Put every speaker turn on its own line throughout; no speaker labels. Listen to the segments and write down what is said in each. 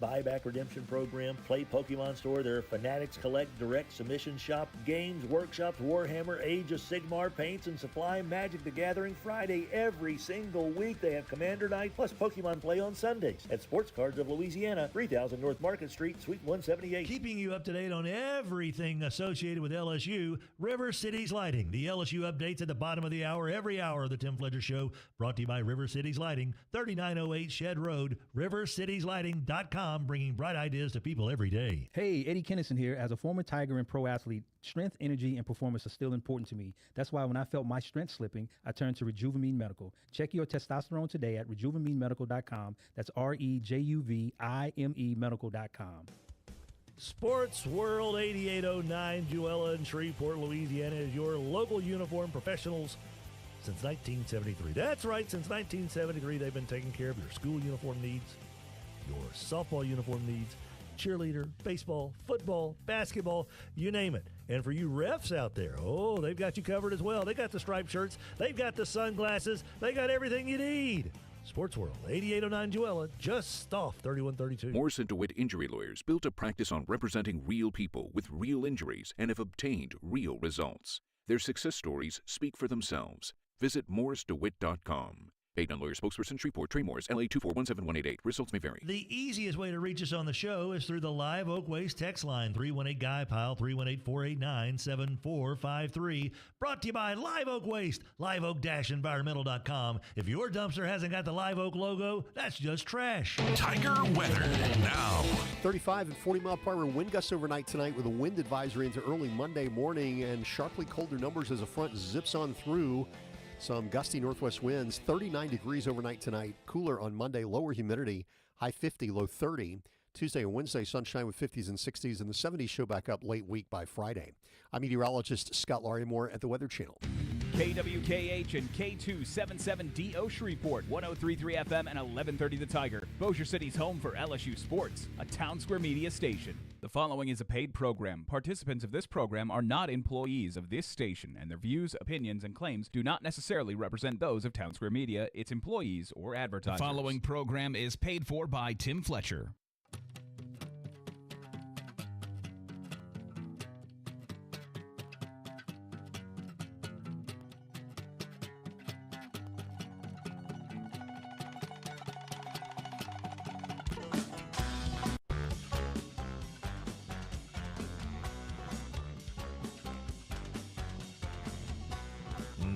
buyback redemption program, Play Pokemon Store, their Fanatics Collect Direct Submission Shop, games, workshops, Warhammer, Age of Sigmar, paints and supply, Magic the Gathering Friday every single week. They have Commander Night plus Pokemon Play on Sundays at Sports Cards of Louisiana, 3000 North Market Street, Suite 178.
Keeping you up to date on everything associated with LSU, River Cities Lighting. The LSU updates at the bottom of the hour, every hour of the Tim Fletcher Show, brought to you by River Cities Lighting, 3908 Shed Road, rivercitieslighting.com, bringing bright ideas to people every day.
Hey, Eddie Kennison here. As a former Tiger and pro athlete, strength, energy, and performance are still important to me. That's why when I felt my strength slipping, I turned to Rejuvamine Medical. Check your testosterone today at rejuvenaminemedical.com. That's REJUVIME medical.com.
Sports World 8809, Juella in Shreveport, Louisiana, is your local uniform professionals since 1973. That's right, since 1973, they've been taking care of your school uniform needs, your softball uniform needs, cheerleader, baseball, football, basketball, you name it. And for you refs out there, oh, they've got you covered as well. They got the striped shirts, they've got the sunglasses, they got everything you need. Sports World, 8809 Juella, just off 3132.
Morrison DeWitt Injury Lawyers built a practice on representing real people with real injuries and have obtained real results. Their success stories speak for themselves. Visit morrisdewitt.com. Paid non-lawyer spokesperson, Shreveport, Trey Morris, LA 2417188. Results may vary.
The easiest way to reach us on the show is through the Live Oak Waste text line, 318-GUY-PILE, 318-489-7453. Brought to you by Live Oak Waste, liveoak-environmental.com. If your dumpster hasn't got the Live Oak logo, that's just trash.
Tiger weather now.
35 and 40-mile-per-hour wind gusts overnight tonight with a wind advisory into early Monday morning and sharply colder numbers as a front zips on through. Some gusty northwest winds, 39 degrees overnight tonight. Cooler on Monday, lower humidity, high 50, low 30. Tuesday and Wednesday, sunshine with 50s and 60s, and the 70s show back up late week by Friday. I'm meteorologist Scott Larimore at the Weather Channel.
KWKH and K277DO Shreveport, 103.3 FM and 1130 The Tiger. Bossier City's home for LSU Sports, a Town Square Media station. The following is a paid program. Participants of this program are not employees of this station, and their views, opinions, and claims do not necessarily represent those of Town Square Media, its employees, or advertisers.
The following program is paid for by Tim Fletcher.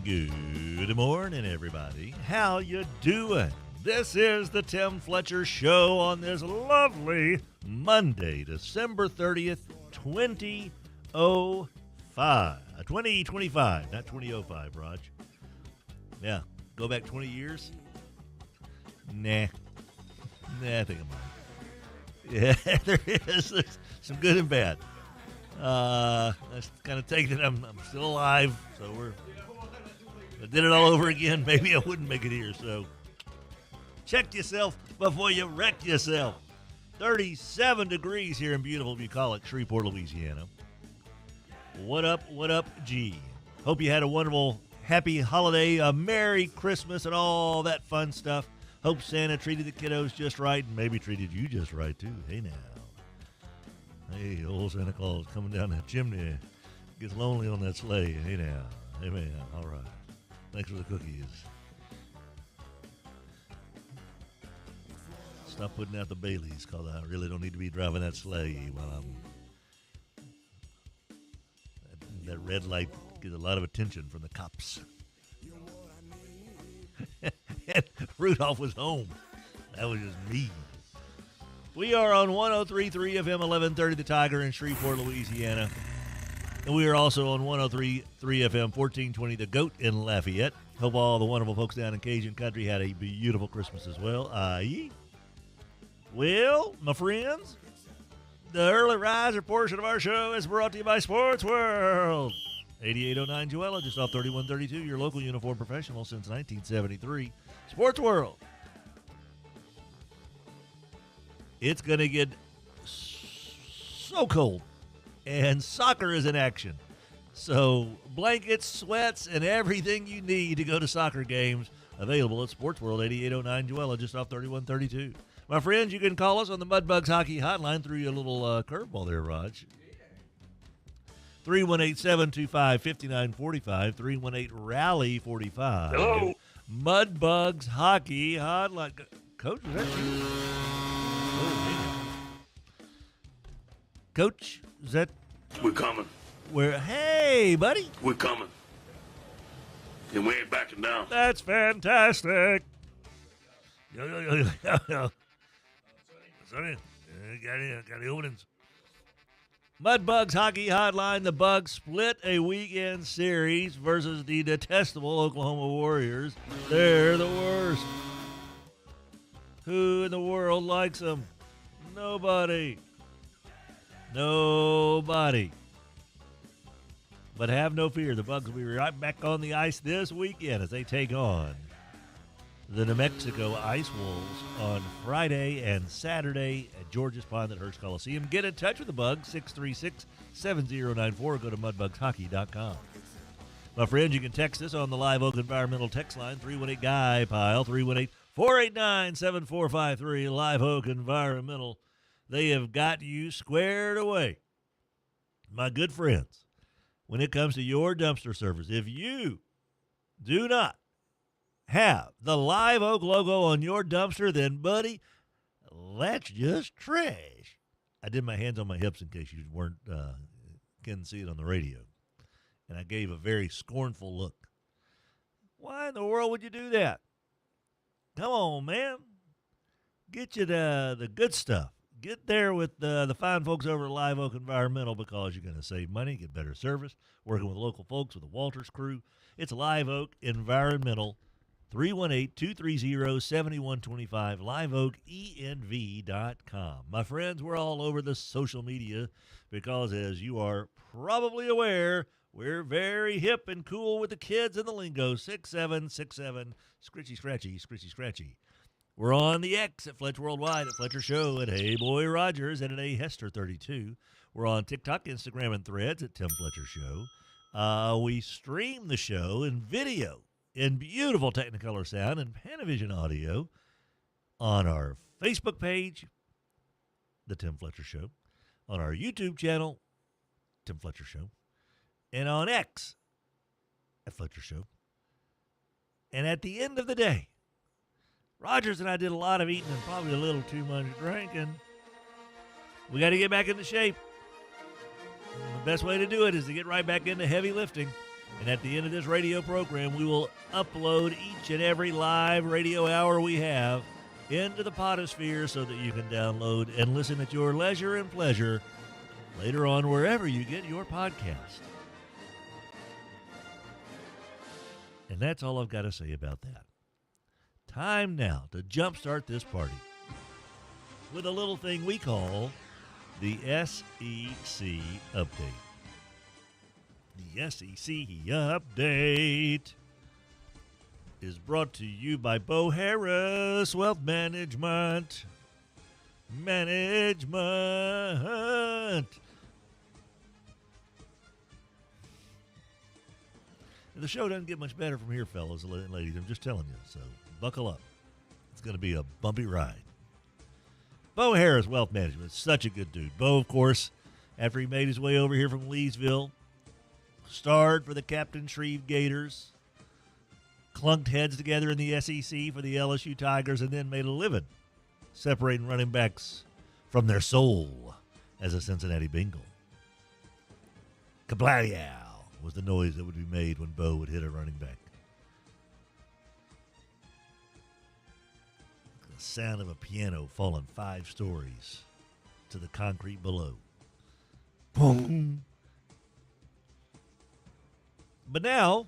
Good morning, everybody. How you doing? This is the Tim Fletcher Show on this lovely Monday, December 30th, 2025, not 2005, Raj. Yeah, go back 20 years? Nah, I think I might. Yeah, there is. There's some good and bad. Let's kind of take it. I'm still alive, so if I did it all over again, maybe I wouldn't make it here. So check yourself before you wreck yourself. 37 degrees here in beautiful bucolic Shreveport, Louisiana. What up, G? Hope you had a wonderful, happy holiday, a Merry Christmas, and all that fun stuff. Hope Santa treated the kiddos just right and maybe treated you just right, too. Hey, now. Hey, old Santa Claus coming down that chimney. Gets lonely on that sleigh. Hey, now. Hey, man. All right. Thanks for the cookies. Stop putting out the Baileys, because I really don't need to be driving that sleigh while I'm... That red light gets a lot of attention from the cops. And Rudolph was home. That was just me. We are on 103.3 FM 1130 The Tiger in Shreveport, Louisiana. And we are also on 103.3 FM 1420 The Goat in Lafayette. Hope all the wonderful folks down in Cajun Country had a beautiful Christmas as well. Aye. Well, my friends, the early riser portion of our show is brought to you by Sports World. 8809 Juella, just off 3132, your local uniform professional since 1973. Sports World. It's going to get so cold, and soccer is in action. So blankets, sweats, and everything you need to go to soccer games available at Sports World 8809 Juella, just off 3132. My friends, you can call us on the Mudbugs Hockey Hotline. Threw you a little curveball there, Raj. 318-725-5945, 318-RALLY-45.
Hello?
Mudbugs Hockey Hotline. Coach, is that you? Oh, man. Coach, is that
We're coming.
where? Hey, buddy.
We're coming. And we ain't backing down.
That's fantastic. Yo. Sonny, got the openings. Mudbugs Hockey Hotline. The Bugs split a weekend series versus the detestable Oklahoma Warriors. They're the worst. Who in the world likes them? Nobody. But have no fear. The Bugs will be right back on the ice this weekend as they take on the New Mexico Ice Wolves on Friday and Saturday at George's Pond at Hearst Coliseum. Get in touch with the Bugs, 636-7094. Go to mudbugshockey.com. My friends, you can text us on the Live Oak Environmental text line, 318-GUY-PILE, 318-489-7453, Live Oak Environmental. They have got you squared away. My good friends, when it comes to your dumpster service, if you do not have the Live Oak logo on your dumpster, then, buddy, that's just trash. I did my hands on my hips in case you couldn't see it on the radio. And I gave a very scornful look. Why in the world would you do that? Come on, man. Get you the good stuff. Get there with the fine folks over at Live Oak Environmental because you're going to save money, get better service, working with local folks with the Walters crew. It's Live Oak Environmental, 318-230-7125, liveoakenv.com. My friends, we're all over the social media because, as you are probably aware, we're very hip and cool with the kids and the lingo. 6767, scratchy. We're on the X at Fletcher Worldwide, at Fletcher Show, at Hey Boy Rogers, and at A Hester 32. We're on TikTok, Instagram, and Threads at Tim Fletcher Show. We stream the show in video, in beautiful Technicolor sound and Panavision audio on our Facebook page, The Tim Fletcher Show, on our YouTube channel, Tim Fletcher Show, and on X at Fletcher Show. And at the end of the day, Rogers and I did a lot of eating and probably a little too much drinking. We got to get back into shape. And the best way to do it is to get right back into heavy lifting. And at the end of this radio program, we will upload each and every live radio hour we have into the potosphere so that you can download and listen at your leisure and pleasure later on wherever you get your podcast. And that's all I've got to say about that. Time now to jumpstart this party with a little thing we call the SEC Update. The SEC Update is brought to you by Bo Harris Wealth Management. The show doesn't get much better from here, fellas and ladies. I'm just telling you. So buckle up. It's going to be a bumpy ride. Bo Harris Wealth Management. Such a good dude. Bo, of course, after he made his way over here from Leesville, starred for the Captain Shreve Gators, clunked heads together in the SEC for the LSU Tigers, and then made a living separating running backs from their soul as a Cincinnati Bengal. Kablayow was the noise that would be made when Bo would hit a running back. The sound of a piano falling 5 stories to the concrete below. Boom. But now,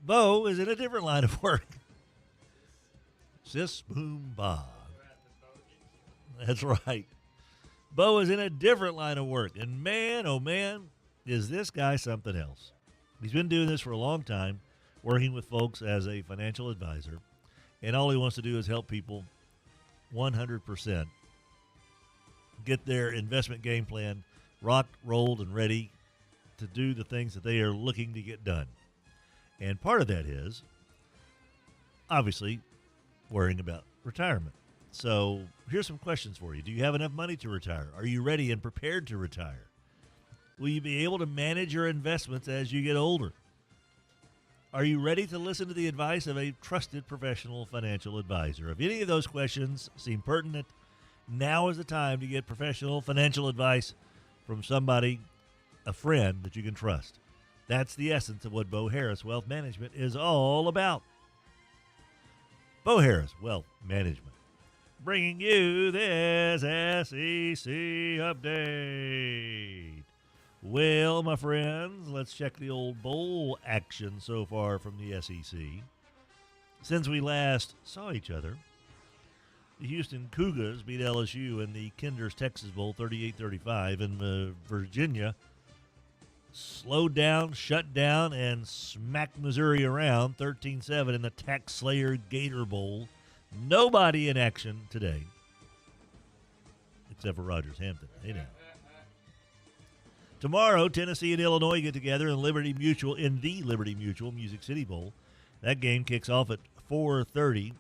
Bo is in a different line of work. Sis boom ba. That's right. Bo is in a different line of work. And man, oh man, is this guy something else. He's been doing this for a long time, working with folks as a financial advisor. And all he wants to do is help people 100% get their investment game plan rocked, rolled, and ready to do the things that they are looking to get done. And part of that is, obviously, worrying about retirement. So here's some questions for you. Do you have enough money to retire? Are you ready and prepared to retire? Will you be able to manage your investments as you get older? Are you ready to listen to the advice of a trusted professional financial advisor? If any of those questions seem pertinent, now is the time to get professional financial advice from somebody, a friend that you can trust. That's the essence of what Bo Harris Wealth Management is all about. Bo Harris Wealth Management, bringing you this SEC update. Well, my friends, let's check the old bowl action so far from the SEC. Since we last saw each other, the Houston Cougars beat LSU in the Kinder's Texas Bowl 38-35, and Virginia slowed down, shut down, and smacked Missouri around 13-7 in the Tax Slayer Gator Bowl. Nobody in action today, except for Rogers Hampton. Hey now. Tomorrow, Tennessee and Illinois get together in the Liberty Mutual Music City Bowl. That game kicks off at 4:30.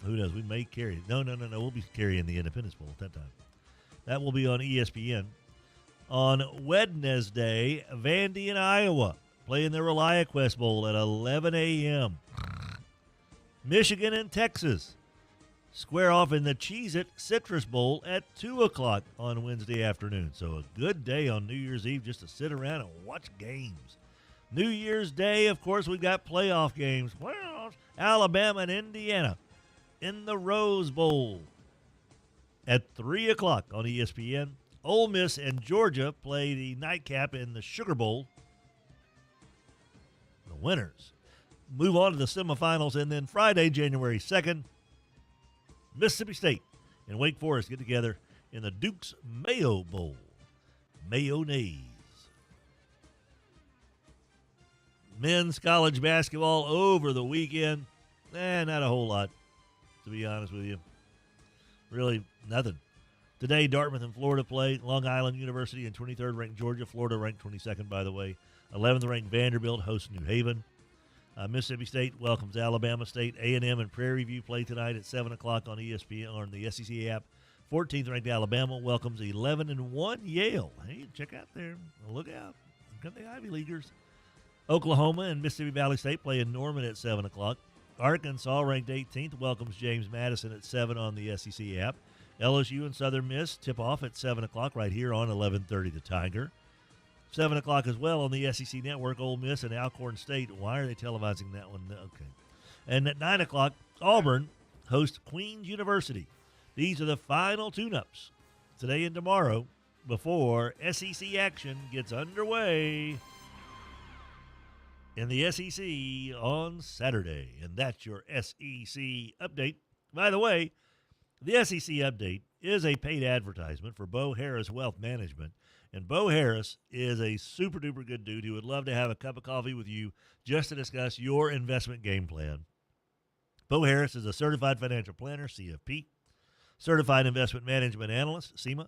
Who knows? We may carry. No. We'll be carrying the Independence Bowl at that time. That will be on ESPN. On Wednesday, Vandy and Iowa play in the ReliaQuest Bowl at 11 a.m. Michigan and Texas square off in the Cheez-It Citrus Bowl at 2 o'clock on Wednesday afternoon. So a good day on New Year's Eve just to sit around and watch games. New Year's Day, of course, we've got playoff games. Well, Alabama and Indiana in the Rose Bowl at 3 o'clock on ESPN. Ole Miss and Georgia play the nightcap in the Sugar Bowl. The winners move on to the semifinals, and then Friday, January 2nd, Mississippi State and Wake Forest get together in the Duke's Mayo Bowl. Mayonnaise. Men's college basketball over the weekend. Not a whole lot, to be honest with you. Really, nothing. Today, Dartmouth and Florida play. Long Island University and 23rd ranked Georgia. Florida ranked 22nd, by the way. 11th ranked Vanderbilt hosts New Haven. Mississippi State welcomes Alabama State. A&M and Prairie View play tonight at 7 o'clock on ESPN or on the SEC app. 14th ranked Alabama welcomes 11-1 Yale. Hey, check out there. Look out. Come the Ivy Leaguers. Oklahoma and Mississippi Valley State play in Norman at 7 o'clock. Arkansas, ranked 18th, welcomes James Madison at 7 on the SEC app. LSU and Southern Miss tip off at 7 o'clock right here on 1130 The Tiger. 7 o'clock as well on the SEC Network, Ole Miss and Alcorn State. Why are they televising that one? Okay. And at 9 o'clock, Auburn hosts Queens University. These are the final tune-ups today and tomorrow before SEC action gets underway in the SEC on Saturday. And that's your SEC update. By the way, the SEC update is a paid advertisement for Bo Harris Wealth Management. And Bo Harris is a super-duper good dude who would love to have a cup of coffee with you just to discuss your investment game plan. Bo Harris is a certified financial planner, CFP, certified investment management analyst, CIMA.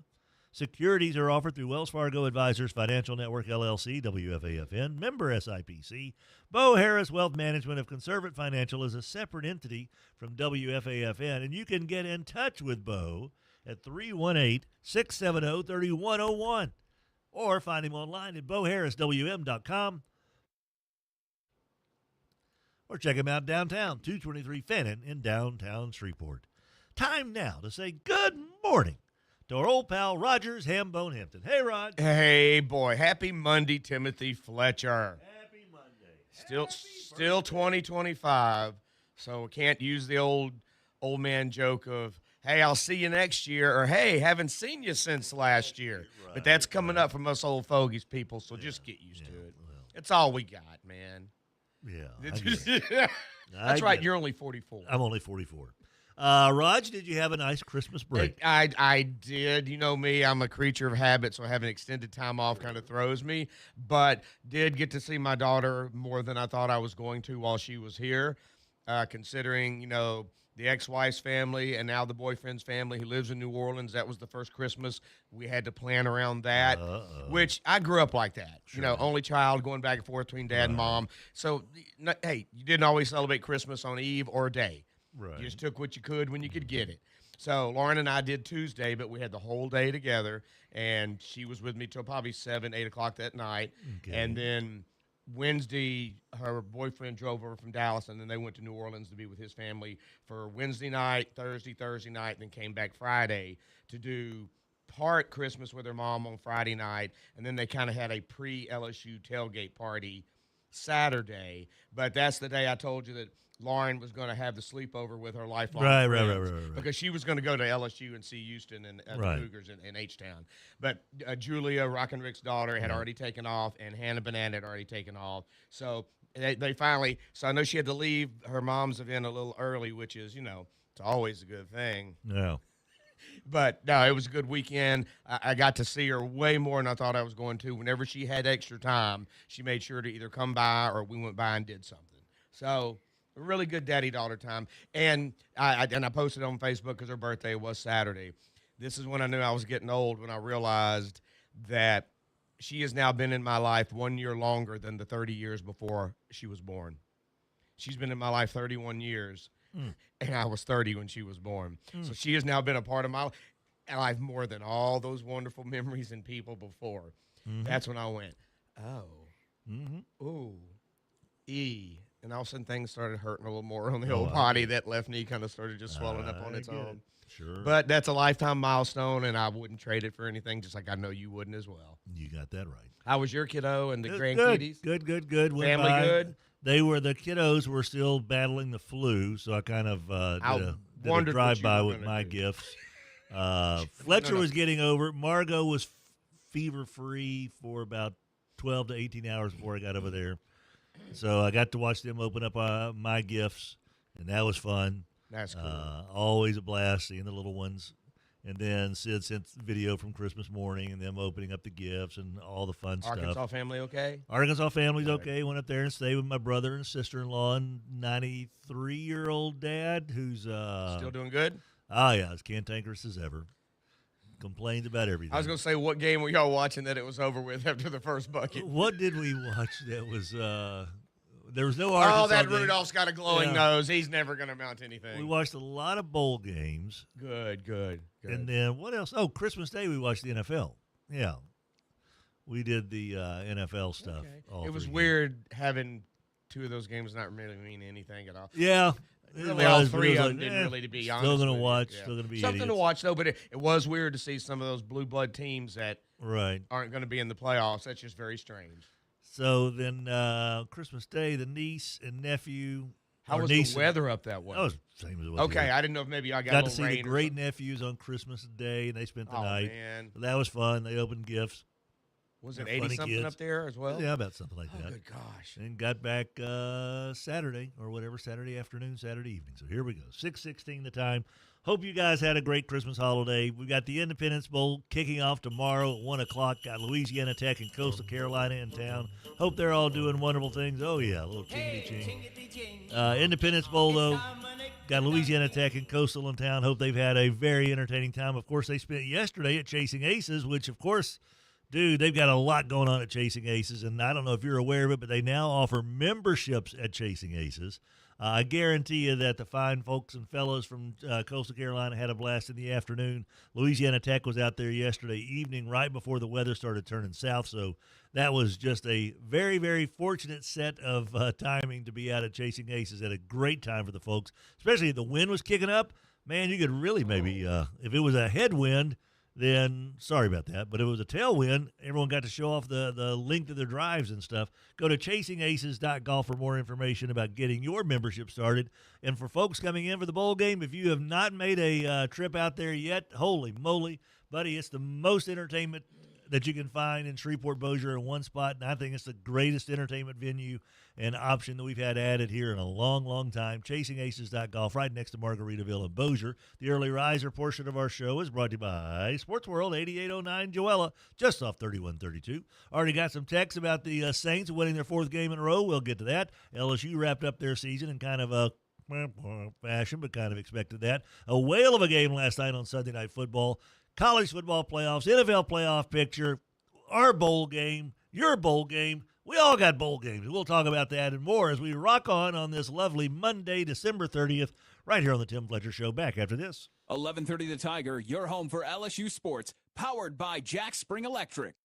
Securities are offered through Wells Fargo Advisors Financial Network, LLC, WFAFN, member SIPC. Bo Harris Wealth Management of Conservative Financial is a separate entity from WFAFN, and you can get in touch with Bo at 318-670-3101 or find him online at boharriswm.com or check him out downtown, 223 Fannin in downtown Shreveport. Time now to say good morning to our old pal Rogers Hambone Hampton. Hey, Rod.
Hey, boy. Happy Monday, Timothy Fletcher.
Happy Monday.
Still 2025, so we can't use the old man joke of, hey, I'll see you next year, or hey, haven't seen you since last year.
Right,
but that's coming up from us old fogies people, so just get used to it.
Well,
it's all we got, man.
Yeah.
That's right. You're only 44.
I'm only 44. Raj, did you have a nice Christmas break?
I did. You know me, I'm a creature of habit, so having extended time off kind of throws me. But did get to see my daughter more than I thought I was going to while she was here, considering, the ex-wife's family and now the boyfriend's family who lives in New Orleans. That was the first Christmas. We had to plan around that, which I grew up like that.
Sure.
Only child going back and forth between dad and mom. So, hey, you didn't always celebrate Christmas on Eve or day.
Right.
You just took what you could when you could get it. So Lauren and I did Tuesday, but we had the whole day together, and she was with me till probably 7, 8 o'clock that night.
Okay.
And then Wednesday, her boyfriend drove over from Dallas, and then they went to New Orleans to be with his family for Wednesday night, Thursday night, and then came back Friday to do part Christmas with her mom on Friday night, and then they kind of had a pre-LSU tailgate party Saturday. But that's the day I told you that Lauren was going to have the sleepover with her lifelong friends because she was going to go to LSU and see Houston and the Cougars in H-Town. But Julia, Rock and Rick's daughter, had already taken off, and Hannah Banana had already taken off. So they finally – so I know she had to leave her mom's event a little early, which is, it's always a good thing.
Yeah.
But, no, it was a good weekend. I got to see her way more than I thought I was going to. Whenever she had extra time, she made sure to either come by or we went by and did something. So – a really good daddy-daughter time. And I posted on Facebook because her birthday was Saturday. This is when I knew I was getting old, when I realized that she has now been in my life 1 year longer than the 30 years before she was born. She's been in my life 31 years, and I was 30 when she was born. So she has now been a part of my life more than all those wonderful memories and people before. That's when I went, ooh, and all of a sudden things started hurting a little more on the whole body. That left knee kind of started just swelling up on its own.
Sure.
But that's a lifetime milestone, and I wouldn't trade it for anything, just like I know you wouldn't as well.
You got that right.
How was your kiddo and the grandkiddies?
Good. Went
Family
by.
good?
The kiddos were still battling the flu, so I kind of did a drive-by with my gifts. Fletcher was getting over it. Margot was fever-free for about 12 to 18 hours before I got over there. So I got to watch them open up my gifts, and that was fun.
That's cool.
Always a blast seeing the little ones. And then Sid sent video from Christmas morning and them opening up the gifts and all the fun stuff.
Arkansas family okay?
Arkansas family's okay. Went up there and stayed with my brother and sister-in-law and 93-year-old dad who's
still doing good?
Oh, yeah, as cantankerous as ever. Complains about everything.
I was going to say, what game were y'all watching that it was over with after the first bucket?
What did we watch that was there was no Arkansas
that
game.
Rudolph's got a glowing nose. He's never going to amount to anything.
We watched a lot of bowl games.
Good.
And then what else? Oh, Christmas Day we watched the NFL. Yeah. We did the NFL stuff.
Okay. It was weird having two of those games not really mean anything at all.
Yeah.
Really, all three of them didn't really, to be honest.
Still going to watch.
Yeah.
Still going to be
something
idiots.
to watch, though, but it was weird to see some of those blue blood teams that aren't going to be in the playoffs. That's just very strange.
So then Christmas Day, the niece and nephew.
How was the weather up that way?
Oh, it was the same as it was
okay,
here.
I didn't know if maybe I
got
a
to see the great nephews on Christmas Day, and they spent the night.
Man.
So that was fun. They opened gifts.
Was it 80-something up there as well?
Yeah, about something like that.
Oh, good gosh.
And got back Saturday or whatever, Saturday afternoon, Saturday evening. So here we go, 6:16 the time. Hope you guys had a great Christmas holiday. We've got the Independence Bowl kicking off tomorrow at 1 o'clock. Got Louisiana Tech and Coastal Carolina in town. Hope they're all doing wonderful things. Oh, yeah, a little chingity-ching. Independence Bowl, though, got Louisiana Tech and Coastal in town. Hope they've had a very entertaining time. Of course, they spent yesterday at Chasing Aces, which, of course, dude, they've got a lot going on at Chasing Aces, and I don't know if you're aware of it, but they now offer memberships at Chasing Aces. I guarantee you that the fine folks and fellows from Coastal Carolina had a blast in the afternoon. Louisiana Tech was out there yesterday evening right before the weather started turning south, so that was just a very, very fortunate set of timing to be out at Chasing Aces. Had a great time for the folks, especially if the wind was kicking up. Man, you could really maybe, if it was a headwind, then sorry about that. But if it was a tailwind, everyone got to show off the length of their drives and stuff. Go to chasingaces.golf for more information about getting your membership started. And for folks coming in for the bowl game, if you have not made a trip out there yet, holy moly, buddy, it's the most entertainment that you can find in Shreveport Bossier in one spot, and I think it's the greatest entertainment venue and option that we've had added here in a long, long time. ChasingAces.golf, right next to Margaritaville and Bossier. The early riser portion of our show is brought to you by Sports World 8809 Joella, just off 3132. Already got some texts about the Saints winning their fourth game in a row. We'll get to that. LSU wrapped up their season in kind of a fashion, but kind of expected that. A whale of a game last night on Sunday Night Football. College football playoffs, NFL playoff picture, our bowl game, your bowl game. We all got bowl games. We'll talk about that and more as we rock on this lovely Monday, December 30th, right here on the Tim Fletcher Show. Back after this.
11:30 The Tiger, your home for LSU sports, powered by Jack Spring Electric.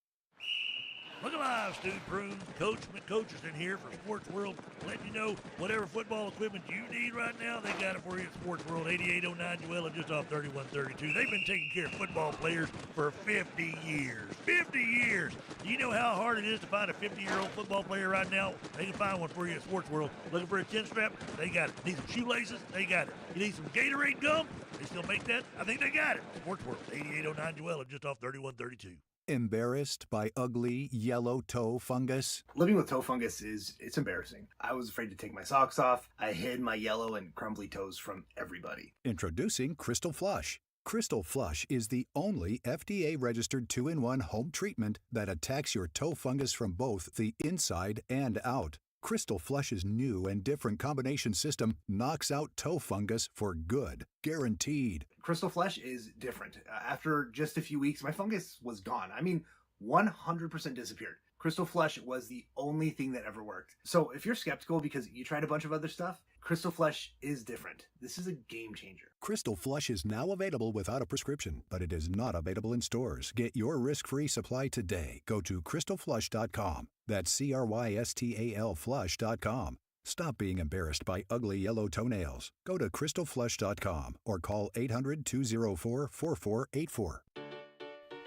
Look alive, Stu Prune, coaches in here for Sports World, letting you know whatever football equipment you need right now, they got it for you at Sports World, 8809 Joella, just off 3132. They've been taking care of football players for 50 years. 50 years! Do you know how hard it is to find a 50-year-old football player right now? They can find one for you at Sports World. Looking for a chin strap? They got it. Need some shoelaces? They got it. You need some Gatorade gum? They still make that? I think they got it. Sports World, 8809 Joella, just off 3132.
Embarrassed by ugly yellow toe fungus?
Living with toe fungus it's embarrassing. I was afraid to take my socks off. I hid my yellow and crumbly toes from everybody.
Introducing Crystal Flush. Crystal Flush is the only FDA-registered 2-in-1 home treatment that attacks your toe fungus from both the inside and out. Crystal Flush's new and different combination system knocks out toe fungus for good. Guaranteed.
Crystal Flush is different. After just a few weeks, my fungus was gone. I mean, 100% disappeared. Crystal Flush was the only thing that ever worked. So if you're skeptical because you tried a bunch of other stuff, Crystal Flush is different. This is a game changer.
Crystal Flush is now available without a prescription, but it is not available in stores. Get your risk-free supply today. Go to crystalflush.com. That's CRYSTAL flush.com. Stop being embarrassed by ugly yellow toenails. Go to crystalflush.com or call 800-204-4484.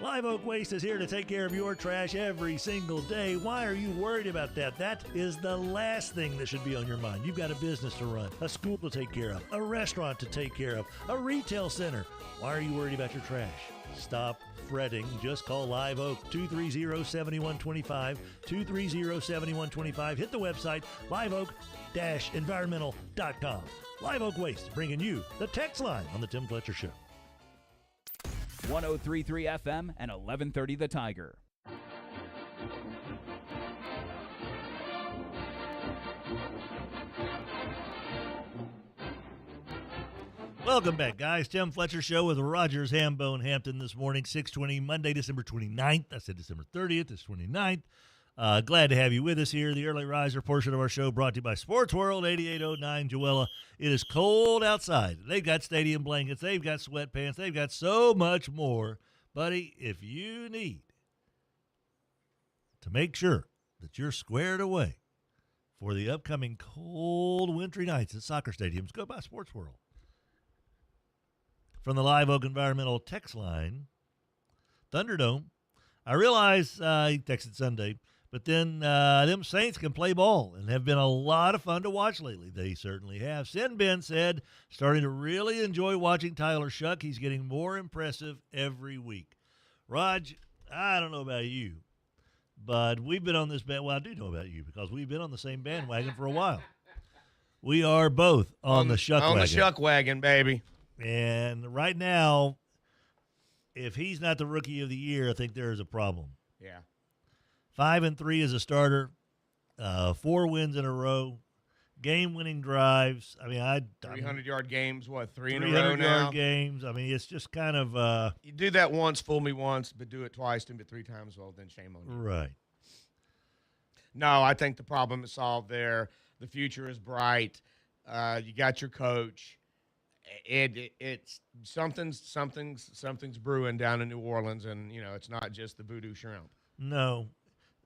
Live Oak Waste is here to take care of your trash every single day. Why are you worried about that? That is the last thing that should be on your mind. You've got a business to run, a school to take care of, a restaurant to take care of, a retail center. Why are you worried about your trash? Stop fretting. Just call Live Oak, 230-7125, 230-7125. Hit the website, liveoak-environmental.com. Live Oak Waste, bringing you the text line on the Tim Fletcher Show.
103.3 FM and 1130 The Tiger.
Welcome back, guys. Tim Fletcher Show with Rogers Hambone Hampton this morning, 6:20, Monday, December 29th. I said December 30th. It's 29th. Glad to have you with us here. The early riser portion of our show brought to you by Sports World, 8809 Joella. It is cold outside. They've got stadium blankets. They've got sweatpants. They've got so much more. Buddy, if you need to make sure that you're squared away for the upcoming cold wintry nights at soccer stadiums, go by Sports World. From the Live Oak Environmental text line, Thunderdome. I realize he texted Sunday, but then them Saints can play ball and have been a lot of fun to watch lately. They certainly have. Sin Ben said, starting to really enjoy watching Tyler Shuck. He's getting more impressive every week. Raj, I don't know about you, but we've been on this band. Well, I do know about you because we've been on the same bandwagon for a while. We are both on the Shuck wagon.
On the Shuck wagon, baby.
And right now, if he's not the rookie of the year, I think there is a problem.
Yeah.
5-3 as a starter, 4 wins in a row, game-winning drives. I mean,
300-yard games, what, 3 in a row now?
300-yard games. I mean, it's just kind of
you do that once, fool me once, but do it twice, do it 3 times, well, then shame on you.
Right.
No, I think the problem is solved there. The future is bright. You got your coach. It's something's brewing down in New Orleans, and it's not just the voodoo shrimp.
No,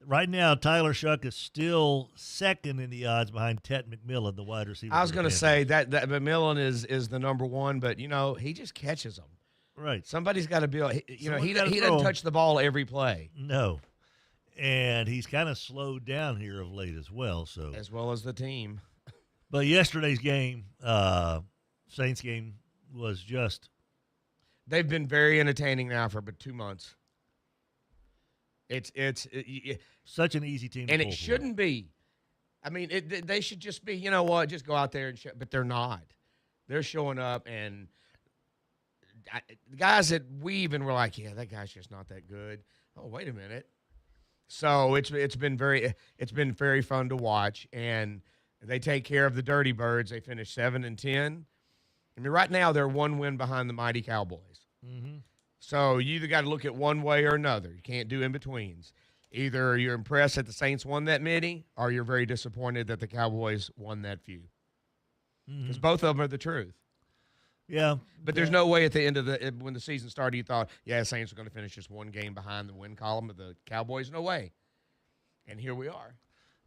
right now Tyler Shuck is still second in the odds behind Tet McMillan, the wide receiver.
I was going to say that McMillan is the number one, but he just catches them.
Right.
Somebody's got to be. He doesn't touch the ball every play.
No, and he's kind of slowed down here of late as well. So
as well as the team.
But yesterday's game. Saints game was just.
They've been very entertaining now for about 2 months. It's
such an easy team,
and it shouldn't be. I mean, they should just be. You know what? Just go out there and but they're not. They're showing up, and the guys that we even were like, yeah, that guy's just not that good. Oh, wait a minute. So it's been very fun to watch, and they take care of the Dirty Birds. They finished 7-10. I mean, right now they're 1 win behind the mighty Cowboys.
Mm-hmm.
So you either got to look at one way or another. You can't do in-betweens. Either you're impressed that the Saints won that many, or you're very disappointed that the Cowboys won that few. Because both of them are the truth.
Yeah.
But there's no way at the end of when the season started you thought, yeah, the Saints are going to finish just one game behind the win column of the Cowboys. No way. And here we are.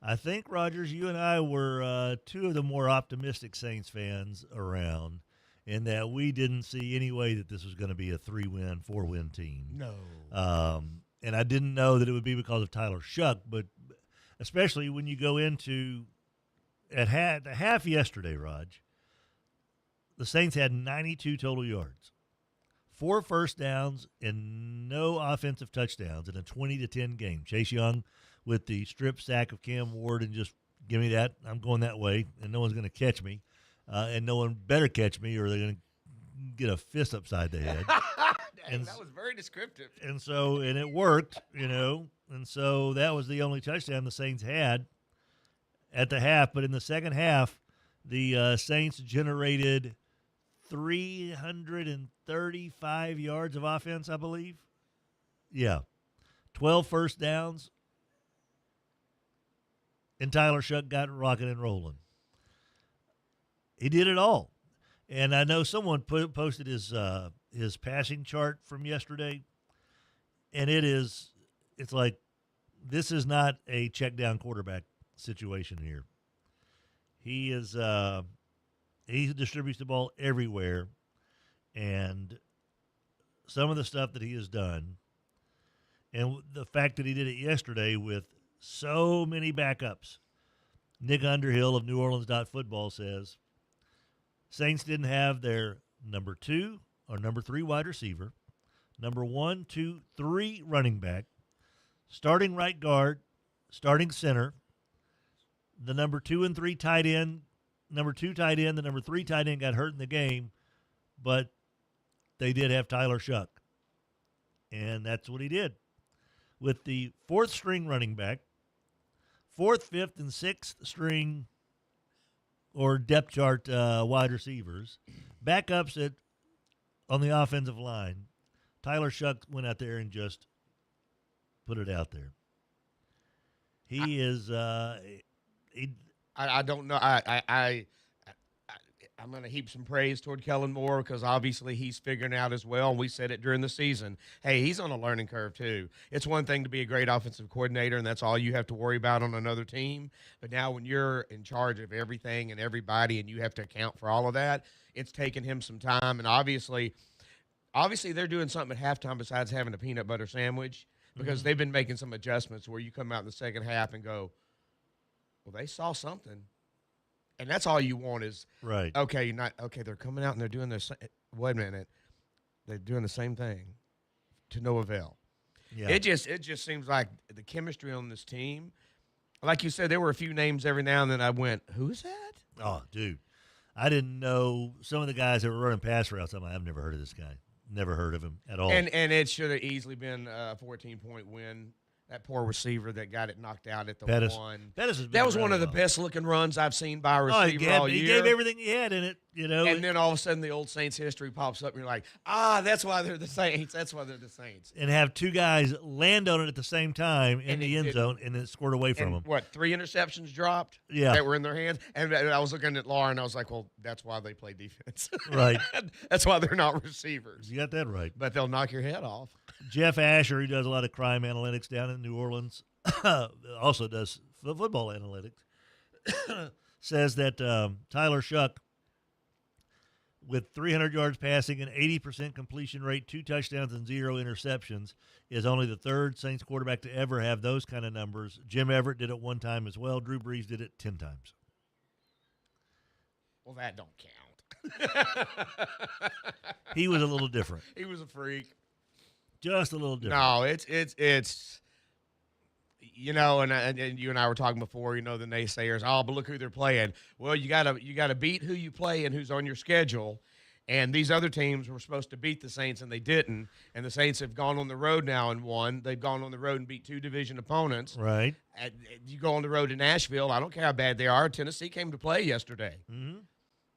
I think, Rogers, you and I were two of the more optimistic Saints fans around in that we didn't see any way that this was going to be a 3-win, 4-win team.
No.
And I didn't know that it would be because of Tyler Shuck, but especially when you go into the half yesterday, Raj, the Saints had 92 total yards, 4 first downs, and no offensive touchdowns in a 20-10 game. Chase Young with the strip sack of Cam Ward and just give me that. I'm going that way, and no one's going to catch me. And no one better catch me or they're going to get a fist upside the head.
Dang, that was very descriptive.
And it worked, And so that was the only touchdown the Saints had at the half. But in the second half, the Saints generated 335 yards of offense, I believe. Yeah. 12 first downs. And Tyler Shuck got rocking and rolling. He did it all. And I know someone posted his passing chart from yesterday, and it's like this is not a check down quarterback situation here. He distributes the ball everywhere, and some of the stuff that he has done, and the fact that he did it yesterday with so many backups. Nick Underhill of NewOrleans.football says Saints didn't have their number 2 or number 3 wide receiver, number 1, 2, 3 running back, starting right guard, starting center, the number 2 and 3 tight end, number 2 tight end, the number 3 tight end got hurt in the game, but they did have Tyler Shuck. And that's what he did. With the 4th string running back, 4th, 5th, and 6th string or depth chart wide receivers, backups on the offensive line, Tyler Shuck went out there and just put it out there. He is
I don't know. I'm going to heap some praise toward Kellen Moore because obviously he's figuring out as well. And we said it during the season. Hey, he's on a learning curve too. It's one thing to be a great offensive coordinator, and that's all you have to worry about on another team. But now when you're in charge of everything and everybody and you have to account for all of that, it's taken him some time. And obviously they're doing something at halftime besides having a peanut butter sandwich because they've been making some adjustments where you come out in the second half and go, well, they saw something. And that's all you want is,
right.
Okay, they're coming out and they're doing this. Wait a minute. They're doing the same thing to no avail. Yeah. It just seems like the chemistry on this team, like you said, there were a few names every now and then I went, who's that?
Oh, dude. I didn't know some of the guys that were running pass routes. I've never heard of this guy. Never heard of him at all.
And it should have easily been a 14-point win. That poor receiver that got it knocked out at the
Pettis.
one.
That was
one of the best-looking runs I've seen by a receiver all year.
He gave everything he had in it,
And then all of a sudden the old Saints history pops up, and you're like, that's why they're the Saints. That's why they're the Saints.
And have two guys land on it at the same time in the end zone, and then scored away from them.
What, 3 interceptions dropped?
Yeah.
That were in their hands? And I was looking at Laura, and I was like, well, that's why they play defense.
Right.
That's why they're not receivers.
You got that right.
But they'll knock your head off.
Jeff Asher, who does a lot of crime analytics down in New Orleans, also does football analytics, says that Tyler Shuck, with 300 yards passing, an 80% completion rate, 2 touchdowns and 0 interceptions, is only the 3rd Saints quarterback to ever have those kind of numbers. Jim Everett did it 1 time as well. Drew Brees did it 10 times.
Well, that don't count.
He was a little different.
He was a freak.
Just a little different.
No, it's you know, and you and I were talking before, the naysayers, but look who they're playing. Well, you gotta beat who you play and who's on your schedule. And these other teams were supposed to beat the Saints, and they didn't. And the Saints have gone on the road now and won. They've gone on the road and beat 2 division opponents.
Right.
And you go on the road to Nashville. I don't care how bad they are. Tennessee came to play yesterday.
Mm-hmm.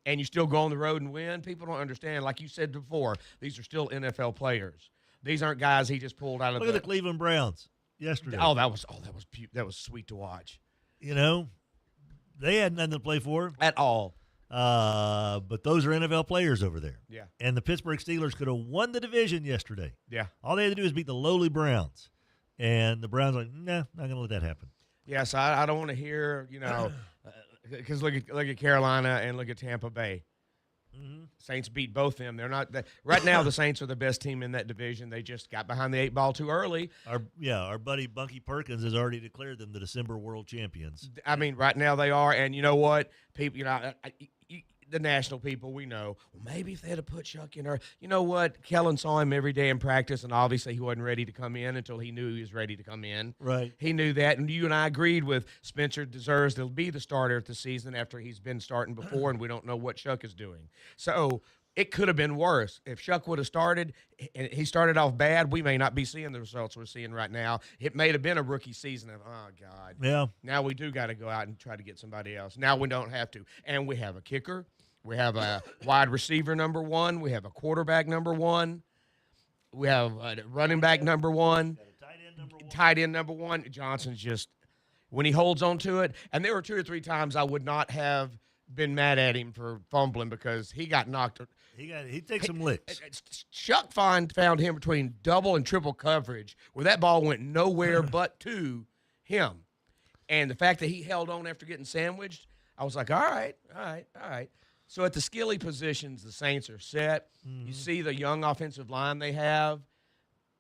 And you still go on the road and win. People don't understand. Like you said before, these are still NFL players. These aren't guys he just pulled out of
Look at the Cleveland Browns yesterday.
That was sweet to watch.
They had nothing to play for
at all.
But those are NFL players over there.
Yeah.
And the Pittsburgh Steelers could have won the division yesterday.
Yeah.
All they had to do is beat the lowly Browns. And the Browns are like, nah, not going to let that happen.
Yes, I don't want to hear, because look at Carolina and look at Tampa Bay.
Mm-hmm.
Saints beat both them. They're not right now. The Saints are the best team in that division. They just got behind the 8 ball too early.
Our buddy Bunky Perkins has already declared them the December world champions.
I mean, right now they are, and you know what, people, the national people, we know. Well, maybe if they had to put Chuck in, or you know what, Kellen saw him every day in practice, and obviously he wasn't ready to come in until he knew he was ready to come in.
Right.
He knew that, and you and I agreed with Spencer deserves to be the starter at the season after he's been starting before, and we don't know what Chuck is doing. So it could have been worse. If Chuck would have started, and he started off bad, we may not be seeing the results we're seeing right now. It may have been a rookie season of, oh, God.
Yeah.
Now we do got to go out and try to get somebody else. Now we don't have to. And we have a kicker. We have a wide receiver number 1. We have a quarterback number 1. We have a running back number 1. Tight end number 1. Johnson's just, when he holds on to it, and there were 2 or 3 times I would not have been mad at him for fumbling because he got knocked.
He takes some licks.
Chuck found him between double and triple coverage where that ball went nowhere but to him. And the fact that he held on after getting sandwiched, I was like, all right. So at the skilly positions, the Saints are set. Mm-hmm. You see the young offensive line they have.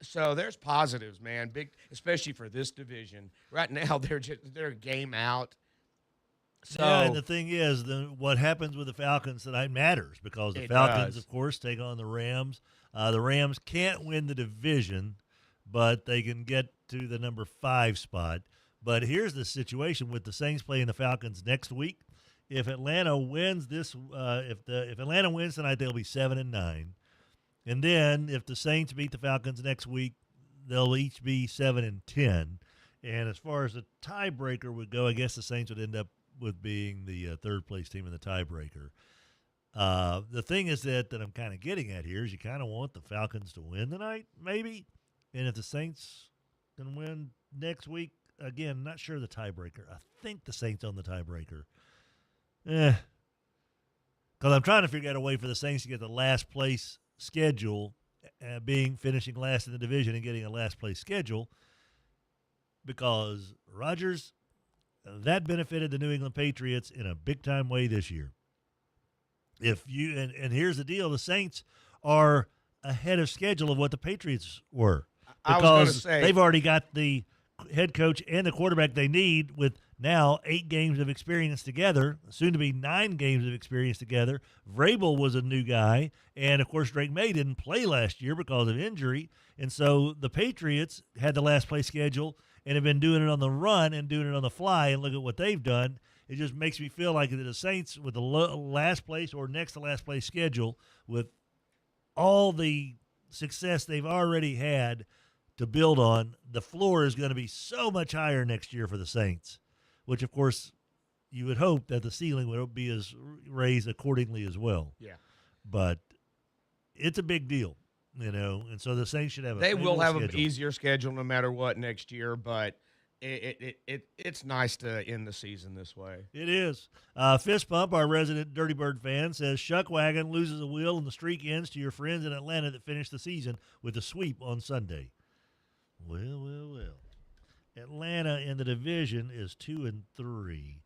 So there's positives, man. Big, especially for this division. Right now, they're game out. So,
yeah, and the thing is, what happens with the Falcons tonight matters because the Falcons, of course, take on the Rams. The Rams can't win the division, but they can get to the number 5 spot. But here's the situation with the Saints playing the Falcons next week. If Atlanta wins if Atlanta wins tonight, they'll be 7-9, and then if the Saints beat the Falcons next week, they'll each be 7-10. And as far as the tiebreaker would go, I guess the Saints would end up with being the third place team in the tiebreaker. The thing is that I'm kind of getting at here is you kind of want the Falcons to win tonight, maybe, and if the Saints can win next week, again, not sure the tiebreaker. I think the Saints on the tiebreaker. Because I'm trying to figure out a way for the Saints to get the last place schedule, finishing last in the division and getting a last place schedule, because Rodgers, that benefited the New England Patriots in a big time way this year. If you and here's the deal, the Saints are ahead of schedule of what the Patriots were, because they've already got the head coach and the quarterback they need with now 8 games of experience together, soon to be 9 games of experience together. Vrabel was a new guy, and of course Drake May didn't play last year because of injury, and so the Patriots had the last place schedule and have been doing it on the run and doing it on the fly, and look at what they've done. It just makes me feel like the Saints with the last place or next to last place schedule, with all the success they've already had to build on, the floor is going to be so much higher next year for the Saints, which, of course, you would hope that the ceiling would be raised accordingly as well.
Yeah.
But it's a big deal, and so the Saints should have
They will have an easier schedule no matter what next year, but it's nice to end the season this way.
It is. Fist Pump, our resident Dirty Bird fan, says Shuckwagon loses a wheel and the streak ends to your friends in Atlanta that finished the season with a sweep on Sunday. Well. Atlanta in the division is 2-3,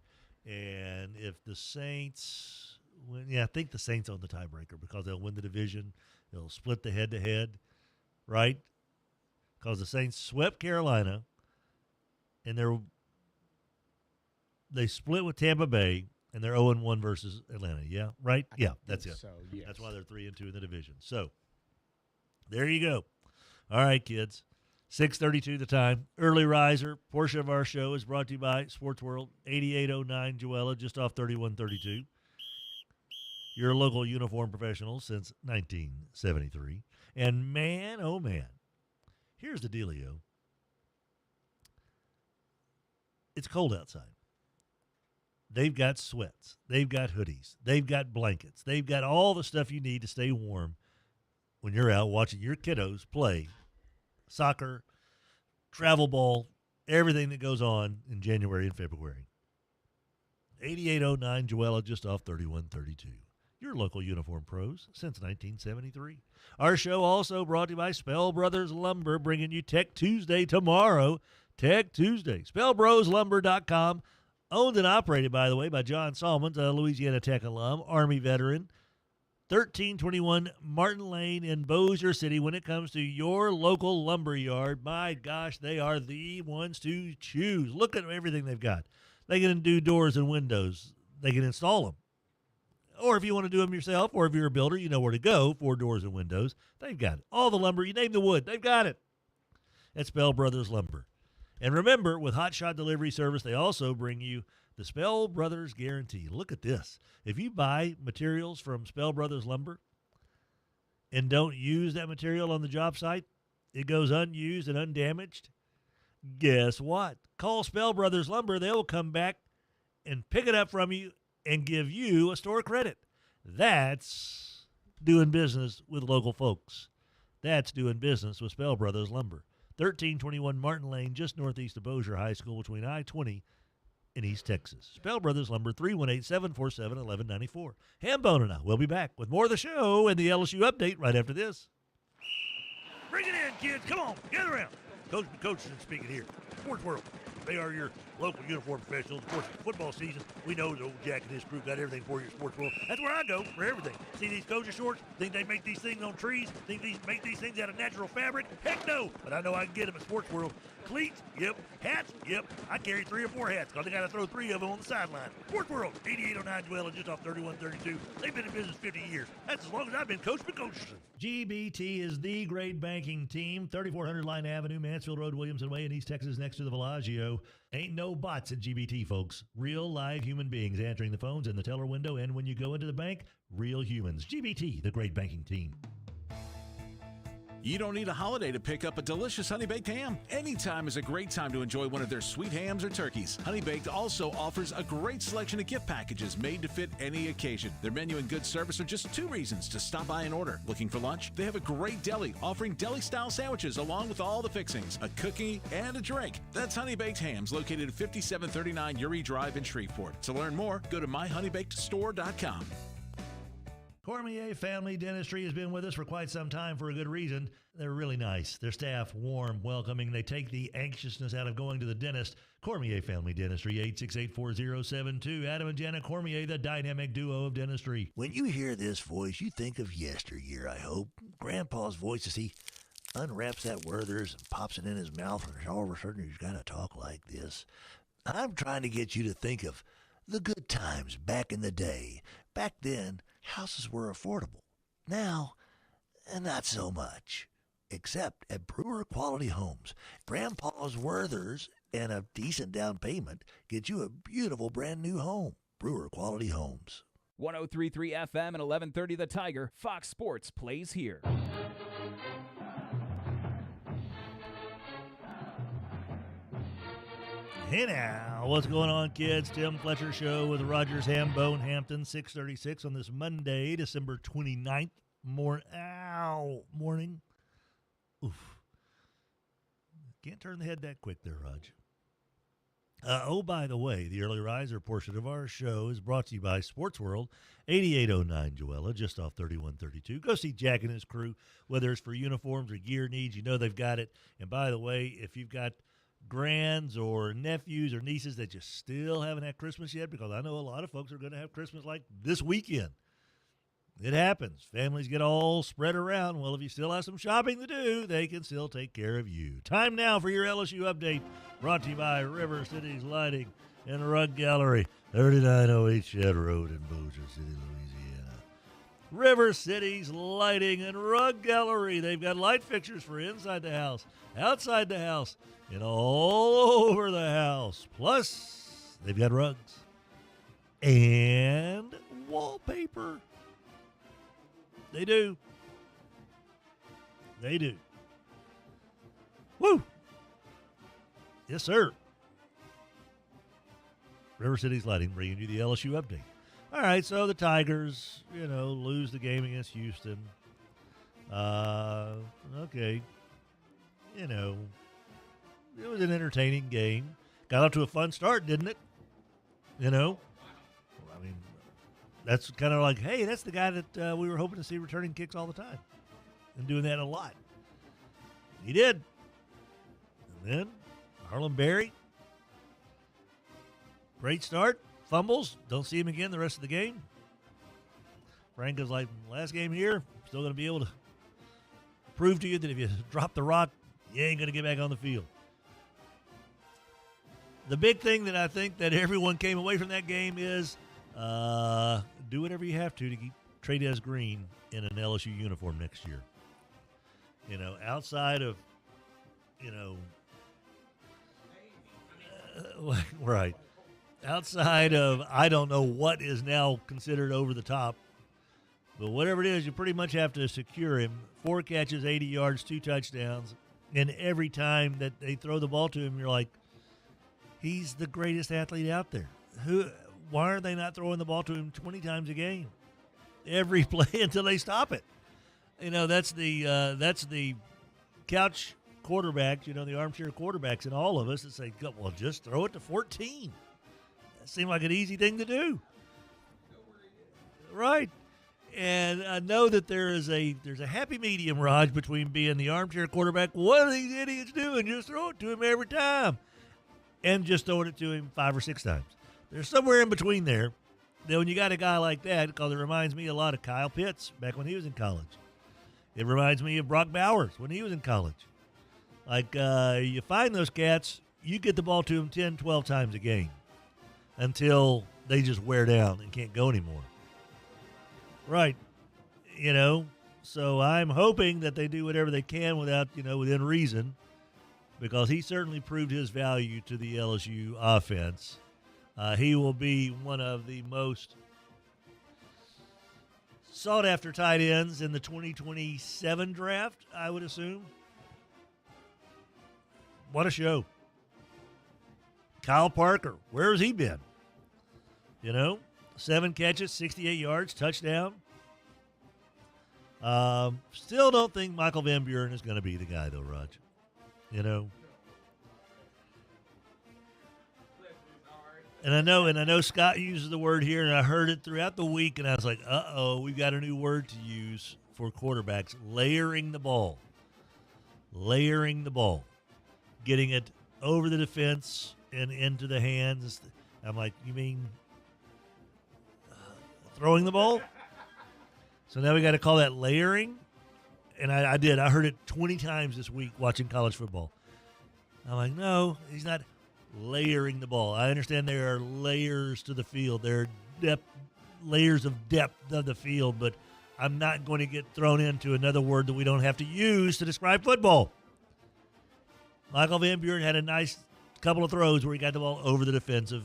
and if the Saints win, I think the Saints own the tiebreaker because they'll win the division. They'll split the head-to-head, right? Because the Saints swept Carolina, and they split with Tampa Bay, and they're 0-1 versus Atlanta. Yeah, right? Yeah, that's it.
So, yes.
That's why they're 3-2 in the division. So there you go. All right, kids. 6:32 the time. Early riser portion of our show is brought to you by Sports World, 8809 Joella, just off 3132. Your local uniform professional since 1973. And man, oh man, here's the dealio. It's cold outside. They've got sweats. They've got hoodies. They've got blankets. They've got all the stuff you need to stay warm when you're out watching your kiddos play soccer, travel ball, everything that goes on in January and February. 8809 Joella, just off 3132. Your local uniform pros since 1973. Our show also brought to you by Spell Brothers Lumber, bringing you Tech Tuesday tomorrow. Tech Tuesday. SpellBrosLumber.com. Owned and operated, by the way, by John Salmons, a Louisiana Tech alum, Army veteran. 1321 Martin Lane in Bossier City. When it comes to your local lumber yard, my gosh, they are the ones to choose. Look at everything they've got. They can do doors and windows. They can install them. Or if you want to do them yourself, or if you're a builder, you know where to go for doors and windows. They've got it. All the lumber, you name the wood, they've got it. At Spell Brothers Lumber. And remember, with Hot Shot Delivery Service, they also bring you the Spell Brothers Guarantee. Look at this. If you buy materials from Spell Brothers Lumber and don't use that material on the job site, it goes unused and undamaged. Guess what? Call Spell Brothers Lumber. They will come back and pick it up from you and give you a store credit. That's doing business with local folks. That's doing business with Spell Brothers Lumber. 1321 Martin Lane, just northeast of Bossier High School, between I-20 in East Texas. Spell Brothers Lumber, 318-747-1194. Hambone and I will be back with more of the show and the LSU update right after this.
Bring it in, kids. Come on, gather around. Coach McCoachson speaking here. Sports World. They are your local uniform professionals. Of course, football season, we know the old Jack and his crew got everything for you at Sports World. That's where I go for everything. See these Koja shorts? Think they make these things on trees? Think these make these things out of natural fabric? Heck no! But I know I can get them at Sports World. Cleats? Yep. Hats? Yep. I carry 3 or 4 hats because I got to throw 3 of them on the sideline. Sports World, 8809 Joella, just off 3132. They've been in business 50 years. That's as long as I've been Coach McCoachson.
GBT is the great banking team. 3400 Line Avenue, Mansfield Road, Williamson Way in East Texas, next to the Bellagio. Ain't no bots at GBT, folks. Real live human beings answering the phones in the teller window, and when you go into the bank, real humans. GBT, the great banking team.
You don't need a holiday to pick up a delicious Honey Baked ham. Anytime is a great time to enjoy one of their sweet hams or turkeys. Honey Baked also offers a great selection of gift packages made to fit any occasion. Their menu and good service are just 2 reasons to stop by and order. Looking for lunch? They have a great deli offering deli-style sandwiches along with all the fixings, a cookie, and a drink. That's Honey Baked Hams, located at 5739 Uri Drive in Shreveport. To learn more, go to myhoneybakedstore.com.
Cormier Family Dentistry has been with us for quite some time for a good reason. They're really nice. Their staff, warm, welcoming. They take the anxiousness out of going to the dentist. Cormier Family Dentistry, 868-4072. Adam and Jenna Cormier, the dynamic duo of dentistry.
When you hear this voice, you think of yesteryear, I hope. Grandpa's voice as he unwraps that Werther's and pops it in his mouth, and all of a sudden he's got to talk like this. I'm trying to get you to think of the good times back in the day. Back then, houses were affordable. Now, not so much. Except at Brewer Quality Homes. Grandpa's Werther's and a decent down payment get you a beautiful brand new home. Brewer Quality Homes.
103.3 FM and 1130 The Tiger. Fox Sports plays here.
Hey now, what's going on, kids? Tim Fletcher Show with Rogers Hambone Hampton, 636 on this Monday, December 29th morning. Oof. Can't turn the head that quick there, Raj. Oh, by the way, the early riser portion of our show is brought to you by Sports World, 8809 Joella, just off 3132. Go see Jack and his crew, whether it's for uniforms or gear needs. You know they've got it. And by the way, if you've got grands or nephews or nieces that you still haven't had Christmas yet, because I know a lot of folks are going to have Christmas like this weekend. It happens. Families get all spread around. Well, if you still have some shopping to do, they can still take care of you. Time now for your LSU update, brought to you by River Cities Lighting and Rug Gallery, 3908 Shed Road in Bossier City, Louisiana. River Cities Lighting and Rug Gallery. They've got light fixtures for inside the house, outside the house, and all over the house. Plus, they've got rugs and wallpaper. They do. They do. Woo! Yes, sir. River Cities Lighting bringing you the LSU update. All right, so the Tigers, lose the game against Houston. Okay. It was an entertaining game. Got off to a fun start, didn't it? That's kind of like, hey, that's the guy that we were hoping to see returning kicks all the time and doing that a lot. He did. And then Harlan Berry, great start, fumbles, don't see him again the rest of the game. Franco's like, last game here, still going to be able to prove to you that if you drop the rock, you ain't going to get back on the field. The big thing that I think that everyone came away from that game is do whatever you have to keep Trey Green in an LSU uniform next year. You know, outside of, you know, right. Outside of, I don't know what is now considered over the top, but whatever it is, you pretty much have to secure him. 4 catches, 80 yards, 2 touchdowns, and every time that they throw the ball to him, you're like, he's the greatest athlete out there. Why are they not throwing the ball to him 20 times a game? Every play until they stop it. You know, that's the couch quarterbacks, you know, the armchair quarterbacks in all of us that say, well, just throw it to 14. That seemed like an easy thing to do. Right. And I know that there's a happy medium, Raj, between being the armchair quarterback, what are these idiots doing? Just throw it to him every time. And just throwing it to him 5 or 6 times. There's somewhere in between there. Then when you got a guy like that, because it reminds me a lot of Kyle Pitts back when he was in college. It reminds me of Brock Bowers when he was in college. Like, you find those cats, you get the ball to them 10, 12 times a game until they just wear down and can't go anymore. Right. You know, so I'm hoping that they do whatever they can within reason, because he certainly proved his value to the LSU offense. He will be one of the most sought-after tight ends in the 2027 draft, I would assume. What a show. Kyle Parker, where has he been? You know, 7 catches, 68 yards, touchdown. Still don't think Michael Van Buren is going to be the guy, though, Raj. You know. And I know Scott uses the word here, and I heard it throughout the week, and I was like, uh-oh, we've got a new word to use for quarterbacks, layering the ball. Layering the ball. Getting it over the defense and into the hands. I'm like, you mean throwing the ball? So now we got to call that layering? And I did. I heard it 20 times this week watching college football. I'm like, no, he's not layering the ball. I understand there are layers to the field. There are layers of depth of the field, but I'm not going to get thrown into another word that we don't have to use to describe football. Michael Van Buren had a nice couple of throws where he got the ball over the defensive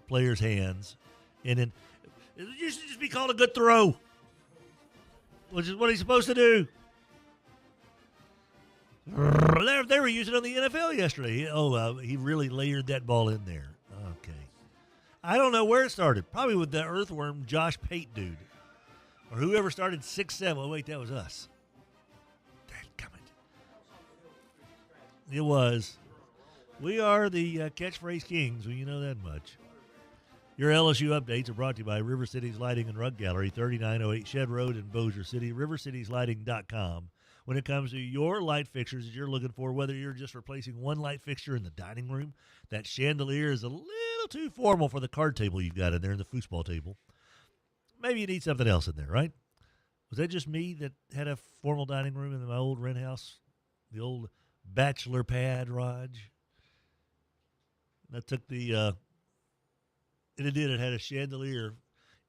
player's hands. And then it used to just be called a good throw, which is what he's supposed to do. They were using it on the NFL yesterday. He really layered that ball in there. Okay. I don't know where it started. Probably with the earthworm Josh Pate dude. Or whoever started 6'7". Oh, wait, that was us. It was. We are the catchphrase kings, well, you know that much. Your LSU updates are brought to you by River Cities Lighting and Rug Gallery, 3908 Shed Road in Bossier City, rivercitieslighting.com. When it comes to your light fixtures that you're looking for, whether you're just replacing one light fixture in the dining room, that chandelier is a little too formal for the card table you've got in there, the foosball table. Maybe you need something else in there, right? Was that just me that had a formal dining room in my old rent house? The old bachelor pad, Raj? That took the, it had a chandelier,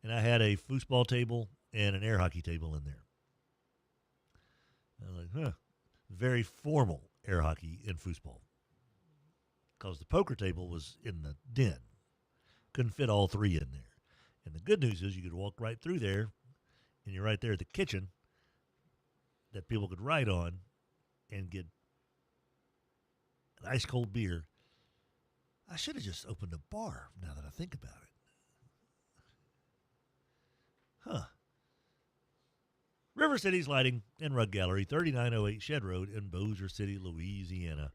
and I had a foosball table and an air hockey table in there. I was like, very formal air hockey and foosball. Because the poker table was in the den. Couldn't fit all 3 in there. And the good news is you could walk right through there, and you're right there at the kitchen that people could ride on and get an ice cold beer. I should have just opened a bar now that I think about it. Huh. River Cities Lighting and Rug Gallery, 3908 Shed Road in Bossier City, Louisiana.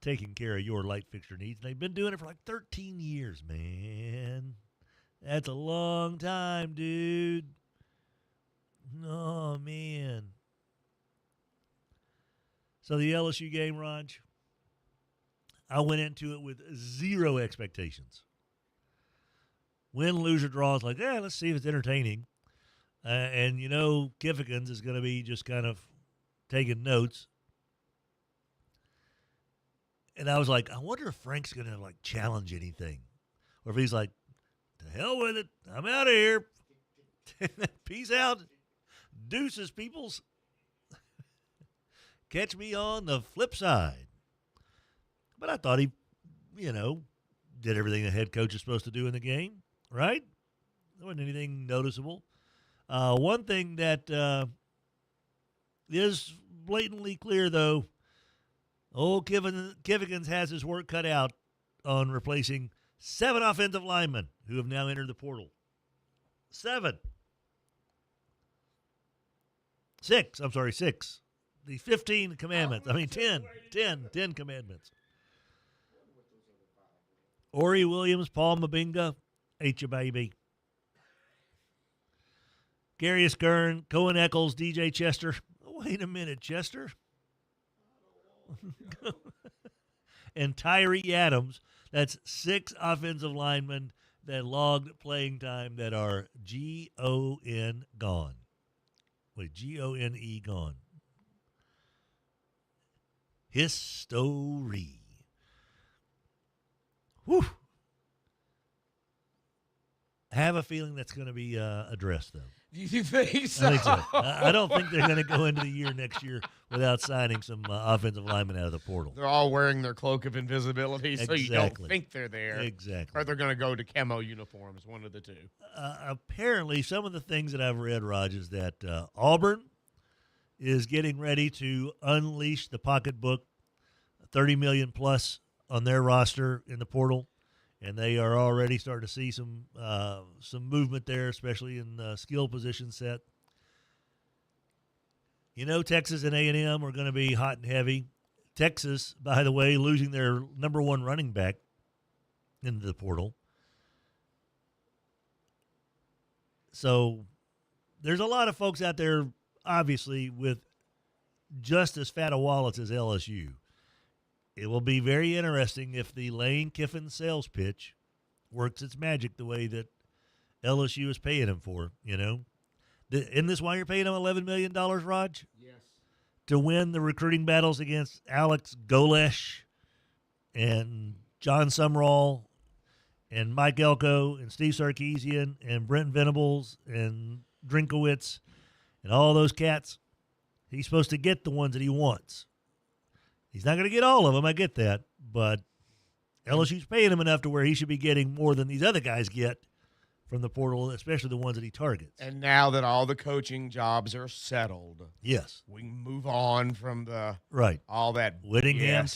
Taking care of your light fixture needs. And they've been doing it for like 13 years, man. That's a long time, dude. Oh, man. So the LSU game, Raj, I went into it with zero expectations. Win, lose, or draw is like, let's see if it's entertaining. And, Kiffigans is going to be just kind of taking notes. And I was like, I wonder if Frank's going to, challenge anything. Or if he's like, to hell with it. I'm out of here. Peace out. Deuces, peoples. Catch me on the flip side. But I thought he, did everything a head coach is supposed to do in the game, right? There wasn't anything noticeable. One thing that is blatantly clear, though, old Kiffigans has his work cut out on replacing 7 offensive linemen who have now entered the portal. 7. 6. I'm sorry, 6. The 15 commandments. 10 commandments. Ori Williams, Paul Mabinga, H baby. Garius Kern, Cohen Eccles, DJ Chester. Wait a minute, Chester. And Tyree Adams. That's 6 offensive linemen that logged playing time that are G-O-N gone. Wait, G-O-N-E gone. History. Whew. I have a feeling that's going to be addressed, though.
You think so?
I think so. I don't think they're going to go into the year next year without signing some offensive linemen out of the portal.
They're all wearing their cloak of invisibility, so you don't think they're there.
Exactly.
Or they're going to go to camo uniforms, one of the two.
Apparently, some of the things that I've read, Raj, is that Auburn is getting ready to unleash the pocketbook, $30 million plus on their roster in the portal. And they are already starting to see some movement there, especially in skill position set. Texas and A&M are going to be hot and heavy. Texas, by the way, losing their number 1 running back into the portal. So there's a lot of folks out there, obviously, with just as fat of wallets as LSU. It will be very interesting if the Lane Kiffin sales pitch works its magic the way that LSU is paying him for, Isn't this why you're paying him $11 million, Raj?
Yes.
To win the recruiting battles against Alex Golesh and John Sumrall and Mike Elko and Steve Sarkisian and Brent Venables and Drinkowitz and all those cats. He's supposed to get the ones that he wants. He's not going to get all of them, I get that, but LSU's paying him enough to where he should be getting more than these other guys get from the portal, especially the ones that he targets.
And now that all the coaching jobs are settled,
yes,
we can move on from the all that
Whittingham.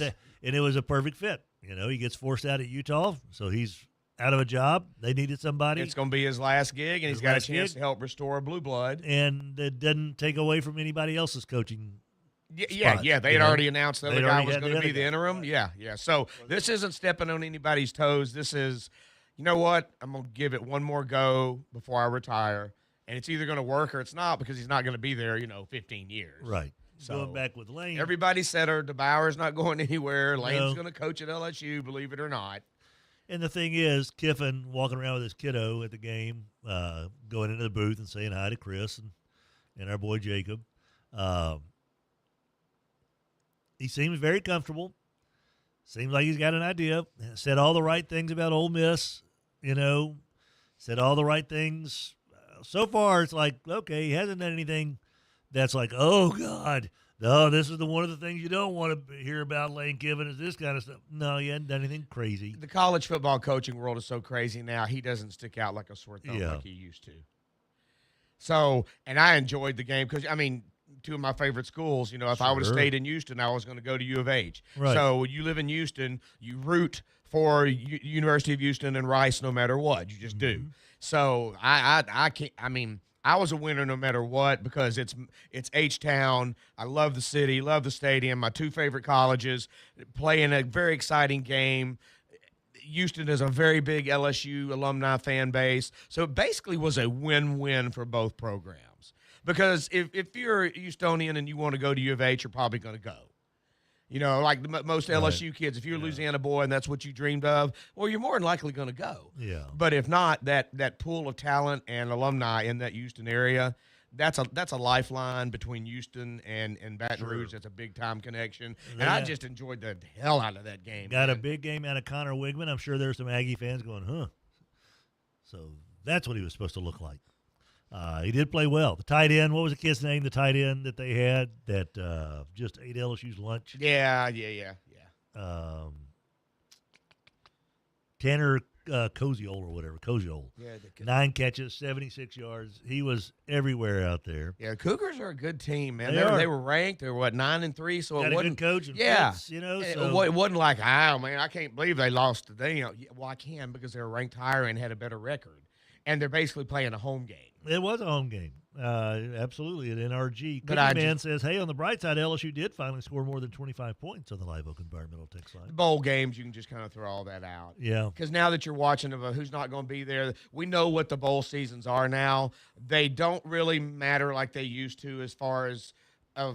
And it was a perfect fit. He gets forced out at Utah, so he's out of a job. They needed somebody.
It's going to be his last gig, and he's got a chance to help restore blue blood.
And it doesn't take away from anybody else's coaching.
Yeah. They had already announced the other guy was going to be the interim. Yeah. So this isn't stepping on anybody's toes. This is, you know what? I'm going to give it one more go before I retire. And it's either going to work or it's not because he's not going to be there, 15 years.
Right.
So
going back with Lane.
Everybody said DeBauer's not going anywhere. Lane's going to coach at LSU, believe it or not.
And the thing is, Kiffin walking around with his kiddo at the game, going into the booth and saying hi to Chris and our boy Jacob. He seems very comfortable. Seems like he's got an idea. Said all the right things about Ole Miss, Said all the right things. So far, it's like, okay, he hasn't done anything that's like, oh, God. No, this is one of the things you don't want to hear about Lane Kiffin is this kind of stuff. No, he hasn't done anything crazy.
The college football coaching world is so crazy now, he doesn't stick out like a sore thumb like he used to. So, and I enjoyed the game because, two of my favorite schools, if I would have stayed in Houston, I was going to go to U of H.
Right.
So when you live in Houston, you root for University of Houston and Rice no matter what. You just do. So I can't, I was a winner no matter what because it's H-Town. I love the city, love the stadium, my two favorite colleges, playing a very exciting game. Houston is a very big LSU alumni fan base. So it basically was a win-win for both programs. Because if you're a Houstonian and you want to go to U of H, you're probably going to go. You know, like most LSU kids, if you're a Louisiana boy and that's what you dreamed of, well, you're more than likely going to go.
Yeah.
But if not, that pool of talent and alumni in that Houston area, that's a lifeline between Houston and Baton Rouge. That's a big-time connection. And I just enjoyed the hell out of that game.
Got a big game out of Connor Wigman. I'm sure there's some Aggie fans going, huh. So that's what he was supposed to look like. He did play well. The tight end, what was the kid's name, the tight end that they had that just ate LSU's lunch?
Yeah.
Tanner Koziol or whatever, Koziol.
Yeah,
9 catches, 76 yards. He was everywhere out there.
Yeah, Cougars are a good team, man.
They
They were ranked. They were, 9-3, so
Got
it
a
wasn't.
good coach and
Yeah.
Fitz, you know.
It
So.
wasn't like, oh, man, I can't believe they lost today. You know, well, I can because they were ranked higher and had a better record. And they're basically playing a home game.
It was a home game. Absolutely, at NRG.
But
Cookie Man says, hey, on the bright side, LSU did finally score more than 25 points on the Live Oak Environmental text line.
Bowl games, you can just kind of throw all that out.
Yeah.
Because now that you're watching who's not going to be there, we know what the bowl seasons are now. They don't really matter like they used to as far as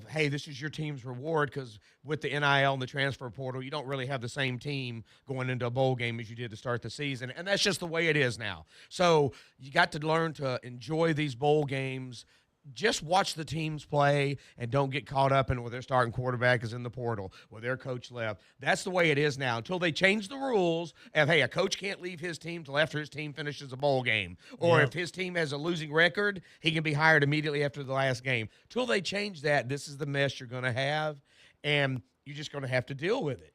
hey, this is your team's reward, because with the NIL and the transfer portal, you don't really have the same team going into a bowl game as you did to start the season, and that's just the way it is now. So you got to learn to enjoy these bowl games. Just watch the teams play and don't get caught up in where their starting quarterback is in the portal, where their coach left. That's the way it is now until they change the rules of, hey, a coach can't leave his team till after his team finishes a bowl game. Or if his team has a losing record, he can be hired immediately after the last game. Till they change that, this is the mess you're going to have, and you're just going to have to deal with it.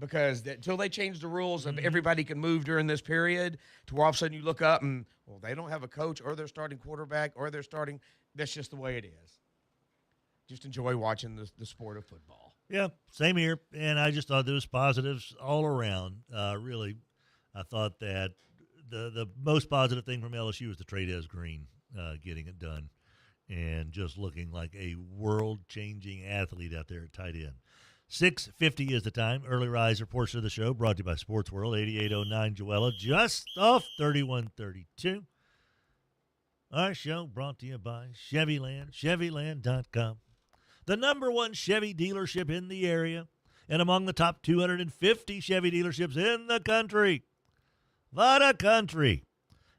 Because until they change the rules of everybody can move during this period, to where all of a sudden you look up and, well, they don't have a coach or their starting quarterback or their starting – that's just the way it is. Just enjoy watching the sport of football.
Yeah, same here. And I just thought there was positives all around. Really, I thought that the most positive thing from LSU was the Trades Green getting it done and just looking like a world-changing athlete out there at tight end. 6:50 is the time. Early riser portion of the show brought to you by Sports World, 8809 Joella, just off 3132. Our show brought to you by Chevyland, Chevyland.com. The #1 Chevy dealership in the area and among the top 250 Chevy dealerships in the country. What a country.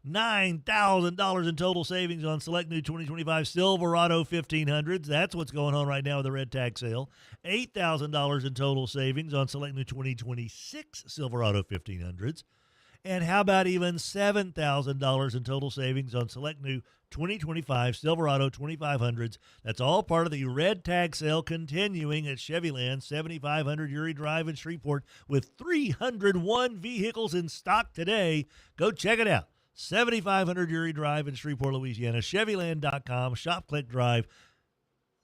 $9,000 in total savings on select new 2025 Silverado 1500s. That's what's going on right now with the red tag sale. $8,000 in total savings on select new 2026 Silverado 1500s. And how about even $7,000 in total savings on select new 2025 Silverado 2500s? That's all part of the red tag sale continuing at Chevyland, 7500 Uri Drive in Shreveport, with 301 vehicles in stock today. Go check it out. 7500 Uri Drive in Shreveport, Louisiana. Chevyland.com. Shop, click, drive.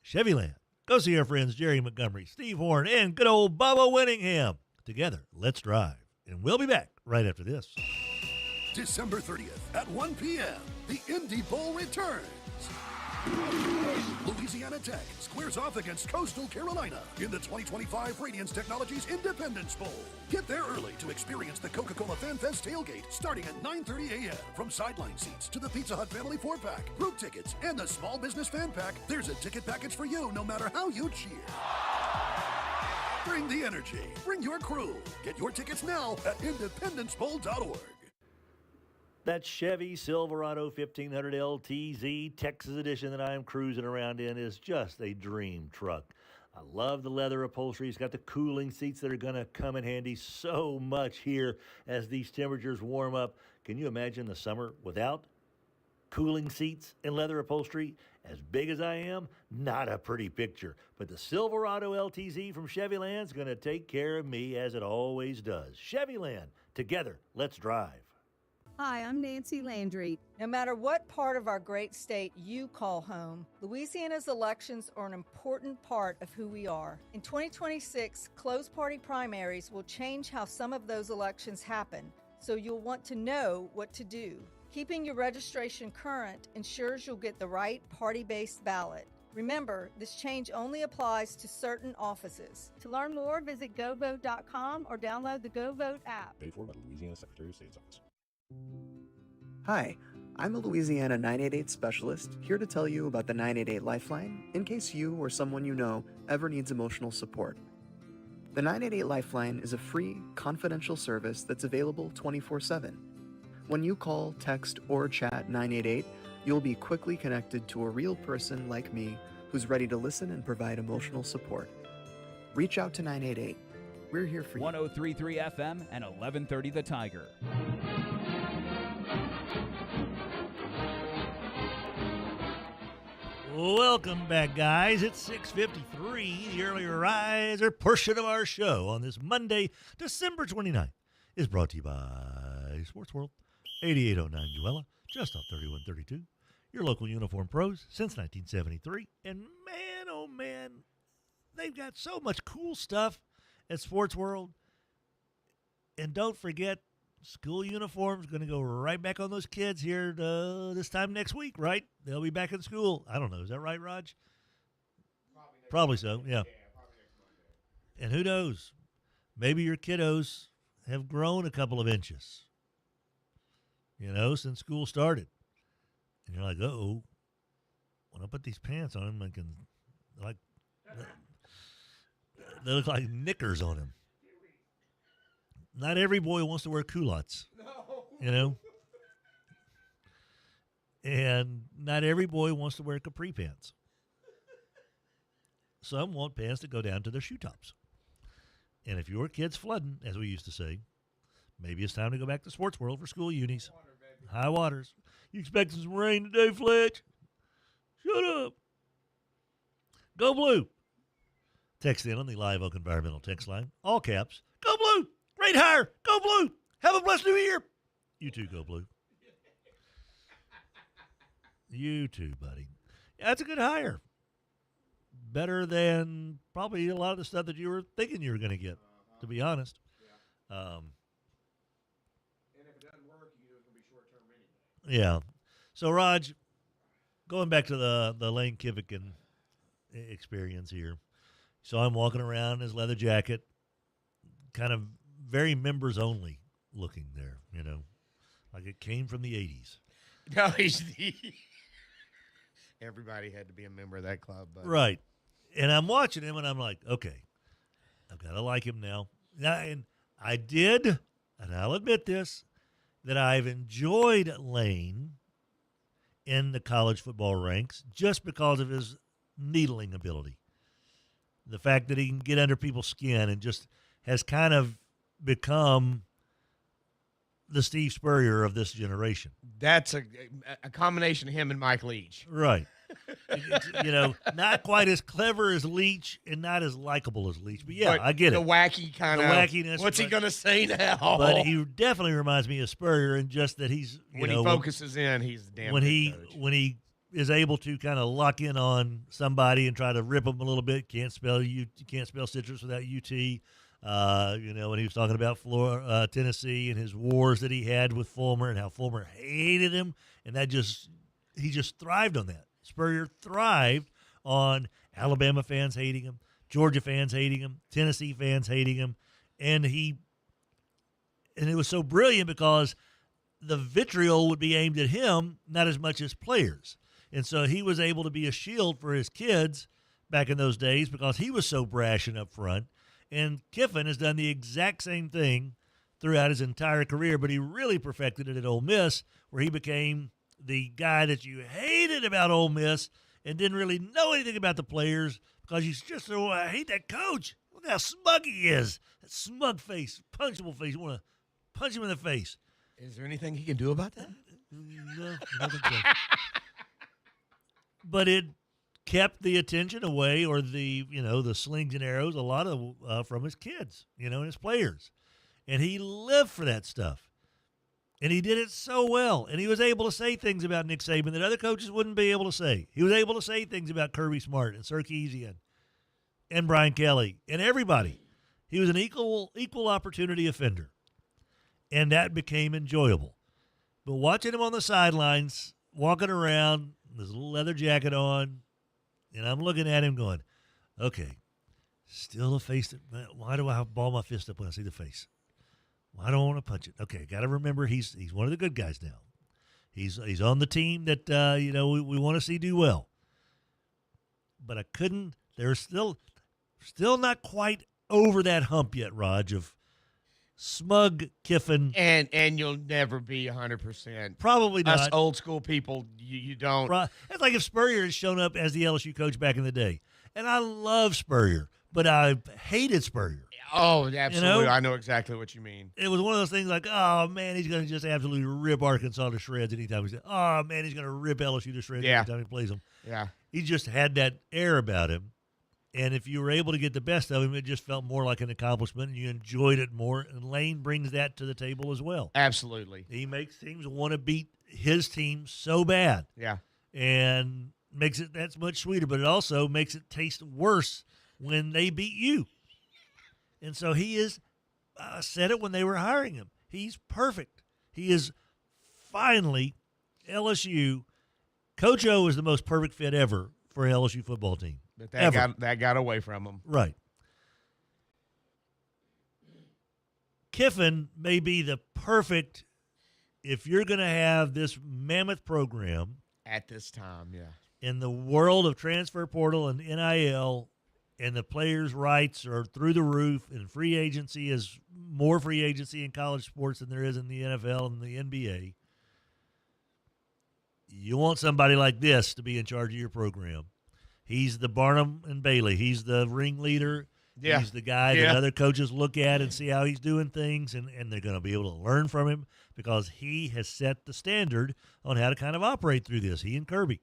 Chevyland. Go see our friends Jerry Montgomery, Steve Horn, and good old Bubba Winningham. Together, let's drive. And we'll be back right after this.
December 30th at 1 p.m., the Indy Bowl returns. Louisiana Tech squares off against Coastal Carolina in the 2025 Radiance Technologies Independence Bowl. Get there early to experience the Coca-Cola Fan Fest tailgate starting at 9:30 a.m. From sideline seats to the Pizza Hut Family 4-pack, group tickets, and the Small Business Fan Pack, there's a ticket package for you no matter how you cheer. Bring the energy. Bring your crew. Get your tickets now at independencebowl.org.
That Chevy Silverado 1500 LTZ Texas edition that I am cruising around in is just a dream truck. I love the leather upholstery. It's got the cooling seats that are going to come in handy so much here as these temperatures warm up. Can you imagine the summer without cooling seats and leather upholstery? As big as I am, not a pretty picture. But the Silverado LTZ from Chevyland is going to take care of me as it always does. Chevyland, together, let's drive.
Hi, I'm Nancy Landry. No matter what part of our great state you call home, Louisiana's elections are an important part of who we are. In 2026, closed party primaries will change how some of those elections happen, so you'll want to know what to do. Keeping your registration current ensures you'll get the right party-based ballot. Remember, this change only applies to certain offices.
To learn more, visit govote.com or download the GoVote app.
Paid for by the Louisiana Secretary of State's office.
Hi, I'm a Louisiana 988 specialist here to tell you about the 988 Lifeline in case you or someone you know ever needs emotional support. The 988 Lifeline is a free, confidential service that's available 24/7. When you call, text, or chat 988, you'll be quickly connected to a real person like me who's ready to listen and provide emotional support. Reach out to 988. We're here for you.
103.3 FM and 1130 The Tiger.
Welcome back, guys. It's 6:53. The early riser portion of our show on this Monday, December 29th, is brought to you by Sports World, 8809 Uella, just off 3132. Your local uniform pros since 1973. And man, oh man, they've got so much cool stuff at Sports World. And don't forget, school uniforms going to go right back on those kids here this time next week, right? They'll be back in school. I don't know. Is that right, Raj? Probably so, yeah.
Probably next Monday.
And who knows? Maybe your kiddos have grown a couple of inches, since school started. And you're like, uh-oh, when I put these pants on, they look like knickers on him. Not every boy wants to wear culottes, and not every boy wants to wear capri pants. Some want pants that go down to their shoe tops. And if your kid's flooding, as we used to say, maybe it's time to go back to Sports World for school unis. High waters. You expecting some rain today, Fletch? Shut up. Go Blue. Text in on the Live Oak Environmental text line. All caps. Go Blue. Great hire. Go Blue. Have a blessed new year. You too, Go Blue. You too, buddy. Yeah, that's a good hire. Better than probably a lot of the stuff that you were thinking you were going to get, to be honest.
And if it doesn't work, you know it's going to be short-term anyway.
Yeah. So, Raj, going back to the Lane Kivican experience here. So I'm walking around in his leather jacket, kind of very members-only looking there, like it came from the 80s.
No, everybody had to be a member of that club. But.
Right. And I'm watching him, and I'm like, okay, I've got to like him now. And I did, and I'll admit this, that I've enjoyed Lane in the college football ranks just because of his needling ability. The fact that he can get under people's skin and just has kind of become the Steve Spurrier of this generation.
That's a combination of him and Mike Leach.
Right. Not quite as clever as Leach and not as likable as Leach. But,
but
I get
the
it.
Wacky kind of.
Wackiness.
What's he going to say now?
But he definitely reminds me of Spurrier in just that he's,
when he focuses in, he's the damn
when
coach.
When he is able to kind of lock in on somebody and try to rip them a little bit. Can't spell citrus without UT. When he was talking about Tennessee and his wars that he had with Fulmer and how Fulmer hated him, and he just thrived on that. Spurrier thrived on Alabama fans hating him, Georgia fans hating him, Tennessee fans hating him, and it was so brilliant because the vitriol would be aimed at him, not as much as players. And so he was able to be a shield for his kids back in those days because he was so brash and up front. And Kiffin has done the exact same thing throughout his entire career, but he really perfected it at Ole Miss, where he became the guy that you hated about Ole Miss and didn't really know anything about the players because he's just so, I hate that coach. Look how smug he is. That smug face, punchable face. You want to punch him in the face.
Is there anything he can do about that?
No, nothing so. But it kept the attention away, or the slings and arrows, a lot of from his kids, and his players. And he lived for that stuff. And he did it so well. And he was able to say things about Nick Saban that other coaches wouldn't be able to say. He was able to say things about Kirby Smart and Sarkisian and Brian Kelly and everybody. He was an equal opportunity offender. And that became enjoyable. But watching him on the sidelines, walking around, with his little leather jacket on, And I'm looking at him going, okay, still a face. Why do I ball my fist up when I see the face? Why do I want to punch it? Okay, got to remember he's one of the good guys now. He's on the team that we want to see do well. But I couldn't. They're still not quite over that hump yet, Raj, of smug Kiffin.
And you'll never be 100%.
Probably not.
Us old school people, you don't.
It's like if Spurrier had shown up as the LSU coach back in the day. And I love Spurrier, but I hated Spurrier.
Oh, absolutely. I know exactly what you mean.
It was one of those things like, oh, man, he's going to just absolutely rip Arkansas to shreds anytime he says, oh, man, he's going to rip LSU to shreds anytime he plays them.
Yeah.
He just had that air about him. And if you were able to get the best of him, it just felt more like an accomplishment, and you enjoyed it more. And Lane brings that to the table as well.
Absolutely.
He makes teams want to beat his team so bad.
Yeah.
And makes it that's much sweeter, but it also makes it taste worse when they beat you. And so he is, I said it when they were hiring him, he's perfect. He is finally LSU. Coach O is the most perfect fit ever for an LSU football team.
But that got away from him.
Right. Kiffin may be the perfect, if you're going to have this mammoth program.
At this time, yeah.
In the world of transfer portal and NIL, and the players' rights are through the roof, and free agency is more free agency in college sports than there is in the NFL and the NBA. You want somebody like this to be in charge of your program. He's the Barnum and Bailey. He's the ringleader.
Yeah.
He's the guy that other coaches look at and see how he's doing things, and they're going to be able to learn from him because he has set the standard on how to kind of operate through this, he and Kirby.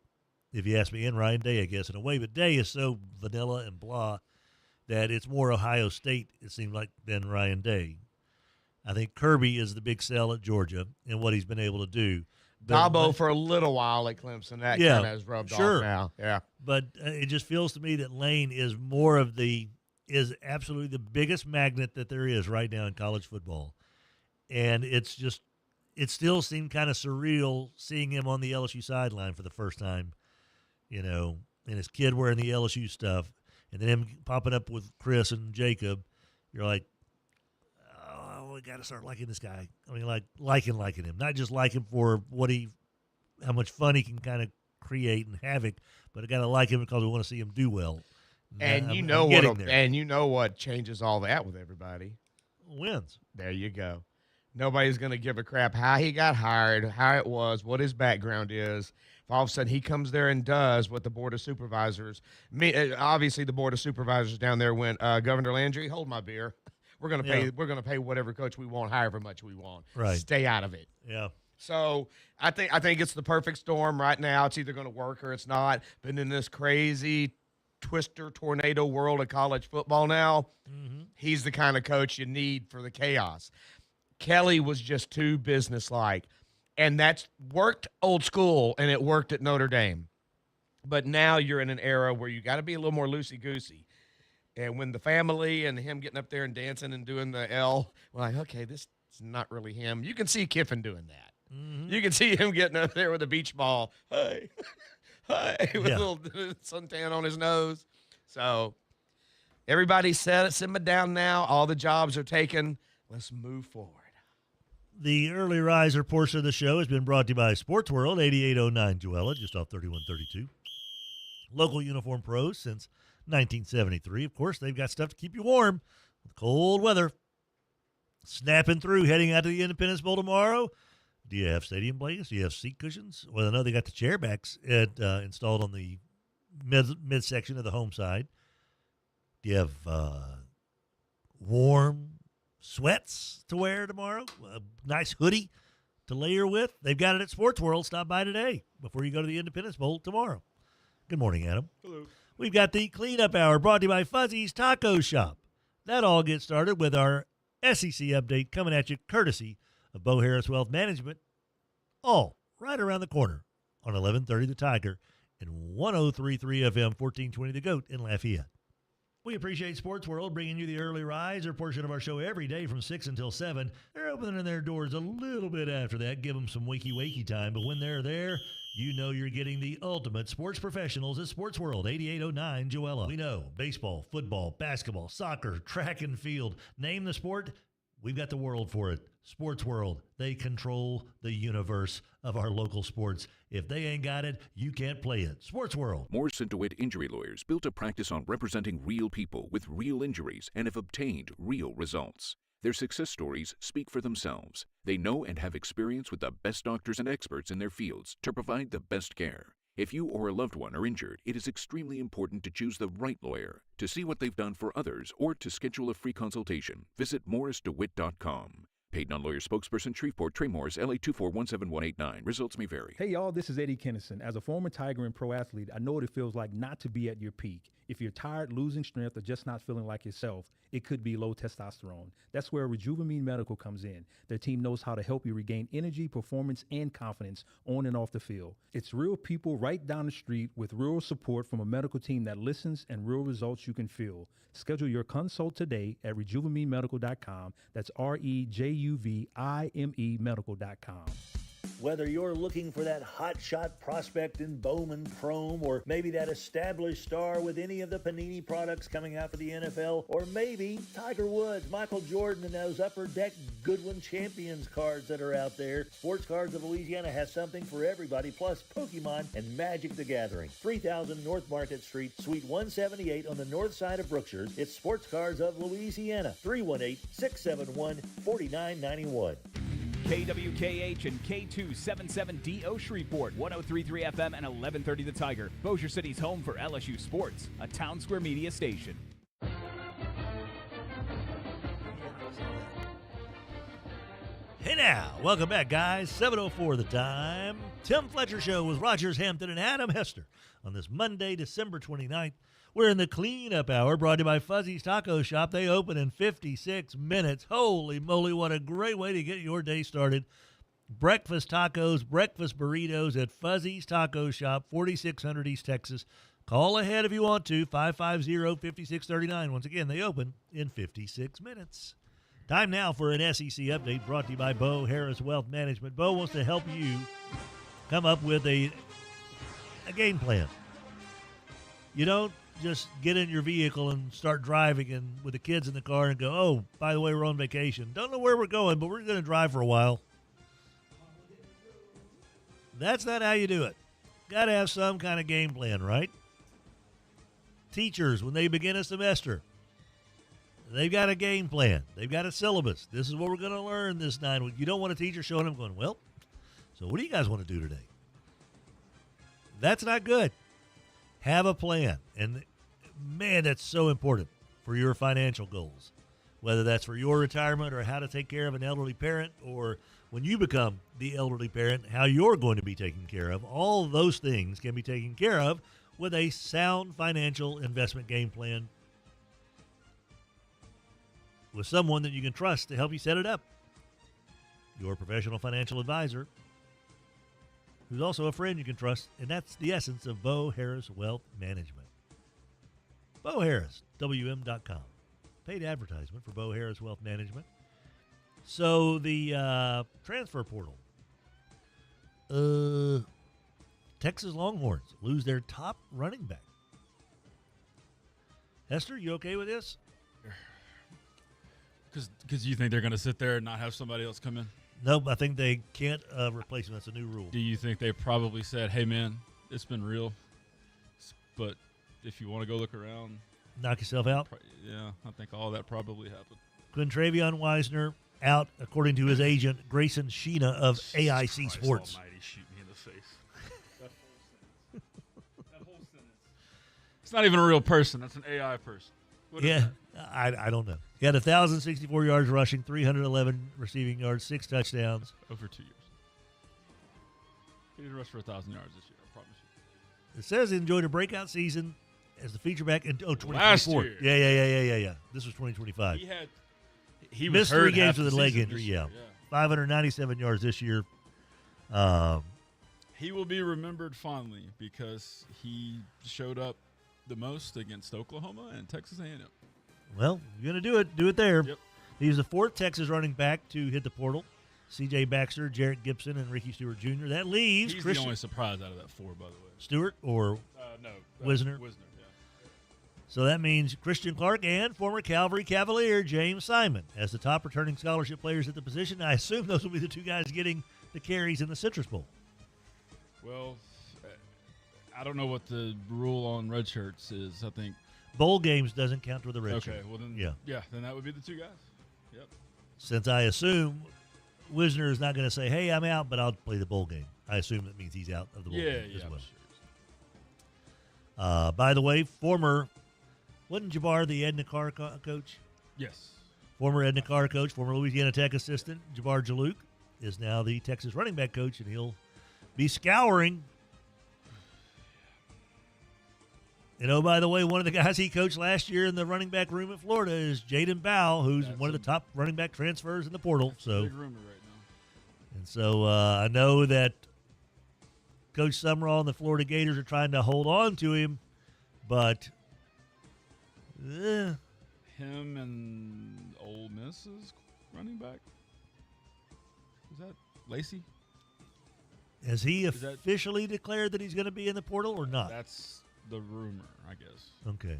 If you ask me, and Ryan Day, I guess, in a way. But Day is so vanilla and blah that it's more Ohio State, it seemed like, than Ryan Day. I think Kirby is the big sell at Georgia and what he's been able to do.
Dabo for a little while at Clemson. That kind of has rubbed off now. Yeah.
But it just feels to me that Lane is more of is absolutely the biggest magnet that there is right now in college football. And it still seemed kind of surreal seeing him on the LSU sideline for the first time. And his kid wearing the LSU stuff, and then him popping up with Chris and Jacob, you're like, oh, we got to start liking this guy. I mean, like liking him, not just like him for how much fun he can kind of create and havoc, but I got to like him because we want to see him do well.
And you know what changes all that with everybody?
Wins.
There you go. Nobody's going to give a crap how he got hired, how it was, what his background is. If all of a sudden he comes there and does what the Board of Supervisors, obviously the Board of Supervisors down there went, Governor Landry, hold my beer. We're going to pay whatever coach we want, however much we want.
Right.
Stay out of it.
Yeah.
So I think it's the perfect storm right now. It's either going to work or it's not. But in this crazy twister tornado world of college football now, he's the kind of coach you need for the chaos. Kelly was just too businesslike, and that's worked old school, and it worked at Notre Dame. But now you're in an era where you got to be a little more loosey-goosey. And when the family and him getting up there and dancing and doing the L, we're like, okay, this is not really him. You can see Kiffin doing that. You can see him getting up there with a beach ball. Hey, with a little suntan on his nose. So everybody simmer down now. All the jobs are taken. Let's move forward.
The early riser portion of the show has been brought to you by Sports World, 8809 Joella, just off 3132. Local uniform pros since 1973. Of course, they've got stuff to keep you warm with cold weather. Snapping through, heading out to the Independence Bowl tomorrow. Do you have stadium blankets? Do you have seat cushions? Well, I know they got the chair backs installed on the midsection of the home side. Do you have warm sweats to wear tomorrow? A nice hoodie to layer with? They've got it at Sports World. Stop by today before you go to the Independence Bowl tomorrow. Good morning, Adam.
Hello.
We've got the Cleanup Hour brought to you by Fuzzy's Taco Shop. That all gets started with our SEC update coming at you courtesy of Bo Harris Wealth Management, all right around the corner on 1130 The Tiger and 103.3 FM 1420 The Goat in Lafayette. We appreciate Sports World bringing you the early riser portion of our show every day from 6 until 7. They're opening their doors a little bit after that. Give them some wakey time. But when they're there, you know you're getting the ultimate sports professionals at Sports World, 8809 Joella. We know baseball, football, basketball, soccer, track and field. Name the sport, we've got the world for it. Sports World, they control the universe of our local sports. If they ain't got it, you can't play it. Sports World.
Morse & DeWitt Injury Lawyers built a practice on representing real people with real injuries and have obtained real results. Their success stories speak for themselves. They know and have experience with the best doctors and experts in their fields to provide the best care. If you or a loved one are injured, it is extremely important to choose the right lawyer. To see what they've done for others or to schedule a free consultation, visit morrisdewitt.com. Paid non-lawyer spokesperson, Shreveport, Trey Morris, LA 2417189. Results may vary.
Hey, y'all, this is Eddie Kennison. As a former Tiger and pro athlete, I know what it feels like not to be at your peak. If you're tired, losing strength, or just not feeling like yourself, it could be low testosterone. That's where Rejuvamine Medical comes in. Their team knows how to help you regain energy, performance, and confidence on and off the field. It's real people right down the street with real support from a medical team that listens and real results you can feel. Schedule your consult today at rejuvemenemedical.com. That's REJUVIME medical.com.
Whether you're looking for that hot shot prospect in Bowman Chrome, or maybe that established star with any of the Panini products coming out for the NFL, or maybe Tiger Woods, Michael Jordan, and those Upper Deck Goodwin Champions cards that are out there, Sports Cards of Louisiana has something for everybody, plus Pokemon and Magic the Gathering. 3000 North Market Street, Suite 178 on the north side of Brookshire. It's Sports Cards of Louisiana, 318-671-4991.
KWKH and K277DO Shreveport, 1033 FM and 1130 The Tiger. Bossier City's home for LSU sports, a Town Square Media station.
Hey now, welcome back, guys. 7:04 the time. Tim Fletcher Show with Rogers Hampton and Adam Hester on this Monday, December 29th. We're in the cleanup hour, brought to you by Fuzzy's Taco Shop. They open in 56 minutes. Holy moly, what a great way to get your day started. Breakfast tacos, breakfast burritos at Fuzzy's Taco Shop, 4600 East Texas. Call ahead if you want to, 550-5639. Once again, they open in 56 minutes. Time now for an SEC update brought to you by Bo Harris Wealth Management. Bo wants to help you come up with a game plan. You don't just get in your vehicle and start driving and with the kids in the car and go, oh, by the way, we're on vacation. Don't know where we're going, but we're going to drive for a while. That's not how you do it. Got to have some kind of game plan, right? Teachers, when they begin a semester, they've got a game plan. They've got a syllabus. This is what we're going to learn this 9 weeks. You don't want a teacher showing up going, well, so what do you guys want to do today? That's not good. Have a plan. And, man, that's so important for your financial goals, whether that's for your retirement or how to take care of an elderly parent, or when you become the elderly parent, how you're going to be taken care of. All those things can be taken care of with a sound financial investment game plan with someone that you can trust to help you set it up. Your professional financial advisor, who's also a friend you can trust, and that's the essence of Bo Harris Wealth Management. Bo Harris, WM.com. Paid advertisement for Bo Harris Wealth Management. So the transfer portal. Texas Longhorns lose their top running back. Hester, you okay with this?
Because you think they're going to sit there and not have somebody else come in?
Nope, I think they can't replace him. That's a new rule.
Do you think they probably said, hey, man, it's been real, but if you want to go look around.
Knock yourself out?
Yeah, I think all that probably happened.
Quintravion Wisner out, according to his agent, Grayson Sheena of AIC
Christ
Sports.
Almighty, shoot me in the face. That whole sentence. It's not even a real person. That's an AI person. What
Yeah, I don't know. He had 1,064 yards rushing, 311 receiving yards, 6 touchdowns.
Over 2 years. He didn't rush for 1,000 yards this year, I promise you.
It says he enjoyed a breakout season as the feature back in 2024.
Last year.
Yeah. This was 2025.
He
missed
was
3
hurt
games
half
with
the
a leg
season
injury.
this year,
Yeah, 597 yards this year.
He will be remembered fondly because he showed up the most against Oklahoma and Texas A&M.
Well, you're going to do it. Do it there.
Yep.
He's the fourth Texas running back to hit the portal. C.J. Baxter, Jarrett Gibson, and Ricky Stewart Jr. That leaves
He's
Christian
the only surprise out of that 4, by the way.
Stewart or
No.
Wisner?
Wisner, yeah.
So that means Christian Clark and former Calvary Cavalier James Simon as the top returning scholarship players at the position. I assume those will be the two guys getting the carries in the Citrus Bowl.
Well, I don't know what the rule on red shirts is. I think
bowl games doesn't count toward the red shirt.
Okay, well then, then that would be the two guys. Yep. Since
I assume Wisner is not going to say, "Hey, I'm out, but I'll play the bowl game." I assume that means he's out of the bowl game as well. Sure. By the way, wasn't Jabbar the Edna Carr coach?
Yes.
Former Edna Carr coach, former Louisiana Tech assistant, Jabbar Jalouk, is now the Texas running back coach, and he'll be scouring. And oh, by the way, one of the guys he coached last year in the running back room at Florida is Jaden Bow, who's one of the top running back transfers in the portal. So,
big rumor right now.
And so I know that Coach Summerall and the Florida Gators are trying to hold on to him, but
him and Ole Miss's running back, is that Lacey?
Has he officially declared that he's going to be in the portal or not?
That's the rumor, I guess.
Okay.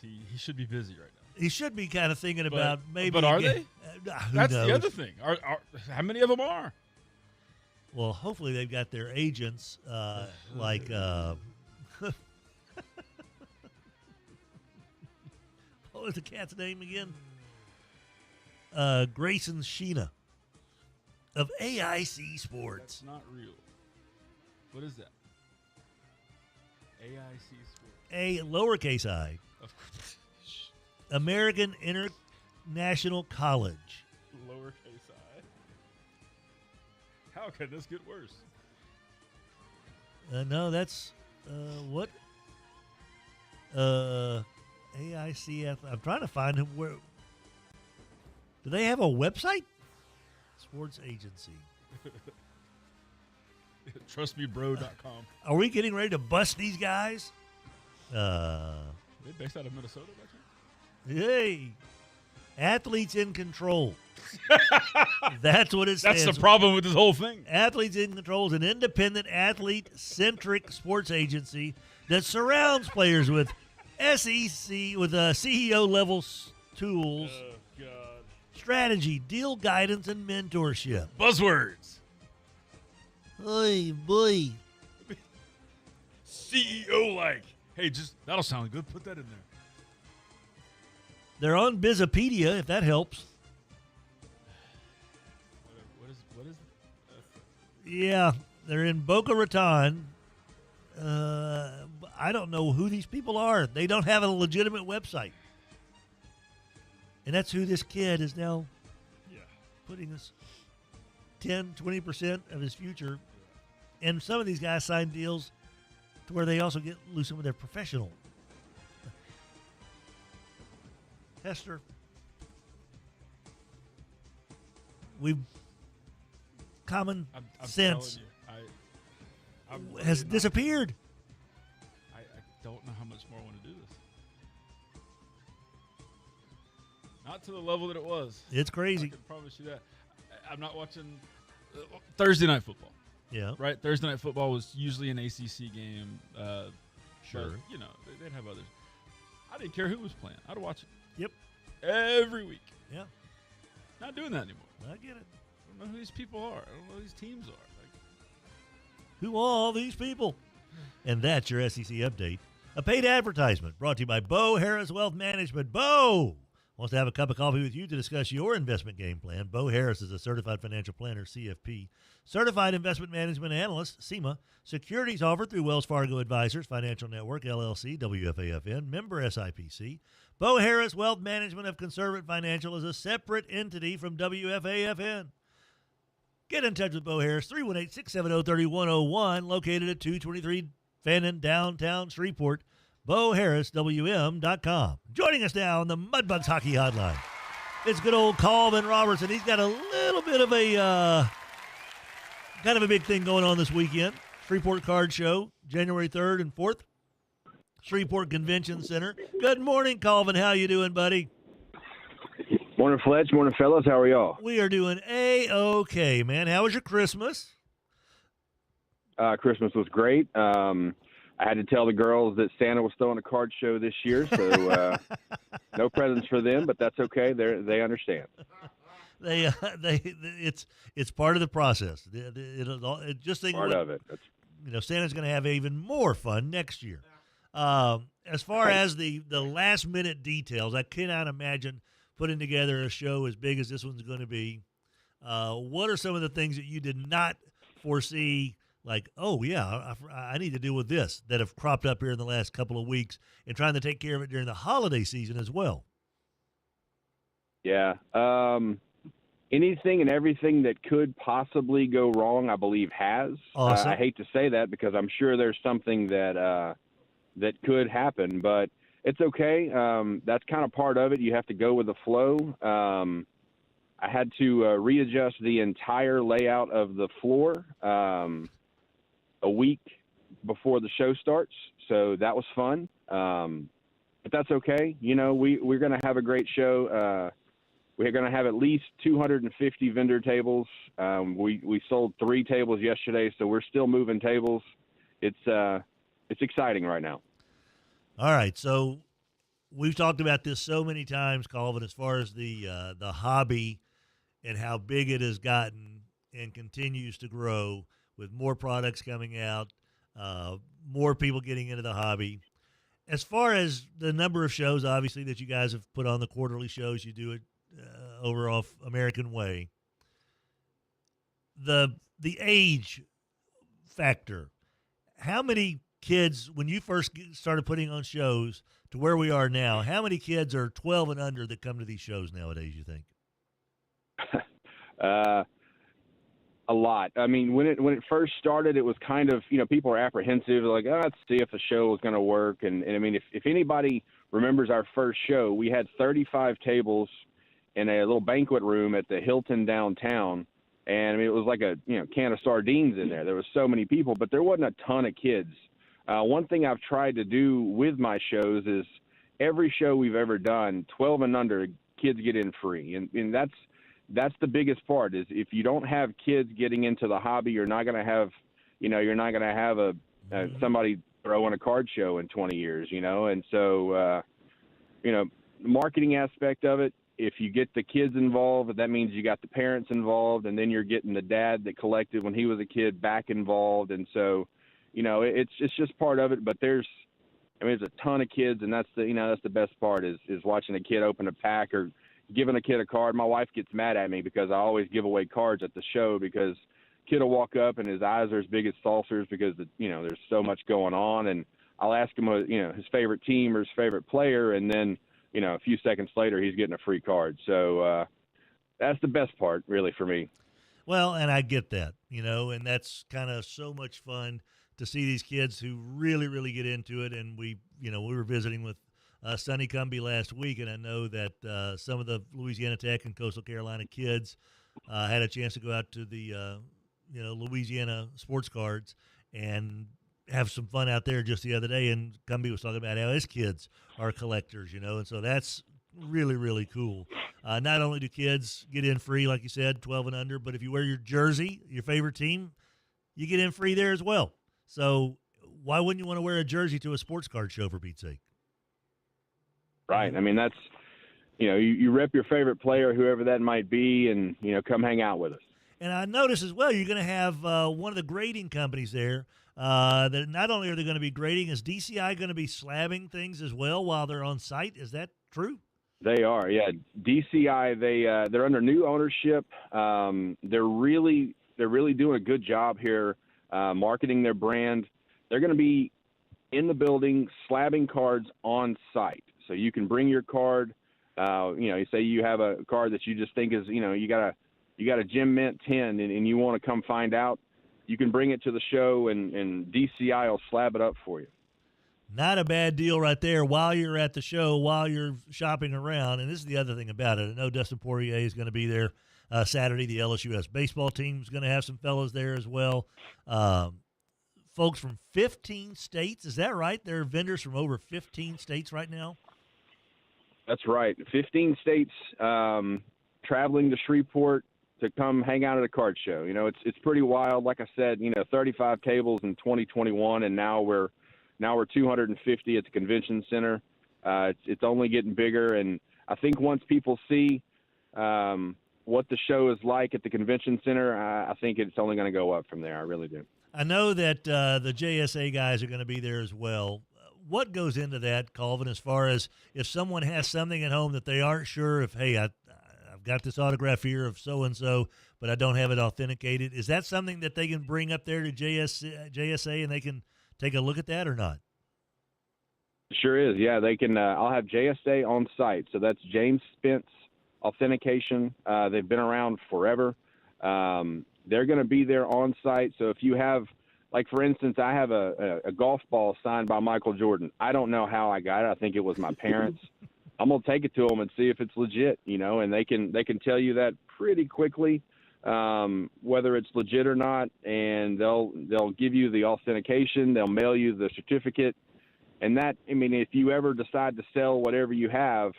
He should be busy right now.
He should be kind of thinking about maybe.
But are they?
That's
the other thing. How many of them are?
Well, hopefully they've got their agents, like. What was the cat's name again? Grayson Sheena of AIC Sports.
That's not real. What is that? AIC Sports.
A lowercase I. American International College.
Lowercase I. How can this get worse?
No, that's what? AICF. I'm trying to find him. Where? Do they have a website? Sports agency.
TrustMeBro.com.
Are we getting ready to bust these guys?
They based out of Minnesota, by chance?
Hey, Athletes in Control. That's what it stands.
That's the problem with this whole thing.
Athletes in Control is an independent, athlete-centric sports agency that surrounds players with CEO level tools, strategy, deal guidance, and mentorship.
Buzzwords.
Oy, boy.
CEO like. Hey, that'll sound good. Put that in there.
They're on Bizopedia, if that helps.
What is
Yeah, they're in Boca Raton. I don't know who these people are. They don't have a legitimate website. And that's who this kid is now putting us 10, 20% of his future. And some of these guys sign deals to where they also lose some of their professional. Hester, common sense has disappeared.
I don't know how much more I want to do this. Not to the level that it was.
It's crazy.
I can promise you that. I'm not watching Thursday night football.
Yeah.
Right? Thursday night football was usually an ACC game.
Sure.
But, they'd have others. I didn't care who was playing. I'd watch it.
Yep.
Every week.
Yeah.
Not doing that anymore.
I get it.
I don't know who these people are. I don't know who these teams are.
Who are all these people? And that's your SEC update. A paid advertisement brought to you by Bo Harris Wealth Management. Bo wants to have a cup of coffee with you to discuss your investment game plan. Bo Harris is a certified financial planner, CFP, certified investment management analyst, SEMA, securities offered through Wells Fargo Advisors, Financial Network, LLC, WFAFN, member SIPC. Bo Harris Wealth Management of Conservative Financial is a separate entity from WFAFN. Get in touch with Bo Harris, 318-670-3101, located at 223 Fannin, downtown Shreveport. BoHarrisWM.com. Joining us now on the Mudbugs Hockey Hotline, it's good old Colvin Roberson. He's got a little bit of a kind of a big thing going on this weekend. Shreveport Card Show, January 3rd and 4th, Shreveport Convention Center. Good morning, Colvin. How you doing, buddy?
Morning, Fletch. Morning, fellas. How are y'all?
We are doing A-OK, man. How was your Christmas?
Christmas was great. I had to tell the girls that Santa was throwing a card show this year, so no presents for them, but that's okay. They understand.
It's part of the process. Just think
part of it.
Santa's going to have even more fun next year. As far as the last minute details, I cannot imagine putting together a show as big as this one's going to be. What are some of the things that you did not foresee? Like, oh, yeah, I need to deal with this that have cropped up here in the last couple of weeks and trying to take care of it during the holiday season as well.
Yeah. Anything and everything that could possibly go wrong, I believe, has.
Awesome.
I hate to say that because I'm sure there's something that could happen, but it's okay. That's kind of part of it. You have to go with the flow. I had to readjust the entire layout of the floor a week before the show starts, so that was fun. But that's okay. We're going to have a great show. We're going to have at least 250 vendor tables. We sold 3 tables yesterday, so we're still moving tables. It's exciting right now.
All right, so we've talked about this so many times, Colvin, as far as the hobby and how big it has gotten and continues to grow with more products coming out, more people getting into the hobby. As far as the number of shows, obviously, that you guys have put on the quarterly shows, you do it over off American Way. The age factor, how many kids, when you first started putting on shows to where we are now, how many kids are 12 and under that come to these shows nowadays, you think?
A lot. I mean, when it first started, it was kind of, people were apprehensive, like, let's see if the show was going to work. And I mean, if anybody remembers our first show, we had 35 tables in a little banquet room at the Hilton downtown. And I mean, it was like a, can of sardines in there. There was so many people, but there wasn't a ton of kids. One thing I've tried to do with my shows is every show we've ever done, 12 and under, kids get in free. And that's the biggest part, is if you don't have kids getting into the hobby, you're not going to have, you're not going to have somebody throwing a card show in 20 years, And so, the marketing aspect of it, if you get the kids involved, that means you got the parents involved, and then you're getting the dad that collected when he was a kid back involved. And so, it's just part of it, but there's a ton of kids, and that's the best part is watching a kid open a pack or giving a kid a card. My wife gets mad at me because I always give away cards at the show, because kid will walk up and his eyes are as big as saucers because there's so much going on, and I'll ask him his favorite team or his favorite player, and then a few seconds later he's getting a free card. So that's the best part, really, for me.
Well, and I get that, and that's kind of so much fun to see these kids who really, really get into it. And we were visiting with Sonny Cumbie last week, and I know that some of the Louisiana Tech and Coastal Carolina kids had a chance to go out to the Louisiana sports cards and have some fun out there just the other day. And Cumbie was talking about how his kids are collectors, and so that's really, really cool. Not only do kids get in free, like you said, 12 and under, but if you wear your jersey, your favorite team, you get in free there as well. So why wouldn't you want to wear a jersey to a sports card show, for Pete's sake?
Right. I mean, that's, you rep your favorite player, whoever that might be, and, come hang out with us.
And I notice as well, you're going to have one of the grading companies there that not only are they going to be grading, is DCI going to be slabbing things as well while they're on site? Is that true?
They are, yeah. DCI, they're under new ownership. They're really doing a good job here marketing their brand. They're going to be in the building slabbing cards on site. So you can bring your card. You say you have a card that you just think is, you got a Gem Mint 10 and you want to come find out. You can bring it to the show and DCI will slab it up for you.
Not a bad deal right there while you're at the show, while you're shopping around. And this is the other thing about it. I know Dustin Poirier is going to be there Saturday. The LSUS baseball team is going to have some fellows there as well. folks from 15 states. Is that right? There are vendors from over 15 states right now?
That's right. 15 states traveling to Shreveport to come hang out at a card show. You know, it's pretty wild. Like I said, 35 tables in 2021, and now we're 250 at the convention center. It's only getting bigger, and I think once people see what the show is like at the convention center, I think it's only going to go up from there. I really do.
I know that the JSA guys are going to be there as well. What goes into that, Colvin, as far as if someone has something at home that they aren't sure if, hey, I've got this autograph here of so-and-so, but I don't have it authenticated. Is that something that they can bring up there to JSA and they can take a look at that or not?
Sure is. Yeah, they can. I'll have JSA on site. So that's James Spence Authentication. They've been around forever. They're going to be there on site. So if you have, like, for instance, I have a golf ball signed by Michael Jordan. I don't know how I got it. I think it was my parents. I'm going to take it to them and see if it's legit, and they can tell you that pretty quickly, whether it's legit or not. And they'll give you the authentication. They'll mail you the certificate. And that, if you ever decide to sell whatever you have,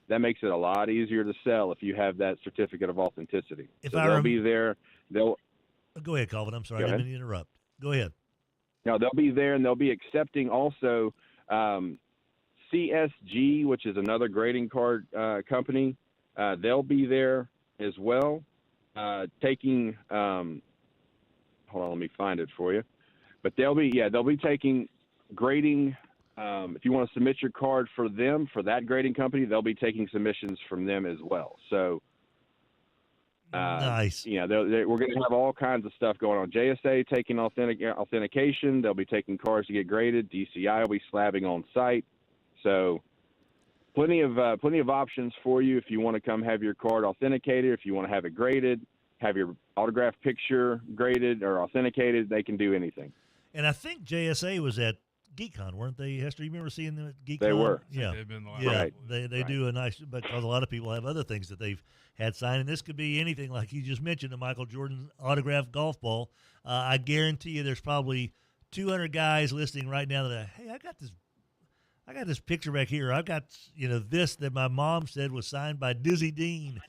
that makes it a lot easier to sell if you have that certificate of authenticity. They'll be there. Go
ahead, Colvin. I'm sorry. I didn't mean to interrupt. Go ahead.
No, they'll be there, and they'll be accepting also CSG, which is another grading card company. They'll be there as well, taking hold on, let me find it for you. But they'll be taking grading. If you want to submit your card for them, for that grading company, they'll be taking submissions from them as well. So
nice.
We're going to have all kinds of stuff going on. JSA taking authentication. They'll be taking cards to get graded. DCI will be slabbing on site. So plenty of options for you if you want to come have your card authenticated. If you want to have it graded, have your autograph picture graded or authenticated, they can do anything.
And I think JSA was at GeekCon, weren't they, Hester? You remember seeing them at GeekCon?
They were.
Yeah.
They've been the last
Right. They do a nice, because a lot of people have other things that they've had signed, and this could be anything like you just mentioned, the Michael Jordan autographed golf ball. I guarantee you there's probably 200 guys listening right now that, hey, I got this picture back here. I've got, this that my mom said was signed by Dizzy Dean,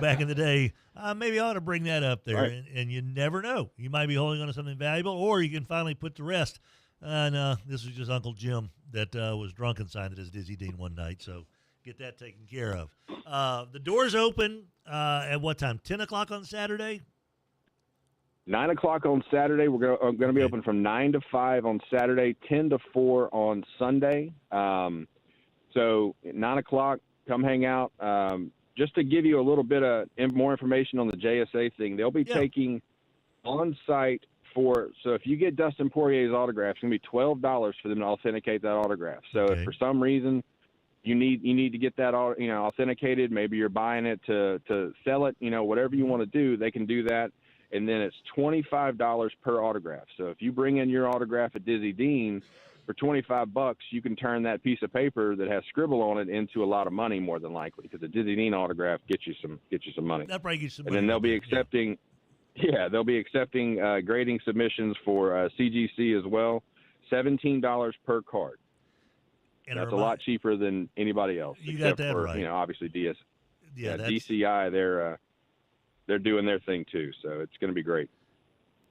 back in the day. Maybe I ought to bring that up there.
Right.
And you never know. You might be holding on to something valuable, or you can finally put to rest. No, this was just Uncle Jim that was drunk and signed it as Dizzy Dean one night. So get that taken care of. The doors open at what time? 10 o'clock on Saturday?
9 o'clock on Saturday. We're going to be open from 9 to 5 on Saturday, 10 to 4 on Sunday. So at 9 o'clock, come hang out. Just to give you a little bit of more information on the JSA thing, they'll be taking on-site so if you get Dustin Poirier's autograph, it's going to be $12 for them to authenticate that autograph. So if for some reason you need to get that authenticated, maybe you're buying it to sell it, whatever you want to do, they can do that. And then it's $25 per autograph. So if you bring in your autograph at Dizzy Dean for $25, you can turn that piece of paper that has scribble on it into a lot of money, more than likely, because the Dizzy Dean autograph gets you some money.
That probably gets you some
money.
money.
And then they'll be accepting. Yeah, they'll be accepting grading submissions for CGC as well, $17 per card. And that's a lot cheaper than anybody else.
You got that
for,
right.
Obviously DCI, they're doing their thing too, so it's going to be great.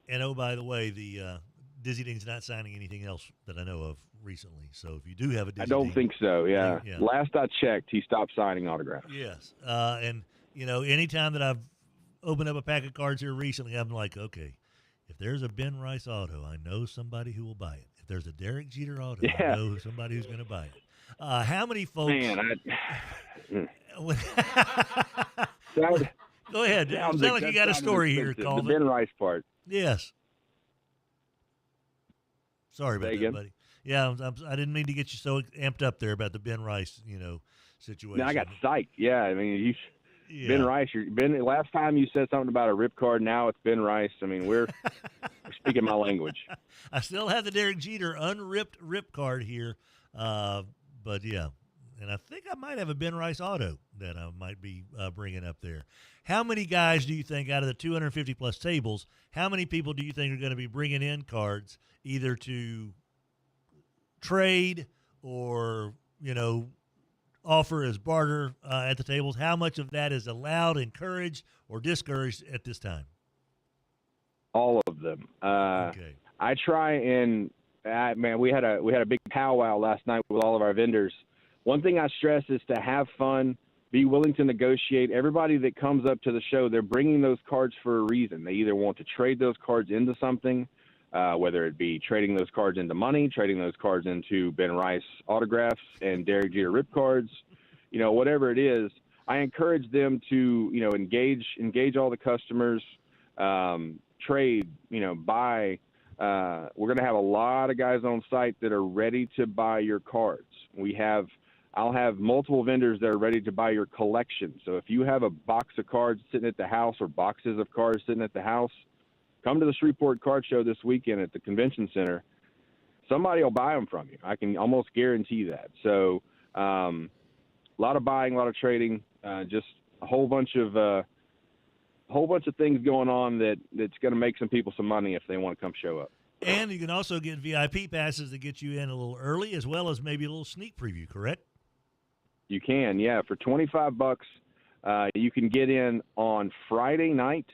And oh, by the way, the Dizzy Dean's not signing anything else that I know of recently. So if you do have a Dizzy
I don't
Dean,
think so. Yeah. Last I checked, he stopped signing autographs.
Yes, and anytime that I've opened up a pack of cards here recently, I'm like, okay, if there's a Ben Rice auto, I know somebody who will buy it. If there's a Derek Jeter auto, I know somebody who's going to buy it. How many folks? Go ahead. Sound like you got a story here, Colvin.
The Ben Rice part.
Yes. Sorry about that, buddy. Yeah, I didn't mean to get you so amped up there about the Ben Rice, situation.
No, I got psyched. Yeah, I mean, Ben Rice. Last time you said something about a rip card. Now it's Ben Rice. I mean, we're speaking my language.
I still have the Derek Jeter unripped rip card here, but yeah, and I think I might have a Ben Rice auto that I might be bringing up there. How many guys do you think out of the 250-plus tables, how many people do you think are going to be bringing in cards either to trade or, offer as barter at the tables? How much of that is allowed, encouraged, or discouraged at this time?
All of them.
Okay.
I try and man, we had a big powwow last night with all of our vendors. One thing I stress is to have fun, be willing to negotiate. Everybody that comes up to the show, they're bringing those cards for a reason. They either want to trade those cards into something, whether it be trading those cards into money, trading those cards into Ben Rice autographs and Derek Jeter rip cards, whatever it is. I encourage them to, engage all the customers, trade, buy. We're going to have a lot of guys on site that are ready to buy your cards. I'll have multiple vendors that are ready to buy your collection. So if you have a box of cards sitting at the house or boxes of cards sitting at the house, come to the Shreveport Card Show this weekend at the convention center. Somebody will buy them from you. I can almost guarantee that. So a lot of buying, a lot of trading, just a whole bunch of things going on that's going to make some people some money if they want to come show up.
And you can also get VIP passes that get you in a little early, as well as maybe a little sneak preview, correct?
You can, yeah. For $25, you can get in on Friday night,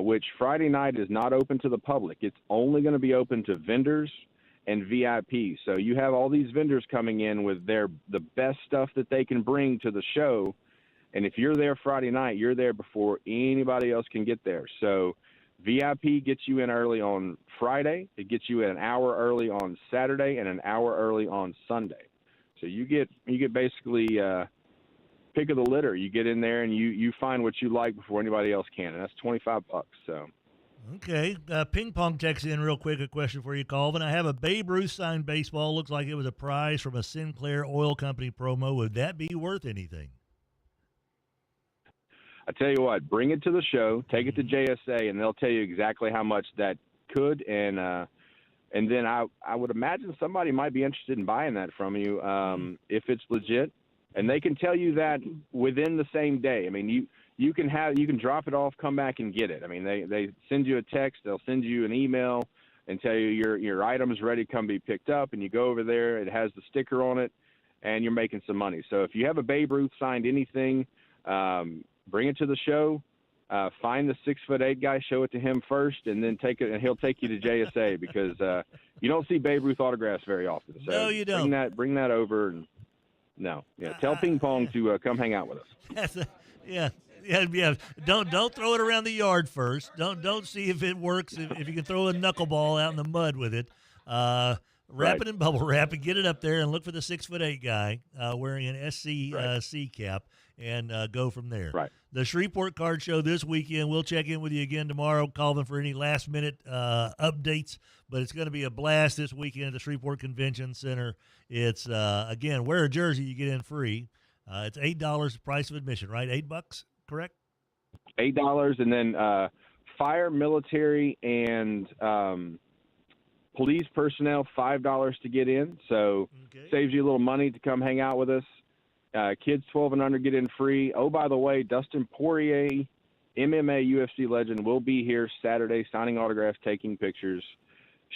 which Friday night is not open to the public. It's only going to be open to vendors and VIP. So you have all these vendors coming in with the best stuff that they can bring to the show. And if you're there Friday night, you're there before anybody else can get there. So VIP gets you in early on Friday. It gets you in an hour early on Saturday and an hour early on Sunday. So you get basically pick of the litter. You get in there and you find what you like before anybody else can, and that's $25. So.
Okay. Ping Pong texts in real quick. A question for you, Colvin. I have a Babe Ruth signed baseball. Looks like it was a prize from a Sinclair Oil Company promo. Would that be worth anything?
I tell you what, bring it to the show, take it to JSA, and they'll tell you exactly how much that could. And then I would imagine somebody might be interested in buying that from you if it's legit. And they can tell you that within the same day. I mean, you can drop it off, come back and get it. I mean, they send you a text, they'll send you an email and tell you your item's ready to come be picked up, and you go over there, it has the sticker on it, and you're making some money. So if you have a Babe Ruth signed anything, bring it to the show. Find the 6'8" guy, show it to him first, and then take it, and he'll take you to JSA because you don't see Babe Ruth autographs very often. So
no, you don't.
Bring that over. And tell Ping Pong to come hang out with us.
Yeah. Don't throw it around the yard first. Don't see if it works. If you can throw a knuckleball out in the mud with it, wrap it in bubble wrap and get it up there, and look for the 6'8" guy wearing an SCC cap. And go from there.
Right.
The Shreveport Card Show this weekend. We'll check in with you again tomorrow, Colvin, for any last-minute updates. But it's going to be a blast this weekend at the Shreveport Convention Center. It's, again, wear a jersey, you get in free. It's $8 the price of admission, right? $8, correct?
$8, and then fire, military, and police personnel, $5 to get in. So saves you a little money to come hang out with us. Kids 12 and under get in free. Oh, by the way, Dustin Poirier, MMA UFC legend, will be here Saturday signing autographs, taking pictures,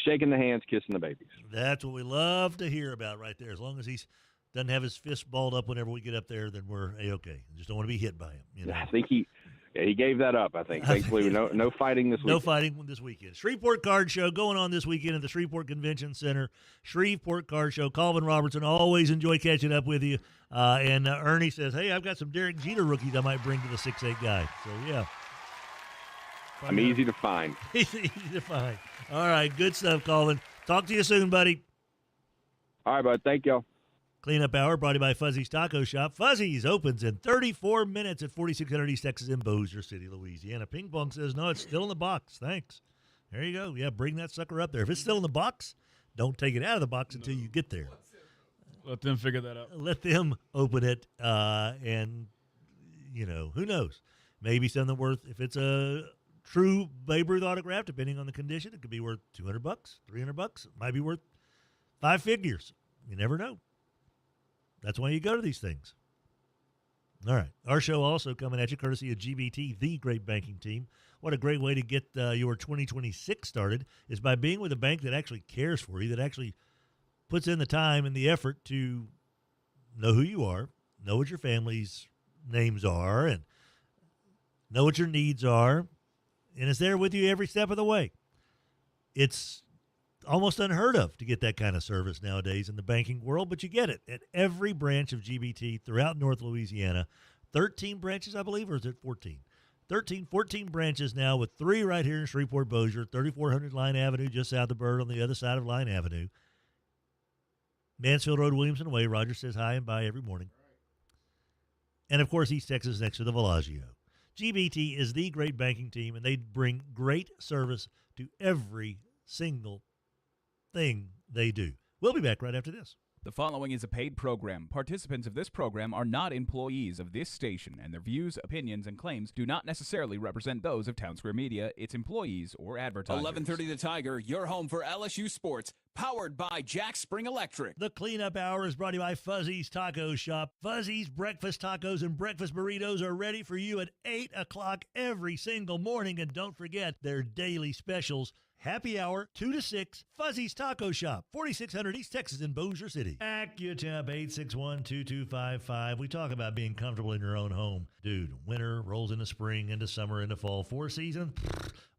shaking the hands, kissing the babies.
That's what we love to hear about right there. As long as he doesn't have his fist balled up whenever we get up there, then we're A-okay. Just don't want to be hit by him.
I think he gave that up, I think. Thankfully, no fighting this weekend.
No fighting this weekend. Shreveport Card Show going on this weekend at the Shreveport Convention Center. Shreveport Card Show. Colvin Roberson, always enjoy catching up with you. And Ernie says, hey, I've got some Derek Jeter rookies I might bring to the 6'8" guy. So, yeah.
I'm easy to find.
Easy to find. All right, good stuff, Colvin. Talk to you soon, buddy.
All right, bud. Thank y'all.
Cleanup Hour brought to you by Fuzzy's Taco Shop. Fuzzy's opens in 34 minutes at 4600 East Texas in Bossier City, Louisiana. Ping Pong says, no, it's still in the box. Thanks. There you go. Yeah, bring that sucker up there. If it's still in the box, don't take it out of the box until you get there.
Let them figure that out.
Let them open it, and, who knows? Maybe something worth, if it's a true Babe Ruth autograph, depending on the condition, it could be worth $200, $300. It might be worth 5 figures. You never know. That's why you go to these things. All right. Our show also coming at you courtesy of GBT, the great banking team. What a great way to get your 2026 started is by being with a bank that actually cares for you, that actually puts in the time and the effort to know who you are, know what your family's names are, and know what your needs are, and is there with you every step of the way. It's almost unheard of to get that kind of service nowadays in the banking world, but you get it at every branch of GBT throughout North Louisiana. 13 branches, I believe, or is it 14? 14 branches now, with 3 right here in Shreveport Bossier, 3400 Line Avenue, just south of Bird on the other side of Line Avenue. Mansfield Road, Williamson Way. Roger says hi and bye every morning. And, of course, East Texas next to the Bellagio. GBT is the great banking team, and they bring great service to every single thing they do. We'll be back right after this.
The following is a paid program. Participants of this program are not employees of this station, and their views, opinions, and claims do not necessarily represent those of Town Square Media, its employees, or advertisers.
11:30 The Tiger, your home for LSU sports, powered by Jack Spring Electric.
The cleanup hour is brought to you by Fuzzy's Taco Shop. Fuzzy's breakfast tacos and breakfast burritos are ready for you at 8 o'clock every single morning. And don't forget their daily specials. Happy hour, 2 to 6, Fuzzy's Taco Shop, 4600 East Texas in Bossier City. AccuTemp, 861-2255. We talk about being comfortable in your own home. Dude, winter rolls into spring, into summer, into fall. 4 seasons,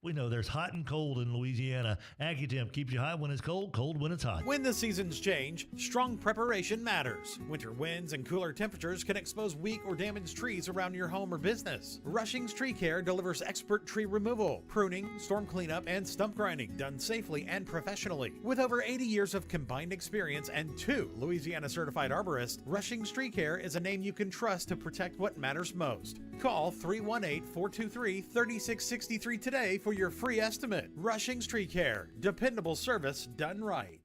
we know there's hot and cold in Louisiana. AccuTemp keeps you hot when it's cold, cold when it's hot.
When the seasons change, strong preparation matters. Winter winds and cooler temperatures can expose weak or damaged trees around your home or business. Rushing's Tree Care delivers expert tree removal, pruning, storm cleanup, and stump grinding done safely and professionally. With over 80 years of combined experience and 2 Louisiana certified arborists, Rushing's Tree Care is a name you can trust to protect what matters most. Call 318-423-3663 today for your free estimate. Rushing's Tree Care. Dependable service done right.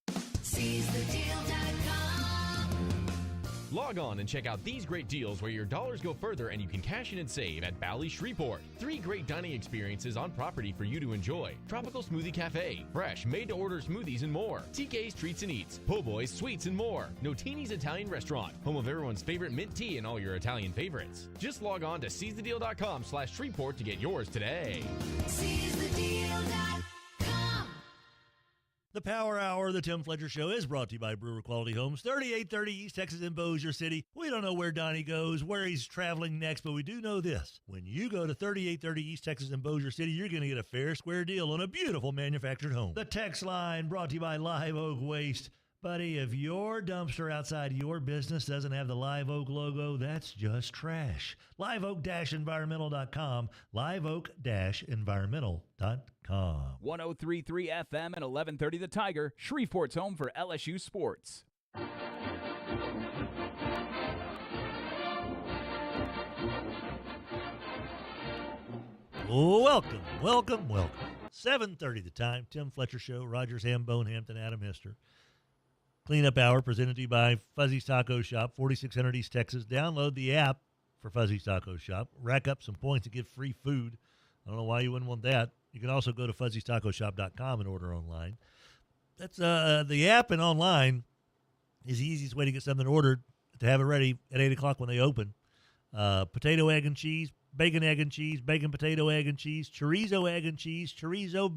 Log on and check out these great deals where your dollars go further and you can cash in and save at Bally Shreveport. 3 great dining experiences on property for you to enjoy. Tropical Smoothie Cafe, fresh, made-to-order smoothies and more. TK's Treats and Eats, Po' Boy's Sweets and more. Notini's Italian Restaurant, home of everyone's favorite mint tea and all your Italian favorites. Just log on to seizethedeal.com/Shreveport to get yours today.
SeizeTheDeal.com. The Power Hour of the Tim Fletcher Show is brought to you by Brewer Quality Homes, 3830 East Texas in Bossier City. We don't know where Donnie goes, where he's traveling next, but we do know this. When you go to 3830 East Texas in Bossier City, you're going to get a fair square deal on a beautiful manufactured home. The text line brought to you by Live Oak Waste. Buddy, if your dumpster outside your business doesn't have the Live Oak logo, that's just trash. LiveOak-Environmental.com. LiveOak-Environmental.com.
103.3 FM and 1130 The Tiger, Shreveport's home for LSU sports.
Welcome. 7:30 the time. Tim Fletcher Show. Rogers Hambone, Hampton, Adam Hester. Cleanup Hour presented to you by Fuzzy's Taco Shop, 4600 East Texas. Download the app for Fuzzy's Taco Shop. Rack up some points and get free food. I don't know why you wouldn't want that. You can also go to fuzzystacoshop.com and order online. That's the app and online is the easiest way to get something ordered, to have it ready at 8 o'clock when they open. Potato, egg, and cheese, bacon, egg, and cheese, bacon, potato, egg, and cheese, chorizo, egg, and cheese, chorizo,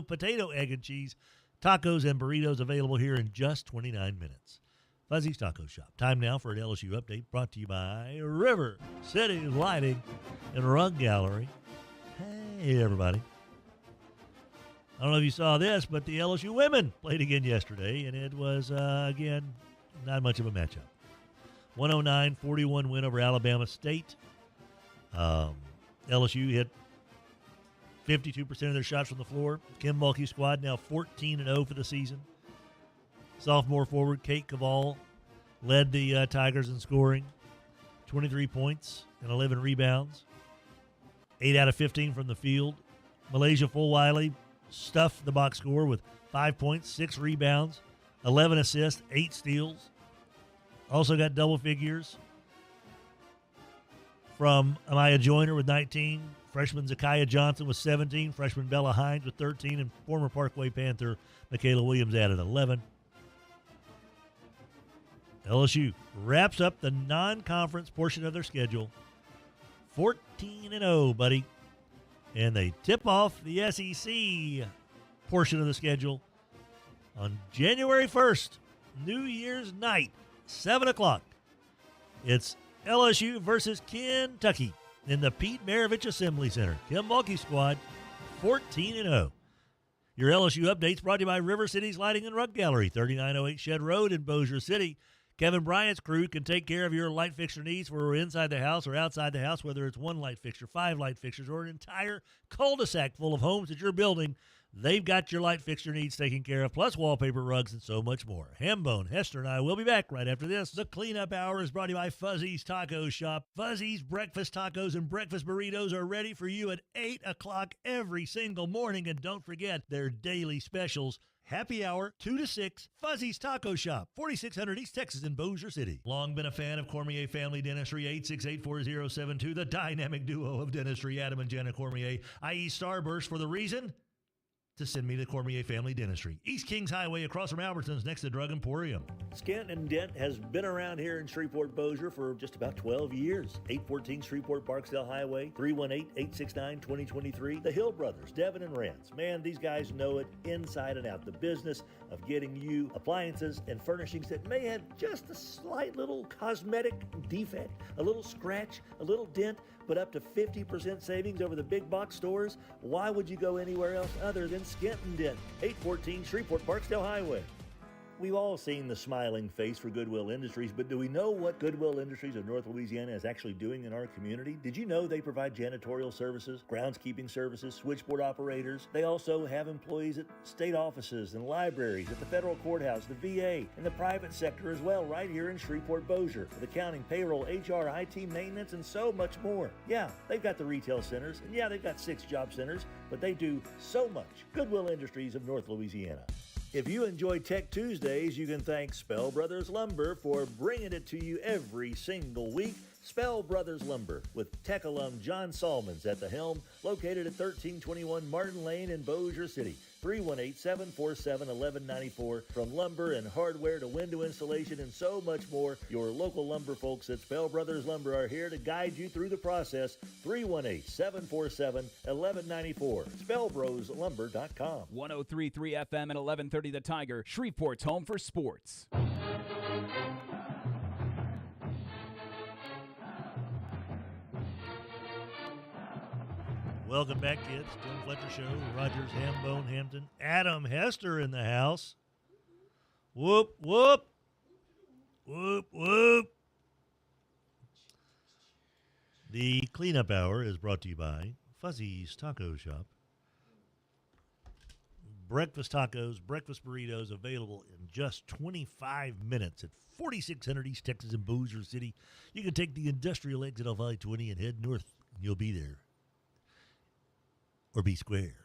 potato, egg, and cheese, tacos and burritos available here in just 29 minutes. Fuzzy's Taco Shop. Time now for an LSU update brought to you by River City Lighting and Rug Gallery. Hey, everybody. I don't know if you saw this, but the LSU women played again yesterday, and it was, again, not much of a matchup. 109-41 win over Alabama State. LSU hit 52% of their shots from the floor. Kim Mulkey's squad now 14-0 for the season. Sophomore forward Kate Cavall led the Tigers in scoring. 23 points and 11 rebounds. 8 out of 15 from the field. Malaysia Fulwiley stuffed the box score with 5 points, 6 rebounds, 11 assists, 8 steals. Also got double figures from Amaya Joyner with 19. Freshman Zakiah Johnson with 17. Freshman Bella Hines with 13. And former Parkway Panther Michaela Williams added 11. LSU wraps up the non-conference portion of their schedule 14-0, buddy. And they tip off the SEC portion of the schedule on January 1st, New Year's night, 7 o'clock. It's LSU versus Kentucky in the Pete Maravich Assembly Center. Tim Mulkey squad, 14-0. Your LSU updates brought to you by River City's Lighting and Rug Gallery, 3908 Shed Road in Bossier City. Kevin Bryant's crew can take care of your light fixture needs for we're inside the house or outside the house, whether it's one light fixture, 5 light fixtures, or an entire cul-de-sac full of homes that you're building. They've got your light fixture needs taken care of, plus wallpaper, rugs, and so much more. Hambone, Hester, and I will be back right after this. The Cleanup Hour is brought to you by Fuzzy's Taco Shop. Fuzzy's breakfast tacos and breakfast burritos are ready for you at 8 o'clock every single morning. And don't forget their daily specials. Happy hour, 2 to 6, Fuzzy's Taco Shop, 4600 East Texas in Bossier City. Long been a fan of Cormier Family Dentistry, 868-4072, the dynamic duo of dentistry, Adam and Jenna Cormier, i.e. Starburst, for the reason to send me to Cormier Family Dentistry. East Kings Highway across from Albertsons next to Drug Emporium.
Skint and Dent has been around here in Shreveport, Bossier for just about 12 years. 814 Shreveport Barksdale Highway, 318-869-2023. The Hill Brothers, Devin and Rance. Man, these guys know it inside and out. The business of getting you appliances and furnishings that may have just a slight little cosmetic defect, a little scratch, a little dent, but up to 50% savings over the big box stores. Why would you go anywhere else other than Skint and Dent, 814 Shreveport Barksdale Highway? We've all seen the smiling face for Goodwill Industries, but do we know what Goodwill Industries of North Louisiana is actually doing in our community? Did you know they provide janitorial services, groundskeeping services, switchboard operators? They also have employees at state offices and libraries, at the federal courthouse, the VA, and the private sector as well, right here in Shreveport, Bossier, with accounting, payroll, HR, IT, maintenance, and so much more. Yeah, they've got the retail centers, and yeah, they've got 6 job centers, but they do so much. Goodwill Industries of North Louisiana. If you enjoy Tech Tuesdays, you can thank Spell Brothers Lumber for bringing it to you every single week. Spell Brothers Lumber, with tech alum John Salmons at the helm, located at 1321 Martin Lane in Bossier City. 318-747-1194. From lumber and hardware to window installation and so much more, your local lumber folks at Spell Brothers Lumber are here to guide you through the process. 318-747-1194. SpellBrosLumber.com.
103.3 FM and 1130 The Tiger, Shreveport's home for sports.
Welcome back, kids. Tim Fletcher Show, Rogers, Hambone, Hampton, Adam Hester in the house. Whoop, whoop. Whoop, whoop. The Cleanup Hour is brought to you by Fuzzy's Taco Shop. Breakfast tacos, breakfast burritos available in just 25 minutes at 4600 East Texas in Bossier City. You can take the industrial exit off I-20 and head north, and you'll be there. Or be square.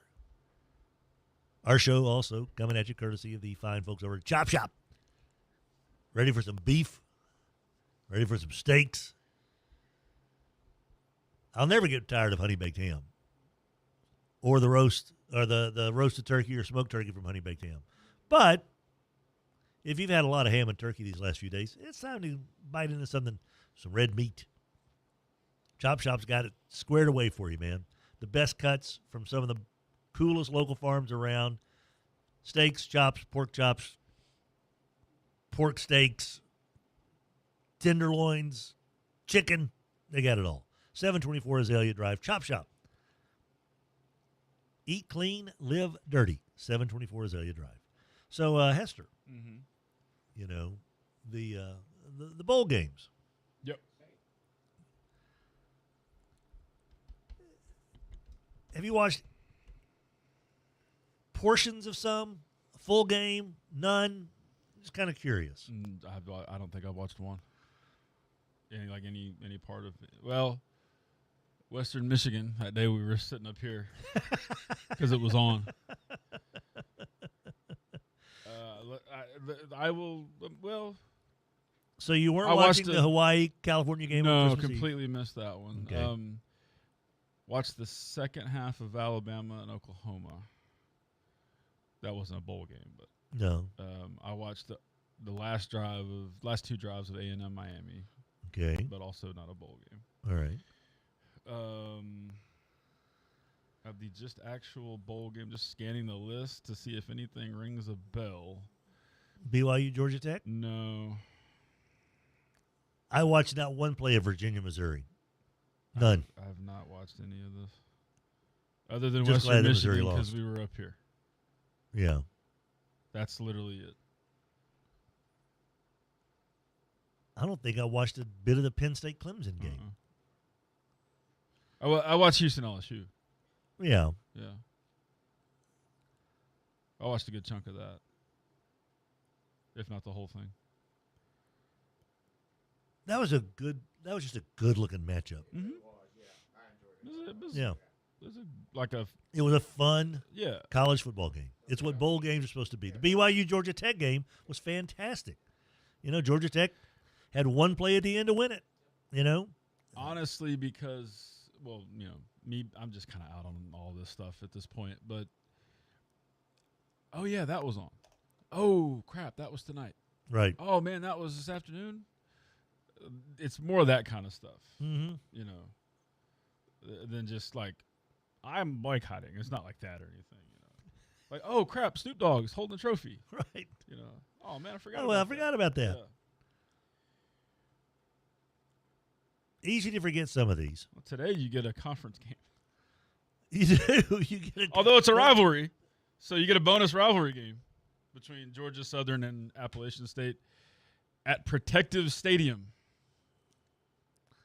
Our show also coming at you courtesy of the fine folks over at Chop Shop. Ready for some beef? Ready for some steaks? I'll never get tired of honey baked ham. Or the roast, or the roasted turkey or smoked turkey from honey baked ham. But if you've had a lot of ham and turkey these last few days, it's time to bite into something, some red meat. Chop Shop's got it squared away for you, man. The best cuts from some of the coolest local farms around. Steaks, chops, pork steaks, tenderloins, chicken. They got it all. 724 Azalea Drive, Chop Shop. Eat clean, live dirty. 724 Azalea Drive. So, Hester, you know, the bowl games.
Yep.
Have you watched portions of some? A full game? None? Just kind of curious.
I don't think I've watched one. Any part of it. Well, Western Michigan, that day we were sitting up here because it was on. I will, well.
So you weren't watching the Hawaii-California game?
No,
on
completely missed that one.
Okay.
Watched the second half of Alabama and Oklahoma. That wasn't a bowl game, but
no.
I watched the last two drives of A&M Miami.
Okay.
But also not a bowl game.
All right.
Of the just actual bowl game, just scanning the list to see if anything rings a bell.
BYU Georgia Tech?
No.
I watched not one play of Virginia, Missouri. None.
I have not watched any of this. Other than
Just
Western
glad that Missouri
Michigan, because
lost.
we were up here.
Yeah.
That's literally it.
I don't think I watched a bit of the Penn State Clemson game.
I watched Houston LSU.
Yeah.
Yeah. I watched a good chunk of that, if not the whole thing.
That was just a good looking matchup.
Mm-hmm.
Yeah.
It
was a fun
Yeah.
college football game. It's what bowl games are supposed to be. The BYU Georgia Tech game was fantastic. Georgia Tech had one play at the end to win it.
Honestly, because I'm just kind of out on all this stuff at this point. But oh yeah, that was on. Oh crap, that was tonight.
Right.
Oh man, that was this afternoon. It's more of that kind of stuff.
Mm-hmm.
Than just like I'm boycotting. It's not like that or anything. Like oh crap, Snoop Dogg's holding a trophy.
Right.
Oh man, I forgot.
I forgot about that.
Yeah.
Easy to forget some of these.
Well, today you get a conference game.
You do. You get
Although it's a rivalry, so you get a bonus rivalry game between Georgia Southern and Appalachian State at Protective Stadium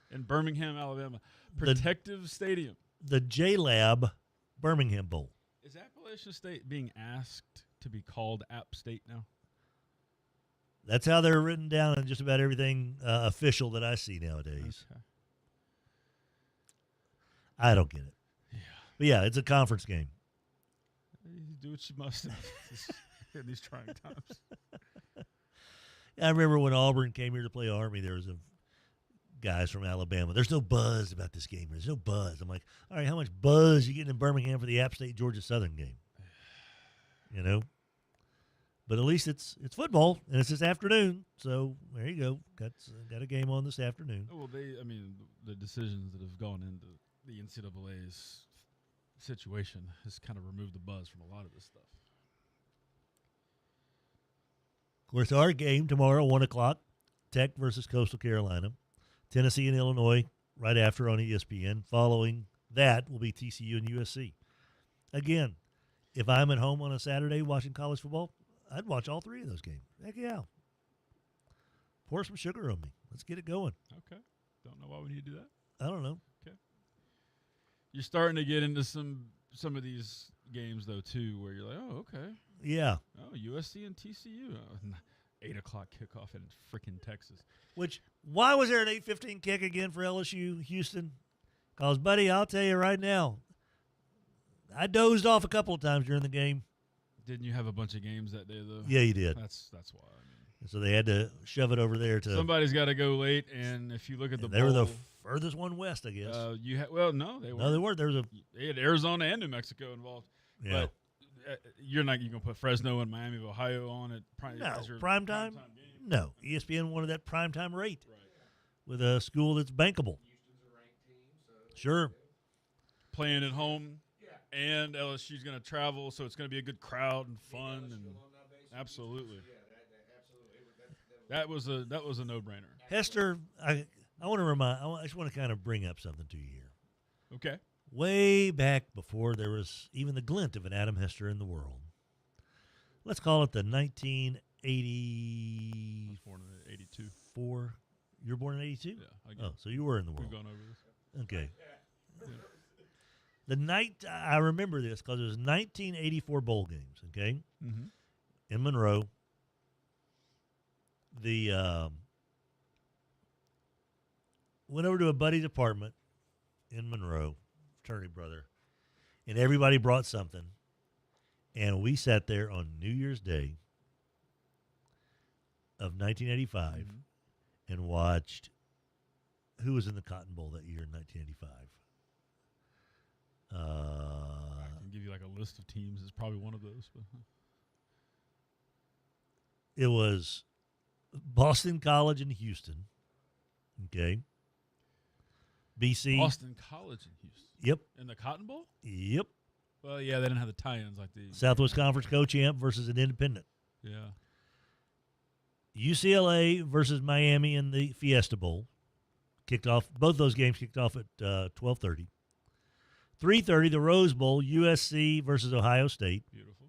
in Birmingham, Alabama. Protective Stadium.
The J-Lab Birmingham Bowl.
Is Appalachian State being asked to be called App State now?
That's how they're written down in just about everything official that I see nowadays.
Okay.
I don't get it.
Yeah.
But yeah, it's a conference game.
You do what you must in these trying times.
I remember when Auburn came here to play Army, there was guys from Alabama. There's no buzz about this game. There's no buzz. I'm like, all right, how much buzz you getting in Birmingham for the App State Georgia Southern game? But at least it's football, and it's this afternoon. So there you go. Got a game on this afternoon.
Well, the decisions that have gone into the NCAA's situation has kind of removed the buzz from a lot of this stuff.
Of course, our game tomorrow, 1 o'clock, Tech versus Coastal Carolina. Tennessee and Illinois right after on ESPN. Following that will be TCU and USC. Again, if I'm at home on a Saturday watching college football, I'd watch all three of those games. Heck yeah. Pour some sugar on me. Let's get it going.
Okay. Don't know why we need to do that.
I don't know.
Okay. You're starting to get into some of these games, though, too, where you're like, oh, okay.
Yeah.
Oh, USC and TCU. 8 o'clock kickoff in freaking Texas.
Why was there an 8:15 kick again for LSU Houston? Because, buddy, I'll tell you right now, I dozed off a couple of times during the game.
Didn't you have a bunch of games that day, though?
Yeah, you did.
That's why.
So they had to shove it over there to.
Somebody's got to go late, and if you look at the
they were the furthest one west, I guess.
no, they weren't.
No, they weren't.
They had Arizona and New Mexico involved.
Yeah.
But you're going to put Fresno and Miami of Ohio on it.
Prime time? No. ESPN wanted that prime time rate with a school that's bankable.
Houston's a ranked team, so
sure.
Playing at home, and LSU's going to travel, so it's going to be a good crowd and fun. And absolutely. That was a no-brainer.
Hester, I just want to kind of bring up something to you here.
Okay.
Way back before there was even the glint of an Adam Hester in the world. Let's call it the 1980.
I was born in 82.
You were born in 82?
Yeah.
So you were in the world.
We've gone over this.
Okay. The night, I remember this because it was 1984 bowl games, okay?
Mm-hmm.
In Monroe. Went over to a buddy's apartment in Monroe, fraternity brother, and everybody brought something. And we sat there on New Year's Day of 1985 and watched who was in the Cotton Bowl that year in 1985.
I can give you like a list of teams. It's probably one of those. But
it was Boston College in Houston. Okay. BC.
Boston College in Houston.
Yep.
In the Cotton Bowl?
Yep.
Well, yeah, they didn't have the tie-ins like the
Southwest Conference co-champ versus an independent.
Yeah.
UCLA versus Miami in the Fiesta Bowl. Kicked off. Both those games kicked off at 12:30. 3:30, the Rose Bowl, USC versus Ohio State.
Beautiful.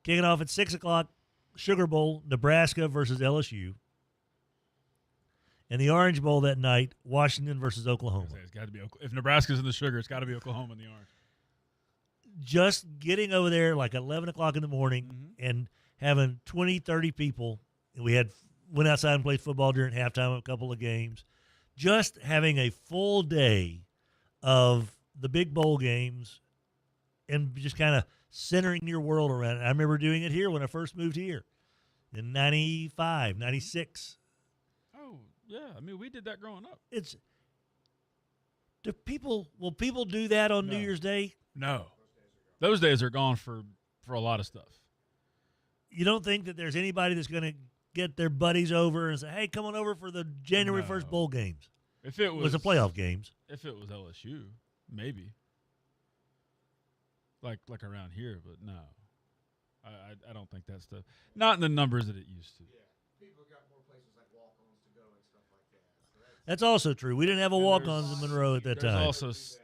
Kicking off at 6 o'clock, Sugar Bowl, Nebraska versus LSU. And the Orange Bowl that night, Washington versus Oklahoma.
It's got to be if Nebraska's in the Sugar, it's got to be Oklahoma in the Orange.
Just getting over there like 11 o'clock in the morning and having 20, 30 people. And we went outside and played football during halftime of a couple of games. Just having a full day of the big bowl games and just kind of centering your world around it. I remember doing it here when I first moved here in 95, 96.
Oh, yeah. I mean, we did that growing up.
Will people do that on New Year's Day?
No. Those days are gone for a lot of stuff.
You don't think that there's anybody that's going to get their buddies over and say, hey, come on over for the January 1st bowl games?
If it was
the playoff games.
If it was LSU, maybe. Like around here, but no. I don't think that stuff. Not in the numbers that it used to.
Yeah. People got more places like walk-ons to go and stuff like that. So
that's also true. We didn't have a walk-ons in Monroe at that time.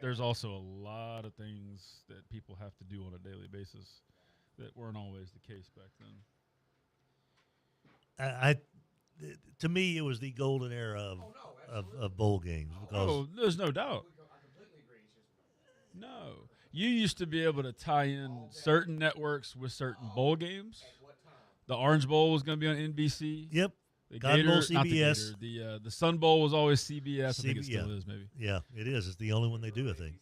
There's also a lot of things that people have to do on a daily basis that weren't always the case back then.
To me, it was the golden era of bowl games. Because
there's no doubt. No. You used to be able to tie in certain networks with certain bowl games. The Orange Bowl was going to be on NBC.
Yep.
The
Cotton Bowl,
not
CBS.
the Sun Bowl was always CBS. I think it still is, maybe.
Yeah, it is. It's the only one they do, I think.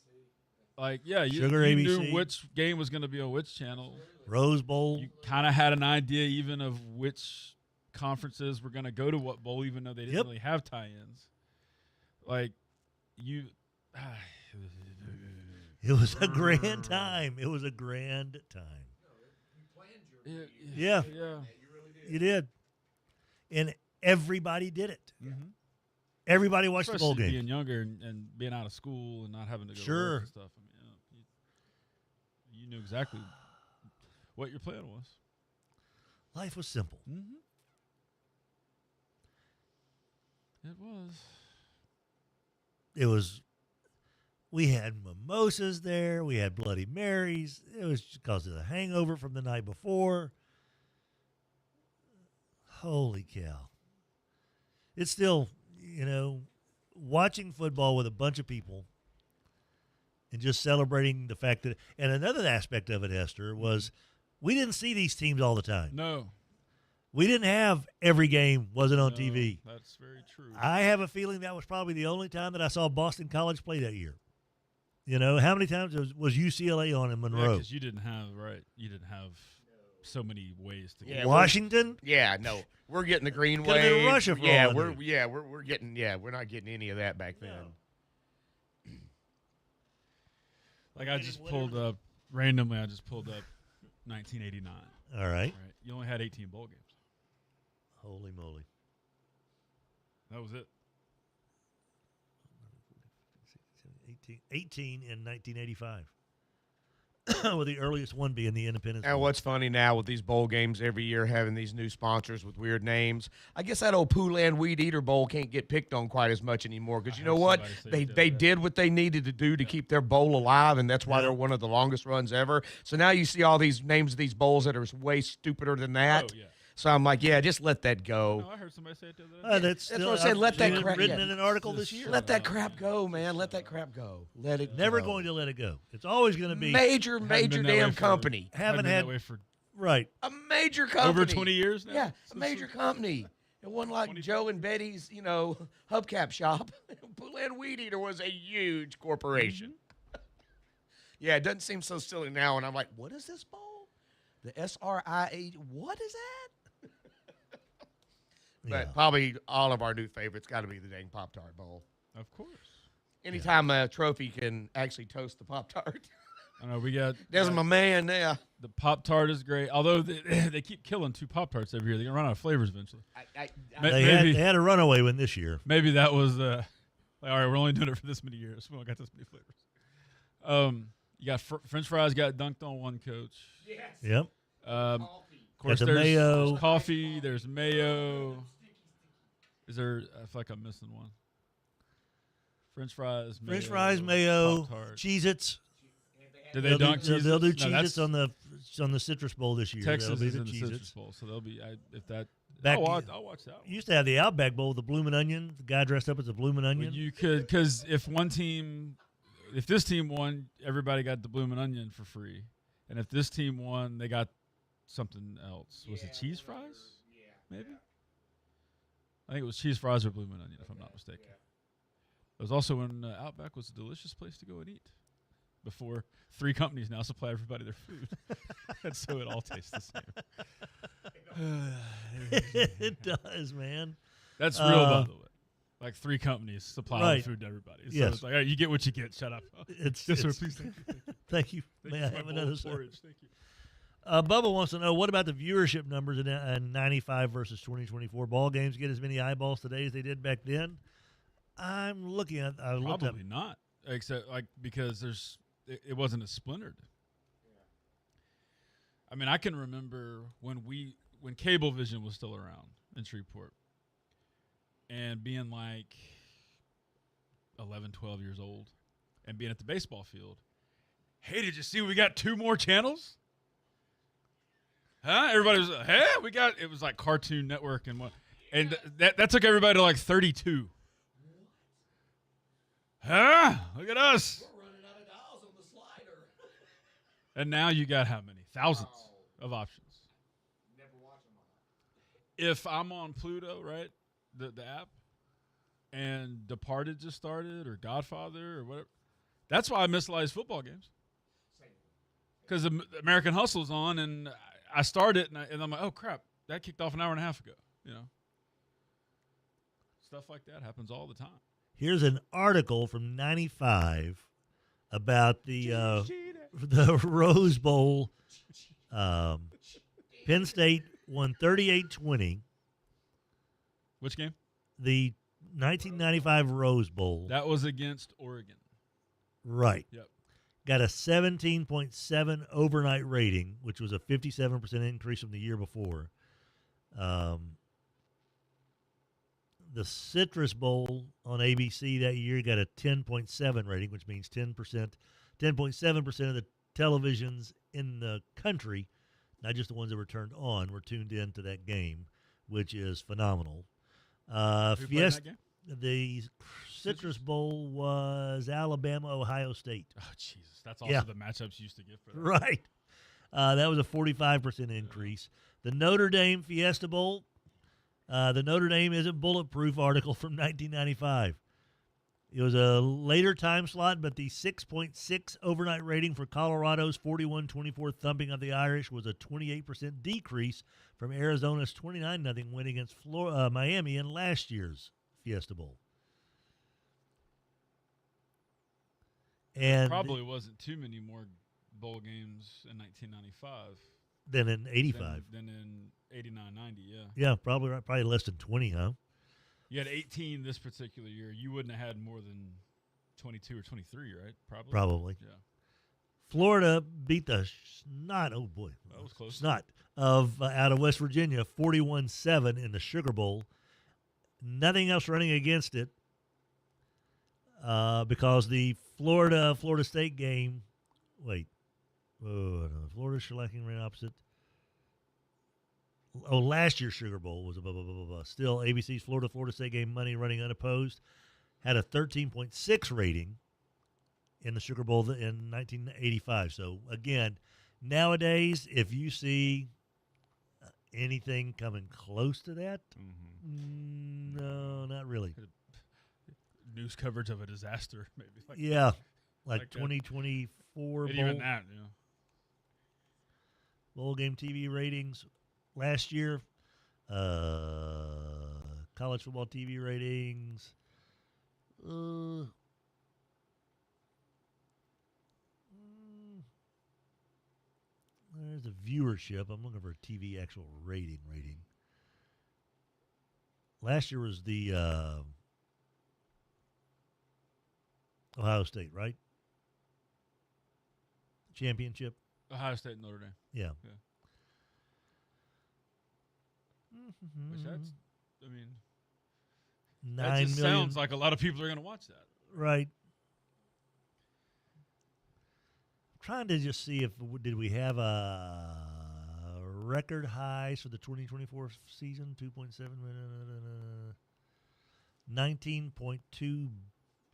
You
ABC.
knew which game was going to be on which channel.
Rose Bowl.
You kind of had an idea even of which conferences were going to go to what bowl, even though they didn't really have tie-ins.
It was a grand time. It was a grand time. Yeah. You did. And everybody did it.
Mm-hmm.
Everybody watched
Especially
the bowl game.
being younger and being out of school and not having to go to work and stuff. I mean, you knew exactly what your plan was.
Life was simple.
Mm-hmm. It was.
We had mimosas there. We had Bloody Marys. It was because of the hangover from the night before. Holy cow. It's still, watching football with a bunch of people and just celebrating the fact that, and another aspect of it, Esther, was we didn't see these teams all the time.
No.
We didn't have every game wasn't on TV.
That's very true.
I have a feeling that was probably the only time that I saw Boston College play that year. How many times was UCLA on in Monroe?
Because you didn't have so many ways to
Yeah,
Washington?
We're getting the green
Could've been
wave.
Russia for all I knew.
We're getting we're not getting any of that back then.
I just pulled up randomly. I just pulled up 1989.
All right.
You only had 18 bowl games.
Holy moly.
That was it.
18 in 1985. With the earliest one being the Independence
And
Bowl.
what's funny now with these bowl games every year having these new sponsors with weird names, I guess that old Pooh-Land Weed Eater Bowl can't get picked on quite as much anymore because you know what? They did what they needed to do to keep their bowl alive, and that's why they're one of the longest runs ever. So now you see all these names of these bowls that are way stupider than that.
Oh, yeah.
So I'm like, just let that go.
No, I heard somebody say it the other day.
That's
what I'm saying. Let that crap.
Written in an article this year.
Let that crap go, man. Let that crap go. Let it.
Never
go.
going to let it go. It's always going to be
major damn company.
Haven't had right.
A major company.
Over 20 years now?
Yeah, a major company. It wasn't like Joe and Betty's, hubcap shop. Pooh-Land Weed Eater was a huge corporation. Yeah, it doesn't seem so silly now. And I'm like, what is this bowl? The SRIA. What is that? But probably all of our new favorites got to be the dang Pop-Tart Bowl.
Of course.
Anytime a trophy can actually toast the Pop-Tart.
I know we got.
There's my man there.
The Pop-Tart is great, although they keep killing 2 Pop-Tarts every year. They're going to run out of flavors eventually.
They had a runaway one this year.
Maybe that was, all right, we're only doing it for this many years. We only got this many flavors. You got French fries got dunked on one, Coach.
Yes. Yep.
Of course,
the
there's
mayo.
coffee. There's mayo. Is there? I feel like I'm missing one. French fries,
mayo,
Pop-Tart.
Cheez-Its.
Do they dunk Cheez-Its?
They'll do
No,
Cheez-Its on the Citrus Bowl this year.
Texas
They'll
is
be
in the
Cheez-Its.
Citrus Bowl, so they'll be if that.
Back,
I'll watch that one.
You used to have the Outback Bowl with the bloomin' onion. The guy dressed up as a bloomin' onion.
Well, you could, because if this team won, everybody got the bloomin' onion for free, and if this team won, they got something else. Was it cheese fries? Yeah, maybe. I think it was cheese fries or bloomin' onion, if I'm not mistaken. It was also when Outback was a delicious place to go and eat. Before 3 companies now supply everybody their food, and so it all tastes the same.
It does, man.
That's real, by the way. Like 3 companies supply all the
right.
food to everybody. So
Yes.
it's like, all right, you get what you get. Shut up.
It's
yes, sir.
it's-
Please,
Thank you.
Thank
May
you
I
for
have
my
another
bowl of
sir?
porridge. Thank you.
Bubba wants to know, what about the viewership numbers in 95 versus 2024 ball games? Get as many eyeballs today as they did back then? I'm looking at. I looked up.
Probably not, except because it wasn't as splintered. I mean, I can remember when Cablevision was still around in Shreveport, and being like 11, 12 years old, and being at the baseball field. Hey, did you see we got 2 more channels? Huh? Everybody was, hey, it was like Cartoon Network and what, and that took everybody to like 32. Huh? Look at us.
We're running out of dials on the slider.
And now you got how many? Thousands of options.
Never watch them all.
If I'm on Pluto, right, the app, and Departed just started, or Godfather, or whatever, that's why I miss a lot of these football games. Because American Hustle's on, and I start it, and I'm like, oh, crap, that kicked off an hour and a half ago. You know, stuff like that happens all the time.
Here's an article from 95 about the Rose Bowl. Penn State won 38-20.
Which game?
The 1995 Rose Bowl.
That was against Oregon.
Right.
Yep.
Got a 17.7 overnight rating, which was a 57% increase from the year before. The Citrus Bowl on ABC that year got a 10.7 rating, which means 10.7% of the televisions in the country, not just the ones that were turned on, were tuned in to that game, which is phenomenal.
Who played that game?
The Citrus Bowl was Alabama, Ohio State.
Oh, Jesus. That's also the matchups you used to get for that.
Right. That was a 45% increase. The Notre Dame Fiesta Bowl. The Notre Dame Isn't Bulletproof article from 1995. It was a later time slot, but the 6.6 overnight rating for Colorado's 41-24 thumping of the Irish was a 28% decrease from Arizona's 29-0 win against Miami in last year's Fiesta Bowl. And
probably wasn't too many more bowl games in 1995
than in 85.
Than in 89, 90, yeah.
Yeah, probably less than 20, huh?
You had 18 this particular year. You wouldn't have had more than 22 or 23, right?
Probably.
Yeah.
Florida beat the snot, oh boy,
that was close.
Snot of out of West Virginia, 41-7 in the Sugar Bowl. Nothing else running against it because the Florida State game. Wait, no, Florida shellacking ran opposite. Oh, last year's Sugar Bowl was a blah, blah, blah, blah, blah. Still, ABC's Florida State game, money running unopposed, had a 13.6 rating in the Sugar Bowl in 1985. So, again, nowadays, if you see anything coming close to that, no, not really.
News coverage of a disaster, maybe.
Like 2024
Bowl.
Even
that,
Bowl game TV ratings. Last year, college football TV ratings, the viewership. I'm looking for a TV actual rating. Last year was the Ohio State, right? Championship.
Ohio State and Notre Dame.
Yeah.
Which that's, I mean,
9
that just
million.
sounds like a lot of people are going to watch that.
Right. I'm trying to just see if did we have a record highs for the 2024 season, 2.7 19.2.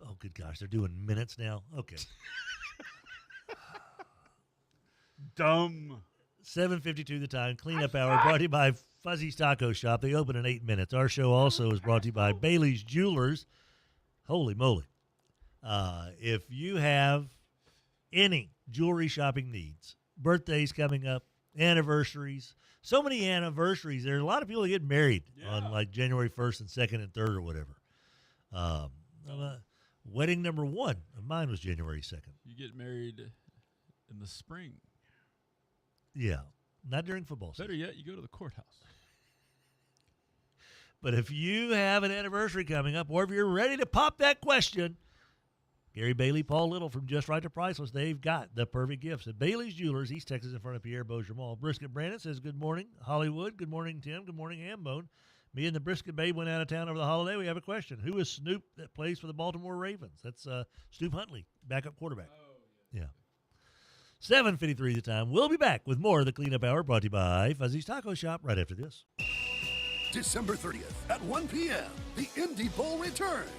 Oh, good gosh, they're doing minutes now. Okay.
Dumb.
7:52 the time. Cleanup hour brought to you by Fuzzy's Taco Shop. They open in 8 minutes. Our show also is brought to you by Bailey's Jewelers. Holy moly. If you have any jewelry shopping needs, birthdays coming up, anniversaries, so many anniversaries. There's a lot of people that get married on like January 1st and 2nd and 3rd or whatever. Wedding number 1 of mine was January 2nd.
You get married in the spring.
Yeah, not during football season.
Better yet, you go to the courthouse.
But if you have an anniversary coming up, or if you're ready to pop that question, Gary Bailey, Paul Little from Just Right to Priceless, they've got the perfect gifts at Bailey's Jewelers, East Texas, in front of Pierre Bossier Mall. Brisket Brandon says, good morning, Hollywood. Good morning, Tim. Good morning, Hambone. Me and the Brisket Babe went out of town over the holiday. We have a question. Who is Snoop that plays for the Baltimore Ravens? That's Snoop Huntley, backup quarterback. Yeah. 7:53 the time. We'll be back with more of the Cleanup Hour brought to you by Fuzzy's Taco Shop right after this.
December 30th at 1 p.m., the Indy Bowl returns.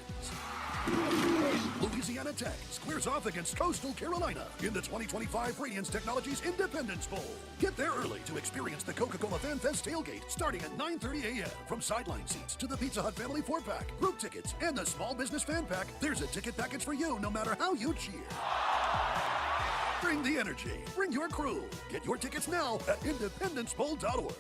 Louisiana Tech squares off against Coastal Carolina in the 2025 Radiance Technologies Independence Bowl. Get there early to experience the Coca-Cola Fan Fest tailgate starting at 9:30 a.m. From sideline seats to the Pizza Hut Family 4-pack, group tickets, and the Small Business Fan Pack, there's a ticket package for you no matter how you cheer. Bring the energy. Bring your crew. Get your tickets now at independencebowl.org.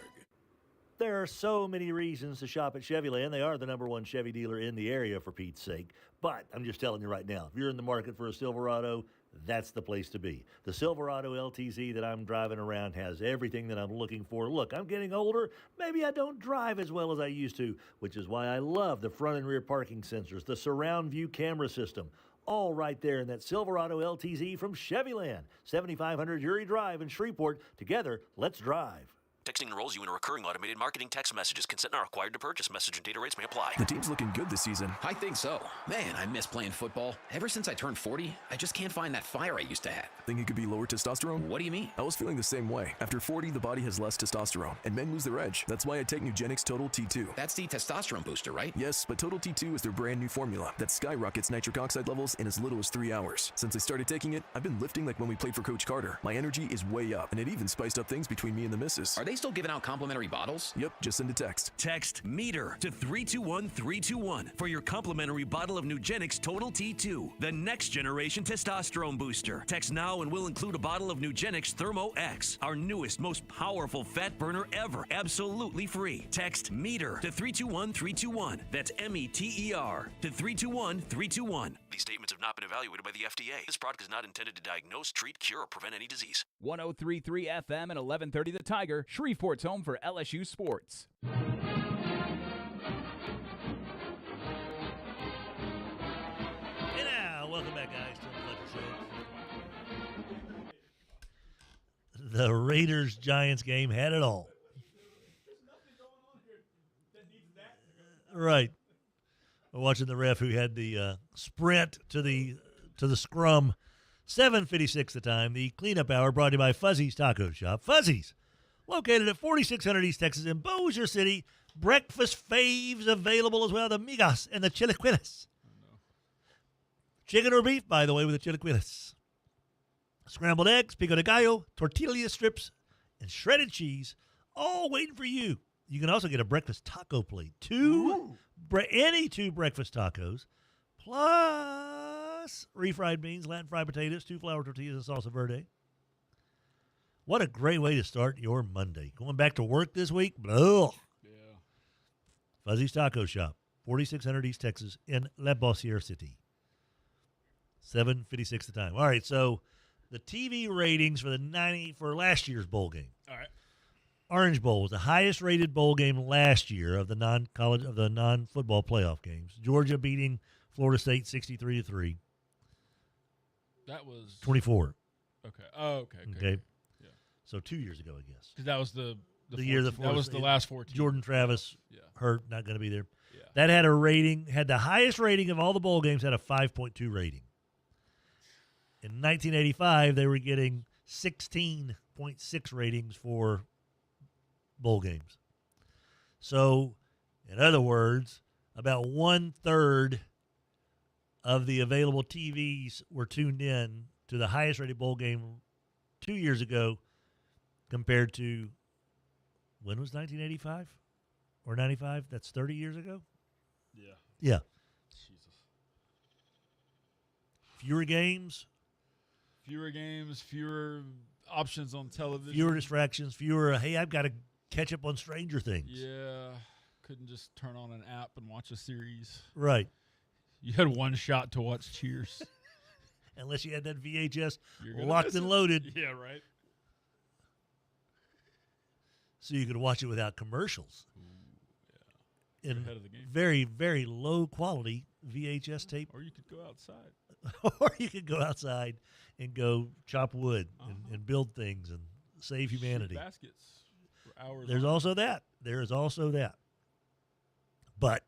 There are so many reasons to shop at Chevyland. They are the #1 Chevy dealer in the area, for Pete's sake. But I'm just telling you right now, if you're in the market for a Silverado, that's the place to be. The Silverado LTZ that I'm driving around has everything that I'm looking for. Look, I'm getting older. Maybe I don't drive as well as I used to, which is why I love the front and rear parking sensors, the surround view camera system, all right there in that Silverado LTZ from Chevyland. 7500 Uri Drive in Shreveport. Together, let's drive.
Texting enrolls you in a recurring automated marketing text messages. Consent not required to purchase. Message and data rates may apply.
The team's looking good this season.
I think so. Man, I miss playing football. Ever since I turned 40, I just can't find that fire I used to have.
Think it could be lower testosterone?
What do you mean?
I was feeling the same way. After 40, the body has less testosterone, and men lose their edge. That's why I take Nugenix Total T2.
That's the testosterone booster, right?
Yes, but Total T2 is their brand new formula that skyrockets nitric oxide levels in as little as 3 hours. Since I started taking it, I've been lifting like when we played for Coach Carter. My energy is way up, and it even spiced up things between me and the missus.
Are they still giving out complimentary bottles?
Yep, just send a text.
Text METER to 321-321 for your complimentary bottle of Nugenix Total T2, the next generation testosterone booster. Text now and we'll include a bottle of Nugenix Thermo X, our newest, most powerful fat burner ever, absolutely free. Text METER to 321-321. That's METER to 321-321.
These statements have not been evaluated by the FDA. This product is not intended to diagnose, treat, cure, or prevent any disease.
103.3 FM and 1130 The Tiger, Shreveport's home for LSU sports.
And now, welcome back, guys, to the Fletcher Show. The Raiders-Giants game had it all. Right. We're watching the ref who had the sprint to the scrum. 7:56 the time. The cleanup hour brought to you by Fuzzy's Taco Shop. Fuzzy's, located at 4600 East Texas in Bossier City. Breakfast faves available as well. The migas and the chilaquiles. Chicken or beef, by the way, with the chilaquiles. Scrambled eggs, pico de gallo, tortilla strips, and shredded cheese, all waiting for you. You can also get a breakfast taco plate. Any two breakfast tacos, plus refried beans, Latin fried potatoes, 2 flour tortillas, and salsa verde. What a great way to start your Monday. Going back to work this week? Blah.
Yeah.
Fuzzy's Taco Shop, 4600 East Texas in La Bossier City. 7:56 the time. All right, so the TV ratings for last year's bowl game.
All right.
Orange Bowl was the highest rated bowl game last year of the non-football playoff games. Georgia beating Florida State 63-3.
That was
24.
Okay. Oh, okay.
Okay.
Yeah.
So 2 years ago, I guess.
Because that was the
year that
was the last 14.
Jordan Travis
Yeah.
hurt, not going to be there.
Yeah.
That had the highest rating of all the bowl games, had a 5.2 rating. In 1985, they were getting 16.6 ratings for bowl games. So, in other words, about 1/3 of the available TVs were tuned in to the highest rated bowl game 2 years ago compared to, when was 1985 or 95? That's 30 years ago?
Yeah.
Yeah.
Jesus.
Fewer games.
Fewer options on television.
Fewer distractions, hey, I've got to catch up on Stranger Things.
Yeah. Couldn't just turn on an app and watch a series.
Right.
You had one shot to watch Cheers.
Unless you had that VHS
You're
locked and loaded.
Yeah, right.
So you could watch it without commercials.
You're
In
ahead of the game.
very, very low quality VHS tape.
Or you could go outside.
Or you could go outside and go chop wood and build things and save humanity.
Shoot baskets for hours.
There's also that. There is also that. But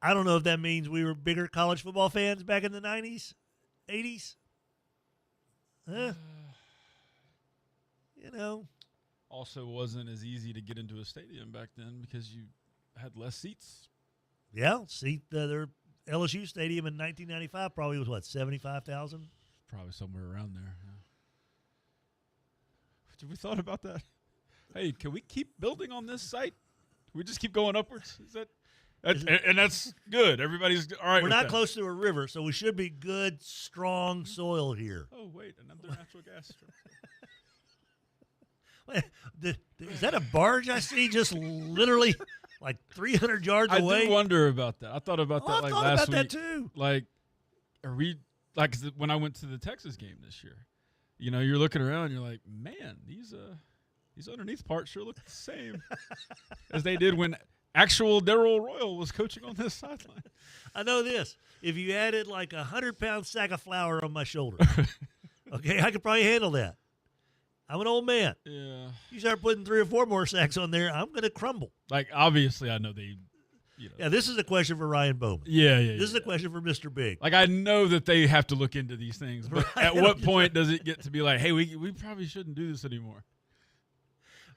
I don't know if that means we were bigger college football fans back in the 90s, 80s. Huh? You know.
Also wasn't as easy to get into a stadium back then because you had less seats.
Yeah, their LSU stadium in 1995 probably was, 75,000?
Probably somewhere around there. Yeah. Have we thought about that? Hey, can we keep building on this site? Can we just keep going upwards? And that's good. Everybody's all right.
We're not close to a river, so we should be good, strong soil here.
Oh, wait, another natural gas
Is that a barge I see just literally like 300 yards away?
I do wonder about that. I thought about that
I thought
last
about
week.
that too.
Like, are we when I went to the Texas game this year? You know, you're looking around, and you're like, man, these underneath parts sure look the same as they did when actual Darrell Royal was coaching on this sideline.
I know this. If you added like 100-pound sack of flour on my shoulder, okay, I could probably handle that. I'm an old man.
Yeah.
You start putting 3 or 4 more sacks on there, I'm going to crumble.
Like, obviously, I know they,
Yeah, this is a question for Ryan Bowman.
Yeah.
This is a question for Mr. Big.
Like, I know that they have to look into these things, but
Right.
at what point does it get to be like, hey, we probably shouldn't do this anymore?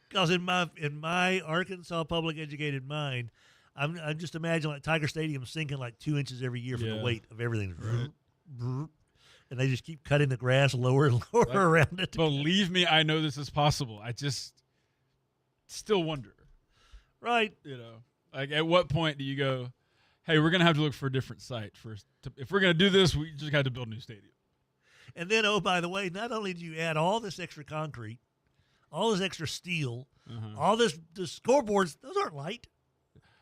Because in my Arkansas public educated mind, I'm just imagining like Tiger Stadium sinking like 2 inches every year for the weight of everything.
Right.
And they just keep cutting the grass lower and lower around it.
Believe me, I know this is possible. I just still wonder.
Right.
You know, like at what point do you go, hey, we're going to have to look for a different site first. If we're going to do this, we just got to build a new stadium.
And then, oh, by the way, not only do you add all this extra concrete, all this extra steel, all the scoreboards, those aren't light.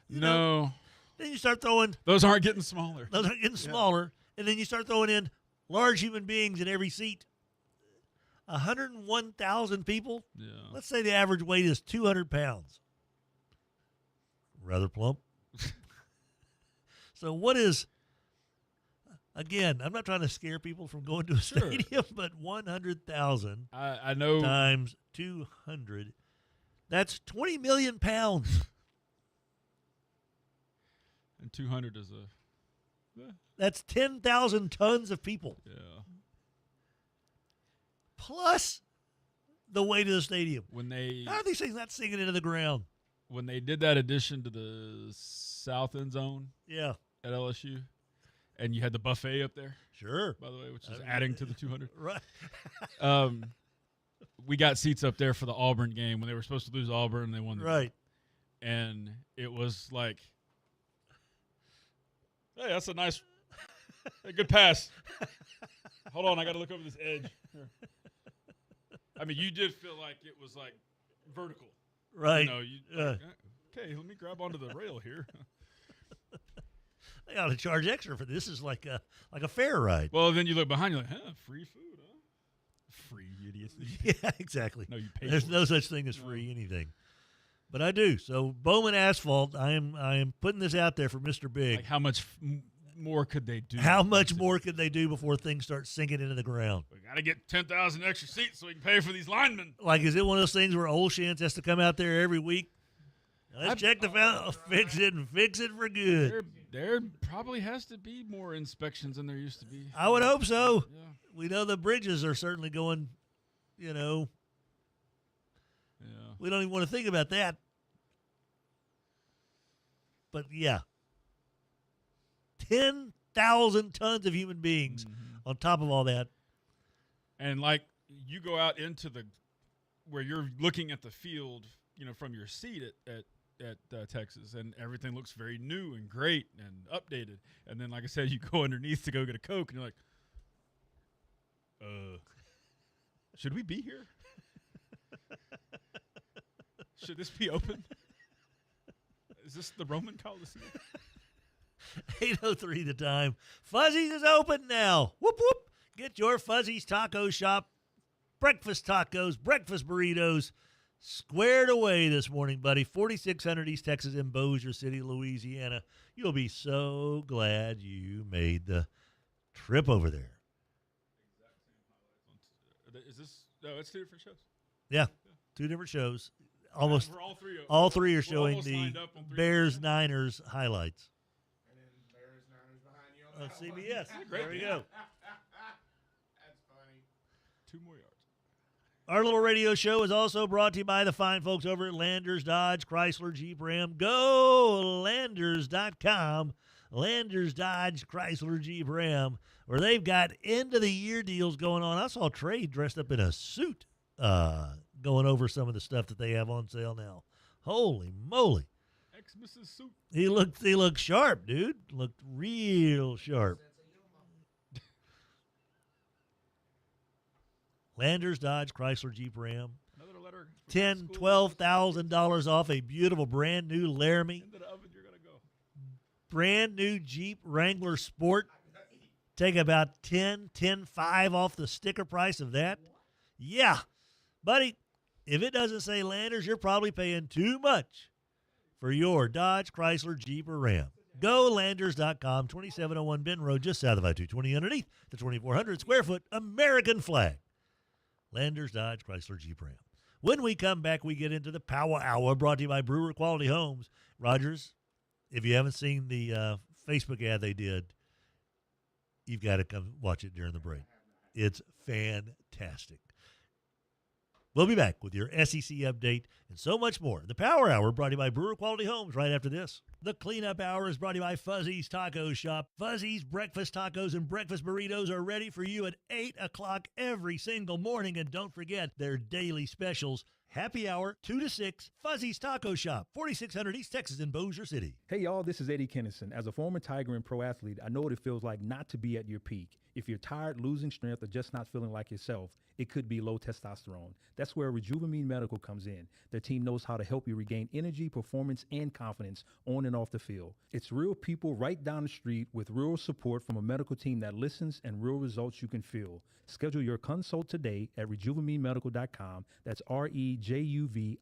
You know? Then you start throwing.
Those aren't getting smaller.
Those aren't getting smaller. And then you start throwing in large human beings in every seat. 101,000 people.
Yeah.
Let's say the average weight is 200 pounds. Rather plump. So what is, again, I'm not trying to scare people from going to a stadium, but 100,000
I know
times 200, that's 20 million pounds.
And 200 is
That's 10,000 tons of people.
Yeah.
Plus the weight of the stadium.
How
are these things not sinking into the ground?
When they did that addition to the south end zone
at
LSU, and you had the buffet up there.
Sure.
By the way, which is adding to the 200.
Right.
We got seats up there for the Auburn game when they were supposed to lose Auburn and they won the
right.
game. And it was like, hey, that's a nice, good pass. Hold on, I got to look over this edge. Here. I mean, you did feel like it was like vertical.
Right.
You know, okay, let me grab onto the rail here.
They ought to charge extra for this. Is like a fair ride.
Well, then you look behind, you're like, free food. Free, you idiots.
Yeah, exactly.
No, you pay.
There's
for
no
it.
such thing as free anything. But I do. So Bowman Asphalt, I am putting this out there for Mr. Big.
Like how much more could they do?
How much more could they do before things start sinking into the ground?
We got to get 10,000 extra seats so we can pay for these linemen.
Like, is it one of those things where Olshans has to come out there every week? Let's check the fountain, fix it, and fix it for good.
There probably has to be more inspections than there used to be.
I would hope so.
Yeah.
We know the bridges are certainly going, Yeah. We don't even want to think about that. But, yeah. 10,000 tons of human beings on top of all that.
And, like, you go out into where you're looking at the field, from your seat at Texas, and everything looks very new and great and updated. And then, like I said, you go underneath to go get a Coke, and you're like, should we be here? Should this be open? Is this the Roman Coliseum?
8:03 the time. Fuzzy's is open now. Whoop, whoop. Get your Fuzzy's Taco Shop. Breakfast tacos, breakfast burritos. Squared away this morning, buddy. 4600 East Texas in Bossier City, Louisiana. You'll be so glad you made the trip over there.
Is this? No, it's 2 different shows.
Yeah, 2 different shows. Almost
We're
all three are
we're
showing
almost
the
lined up on 3
Bears-Niners highlights.
And then Bears-Niners behind you on
CBS.
Great.
There we go.
That's funny.
2 more yards.
Our little radio show is also brought to you by the fine folks over at Landers Dodge Chrysler Jeep Ram. Go Landers.com. Landers Dodge Chrysler Jeep Ram, where they've got end-of-the-year deals going on. I saw Trey dressed up in a suit going over some of the stuff that they have on sale now. Holy moly.
Xmas suit.
He looked sharp, dude. Looked real sharp. Landers Dodge Chrysler Jeep Ram.
Another letter.
$12,000 off a beautiful brand new Laramie.
Into the oven you're gonna go.
Brand new Jeep Wrangler Sport. Take about 10.5 off the sticker price of that. Yeah. Buddy, if it doesn't say Landers, you're probably paying too much for your Dodge, Chrysler, Jeep, or Ram. Go Landers.com, 2701 Benton Road, just south of I-220, underneath the 2,400 square foot American flag. Landers, Dodge, Chrysler, Jeep, Ram. When we come back, we get into the Power Hour, brought to you by Brewer Quality Homes. Rogers, if you haven't seen the Facebook ad they did, you've got to come watch it during the break. It's fantastic. We'll be back with your SEC update and so much more. The Power Hour brought to you by Brewer Quality Homes right after this. The Cleanup Hour is brought to you by Fuzzy's Taco Shop. Fuzzy's breakfast tacos and breakfast burritos are ready for you at 8 o'clock every single morning. And don't forget their daily specials. Happy Hour, 2 to 6, Fuzzy's Taco Shop, 4600 East Texas in Bossier City.
Hey, y'all, this is Eddie Kennison. As a former Tiger and pro athlete, I know what it feels like not to be at your peak. If you're tired, losing strength, or just not feeling like yourself, it could be low testosterone. That's where Rejuvamine Medical comes in. Their team knows how to help you regain energy, performance, and confidence on and off the field. It's real people right down the street with real support from a medical team that listens and real results you can feel. Schedule your consult today at RejuvaMeMedical.com. That's REJUVIME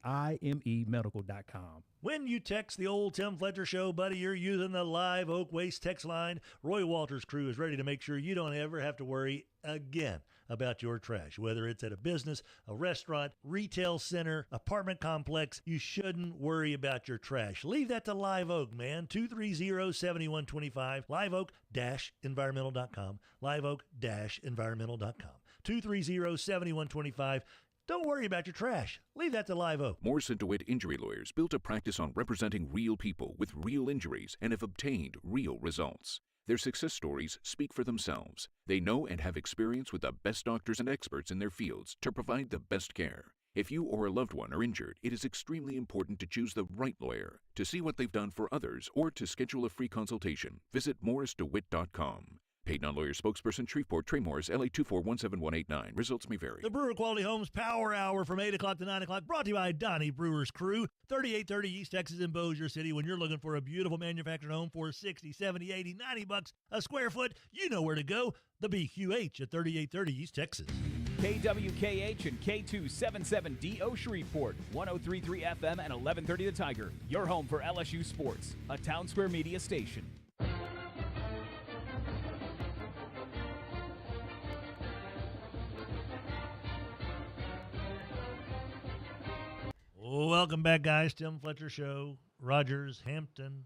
Medical.com.
When you text the old Tim Fletcher Show, buddy, you're using the Live Oak Waste text line. Roy Walters' crew is ready to make sure you don't ever have to worry again about your trash. Whether it's at a business, a restaurant, retail center, apartment complex, you shouldn't worry about your trash. Leave that to Live Oak, man. 230-7125, liveoak-environmental.com, liveoak-environmental.com, 230-7125. Don't worry about your trash. Leave that to Live Oak.
Morrison DeWitt Injury Lawyers built a practice on representing real people with real injuries and have obtained real results. Their success stories speak for themselves. They know and have experience with the best doctors and experts in their fields to provide the best care. If you or a loved one are injured, it is extremely important to choose the right lawyer. To see what they've done for others or to schedule a free consultation, visit morrisdewitt.com. Paid non-lawyer spokesperson, Shreveport, Trey Morris, LA 2417189. Results may vary.
The Brewer Quality Homes Power Hour from 8 o'clock to 9 o'clock, brought to you by Donnie Brewer's Crew, 3830 East Texas in Bossier City. When you're looking for a beautiful manufactured home for 60, 70, 80, 90 bucks a square foot, you know where to go. The BQH at 3830 East Texas.
KWKH and K277DO Shreveport, 103.3 FM and 1130 The Tiger. Your home for LSU sports, a Town Square Media station.
Welcome back, guys. Tim Fletcher Show. Rogers, Hampton,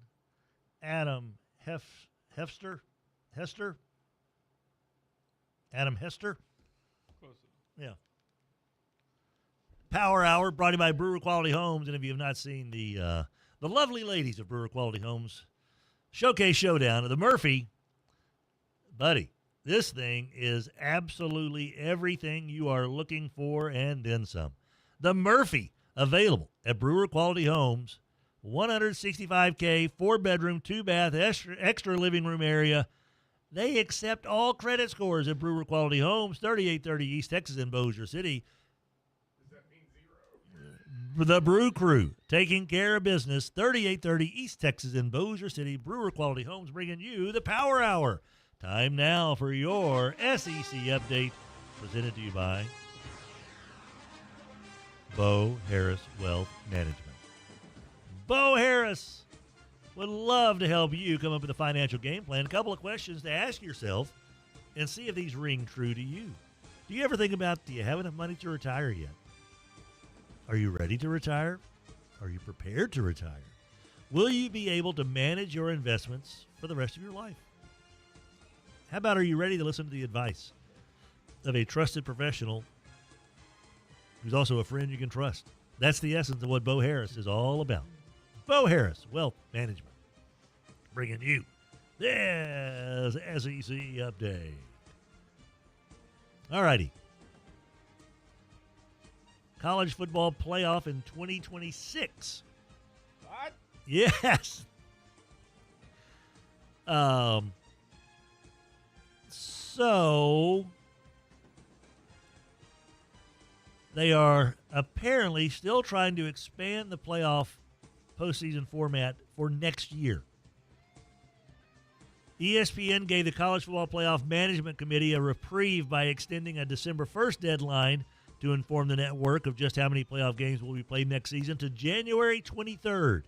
Adam Hester? Adam Hester?
Close.
Yeah. Power Hour brought to you by Brewer Quality Homes. And if you have not seen the lovely ladies of Brewer Quality Homes Showcase Showdown of the Murphy, buddy, this thing is absolutely everything you are looking for and then some. The Murphy, available at Brewer Quality Homes, 165K, 4-bedroom, 2-bath, extra living room area. They accept all credit scores at Brewer Quality Homes, 3830 East Texas in Bossier City.
Does that mean zero?
The Brew Crew, taking care of business, 3830 East Texas in Bossier City. Brewer Quality Homes bringing you the Power Hour. Time now for your SEC update, presented to you by Bo Harris Wealth Management. Bo Harris would love to help you come up with a financial game plan. A couple of questions to ask yourself and see if these ring true to you. Do you ever think about, do you have enough money to retire yet? Are you ready to retire? Are you prepared to retire? Will you be able to manage your investments for the rest of your life? How about, are you ready to listen to the advice of a trusted professional who's also a friend you can trust? That's the essence of what Bo Harris is all about. Bo Harris Wealth Management, bringing you this SEC update. All righty. College football playoff in 2026.
What?
Yes. So they are apparently still trying to expand the playoff postseason format for next year. ESPN gave the College Football Playoff Management Committee a reprieve by extending a December 1st deadline to inform the network of just how many playoff games will be played next season to January 23rd.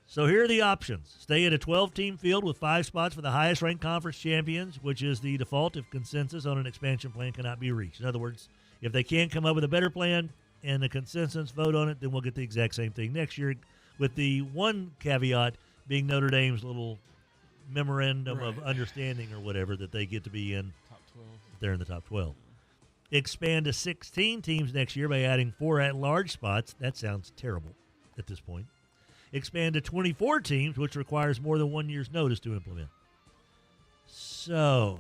So here are the options. Stay at a 12-team field with 5 spots for the highest-ranked conference champions, which is the default if consensus on an expansion plan cannot be reached. In other words, if they can't come up with a better plan and the consensus vote on it, then we'll get the exact same thing next year, with the one caveat being Notre Dame's little memorandum of understanding or whatever that they get to be in.
Top 12.
They're in the top 12. Expand to 16 teams next year by adding 4 at-large spots. That sounds terrible at this point. Expand to 24 teams, which requires more than 1 year's notice to implement. So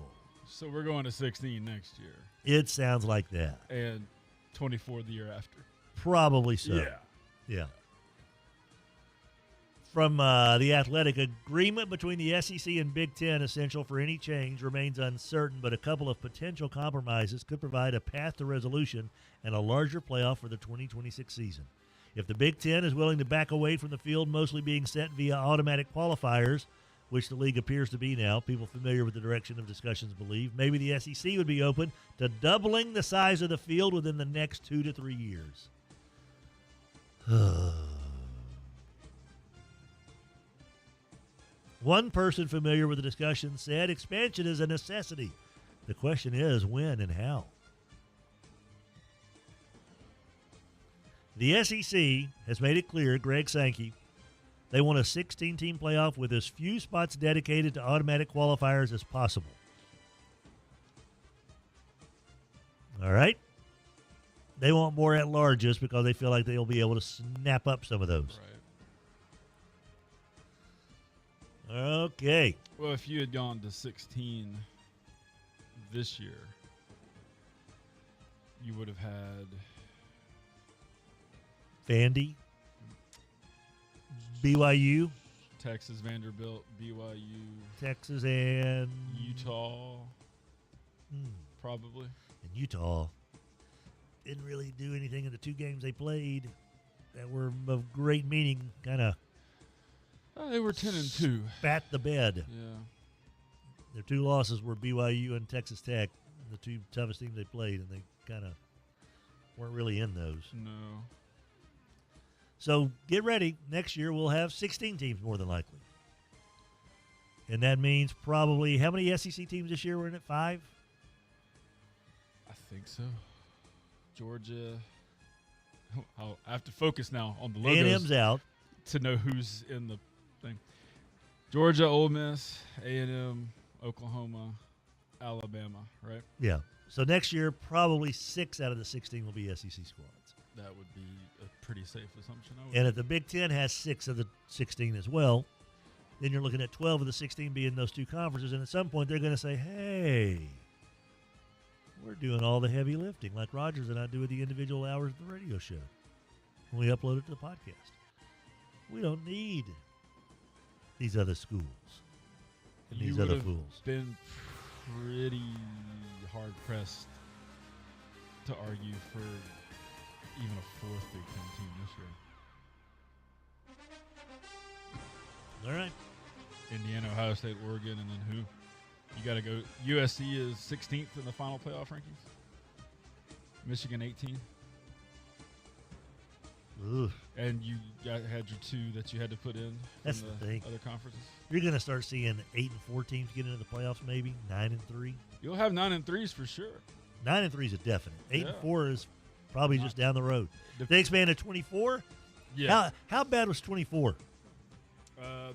we're going to 16 next year.
It sounds like that.
And 24 the year after.
Probably so. Yeah. From The Athletic, agreement between the SEC and Big Ten essential for any change remains uncertain, but a couple of potential compromises could provide a path to resolution and a larger playoff for the 2026 season. If the Big Ten is willing to back away from the field mostly being set via automatic qualifiers, which the league appears to be now, people familiar with the direction of discussions believe, maybe the SEC would be open to doubling the size of the field within the next 2 to 3 years. One person familiar with the discussion said expansion is a necessity. The question is when and how. The SEC has made it clear, Greg Sankey, they want a 16-team playoff with as few spots dedicated to automatic qualifiers as possible. All right? They want more at-larges because they feel like they'll be able to snap up some of those.
Right.
Okay.
Well, if you had gone to 16 this year, you would have had
Vandy, BYU,
Texas, Vanderbilt, BYU,
Texas, and
Utah, probably.
And Utah didn't really do anything in the 2 games they played that were of great meaning. Kind of.
They were 10-2.
Spat the bed.
Yeah.
Their 2 losses were BYU and Texas Tech. the two toughest teams they played, and they kind of weren't really in those.
No.
So get ready. Next year we'll have 16 teams more than likely. And that means probably, how many SEC teams this year were in it? 5?
I think so. Georgia. I have to focus now on the logos.
A&M's out.
To know who's in the thing. Georgia, Ole Miss, A&M, Oklahoma, Alabama, right?
Yeah. So next year, probably 6 out of the 16 will be SEC squads.
That would be a pretty safe assumption.
And if the Big Ten has 6 of the 16 as well, then you're looking at 12 of the 16 being those two conferences. And at some point, they're going to say, hey, we're doing all the heavy lifting like Rogers and I do with the individual hours of the radio show when we upload it to the podcast. We don't need these other schools and these other fools.
Been pretty hard pressed to argue for even a 4th Big Ten team this year.
All right.
Indiana, Ohio State, Oregon, and then who? You got to go. USC is 16th in the final playoff rankings. Michigan 18.
Ugh.
And you had your 2 that you had to put in.
That's
from
the thing.
Other conferences.
You're going to start seeing 8 and 4 teams get into the playoffs, maybe 9 and 3.
You'll have 9 and 3s for sure.
9 and 3 is a definite. 8
Yeah.
and 4 is probably just down the road. They expanded 24.
Yeah.
How bad was 24?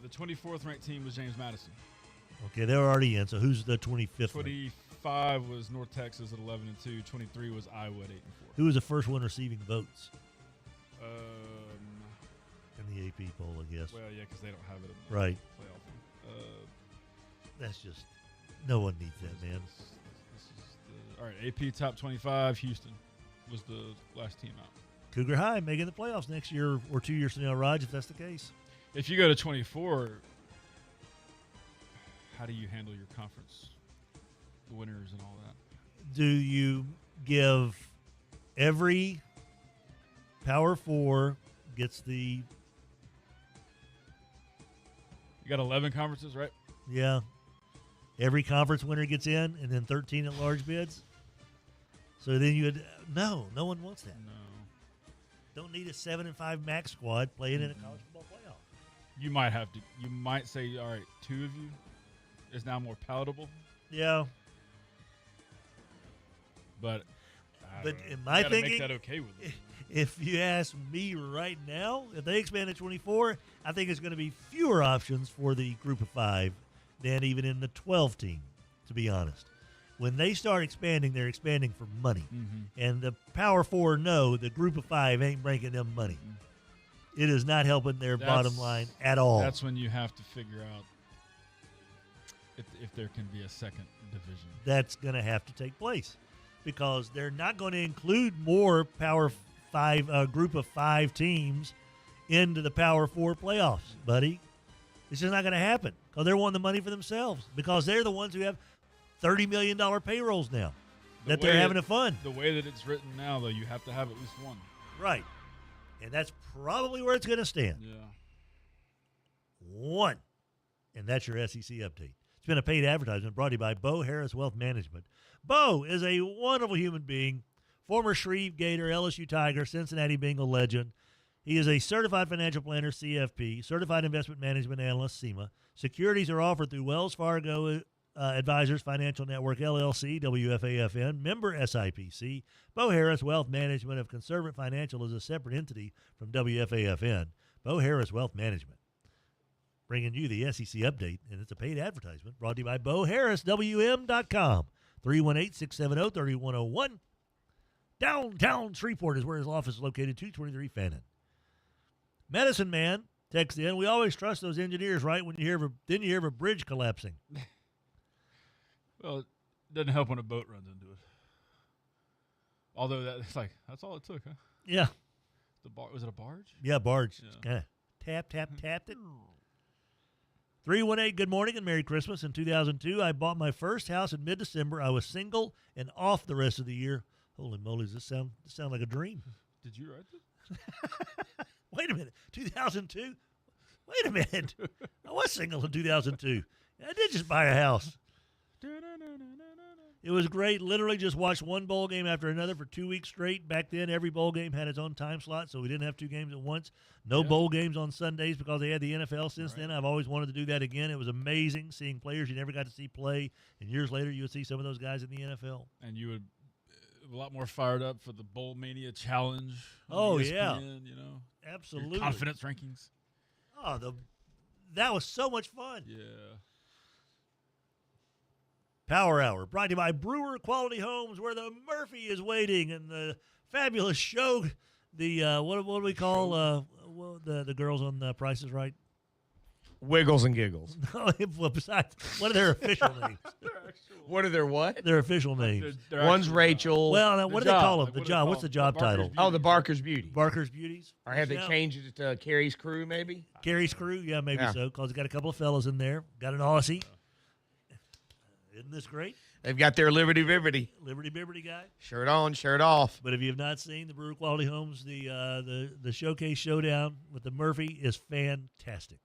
The 24th ranked team was James Madison.
Okay, they were already in. So who's the 25th?
25 was North Texas at 11 and 2. 23 was Iowa at 8 and 4.
Who was the first one receiving votes? In the AP poll, I guess.
Well, yeah, because they don't have it in the
right.
playoff.
That's just, no one needs that, man.
All right, AP top 25, Houston was the last team out.
Cougar High making the playoffs next year or 2 years from now, Raj, if that's the case.
If you go to 24, how do you handle your conference winners and all that?
Do you give every Power 4 gets the...
You got 11 conferences, right?
Yeah. Every conference winner gets in, and then 13 at large bids? So then you would... No one wants that.
No.
Don't need a 7-5 max squad playing in a college football playoff.
You might have to. You might say, all right, 2 of you is now more palatable.
Yeah.
But
in my thinking,
make that okay with it.
If you ask me right now, if they expand to 24, I think it's going to be fewer options for the group of 5 than even in the 12 team, to be honest. When they start expanding, they're expanding for money.
Mm-hmm.
And the Power 4 know the group of 5 ain't bringing them money. It is not helping their bottom line at all.
That's when you have to figure out if there can be a second division.
That's going to have to take place because they're not going to include more Power 5 group of 5 teams into the Power 4 playoffs, buddy. It's just not going to happen because they're wanting the money for themselves because they're the ones who have $30 million payrolls now that they're having to fund.
The way that it's written now, though, you have to have at least one.
Right. And that's probably where it's going to stand.
Yeah.
1. And that's your SEC update. It's been a paid advertisement brought to you by Bo Harris Wealth Management. Bo is a wonderful human being, former Shreve Gator, LSU Tiger, Cincinnati Bengal legend. He is a certified financial planner, CFP, certified investment management analyst, CIMA. Securities are offered through Wells Fargo Advisors Financial Network, LLC, WFAFN, member SIPC. Bo Harris Wealth Management of Conservative Financial is a separate entity from WFAFN. Bo Harris Wealth Management, bringing you the SEC update, and it's a paid advertisement brought to you by Bo Harris, WM.com, 318-670-3101. Downtown Shreveport is where his office is located, 223 Fannin. Medicine Man texts in, we always trust those engineers, right? When you hear then you hear of a bridge collapsing.
Well, it doesn't help when a boat runs into it. Although that's all it took, huh?
Yeah.
Was it a barge?
Yeah, barge. Yeah. Kind of tapped it. 318, good morning and Merry Christmas. In 2002, I bought my first house in mid-December. I was single and off the rest of the year. Holy moly, does this sound like a dream?
Did you write this?
Wait a minute. 2002? Wait a minute. I was single in 2002. I did just buy a house. It was great. Literally just watched one bowl game after another for 2 weeks straight. Back then, every bowl game had its own time slot, so we didn't have 2 games at once. No bowl games on Sundays because they had the NFL since then. I've always wanted to do that again. It was amazing seeing players you never got to see play, and years later you would see some of those guys in the NFL.
And you would a lot more fired up for the Bowl Mania Challenge.
Oh,
ESPN,
yeah.
You know,
Absolutely.
Your confidence rankings.
Oh, that was so much fun.
Yeah.
Power Hour, brought to you by Brewer Quality Homes, where the Murphy is waiting, and the fabulous show. The what do we call the girls on Price is Right?
Wiggles and Giggles.
Well, besides, what are their official names?
What are their what?
Their official names.
One's Rachel.
Well, now, what do they call them? The job. What's the job title?
Oh, the Barker's Beauty.
Barker's Beauties.
Or have they changed it to Carrie's Crew, maybe?
Carrie's Crew, yeah, maybe so, because they got a couple of fellas in there. Got an Aussie. Isn't this great?
They've got their Liberty Bibberty.
Liberty Bibberty guy.
Shirt on, shirt off.
But if you have not seen the Brewer Quality Homes, the Showcase Showdown with the Murphy is fantastic.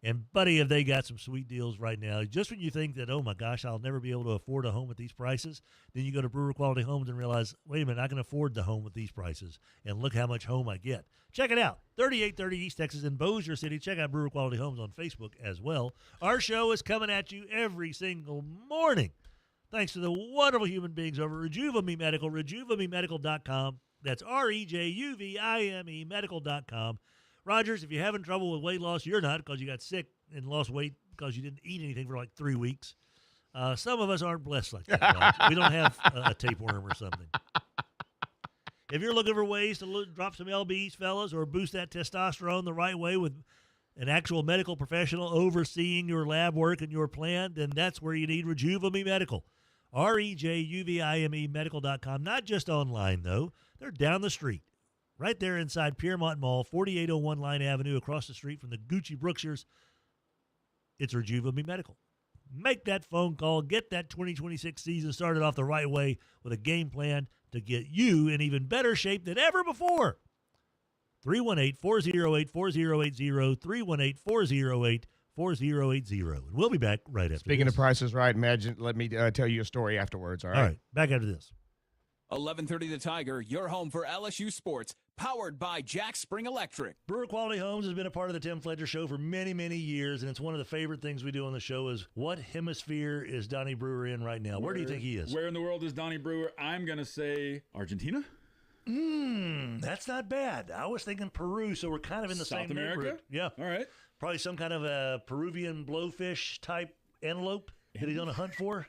And, buddy, have they got some sweet deals right now. Just when you think that, oh, my gosh, I'll never be able to afford a home at these prices, then you go to Brewer Quality Homes and realize, wait a minute, I can afford the home with these prices, and look how much home I get. Check it out, 3830 East Texas in Bossier City. Check out Brewer Quality Homes on Facebook as well. Our show is coming at you every single morning, thanks to the wonderful human beings over at Rejuvame Medical, rejuvamemedical.com. That's REJUVIME medical.com. Rogers, if you're having trouble with weight loss, you're not, because you got sick and lost weight because you didn't eat anything for like 3 weeks. Some of us aren't blessed like that. We don't have a tapeworm or something. If you're looking for ways to drop some lbs, fellas, or boost that testosterone the right way with an actual medical professional overseeing your lab work and your plan, then that's where you need Rejuvame Medical. REJUVIME medical.com. Not just online, though. They're down the street. Right there inside Piermont Mall, 4801 Line Avenue, across the street from the Gucci Brookshire's. It's Rejuvame Medical. Make that phone call. Get that 2026 season started off the right way with a game plan to get you in even better shape than ever before. 318-408-4080, 318-408-4080. And we'll be back right after
Speaking
this.
of Prices Right, let me tell you a story afterwards, all right?
All right, back after this.
11:30 The Tiger, your home for LSU sports, powered by Jack Spring Electric.
Brewer Quality Homes has been a part of the Tim Fletcher Show for many, many years, and it's one of the favorite things we do on the show is what hemisphere is Donnie Brewer in right now? Where do you think he is?
Where in the world is Donnie Brewer? I'm going to say Argentina.
That's not bad. I was thinking Peru, so we're kind of in the
South
same
America?
neighborhood. Yeah.
All right.
Probably some kind of a Peruvian blowfish type antelope that he's on a hunt for.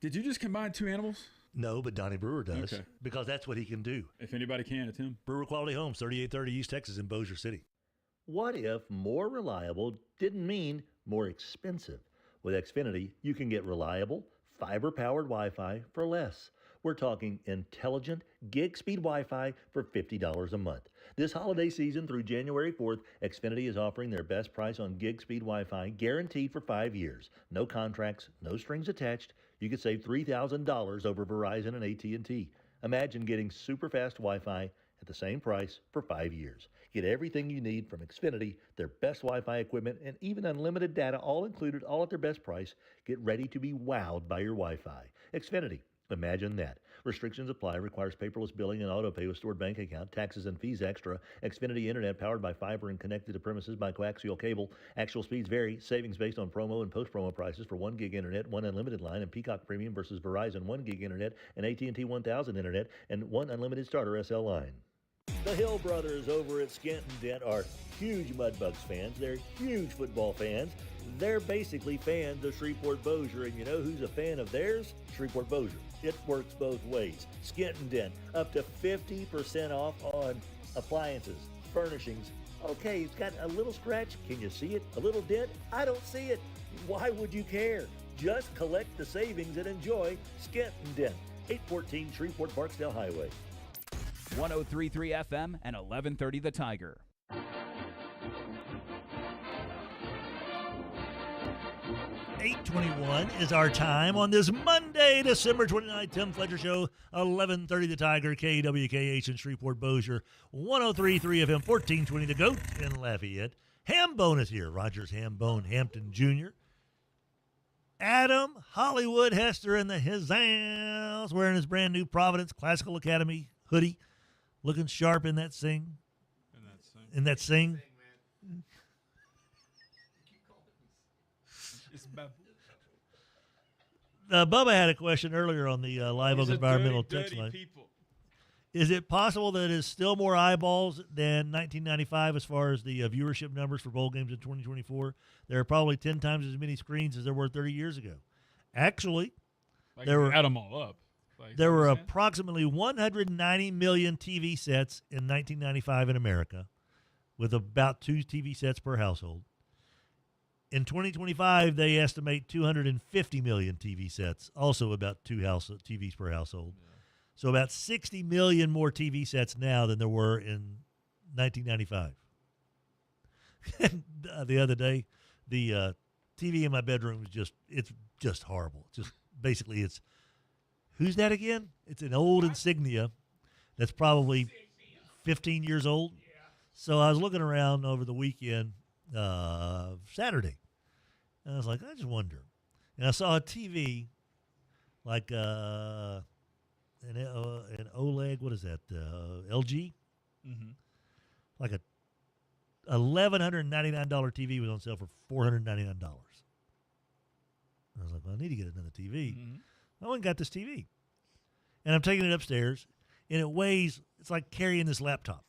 Did you just combine two animals?
No, but Donnie Brewer does,
Okay.
because that's what he can do.
If anybody can, it's him.
Brewer Quality Homes, 3830 East Texas in Bossier City.
What if more reliable didn't mean more expensive? With Xfinity, you can get reliable, fiber-powered Wi-Fi for less. We're talking intelligent, gig-speed Wi-Fi for $50 a month. This holiday season through January 4th, Xfinity is offering their best price on gig-speed Wi-Fi, guaranteed for 5 years. No contracts, no strings attached. You could save $3,000 over Verizon and AT&T. Imagine getting super fast Wi-Fi at the same price for 5 years. Get everything you need from Xfinity, their best Wi-Fi equipment, and even unlimited data, all included, all at their best price. Get ready to be wowed by your Wi-Fi. Xfinity. Imagine that. Restrictions apply. Requires paperless billing and auto pay with stored bank account. Taxes and fees extra. Xfinity Internet powered by fiber and connected to premises by coaxial cable. Actual speeds vary. Savings based on promo and post-promo prices for 1 gig Internet, 1 unlimited line, and Peacock Premium versus Verizon 1 gig Internet and AT&T 1000 Internet and 1 unlimited starter SL line. The Hill brothers over at Skint and Dent are huge Mudbugs fans. They're huge football fans. They're basically fans of Shreveport Bossier, and you know who's a fan of theirs? Shreveport Bossier. It works both ways. Skint and Dent, up to 50% off on appliances, furnishings. Okay, it's got a little scratch. Can you see it? A little dent? I don't see it. Why would you care? Just collect the savings and enjoy Skint and Dent, 814 Shreveport Barksdale Highway.
103.3 FM and 1130 The Tiger.
$8:21 is our time on this Monday, December 29th, Tim Fletcher Show, 1130 The Tiger, KWKH in Shreveport Bossier, 103.3 FM, 1420 The Goat in Lafayette. Ham Bone is here, Rogers Ham Bone Hampton Jr. Adam Hollywood Hester in his house, wearing his brand new Providence Classical Academy hoodie, looking sharp in that sing. In that sing. Bubba had a question earlier on the Live Oak Environmental text line. Is it possible that it is still more eyeballs than 1995 as far as the viewership numbers for bowl games in 2024? There are probably 10 times as many screens as there were 30 years ago. Actually, there were
add them all up.
There were approximately 190 million TV sets in 1995 in America, with about 2 TV sets per household. In 2025, they estimate 250 million TV sets, also about 2 TVs per household. Yeah. So about 60 million more TV sets now than there were in 1995. The other day, the TV in my bedroom is just horrible. It's who's that again? It's an old Insignia that's probably 15 years old. So I was looking around over the weekend, Saturday, and I was like, I just wonder. And I saw a TV like an OLED, what is that, LG?
Mm-hmm.
Like a $1,199 TV was on sale for $499. I was like, well, I need to get another TV. Mm-hmm. I went and got this TV. And I'm taking it upstairs, and it weighs, it's like carrying this laptop.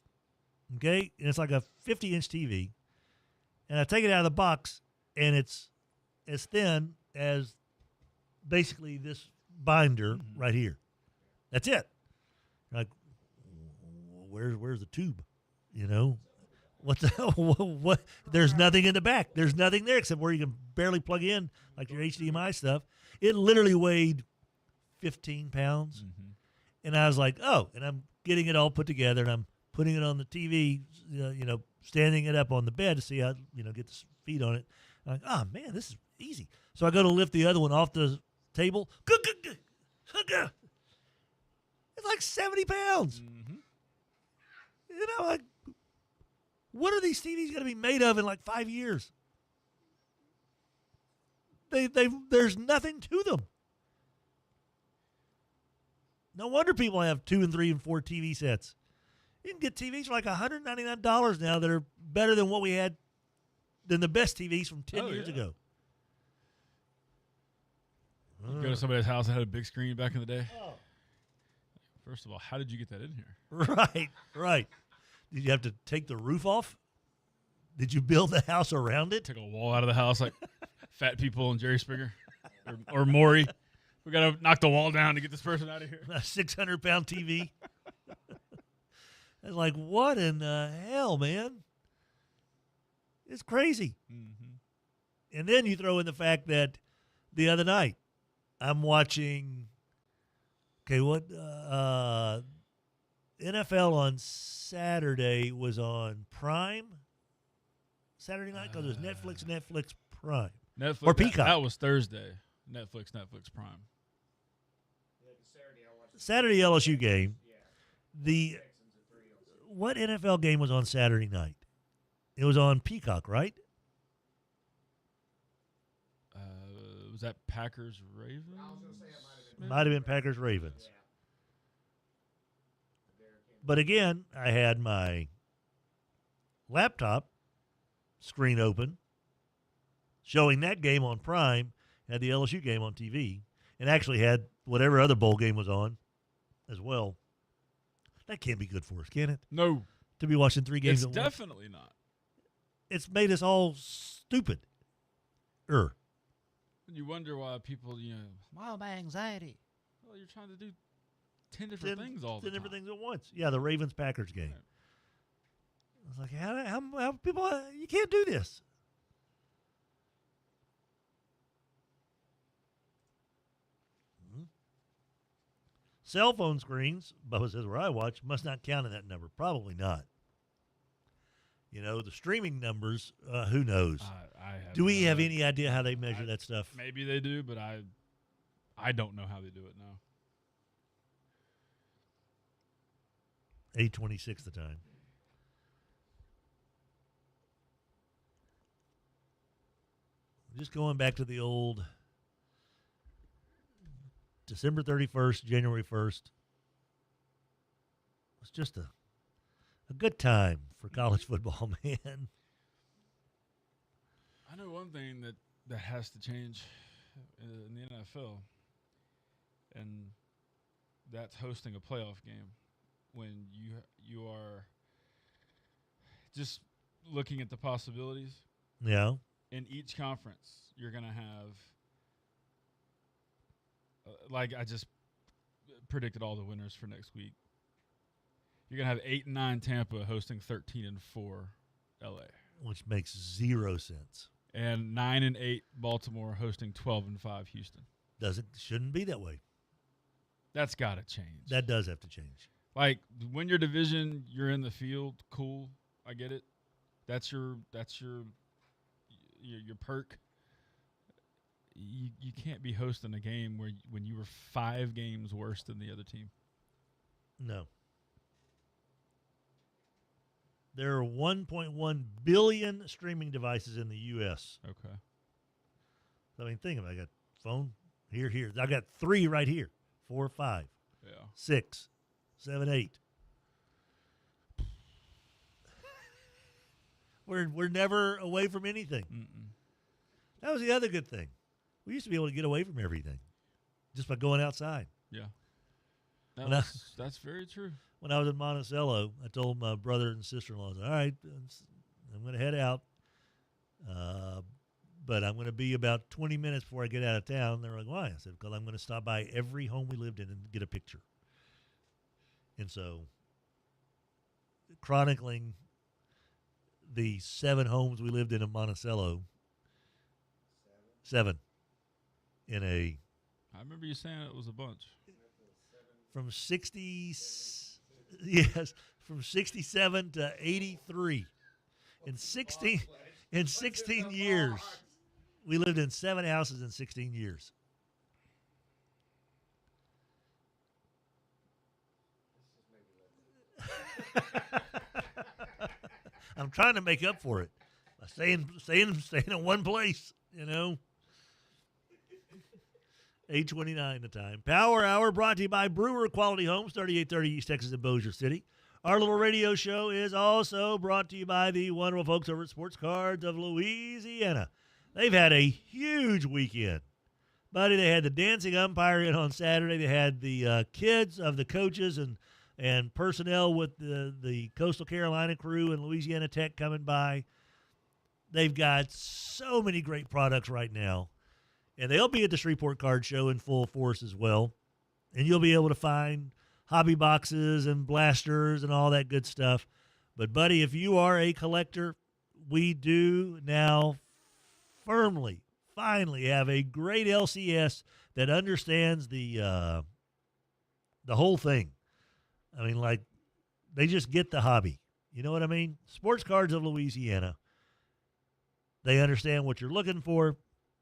Okay? And it's like a 50-inch TV. And I take it out of the box, and it's as thin as basically this binder right here. That's it. Like, where's the tube? You know? What? There's nothing in the back. There's nothing there except where you can barely plug in, like your HDMI stuff. It literally weighed 15 pounds. Mm-hmm. And I was like, oh, and I'm getting it all put together, and I'm putting it on the TV, standing it up on the bed to see how, get the feet on it. I'm like, oh, man, this is easy. So I go to lift the other one off the table. It's like 70 pounds. Mm-hmm. Like, what are these TVs going to be made of in like 5 years? There's nothing to them. No wonder people have 2 and 3 and 4 TV sets. You can get TVs for like $199 now that are better than what we had, than the best TVs from 10 years ago.
You go to somebody's house that had a big screen back in the day. Oh. First of all, how did you get that in here?
Right. Did you have to take the roof off? Did you build the house around it?
Took a wall out of the house like Fat People and Jerry Springer or Maury. We got to knock the wall down to get this person out of here.
A 600-pound TV. It's like, what in the hell, man? It's crazy. Mm-hmm. And then you throw in the fact that the other night I'm watching, NFL on Saturday was on Prime. Saturday night because it was Netflix Prime.
Netflix,
or Peacock.
That was Thursday. Netflix Prime.
Saturday LSU game. What NFL game was on Saturday night? It was on Peacock, right?
Was that Packers Ravens?
Might have been Packers Ravens. But again, I had my laptop screen open, showing that game on Prime, had the LSU game on TV, and actually had whatever other bowl game was on as well. That can't be good for us, can it?
No.
To be watching 3 games
at once. It's definitely not.
It's made us all stupid.
You wonder why people,
mild anxiety.
Well, you're trying to do 10 different things all the time.
10 different things at once. Yeah, the Ravens-Packers game. Right. I was like, how people, you can't do this. Mm-hmm. Cell phone screens, Bubba says, where I watch, must not count in that number. Probably not. The streaming numbers, who knows? Do we have any idea how they measure that stuff?
Maybe they do, but I don't know how they do it now.
8:26 the time. Just going back to the old December 31st, January 1st. It was just a good time for college football, man.
I know one thing that has to change in the NFL, and that's hosting a playoff game when you are just looking at the possibilities.
Yeah.
In each conference, you're going to have, like I just predicted all the winners for next week. You're going to have 8-9 Tampa hosting 13-4 LA.
Which makes zero sense.
And 9-8 Baltimore hosting 12-5 Houston.
Shouldn't be that way.
That's got to change.
That does have to change.
Like, win your division, you're in the field, cool. I get it. That's your perk. You can't be hosting a game when you were 5 games worse than the other team.
No. There are 1.1 billion streaming devices in the U.S.
Okay.
I mean, think of it. I got phone here. I got 3 right here. 4, 5.
Yeah.
6, 7, 8. We're never away from anything.
Mm-mm.
That was the other good thing. We used to be able to get away from everything just by going outside.
Yeah. That's very true.
When I was in Monticello, I told my brother and sister-in-law, all right, I'm going to head out, but I'm going to be about 20 minutes before I get out of town. They were like, why? I said, because I'm going to stop by every home we lived in and get a picture. And so chronicling the 7 homes we lived in Monticello, 7 in a...
I remember you saying it was a bunch.
From 67 to 83. In 16 years, we lived in 7 houses in 16 years. I'm trying to make up for it by staying in one place, you know. 8:29 the time. Power Hour brought to you by Brewer Quality Homes, 3830 East Texas in Bossier City. Our little radio show is also brought to you by the wonderful folks over at Sports Cards of Louisiana. They've had a huge weekend. Buddy, they had the dancing umpire in on Saturday. They had the kids of the coaches and personnel with the Coastal Carolina crew and Louisiana Tech coming by. They've got so many great products right now. And they'll be at the Shreveport Card Show in full force as well. And you'll be able to find hobby boxes and blasters and all that good stuff. But, buddy, if you are a collector, we do now finally have a great LCS that understands the whole thing. I mean, like, they just get the hobby. You know what I mean? Sports Cards of Louisiana. They understand what you're looking for.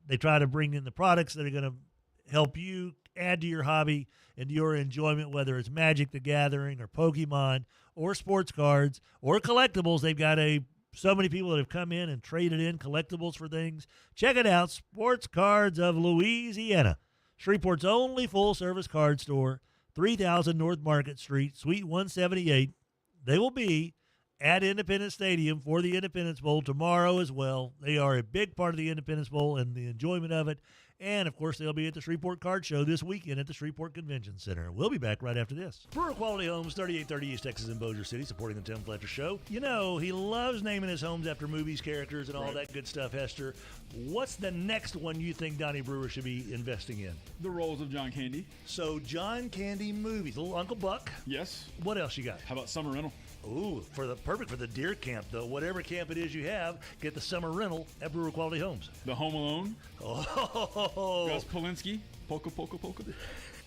They try to bring in the products that are going to help you add to your hobby and your enjoyment, whether it's Magic the Gathering or Pokemon or sports cards or collectibles. They've got so many people that have come in and traded in collectibles for things. Check it out, Sports Cards of Louisiana, Shreveport's only full-service card store, 3000 North Market Street, Suite 178. They will be at Independence Stadium for the Independence Bowl tomorrow as well. They are a big part of the Independence Bowl and the enjoyment of it. And, of course, they'll be at the Shreveport Card Show this weekend at the Shreveport Convention Center. We'll be back right after this. Brewer Quality Homes, 3830 East Texas in Bossier City, supporting the Tim Fletcher Show. You know, he loves naming his homes after movies, characters, and all that good stuff, Hester. What's the next one you think Donnie Brewer should be investing in?
The Roles of John Candy.
So, John Candy movies. Little Uncle Buck.
Yes.
What else you got?
How about Summer Rental?
Ooh, perfect for the deer camp, though. Whatever camp it is you have, get the summer rental at Brewer Quality Homes.
The Home Alone.
Oh.
Gus Polinski. Polka.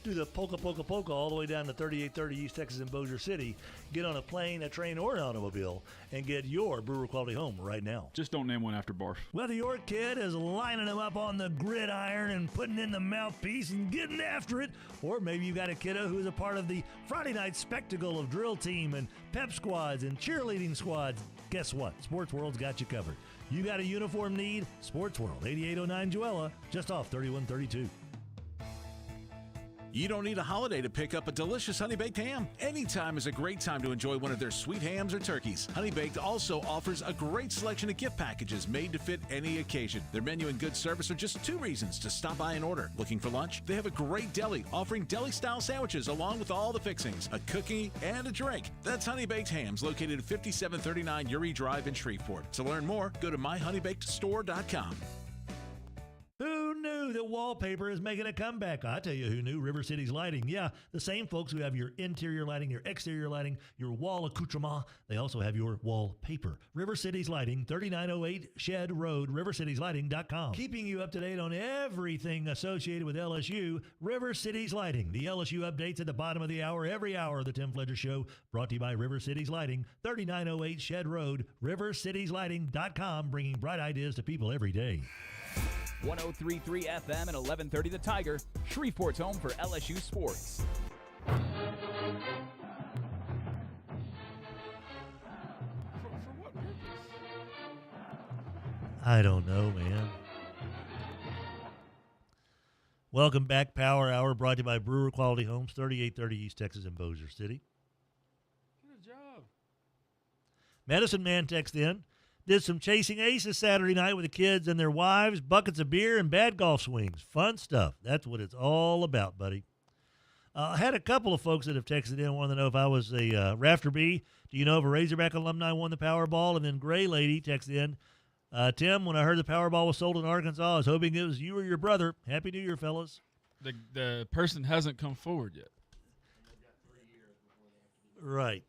Do the polka all the way down to 3830 East Texas in Bossier City. Get on a plane, a train, or an automobile and get your Brewer Quality home right now.
Just don't name one after barf.
Whether your kid is lining them up on the gridiron and putting in the mouthpiece and getting after it, or maybe you got a kiddo who's a part of the Friday night spectacle of drill team and pep squads and cheerleading squads, guess what? Sports World's got you covered. You got a uniform need? Sports World, 8809 Joella, just off 3132.
You don't need a holiday to pick up a delicious Honey Baked ham. Anytime is a great time to enjoy one of their sweet hams or turkeys. Honey Baked also offers a great selection of gift packages made to fit any occasion. Their menu and good service are just 2 reasons to stop by and order. Looking for lunch? They have a great deli offering deli-style sandwiches along with all the fixings, a cookie, and a drink. That's Honey Baked Hams, located at 5739 Uri Drive in Shreveport. To learn more, go to myhoneybakedstore.com.
Who knew that wallpaper is making a comeback? I tell you who knew. River City's Lighting. Yeah, the same folks who have your interior lighting, your exterior lighting, your wall accoutrement. They also have your wallpaper. River City's Lighting, 3908 Shed Road, rivercitieslighting.com. Keeping you up to date on everything associated with LSU, River City's Lighting. The LSU updates at the bottom of the hour, every hour of the Tim Fletcher Show, brought to you by River City's Lighting, 3908 Shed Road, rivercitieslighting.com, bringing bright ideas to people every day.
103.3 FM and 1130 The Tiger, Shreveport's home for LSU sports.
For what purpose?
I don't know, man. Welcome back, Power Hour, brought to you by Brewer Quality Homes, 3830 East Texas in Bossier City.
Good job.
Medicine Man texted in. Did some chasing aces Saturday night with the kids and their wives, buckets of beer, and bad golf swings. Fun stuff. That's what it's all about, buddy. I had a couple of folks that have texted in, wanted to know if I was a Rafter B. Do you know if a Razorback alumni won the Powerball? And then Gray Lady texted in, Tim, when I heard the Powerball was sold in Arkansas, I was hoping it was you or your brother. Happy New Year, fellas.
The person hasn't come forward yet.
Right.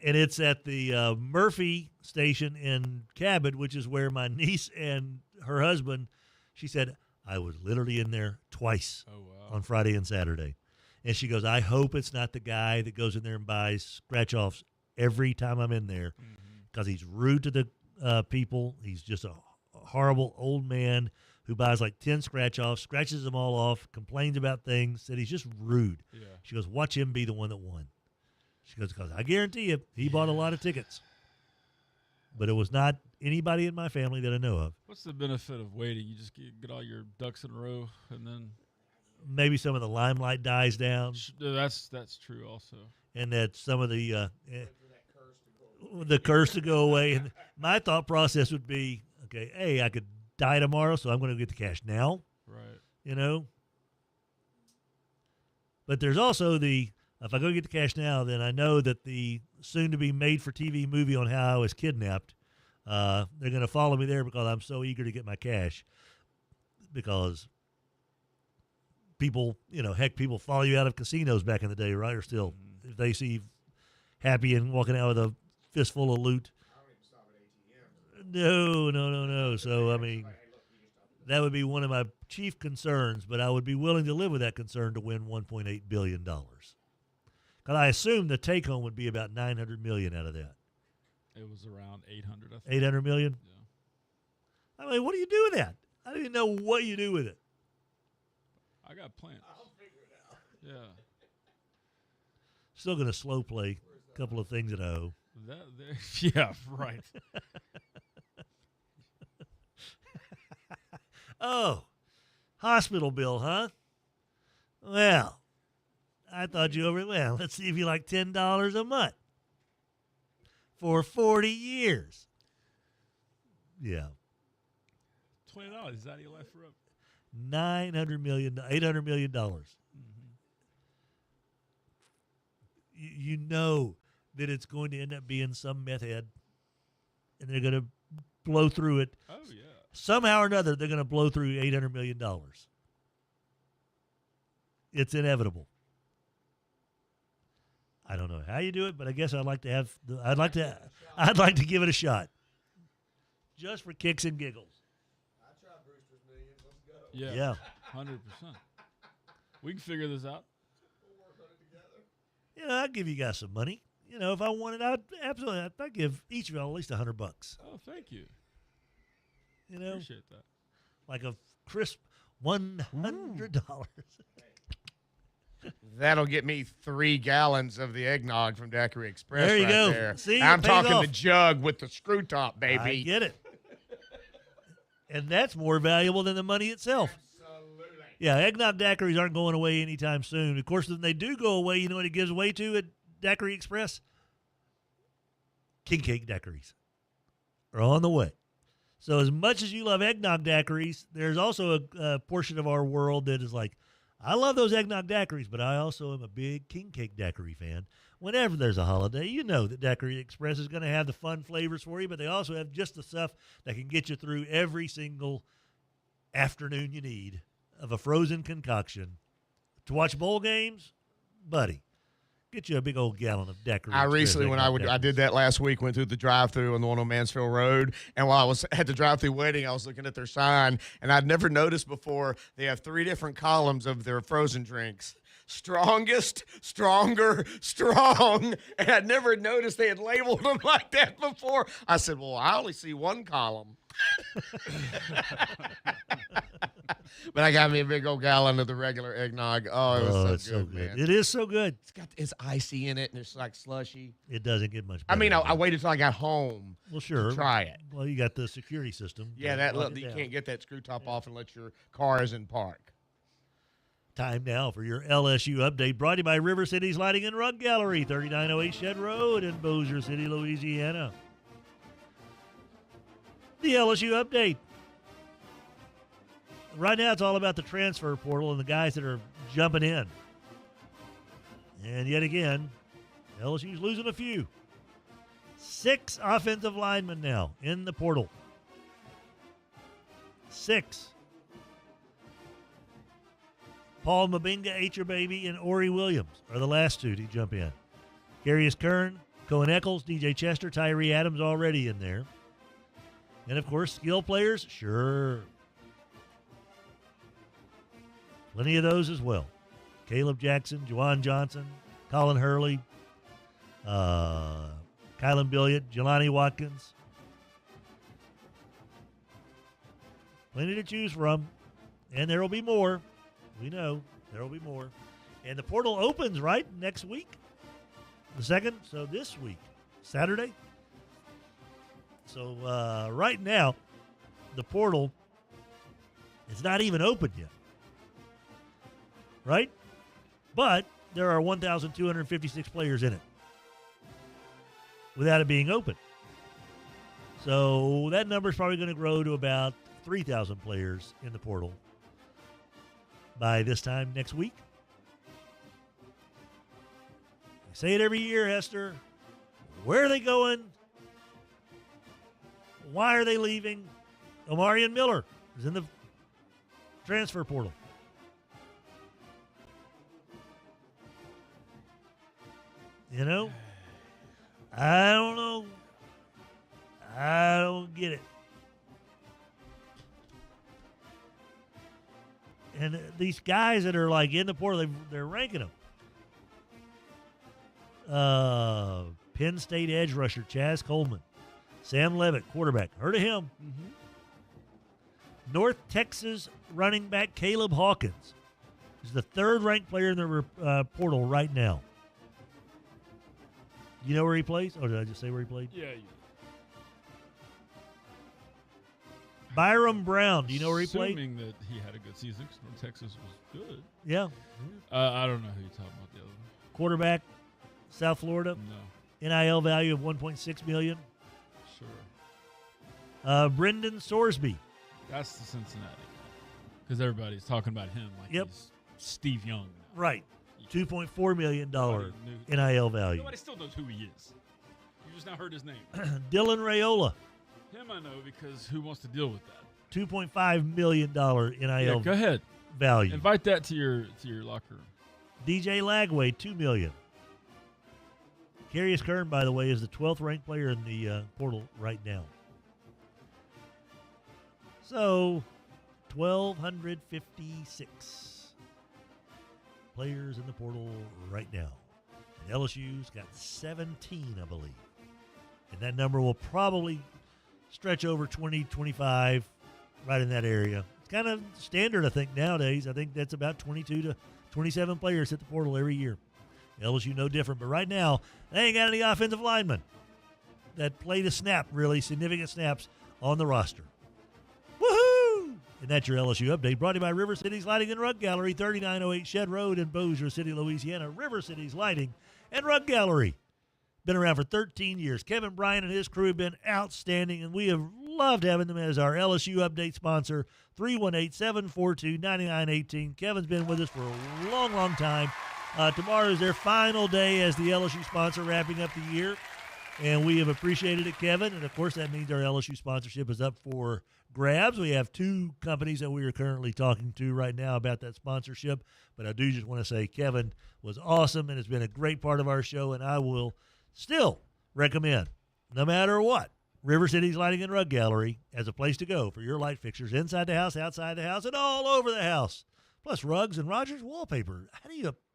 And it's at the Murphy station in Cabot, which is where my niece and her husband, she said, I was literally in there twice on Friday and Saturday. And she goes, I hope it's not the guy that goes in there and buys scratch-offs every time I'm in there because he's rude to the people. He's just a horrible old man who buys like 10 scratch-offs, scratches them all off, complains about things, said he's just rude.
Yeah.
She goes, watch him be the one that won. She goes, because I guarantee you, he bought a lot of tickets. But it was not anybody in my family that I know of.
What's the benefit of waiting? You just get all your ducks in a row, and then
maybe some of the limelight dies down.
That's true also.
And that some of the curse to go away. And my thought process would be, okay, hey, I could die tomorrow, so I'm going to get the cash now.
Right.
You know? But there's also if I go get the cash now, then I know that the soon-to-be made-for-TV movie on how I was kidnapped, they're going to follow me there because I'm so eager to get my cash. Because people, people follow you out of casinos back in the day, right? Or still, if they see Happy and walking out with a fistful of loot. No. So, I mean, that would be one of my chief concerns, but I would be willing to live with that concern to win $1.8 billion. Because I assume the take-home would be about $900 million out of that.
It was around 800, I think.
$800 million?
Yeah.
I mean, what do you do with that? I don't even know what you do with it.
I got plans. I'll figure it out. Yeah.
Still going to slow play a couple of things that I owe.
Yeah, right.
Oh, hospital bill, huh? Well, I thought you let's see if you like $10 a month for 40 years. Yeah.
$20. Is that your life forever?
$800 million. You know that it's going to end up being some meth head, and they're going to blow through it.
Oh, yeah.
Somehow or another, they're going to blow through $800 million. It's inevitable. I don't know how you do it, but I guess I'd like to give it a shot. Just for kicks and giggles.
I tried Brewster's Millions. Let's go.
Yeah. 100%. We can figure this out.
We'll work on it together.
I'd give you guys some money. If I wanted, I'd give each of y'all at least $100.
Oh, thank you.
Appreciate that. Like a crisp $100.
That'll get me 3 gallons of the eggnog from Daiquiri Express.
There you go.
There.
See,
I'm
it pays
talking
off.
the jug with the screw top, baby.
I get it. And that's more valuable than the money itself.
Absolutely.
Yeah, eggnog daiquiris aren't going away anytime soon. Of course, when they do go away, you know what it gives way to at Daiquiri Express? King cake daiquiris are on the way. So as much as you love eggnog daiquiris, there's also a portion of our world that is like, I love those eggnog daiquiris, but I also am a big king cake daiquiri fan. Whenever there's a holiday, you know that Daiquiri Express is going to have the fun flavors for you, but they also have just the stuff that can get you through every single afternoon you need of a frozen concoction. To watch bowl games, buddy, get you a big old gallon of Daiquiri
I
Express
recently, I did that last week, went through the drive-through on the one on Mansfield Road, and while I was at the drive-through waiting, I was looking at their sign, and I'd never noticed before they have 3 different columns of their frozen drinks. Strongest, stronger, strong, and I'd never noticed they had labeled them like that before. I said, well, I only see one column. But I got me a big old gallon of the regular eggnog. Oh, it was so good, man.
It is so good.
It's icy in it, and it's like slushy.
It doesn't get much better.
I mean, I waited till I got home to try it.
Well, you got the security system.
Yeah, you can't get that screw top off unless your car is in park.
Time now for your LSU update, brought to you by River City's Lighting and Rug Gallery, 3908 Shed Road in Bossier City, Louisiana. The LSU update. Right now, it's all about the transfer portal and the guys that are jumping in. And yet again, LSU's losing a few. 6 offensive linemen now in the portal. 6. Paul Mabinga, H. Baby, and Ori Williams are the last 2 to jump in. Garius Kern, Cohen Eccles, DJ Chester, Tyree Adams already in there. And, of course, skill players, sure. Plenty of those as well. Caleb Jackson, Juwan Johnson, Colin Hurley, Kylan Billiott, Jelani Watkins. Plenty to choose from. And there will be more. We know there will be more. And the portal opens, right, next week? The 2nd? So this week, Saturday? So right now, the portal is not even open yet. Right? But there are 1,256 players in it without it being open. So that number is probably going to grow to about 3,000 players in the portal by this time next week. I say it every year, Hester. Where are they going? Why are they leaving? Omarion Miller is in the transfer portal. You know? I don't know. I don't get it. And these guys that are like in the portal, they're ranking them. Penn State edge rusher Chaz Coleman. Sam Levitt, quarterback. Heard of him. Mm-hmm. North Texas running back Caleb Hawkins is the 3rd-ranked player in the portal right now. You know where he plays? Oh, did I just say where he played?
Yeah.
Byram Brown. Do you know where he played?
Assuming that he had a good season because North Texas was good.
Yeah.
I don't know who you're talking about the other one.
Quarterback, South Florida.
No.
NIL value of $1.6 million.
Sure.
Brendan Sorsby.
That's the Cincinnati guy. Because everybody's talking about him like he's Steve Young now.
Right. $2.4 million NIL value.
Nobody still knows who he is. You just now heard his name.
Dylan Raiola.
Him I know because who wants to deal with that?
$2.5 million NIL
go ahead.
value.
Invite that to your locker room.
DJ Lagway, $2 million. Garius Kern, by the way, is the 12th ranked player in the portal right now. So, 1,256 players in the portal right now. And LSU's got 17, I believe. And that number will probably stretch over 20, 25, right in that area. It's kind of standard, I think, nowadays. I think that's about 22 to 27 players hit the portal every year. LSU no different. But right now, they ain't got any offensive linemen that played a snap, really, significant snaps on the roster. Woohoo! And that's your LSU update, brought to you by River Cities Lighting and Rug Gallery, 3908 Shed Road in Bossier City, Louisiana. River Cities Lighting and Rug Gallery. Been around for 13 years. Kevin Bryan and his crew have been outstanding, and we have loved having them as our LSU update sponsor, 318-742-9918. Kevin's been with us for a long, long time. Tomorrow is their final day as the LSU sponsor, wrapping up the year, and we have appreciated it, Kevin. And, of course, that means our LSU sponsorship is up for grabs. We have two companies that we are currently talking to right now about that sponsorship, but I do just want to say Kevin was awesome and has been a great part of our show, and I will still recommend, no matter what, River Cities Lighting and Rug Gallery as a place to go for your light fixtures inside the house, outside the house, and all over the house. Plus rugs and Rogers wallpaper.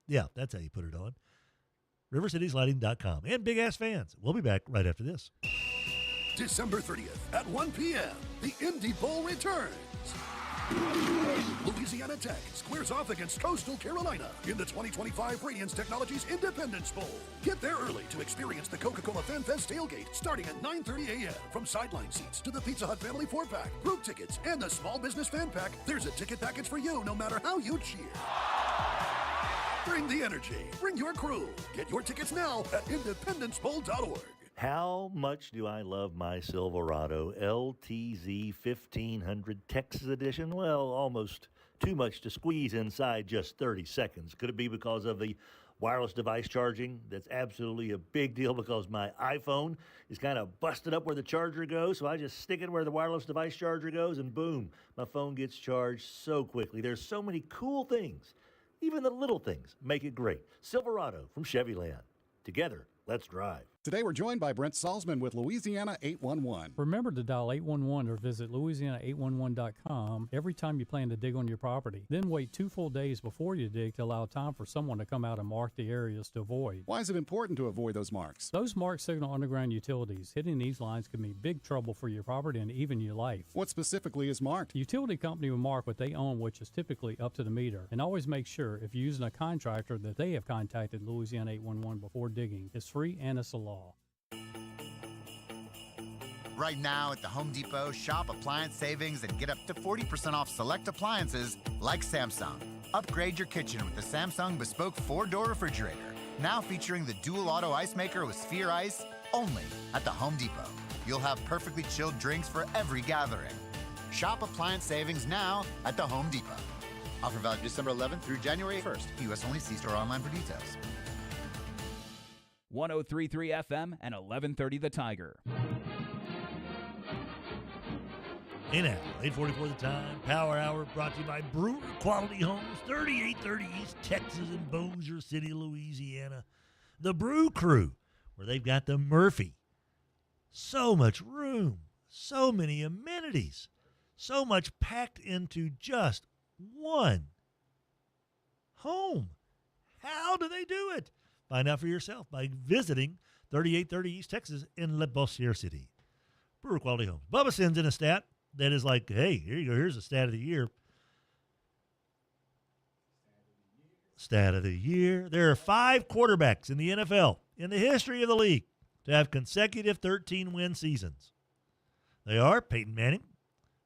Yeah, that's how you put it on. RiverCitiesLighting.com. And Big Ass Fans. We'll be back right after this.
December 30th at 1 p.m., the Indy Bowl returns. Louisiana Tech squares off against Coastal Carolina in the 2025 Radiance Technologies Independence Bowl. Get there early to experience the Coca-Cola Fan Fest tailgate starting at 9:30 a.m. From sideline seats to the Pizza Hut Family 4-pack, group tickets, and the Small Business Fan Pack, there's a ticket package for you no matter how you cheer. Bring the energy. Bring your crew. Get your tickets now at independencebowl.org.
How much do I love my Silverado LTZ 1500 Texas Edition? Well, almost too much to squeeze inside just 30 seconds. Could it be because of the wireless device charging? That's absolutely a big deal because my iPhone is kind of busted up where the charger goes, so I just stick it where the wireless device charger goes, and boom, my phone gets charged so quickly. There's so many cool things. Even the little things make it great. Silverado from Chevyland. Together, let's drive.
Today we're joined by Brent Salzman with Louisiana 811.
Remember to dial 811 or visit Louisiana811.com every time you plan to dig on your property. Then wait 2 full days before you dig to allow time for someone to come out and mark the areas to avoid.
Why is it important to avoid those marks?
Those marks signal underground utilities. Hitting these lines can mean big trouble for your property and even your life.
What specifically is marked?
The utility company will mark what they own, which is typically up to the meter. And always make sure, if you're using a contractor, that they have contacted Louisiana 811 before digging. It's free and it's a law.
Right now at the Home Depot, shop appliance savings and get up to 40% off select appliances like Samsung. Upgrade your kitchen with the Samsung Bespoke 4-door refrigerator. Now featuring the dual auto ice maker with Sphere Ice, only at the Home Depot. You'll have perfectly chilled drinks for every gathering. Shop appliance savings now at the Home Depot. Offer valid December 11th through January 1st. U.S. only. See store online for details.
103.3 FM and 1130 The Tiger.
Hey now, 8:44 the time. Power Hour brought to you by Brewer Quality Homes, 3830 East Texas in Bossier City, Louisiana. The Brew Crew, where they've got the Murphy. So much room, so many amenities, so much packed into just one home. How do they do it? Find out for yourself by visiting 3830 East Texas in Le Bossier City. Brewer Quality Homes. Bubba sends in a stat that is like, hey, here you go. Here's a stat of the year. Stat of the year. There are 5 quarterbacks in the NFL in the history of the league to have consecutive 13-win seasons. They are Peyton Manning,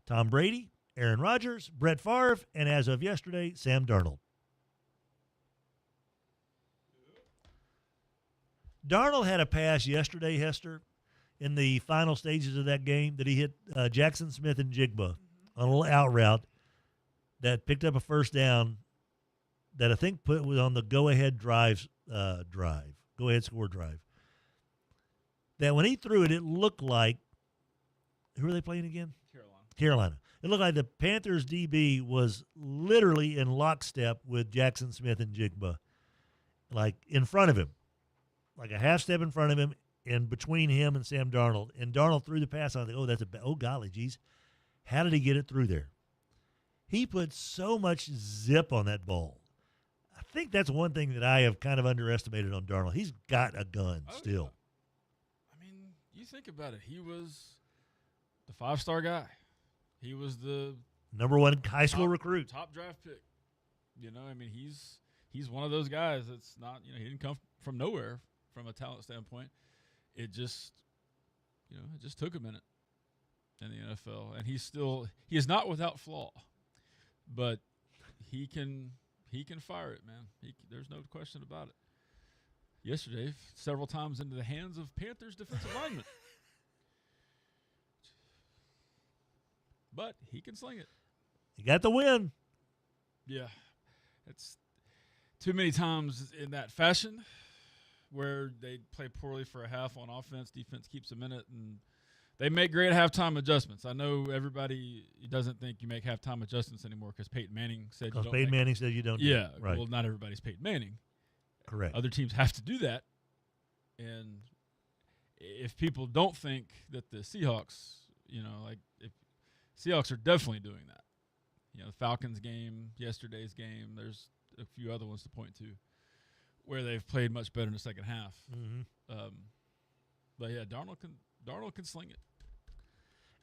Tom Brady, Aaron Rodgers, Brett Favre, and as of yesterday, Sam Darnold. Darnold had a pass yesterday, Hester, in the final stages of that game that he hit Jackson Smith and Jigba on a little out route that picked up a first down that I think was on the go-ahead go-ahead score drive. That when he threw it, it looked like, who are they playing again? Carolina. It looked like the Panthers DB was literally in lockstep with Jackson Smith and Jigba, like in front of him, like a half step in front of him, and between him and Sam Darnold. And Darnold threw the pass. I was like, oh, golly, geez. How did he get it through there? He put so much zip on that ball. I think that's one thing that I have kind of underestimated on Darnold. He's got a gun still.
Yeah. I mean, you think about it. He was the 5-star guy. He was the
number 1 high school recruit.
Top draft pick. You know, I mean, he's one of those guys that's not, he didn't come from nowhere from a talent standpoint. It just took a minute. in the NFL, and he is not without flaw, but he can fire it, man. There's no question about it. Yesterday, several times into the hands of Panthers defensive linemen. But he can sling it.
He got the win.
Yeah. It's too many times in that fashion where they play poorly for a half on offense. Defense keeps them in it, and they make great halftime adjustments. I know everybody doesn't think you make halftime adjustments anymore because Peyton Manning said you don't.
Because Peyton Manning said you don't.
Yeah.
Right.
Well, not everybody's Peyton Manning.
Correct.
Other teams have to do that. And if people don't think that the Seahawks, if Seahawks are definitely doing that. The Falcons game, yesterday's game, there's a few other ones to point to where they've played much better in the second half.
Mm-hmm.
But, yeah, Darnold can sling it.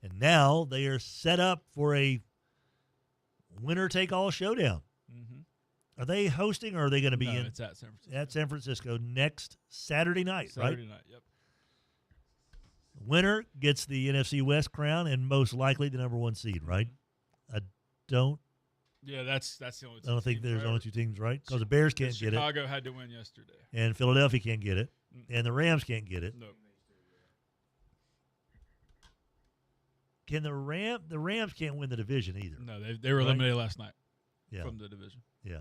And now they are set up for a winner-take-all showdown.
Mm-hmm.
Are they hosting, or are they going to be
it's at San Francisco.
At San Francisco next Saturday night, right?
Saturday night, yep.
Winner gets the NFC West crown and most likely the number 1 seed, right? I don't.
Yeah, that's the only.
I don't think there's only 2 teams, right? Because the Bears can't get it.
Chicago had to win yesterday,
and Philadelphia can't get it, and the Rams can't get it.
No.
Can the Rams can't win the division either?
No, they were eliminated last night from the division.
Yeah.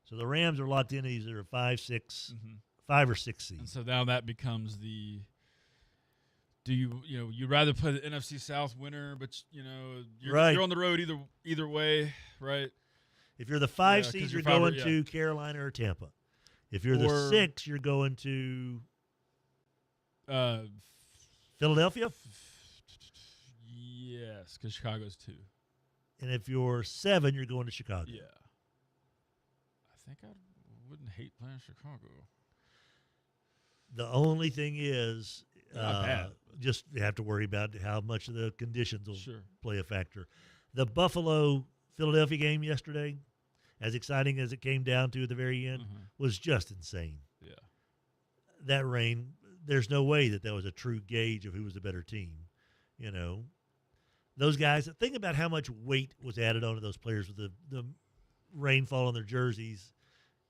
So the Rams are locked in either a 5 or 6 seed.
And so now that becomes the. Do you'd rather play the NFC South winner, but you're on the road either way, right?
If you're the 5 seed, you're going to Carolina or Tampa. If you're the 6, you're going to Philadelphia.
Yes, because Chicago's 2.
And if you're 7, you're going to Chicago.
Yeah. I think I wouldn't hate playing Chicago.
The only thing is,
not bad.
Just have to worry about how much of the conditions will play a factor. The Buffalo-Philadelphia game yesterday, as exciting as it came down to at the very end, was just insane.
Yeah.
That rain, there's no way that was a true gauge of who was the better team. Those guys, think about how much weight was added onto those players with the rainfall on their jerseys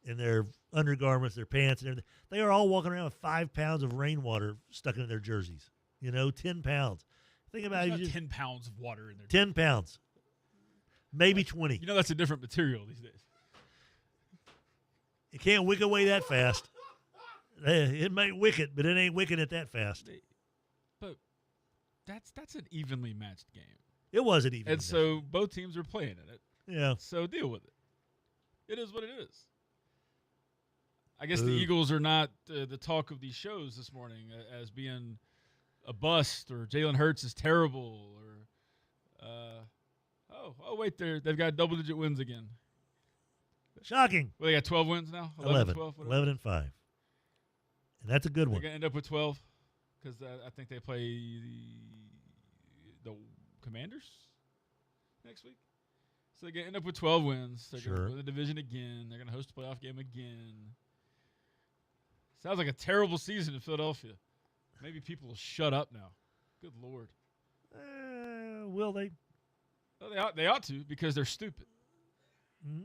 and their undergarments, their pants, and everything. They are all walking around with 5 pounds of rainwater stuck into their jerseys. 10 pounds. Think about it.
10 pounds of water in there.
10 pounds. Maybe 20.
That's a different material these days.
It can't wick away that fast. It may wick it, but it ain't wicking it that fast.
But that's an evenly matched game.
It was an evenly
matched. And so both teams are playing in it.
Yeah.
So deal with it. It is what it is. I guess the Eagles are not the talk of these shows this morning as being a bust or Jalen Hurts is terrible or wait, they've got double-digit wins again.
Shocking.
Well, they got 12 wins now?
11.
12,
11 and 5. And that's a good one.
They're going to end up with 12 because I think they play the Commanders next week. So they're going to end up with 12 wins. They're going to win the division again. They're going to host a playoff game again. Sounds like a terrible season in Philadelphia. Maybe people will shut up now. Good Lord.
Will they?
Well, they ought to because they're stupid.
Mm-hmm.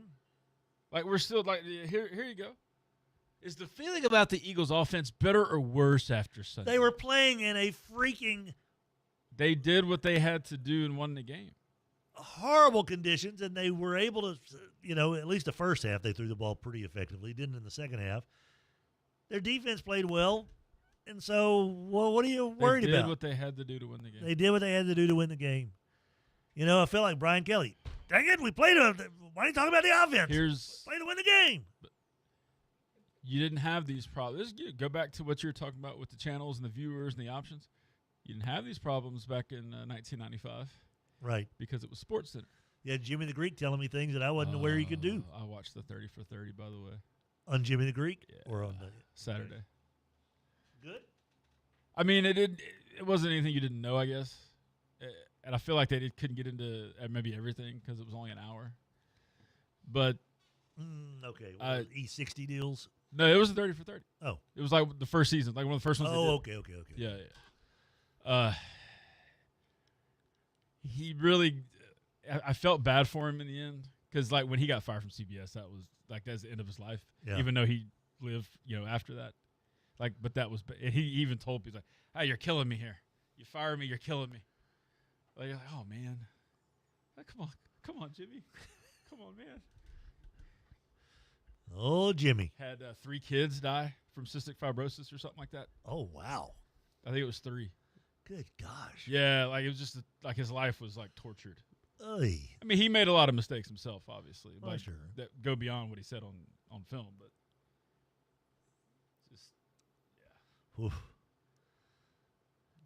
Like we're still like here you go. Is the feeling about the Eagles offense better or worse after Sunday?
They were playing in a freaking.
They did what they had to do and won the game.
Horrible conditions, and they were able to, at least the first half, they threw the ball pretty effectively. Didn't in the second half. Their defense played well, and so, what are you worried about?
They did what they had to do to win the game.
They did what they had to do to win the game. I felt like Brian Kelly. Dang it, we played it. Why are you talking about the offense? Play to win the game.
You didn't have these problems. Go back to what you were talking about with the channels and the viewers and the options. You didn't have these problems back in 1995.
Right.
Because it was SportsCenter.
Yeah, Jimmy the Greek telling me things that I wasn't aware he could do.
I watched the 30 for 30, by the way.
On Jimmy the Greek? Yeah. Or on
Saturday.
Good?
I mean, it wasn't anything you didn't know, I guess. And I feel like they couldn't get into maybe everything because it was only an hour. But
okay, E60 deals?
No, it was a 30 for 30.
Oh.
It was like the first season, like one of the first ones.
Oh, okay.
Yeah. he really – I felt bad for him in the end because, like, when he got fired from CBS, that was – like, that's the end of his life, even though he lived, after that. Like, but that was – he even told people, like, hey, you're killing me here. You fire me, you're killing me. Like, oh, man. Like, come on, Jimmy. Come on, man.
Oh, Jimmy.
Had 3 kids die from cystic fibrosis or something like that.
Oh, wow.
I think it was 3.
Good gosh.
Yeah, like it was just like his life was like tortured.
Oy.
I mean, he made a lot of mistakes himself, obviously,
Oh, sure.
that go beyond what he said on film. But just
Oof.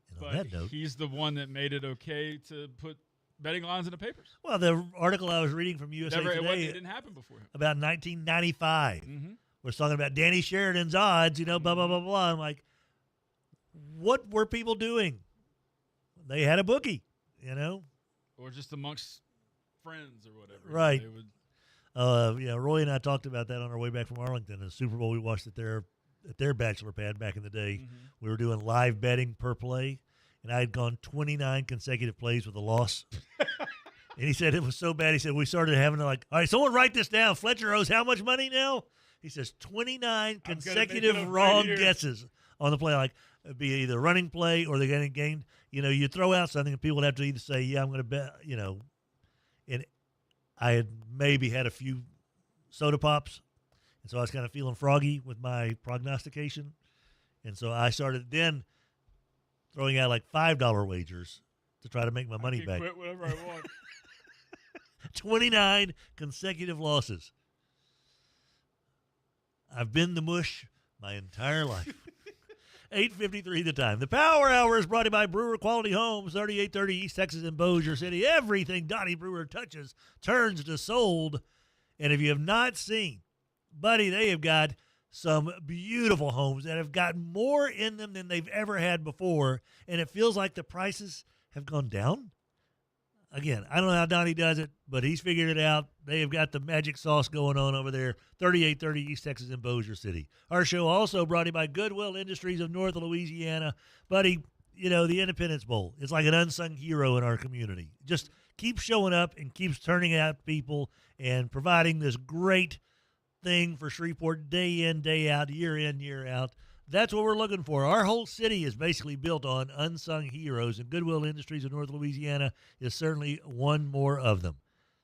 And on
but
that note,
he's the one that made it okay to put betting lines in the papers.
well, the article I was reading from USA Today
It didn't happen before him.
about 1995
Mhm.
was talking about Danny Sheridan's odds, blah, blah, blah, blah. I'm like, what were people doing? They had a bookie,
Or just amongst friends or whatever.
Right.
They would,
Roy and I talked about that on our way back from Arlington. The Super Bowl we watched at their bachelor pad back in the day.
Mm-hmm.
We were doing live betting per play, and I had gone 29 consecutive plays with a loss. And he said it was so bad. He said we started having to all right, someone write this down. Fletcher owes how much money now? He says 29 consecutive wrong guesses on the play. Like, it'd be either a running play or they're going to gain. You throw out something and people would have to either say, yeah, I'm going to bet, And I had maybe had a few soda pops. And so I was kind of feeling froggy with my prognostication. And so I started then throwing out like $5 wagers to try to make my money back.
quit whatever I want.
29 consecutive losses. I've been the mush my entire life. 8:53 the time. The Power Hour is brought to you by Brewer Quality Homes, 3830 East Texas in Bossier City. Everything Donnie Brewer touches turns to sold. And if you have not seen, buddy, they have got some beautiful homes that have got more in them than they've ever had before. And it feels like the prices have gone down. Again, I don't know how Donnie does it, but he's figured it out. They have got the magic sauce going on over there, 3830 East Texas in Bossier City. Our show also brought to you by Goodwill Industries of North Louisiana. Buddy, the Independence Bowl is like an unsung hero in our community. Just keeps showing up and keeps turning out people and providing this great thing for Shreveport day in, day out, year in, year out. That's what we're looking for. Our whole city is basically built on unsung heroes, and Goodwill Industries of North Louisiana is certainly one more of them.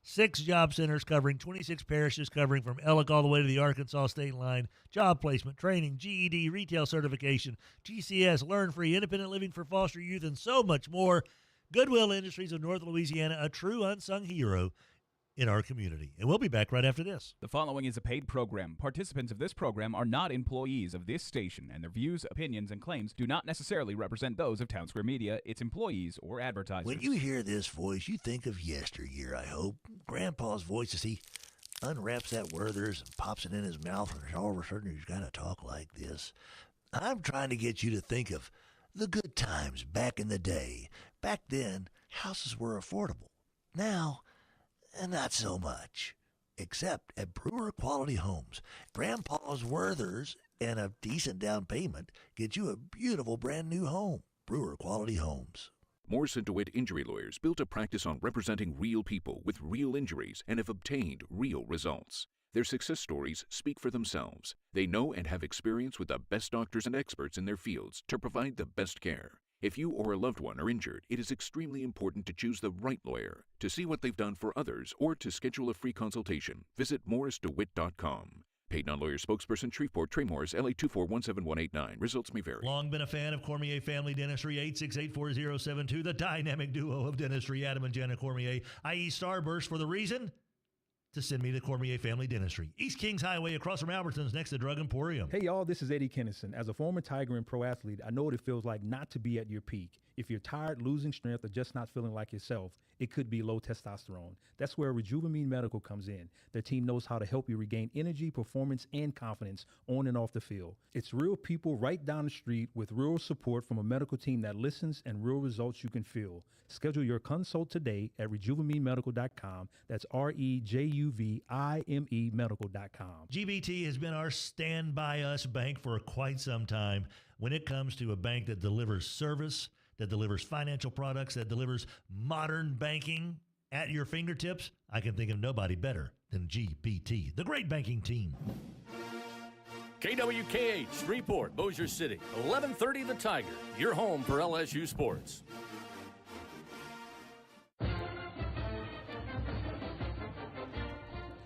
6 job centers covering 26 parishes, covering from Ellick all the way to the Arkansas state line. Job placement, training, GED, retail certification, GCS, Learn Free, independent living for foster youth, and so much more. Goodwill Industries of North Louisiana, a true unsung hero in our community. And we'll be back right after this.
The following is a paid program. Participants of this program are not employees of this station, and their views, opinions, and claims do not necessarily represent those of Town Square Media, its employees, or advertisers.
When you hear this voice, you think of yesteryear, I hope. Grandpa's voice as he unwraps that Werther's and pops it in his mouth, and all of a sudden he's got to talk like this. I'm trying to get you to think of the good times back in the day. Back then, houses were affordable. Now, not so much, except at Brewer Quality Homes. Grandpa's Werther's and a decent down payment get you a beautiful brand new home. Brewer Quality Homes.
Morrison DeWitt Injury Lawyers built a practice on representing real people with real injuries and have obtained real results. Their success stories speak for themselves. They know and have experience with the best doctors and experts in their fields to provide the best care. If you or a loved one are injured, it is extremely important to choose the right lawyer. To see what they've done for others or to schedule a free consultation, visit morrisdewitt.com. Paid non-lawyer spokesperson, Shreveport, Trey Morris, LA 2417189. Results may vary.
Long been a fan of Cormier Family Dentistry, 8684072, the dynamic duo of dentistry, Adam and Jenna Cormier, i.e. Starburst, for the reason to send me to Cormier Family Dentistry. East Kings Highway across from Albertsons next to Drug Emporium.
Hey, y'all, this is Eddie Kennison. As a former Tiger and pro athlete, I know what it feels like not to be at your peak. If you're tired, losing strength, or just not feeling like yourself, it could be low testosterone. That's where Rejuvamine Medical comes in. Their team knows how to help you regain energy, performance, and confidence on and off the field. It's real people right down the street with real support from a medical team that listens and real results you can feel. Schedule your consult today at RejuveMeMedical.com. That's REJUVIME Medical.com.
GBT has been our stand by us bank for quite some time when it comes to a bank that delivers service, that delivers financial products, that delivers modern banking at your fingertips, I can think of nobody better than GPT, the great banking team.
KWKH, Shreveport, Bossier City, 1130 The Tiger, your home for LSU sports.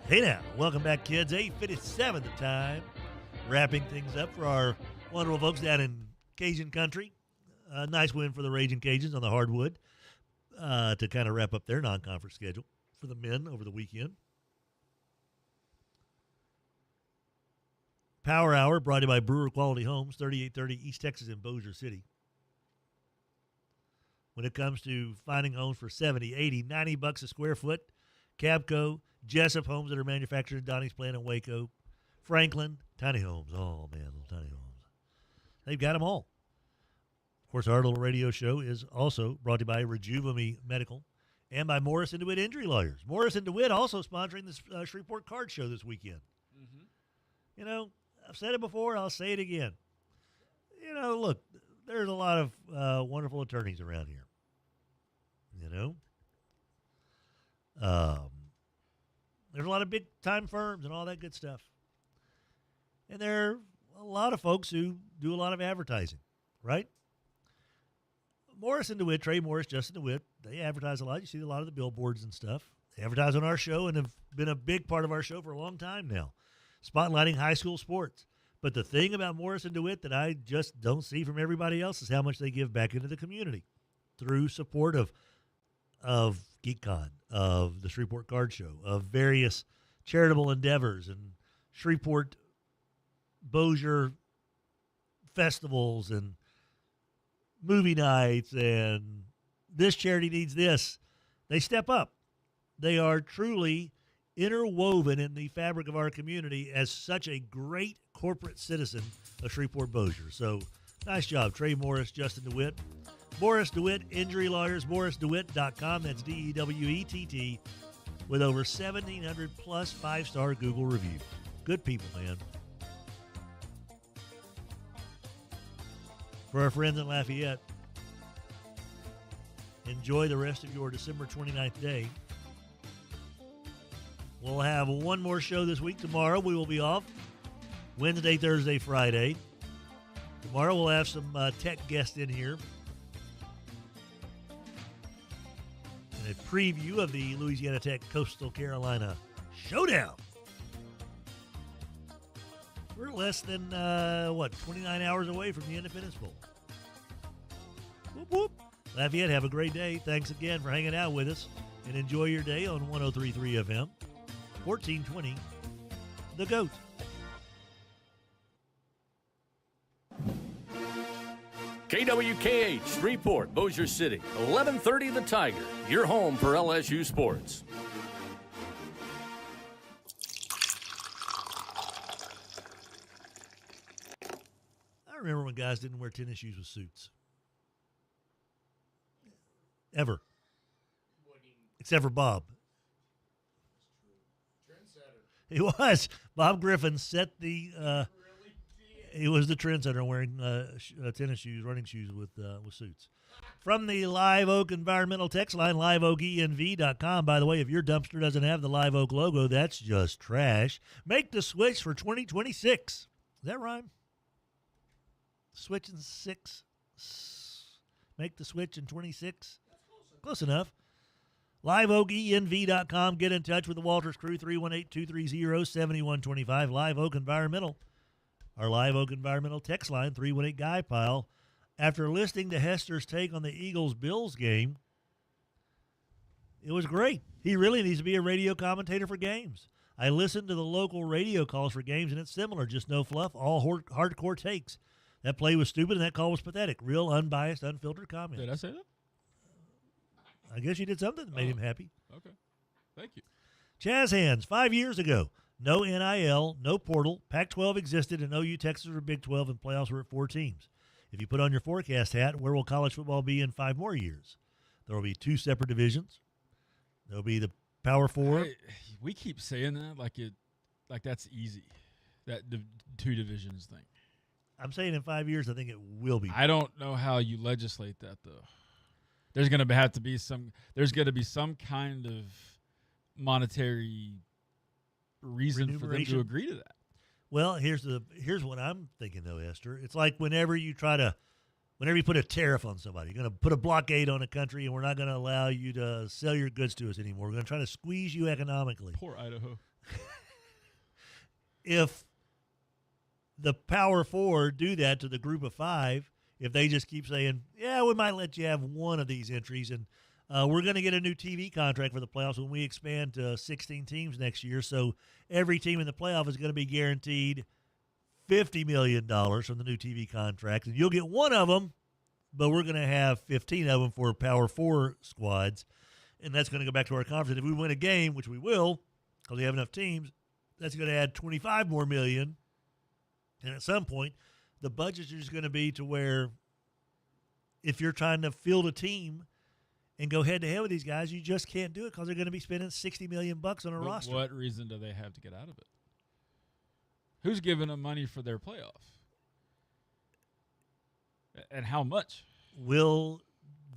Hey now, welcome back, kids. 8:57 the time. Wrapping things up for our wonderful folks down in Cajun country. A nice win for the Raging Cajuns on the hardwood to kind of wrap up their non-conference schedule for the men over the weekend. Power Hour brought to you by Brewer Quality Homes, 3830 East Texas in Bossier City. When it comes to finding homes for $70, $80, $90 a square foot, Cabco, Jessup Homes that are manufactured in Donnie's Plant in Waco, Franklin, tiny homes. Oh, man, little tiny homes. They've got them all. Of course, our little radio show is also brought to you by Rejuvame Medical and by Morris & DeWitt Injury Lawyers. Morris & DeWitt also sponsoring the Shreveport Card Show this weekend. Mm-hmm. You know, I've said it before, I'll say it again. You know, look, there's a lot of wonderful attorneys around here. You know? There's a lot of big-time firms and all that good stuff. And there are a lot of folks who do a lot of advertising, right? Morris & DeWitt, Trey Morris, Justin DeWitt, they advertise a lot. You see a lot of the billboards and stuff. They advertise on our show and have been a big part of our show for a long time now, spotlighting high school sports. But the thing about Morris & DeWitt that I just don't see from everybody else is how much they give back into the community through support of GeekCon, of the Shreveport Card Show, of various charitable endeavors and Shreveport Bossier festivals and movie nights and this charity needs this. They step up. They are truly interwoven in the fabric of our community as such a great corporate citizen of Shreveport Bossier. So nice job, Trey Morris, Justin DeWitt. Morris DeWitt Injury Lawyers, morrisdewitt.com. That's DEWETT, with over 1,700 plus 5-star Google reviews. Good people, man. For our friends in Lafayette, enjoy the rest of your December 29th day. We'll have one more show this week. Tomorrow we will be off. Wednesday, Thursday, Friday. Tomorrow we'll have some tech guests in here. And a preview of the Louisiana Tech Coastal Carolina Showdown. We're less than, 29 hours away from the Independence Bowl. Whoop, whoop. Lafayette, have a great day. Thanks again for hanging out with us. And enjoy your day on 103.3 FM, 1420, The GOAT.
KWKH, Shreveport, Bossier City, 1130 The Tiger, your home for LSU sports.
I remember when guys didn't wear tennis shoes with suits. Ever. Except for Bob. He was. Bob Griffin set the he was the trendsetter wearing tennis shoes, running shoes with suits. From the Live Oak Environmental text line, liveoakenv.com. By the way, if your dumpster doesn't have the Live Oak logo, that's just trash. Make the switch for 2026. Does that rhyme? Switch in 6. Make the switch in 26. Close enough. LiveOakENV.com. Get in touch with the Walters crew, 318-230-7125. Live Oak Environmental. Our Live Oak Environmental text line, 318 Guy Pile. After listening to Hester's take on the Eagles-Bills game, it was great. He really needs to be a radio commentator for games. I listened to the local radio calls for games, and it's similar, just no fluff, all hardcore takes. That play was stupid, and that call was pathetic. Real, unbiased, unfiltered comment.
Did I say that?
I guess you did something that made him happy.
Okay. Thank you.
Chaz Hands, 5 years ago. No NIL, no portal. Pac-12 existed, and OU, Texas were Big 12, and playoffs were at 4 teams. If you put on your forecast hat, where will college football be in 5 more years? There will be 2 separate divisions. There will be the Power 4.
We keep saying that like that's easy, that 2 divisions thing.
I'm saying in 5 years, I think it will be.
I don't know how you legislate that though. There's going to have to be some. There's going to be some kind of monetary reason for them to agree to that.
Well, here's what I'm thinking though, Esther. It's like whenever you put a tariff on somebody, you're going to put a blockade on a country, and we're not going to allow you to sell your goods to us anymore. We're going to try to squeeze you economically.
Poor Idaho.
If the Power Four do that to the Group of Five, if they just keep saying, yeah, we might let you have one of these entries, and we're going to get a new TV contract for the playoffs when we expand to 16 teams next year, so every team in the playoff is going to be guaranteed $50 million from the new TV contract, and you'll get one of them, but we're going to have 15 of them for Power Four squads, and that's going to go back to our conference. And if we win a game, which we will, because we have enough teams, that's going to add 25 more million, and at some point, the budgets are just going to be to where if you're trying to field a team and go head-to-head with these guys, you just can't do it because they're going to be spending $60 million on a roster.
What reason do they have to get out of it? Who's giving them money for their playoff? And how much?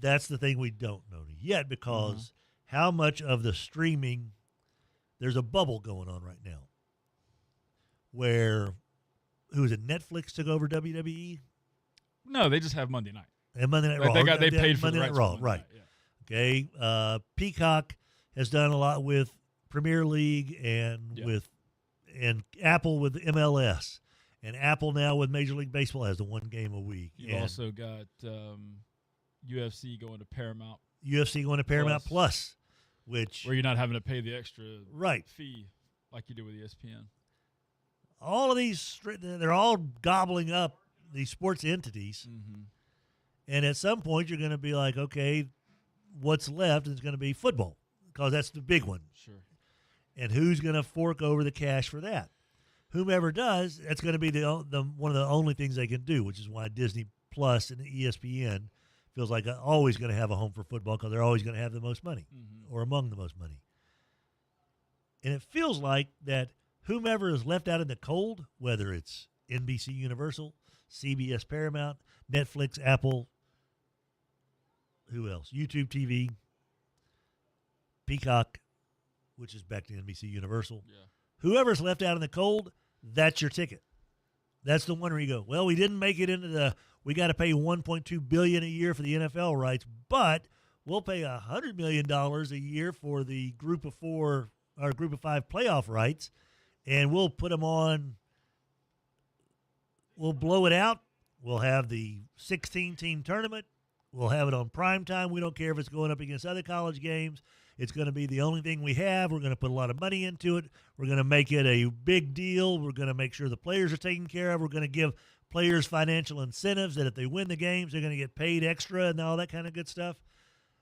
That's the thing we don't know yet, because how much of the streaming, there's a bubble going on right now where, who is it, Netflix took over WWE?
No, they just have Monday night.
And Monday Night Raw.
They paid for
Monday
the
Night
rights
Raw,
for
right.
Night, yeah.
Okay. Peacock has done a lot with Premier League and and Apple with MLS. And Apple now with Major League Baseball has the one game a week.
You've also got UFC going to Paramount.
UFC going to Paramount Plus,
where you're not having to pay the extra fee like you do with ESPN.
All of these, they're all gobbling up these sports entities.
Mm-hmm.
And at some point, you're going to be like, okay, what's left is going to be football, because that's the big one.
Sure.
And who's going to fork over the cash for that? Whomever does, that's going to be the one of the only things they can do, which is why Disney Plus and ESPN feels like always going to have a home for football, because they're always going to have the most money or among the most money. And it feels like that whomever is left out in the cold, whether it's NBC Universal, CBS Paramount, Netflix, Apple, who else? YouTube TV, Peacock, which is back to NBC Universal.
Yeah.
Whoever's left out in the cold, that's your ticket. That's the one where you go, well, we didn't make it into we got to pay $1.2 billion a year for the NFL rights, but we'll pay $100 million a year for the Group of Four or Group of Five playoff rights, and we'll put them on. We'll blow it out. We'll have the 16-team tournament. We'll have it on prime time. We don't care if it's going up against other college games. It's going to be the only thing we have. We're going to put a lot of money into it. We're going to make it a big deal. We're going to make sure the players are taken care of. We're going to give players financial incentives that if they win the games, they're going to get paid extra and all that kind of good stuff.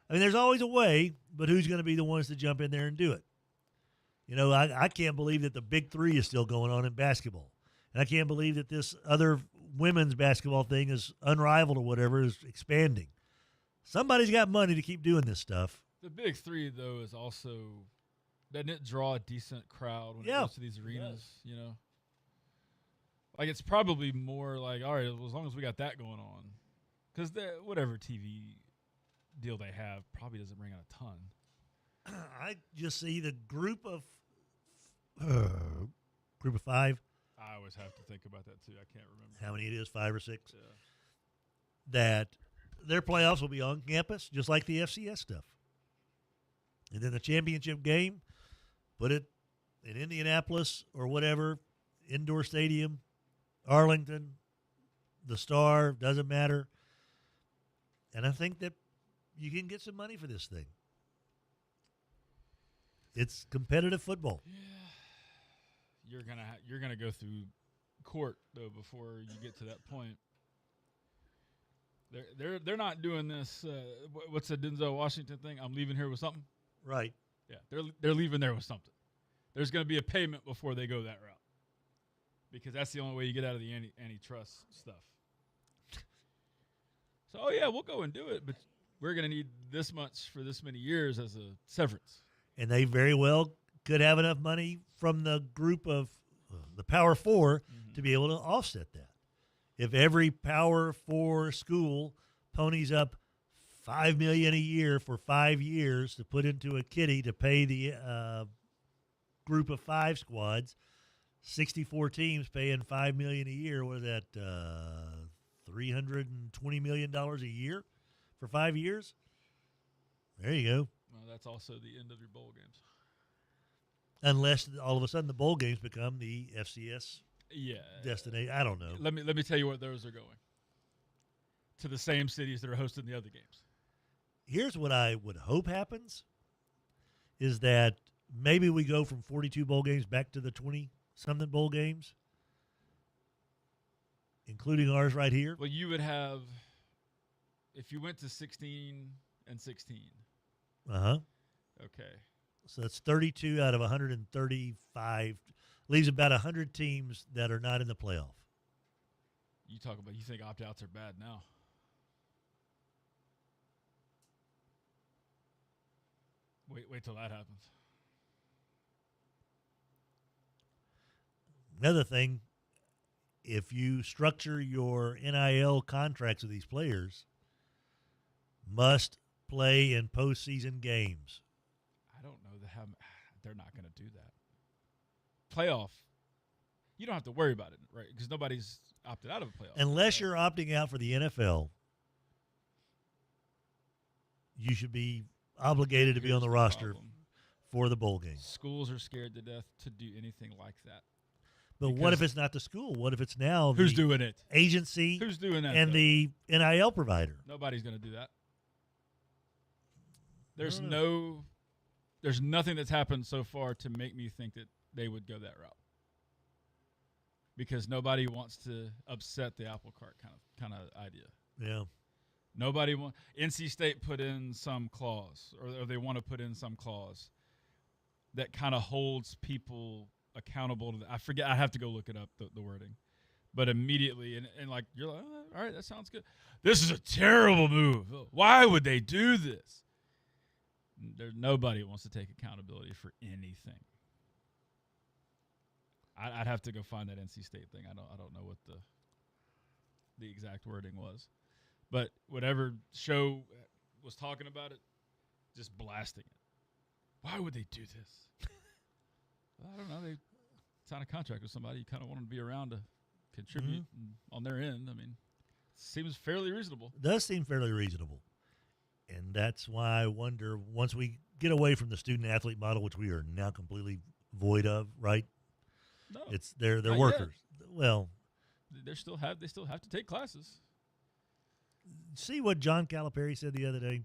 I mean, there's always a way, but who's going to be the ones to jump in there and do it? You know, I can't believe that the Big Three is still going on in basketball. And I can't believe that this other women's basketball thing is unrivaled or whatever, is expanding. Somebody's got money to keep doing this stuff.
The Big Three, though, is also, doesn't it draw a decent crowd when it goes to these arenas, you know? Like, it's probably more like, all right, as long as we got that going on. Because whatever TV deal they have probably doesn't bring in a ton.
I just see the group of five.
I always have to think about that, too. I can't remember.
How many it is, 5 or 6?
Yeah.
That their playoffs will be on campus, just like the FCS stuff. And then the championship game, put it in Indianapolis or whatever, indoor stadium, Arlington, the Star, doesn't matter. And I think that you can get some money for this thing. It's competitive football.
Yeah. You're gonna go through court though before you get to that point. They're not doing this. What's the Denzel Washington thing? I'm leaving here with something.
Right.
Yeah, they're leaving there with something. There's going to be a payment before they go that route, because that's the only way you get out of the antitrust stuff. So, we'll go and do it, but we're going to need this much for this many years as a severance.
And they very well could have enough money from the group of the Power Four to be able to offset that. If every Power 4 school ponies up $5 million a year for 5 years to put into a kitty to pay the group of 5 squads, 64 teams paying $5 million a year. What is that? $320 million a year for 5 years. There you go.
Well, that's also the end of your bowl games.
Unless all of a sudden the bowl games become the FCS destination. I don't know.
Let me tell you where those are going. To the same cities that are hosting the other games.
Here's what I would hope happens is that maybe we go from 42 bowl games back to the 20-something bowl games, including ours right here.
Well, you would have, if you went to 16 and 16.
Uh-huh.
Okay.
So that's 32 out of 135. Leaves about 100 teams that are not in the playoff.
You think opt-outs are bad now. Wait till that happens.
Another thing, if you structure your NIL contracts with these players, must play in postseason games.
I don't know they're not going to do that. Playoff, you don't have to worry about it, right? Because nobody's opted out of a playoff.
Unless you're opting out for the NFL, you should be obligated to be on the roster for the bowl game.
Schools are scared to death to do anything like that.
But what if it's not the school? What if it's now
who's
the
doing it?
Agency
Who's doing that?
And
though?
the NIL provider.
Nobody's going to do that. There's nothing that's happened so far to make me think that they would go that route. Because nobody wants to upset the apple cart kind of idea.
Yeah.
Nobody wants. NC State put in some clause, or they want to put in some clause that kind of holds people accountable to I forget. I have to go look it up, the wording. But immediately, and like, you're like, oh, all right, that sounds good. This is a terrible move. Why would they do this? Nobody wants to take accountability for anything. I'd have to go find that NC State thing. I don't know what the exact wording was. But whatever show was talking about it, just blasting it. Why would they do this? I don't know. They signed a contract with somebody. You kind of want them to be around to contribute on their end. I mean, it seems fairly reasonable.
It does seem fairly reasonable. And that's why I wonder, once we get away from the student-athlete model, which we are now completely void of, right?
No,
it's they're
not
workers.
Yet.
Well,
they still have to take classes.
See what John Calipari said the other day?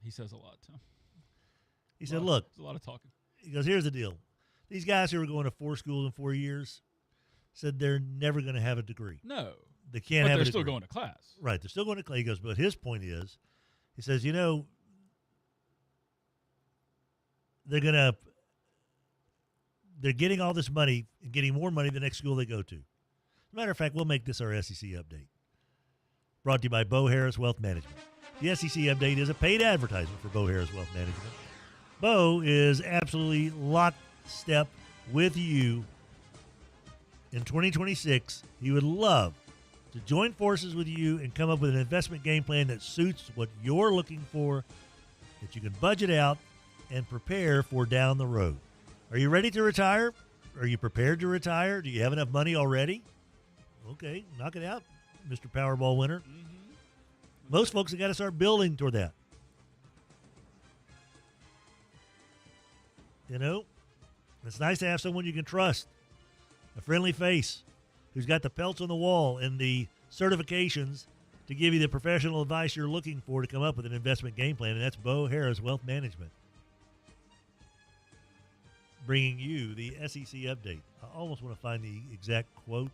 He says a lot, too.
He said, look.
There's a lot of talking.
He goes, here's the deal. These guys who are going to 4 schools in 4 years said they're never going to have a degree.
No.
They can't have a degree.
They're still going to class.
Right. They're still going to class. He goes, but his point is, he says, they're getting all this money and getting more money the next school they go to. As a matter of fact, we'll make this our SEC update. Brought to you by Bo Harris Wealth Management. The SEC update is a paid advertisement for Bo Harris Wealth Management. Bo is absolutely lockstep with you in 2026. He would love to join forces with you and come up with an investment game plan that suits what you're looking for, that you can budget out and prepare for down the road. Are you ready to retire? Are you prepared to retire? Do you have enough money already? Okay, knock it out, Mr. Powerball winner. Most folks have got to start building toward that. It's nice to have someone you can trust, a friendly face who's got the pelts on the wall and the certifications to give you the professional advice you're looking for to come up with an investment game plan, and that's Bo Harris Wealth Management. Bringing you the SEC update. I almost want to find the exact quote.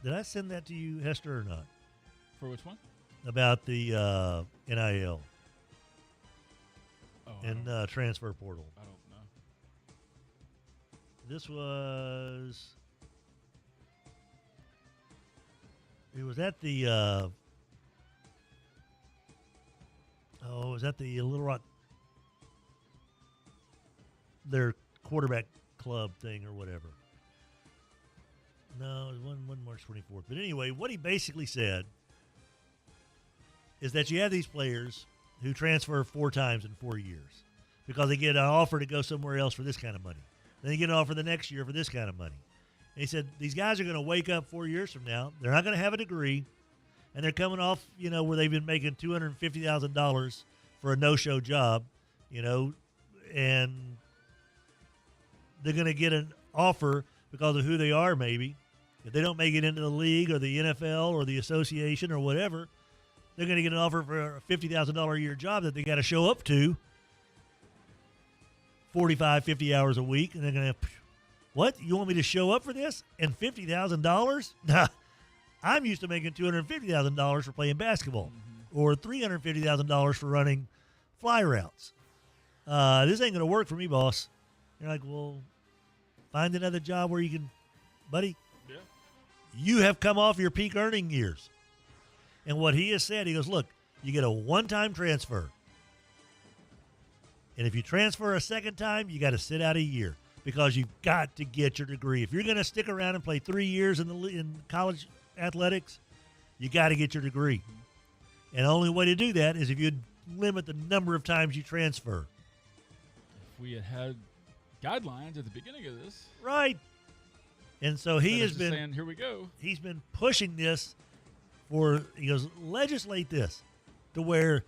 Did I send that to you, Hester, or not?
For which one?
About the NIL and transfer portal.
I don't know.
This was... It was at the... it was at the Little Rock... Their quarterback club thing or whatever. No, it was one more March 24th. But anyway, what he basically said is that you have these players who transfer 4 times in 4 years because they get an offer to go somewhere else for this kind of money. Then they get an offer the next year for this kind of money. And he said these guys are going to wake up 4 years from now. They're not going to have a degree, and they're coming off, where they've been making $250,000 for a no-show job, and they're going to get an offer because of who they are maybe. If they don't make it into the league or the NFL or the association or whatever, they're going to get an offer for a $50,000 a year job that they got to show up to 45, 50 hours a week. And they're going to, what? You want me to show up for this? And $50,000? Nah, I'm used to making $250,000 for playing basketball or $350,000 for running fly routes. This ain't going to work for me, boss. You're like, well, find another job where you can, buddy.
Yeah.
You have come off your peak earning years. And what he has said, he goes, look, you get a one-time transfer. And if you transfer a second time, you got to sit out a year because you've got to get your degree. If you're going to stick around and play 3 years in college athletics, you got to get your degree. And the only way to do that is if you limit the number of times you transfer.
If we had guidelines at the beginning of this.
Right. And so he has been
saying, here we go.
He's been pushing this he goes, legislate this to where,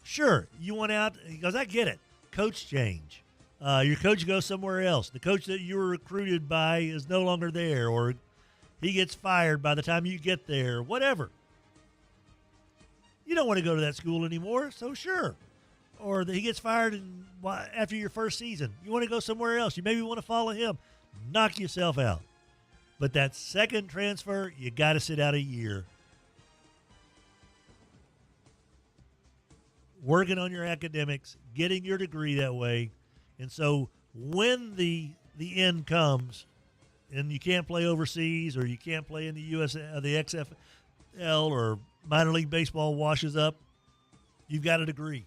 sure, you want out. He goes, I get it. Coach change. Your coach goes somewhere else. The coach that you were recruited by is no longer there, or he gets fired by the time you get there, whatever. You don't want to go to that school anymore, so sure. Or he gets fired after your first season. You want to go somewhere else. You maybe want to follow him. Knock yourself out. But that second transfer, you got to sit out a year. Working on your academics, getting your degree that way. And so when the end comes and you can't play overseas or you can't play in the the XFL or minor league baseball washes up, you've got a degree.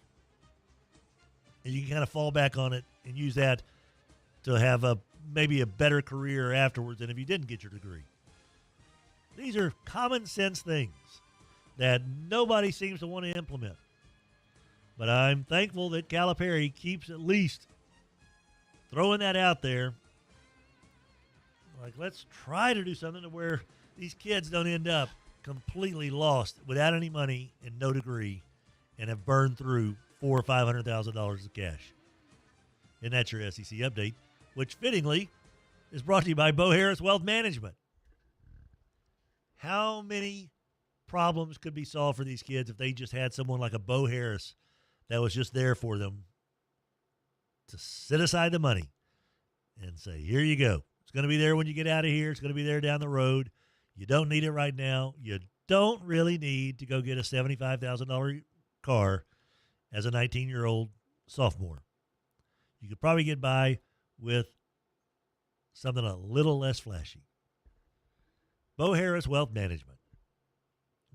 And you can kind of fall back on it and use that to have maybe a better career afterwards than if you didn't get your degree. These are common sense things that nobody seems to want to implement. But I'm thankful that Calipari keeps at least throwing that out there. Like, let's try to do something to where these kids don't end up completely lost without any money and no degree and have burned through $400,000 or $500,000 of cash. And that's your SEC update, which fittingly is brought to you by Bo Harris Wealth Management. How many problems could be solved for these kids if they just had someone like a Bo Harris that was just there for them to set aside the money and say, here you go. It's going to be there when you get out of here. It's going to be there down the road. You don't need it right now. You don't really need to go get a $75,000 car as a 19-year-old sophomore. You could probably get by with something a little less flashy. Bo Harris Wealth Management,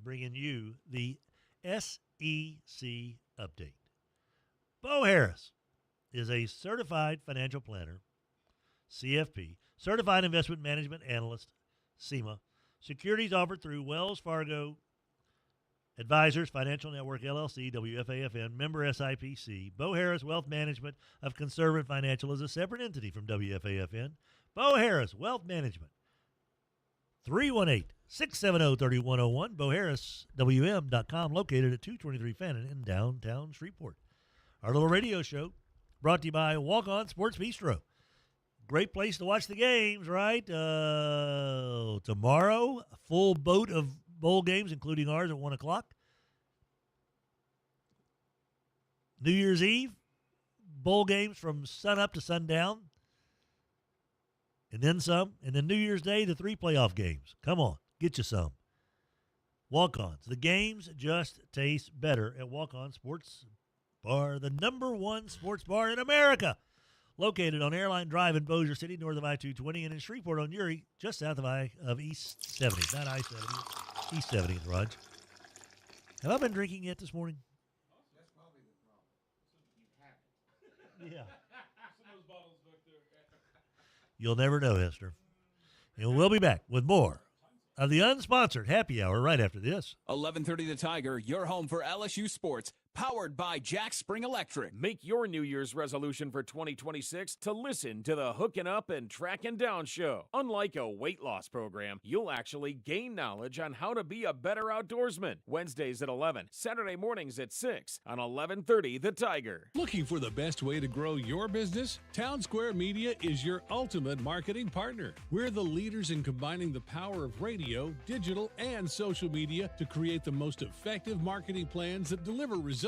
bringing you the SEC update. Bo Harris is a certified financial planner, CFP, certified investment management analyst, CIMA. Securities offered through Wells Fargo Advisors Financial Network, LLC, WFAFN, member SIPC. Bo Harris Wealth Management of Conservative Financial is a separate entity from WFAFN. Bo Harris Wealth Management, 318-670-3101, BoHarrisWM.com, located at 223 Fannin in downtown Shreveport. Our little radio show brought to you by Walk On Sports Bistro. Great place to watch the games, right? Tomorrow, a full boat of bowl games, including ours at 1 o'clock. New Year's Eve, bowl games from sun up to sundown. And then some. And then New Year's Day, the 3 playoff games. Come on, get you some. Walk-Ons. The games just taste better at Walk-On Sports Bar, the #1 sports bar in America. Located on Airline Drive in Bossier City, north of I-220, and in Shreveport on Uri, just south of East 70. Not I-70, East 70, Raj. Have I been drinking yet this morning?
That's probably the problem. You haven't.
Yeah.
Some of those bottles back there.
You'll never know, Hester. And we'll be back with more of the unsponsored happy hour right after this.
11:30 The Tiger, your home for LSU sports, powered by Jack Spring Electric.
Make your New Year's resolution for 2026 to listen to the Hookin' Up and Trackin' Down show. Unlike a weight loss program, you'll actually gain knowledge on how to be a better outdoorsman. Wednesdays at 11, Saturday mornings at 6 on 11:30 The Tiger.
Looking for the best way to grow your business? Town Square Media is your ultimate marketing partner. We're the leaders in combining the power of radio, digital, and social media to create the most effective marketing plans that deliver results.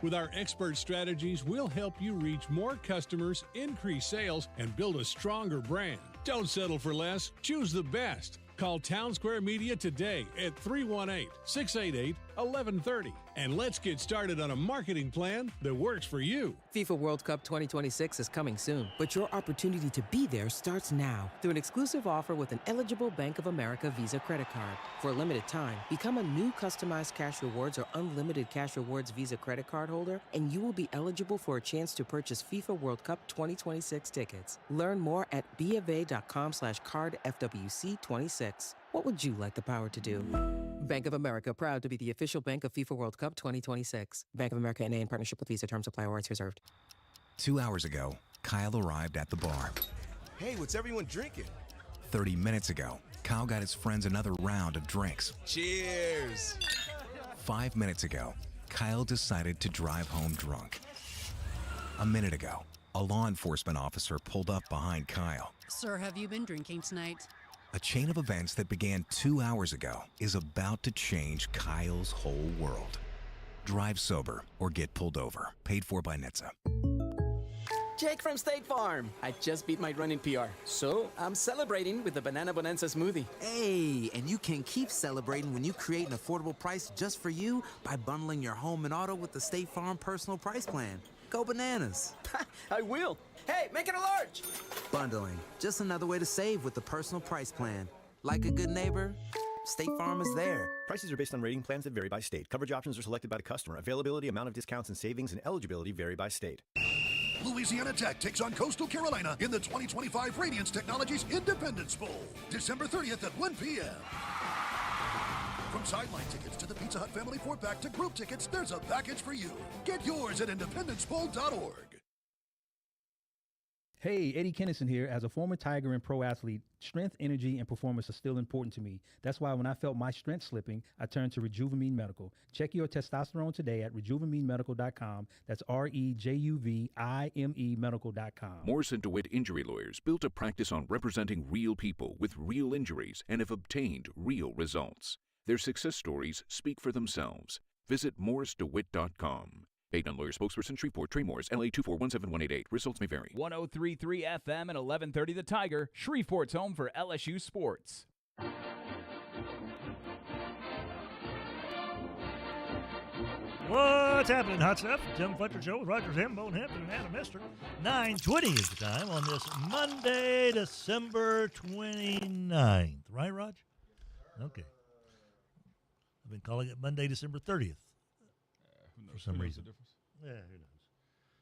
With our expert strategies, we'll help you reach more customers, increase sales, and build a stronger brand. Don't settle for less. Choose the best. Call Town Square Media today at 318-688-1130. And let's get started on a marketing plan that works for you.
FIFA World Cup 2026 is coming soon, but your opportunity to be there starts now through an exclusive offer with an eligible Bank of America Visa credit card. For a limited time, become a new customized cash rewards or unlimited cash rewards Visa credit card holder, and you will be eligible for a chance to purchase FIFA World Cup 2026 tickets. Learn more at BofA.com/cardFWC26. What would you like the power to do? Bank of America, proud to be the official bank of FIFA World Cup 2026. Bank of America N.A. in partnership with Visa. Terms apply. Rights reserved.
2 hours ago, Kyle arrived at the bar.
Hey, what's everyone drinking?
30 minutes ago, Kyle got his friends another round of drinks.
Cheers!
5 minutes ago, Kyle decided to drive home drunk. A minute ago, a law enforcement officer pulled up behind Kyle.
Sir, have you been drinking tonight?
A chain of events that began 2 hours ago is about to change Kyle's whole world. Drive sober or get pulled over. Paid for by NHTSA.
Jake from State Farm. I just beat my run in PR, so I'm celebrating with the Banana Bonanza smoothie.
Hey, and you can keep celebrating when you create an affordable price just for you by bundling your home and auto with the State Farm Personal Price Plan. Go bananas.
I will. Hey, make it a large.
Bundling, just another way to save with the Personal Price Plan. Like a good neighbor, State Farm is there.
Prices are based on rating plans that vary by state. Coverage options are selected by the customer. Availability, amount of discounts and savings, and eligibility vary by state.
Louisiana Tech takes on Coastal Carolina in the 2025 Radiance Technologies Independence Bowl, December 30th at 1 p.m. From sideline tickets to the Pizza Hut Family 4-Pack to group tickets, there's a package for you. Get yours at independencebowl.org.
Hey, Eddie Kennison here. As a former Tiger and pro athlete, strength, energy, and performance are still important to me. That's why when I felt my strength slipping, I turned to Rejuvamine Medical. Check your testosterone today at rejuveminemedical.com. That's REJUVIME medical.com.
Morrison DeWitt Injury Lawyers built a practice on representing real people with real injuries and have obtained real results. Their success stories speak for themselves. Visit morrisdewitt.com. Paid non-lawyer spokesperson, Shreveport, Trey Morris, LA 2417188. Results may vary.
103.3 FM and 11:30 The Tiger, Shreveport's home for LSU sports.
What's happening, hot stuff? Tim Fletcher Show with Roger Hembo and Hampton and Adam Esther. 9:20 is the time on this Monday, December 29th. Right, Rog? Okay. I've been calling it Monday, December 30th. For some reason. Yeah, who knows?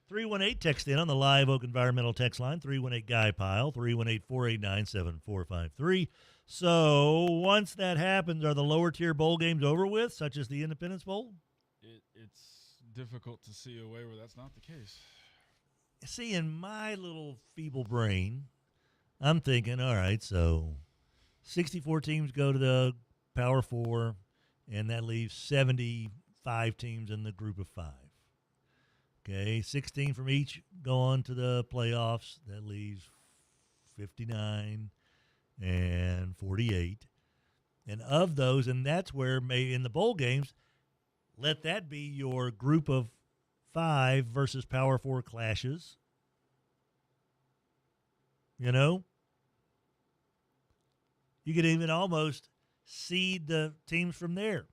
318 text in on the Live Oak Environmental text line, 318-GUY-PILE, 318-489-7453. So once that happens, are the lower tier bowl games over with, such as the Independence Bowl?
It's difficult to see a way where that's not the case.
See, in my little feeble brain, I'm thinking, all right, so 64 teams go to the Power Four, and that leaves 75 teams in the group of five. Okay, 16 from each go on to the playoffs. That leaves 59 and 48. And of those, and that's where maybe in the bowl games, let that be your group of five versus Power Four clashes. You know? You could even almost seed the teams from there.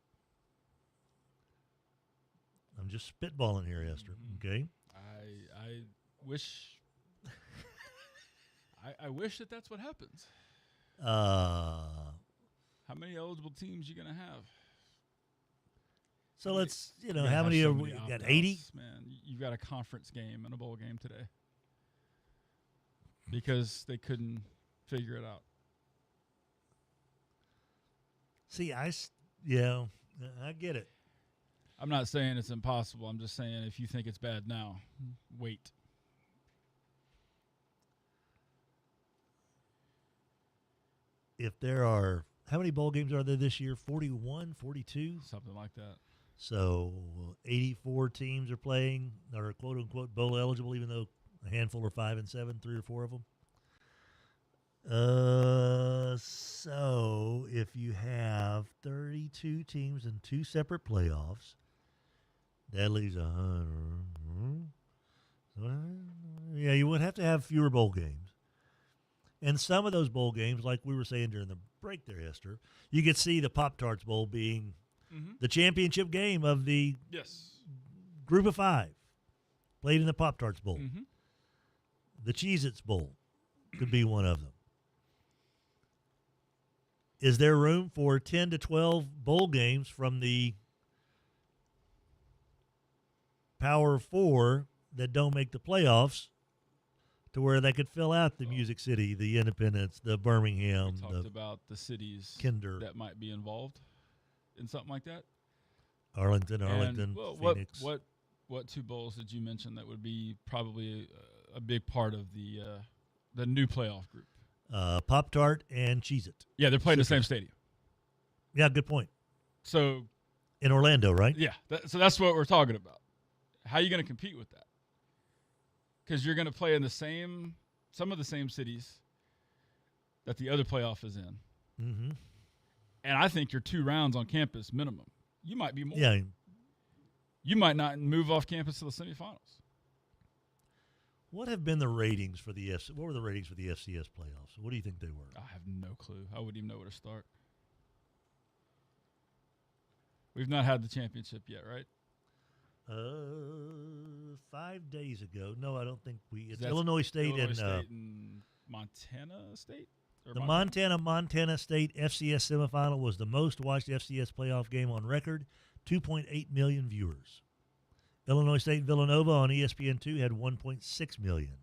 I'm just spitballing here, Esther. Okay.
I wish. I wish that that's what happens. How many eligible teams you gonna have?
So let's, how many are we got? 80.
Man, you've got a conference game and a bowl game today because they couldn't figure it out.
See, I get it.
I'm not saying it's impossible. I'm just saying if you think it's bad now, wait.
If there are, how many bowl games are there this year? 41, 42?
Something like that.
So 84 teams are playing, or quote unquote bowl eligible, even though a handful are 5 and 7, 3 or 4 of them. So if you have 32 teams in 2 separate playoffs, that leaves 100. Yeah, you would have to have fewer bowl games. And some of those bowl games, like we were saying during the break there, Esther, you could see the Pop-Tarts Bowl being the championship game of the group of 5 played in the Pop-Tarts Bowl. The Cheez-Its Bowl could be one of them. Is there room for 10 to 12 bowl games from the Power 4 that don't make the playoffs to where they could fill out the Music City, the Independence, the Birmingham?
We talked about the cities that might be involved in something like that.
Arlington, Phoenix.
What 2 bowls did you mention that would be probably a big part of the new playoff group?
Pop-Tart and Cheez-It.
Yeah, they're playing the same stadium.
Yeah, good point.
So
in Orlando, right?
Yeah. So that's what we're talking about. How are you going to compete with that? Because you're going to play in some of the same cities that the other playoff is in.
Mm-hmm.
And I think you're 2 rounds on campus minimum. You might be more.
Yeah.
You might not move off campus to the semifinals.
What have been the ratings for the What were the ratings for the FCS playoffs? What do you think they were?
I have no clue. I wouldn't even know where to start. We've not had the championship yet, right?
5 days ago. No, I don't think we. It's Illinois State
and Montana State.
The Montana State FCS semifinal was the most watched FCS playoff game on record. 2.8 million viewers. Illinois State Villanova on ESPN2 had 1.6 million.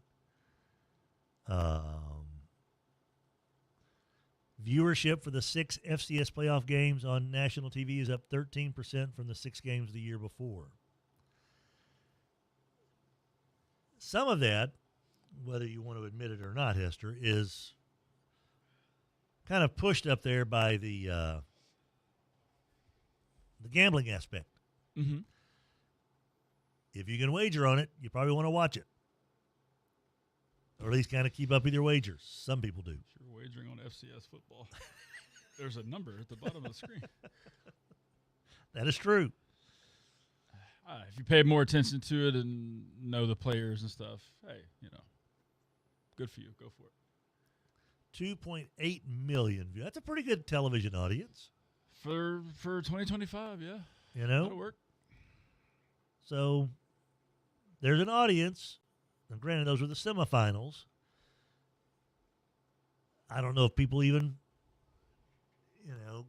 Viewership for the 6 FCS playoff games on national TV is up 13% from the 6 games the year before. Some of that, whether you want to admit it or not, Hester, is kind of pushed up there by the gambling aspect.
Mm-hmm.
If you can wager on it, you probably want to watch it. Or at least kind of keep up with your wagers. Some people do.
If you're wagering on FCS football, there's a number at the bottom of the screen.
That is true.
If you pay more attention to it and know the players and stuff, hey, good for you. Go for it.
2.8 million views. That's a pretty good television audience.
For 2025, yeah.
That'll
work.
So there's an audience. And granted, those were the semifinals. I don't know if people even,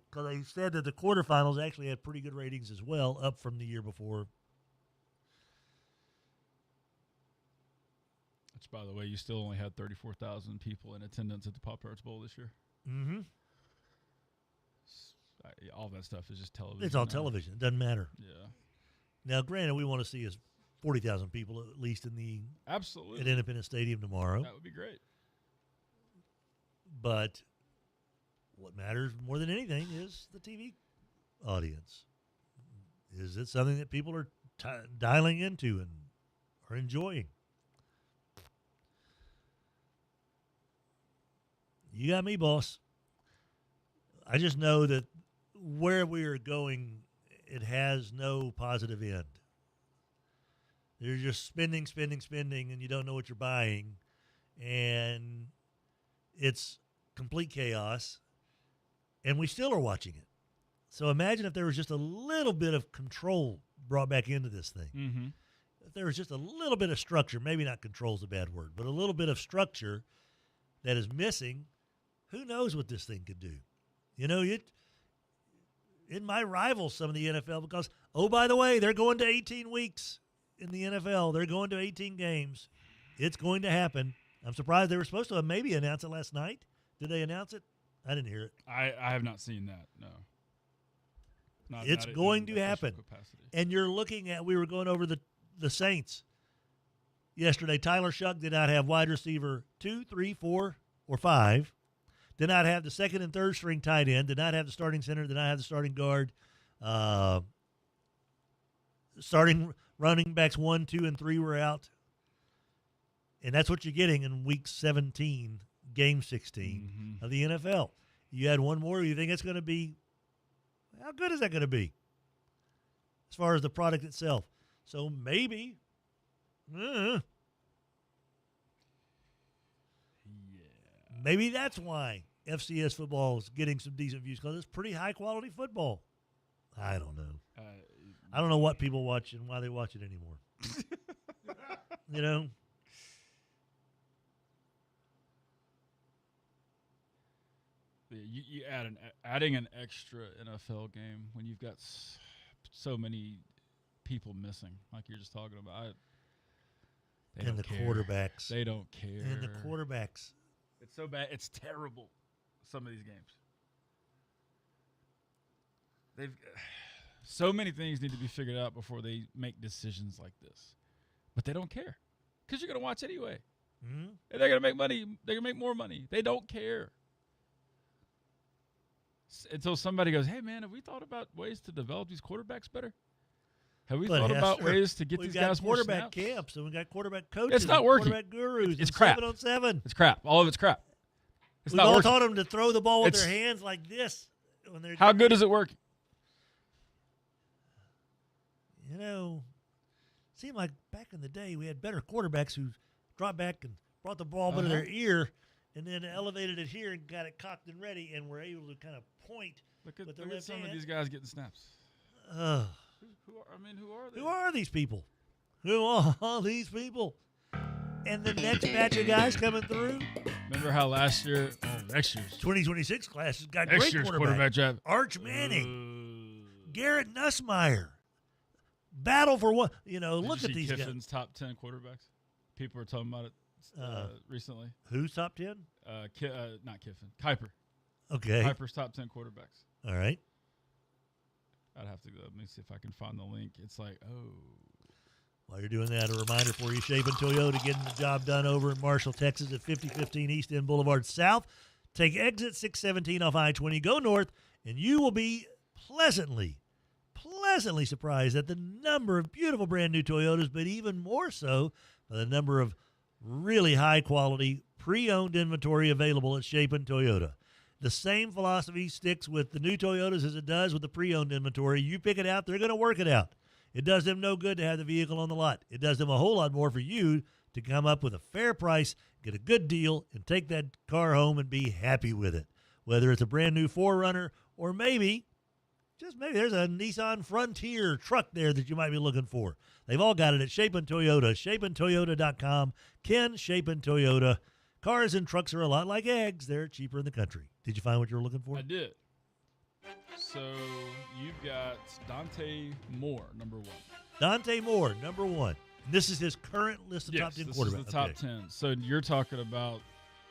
because they said that the quarterfinals actually had pretty good ratings as well, up from the year before.
Which, by the way, you still only had 34,000 people in attendance at the Pop-Tarts Bowl this year.
Mm-hmm.
All that stuff is just television.
It's all television. It doesn't matter.
Yeah.
Now, granted, we want to see 40,000 people at least at Independence Stadium tomorrow.
That would be great.
But what matters more than anything is the TV audience. Is it something that people are dialing into and are enjoying? You got me, boss. I just know that where we are going, it has no positive end. You're just spending, and you don't know what you're buying. And it's complete chaos. And we still are watching it. So imagine if there was just a little bit of control brought back into this thing.
Mm-hmm.
If there was just a little bit of structure, maybe not control is a bad word, but a little bit of structure that is missing, who knows what this thing could do? It might rival some of the NFL because, oh, by the way, they're going to 18 weeks in the NFL. They're going to 18 games. It's going to happen. I'm surprised they were supposed to have maybe announced it last night. Did they announce it? I didn't hear it.
I have not seen that, no.
It's going to happen. And you're looking at, we were going over the Saints yesterday. Tyler Shuck did not have wide receiver 2, 3, 4, or 5. Did not have the second and third string tight end. Did not have the starting center. Did not have the starting guard. Starting running backs 1, 2, and 3 were out. And that's what you're getting in week 17, game 16 of the NFL. You add one more, you think it's going to be, how good is that going to be as far as the product itself? So maybe, maybe that's why FCS football is getting some decent views, because it's pretty high-quality football. I don't know. I don't know what people watch and why they watch it anymore. You know?
You adding an extra NFL game when you've got so many people missing, like you're just talking about.
And the quarterbacks.
They don't care.
And the quarterbacks.
It's so bad. It's terrible, some of these games. So many things need to be figured out before they make decisions like this. But they don't care, because you're going to watch anyway.
Mm-hmm.
And they're going to make money. They're going to make more money. They don't care. Until somebody goes, hey, man, have we thought about ways to develop these quarterbacks better? Have we thought about ways to get these guys more snaps?
We've got quarterback camps, and we've got quarterback coaches.
It's not working.
Quarterback gurus.
It's crap.
7-on-7.
It's crap. All of it's crap.
We've all taught them to throw the ball with their hands like this. When they're
how good is it working?
You know, it seemed like back in the day we had better quarterbacks who dropped back and brought the ball to their ear and then elevated it here and got it cocked and ready and were able to kind of point with their left hand.
Some of these guys getting snaps. Who are they?
Who are these people? Who are these people? And the next batch of guys coming through.
Remember how next year's
2026 class has got
next
great
year's
quarterback
draft.
Arch Manning, Garrett Nussmeier. Battle for what? You know,
Did
look
you
at
see
these
Kiffin's
guys.
top 10 quarterbacks. People are talking about it recently.
Who's top 10?
Not Kiffin. Kuiper.
Okay.
Kuiper's top 10 quarterbacks.
All right.
I'd have to go. Let me see if I can find the link. It's like,
While you're doing that, a reminder for you, Shapen Toyota getting the job done over in Marshall, Texas at 5015 East End Boulevard South. Take exit 617 off I-20, go north, and you will be pleasantly surprised at the number of beautiful brand new Toyotas, but even more so by the number of really high-quality pre-owned inventory available at Shapen Toyota. The same philosophy sticks with the new Toyotas as it does with the pre-owned inventory. You pick it out, they're going to work it out. It does them no good to have the vehicle on the lot. It does them a whole lot more for you to come up with a fair price, get a good deal, and take that car home and be happy with it. Whether it's a brand new 4Runner or maybe there's a Nissan Frontier truck there that you might be looking for. They've all got it at Shapen Toyota, ShapenToyota.com. Ken Shapen Toyota. Cars and trucks are a lot like eggs. They're cheaper in the country. Did you find what you were looking for?
I did. So you've got Dante Moore, number 1.
Dante Moore, number 1. This is his current list of top 10 quarterbacks.
This is the top 10. So you're talking about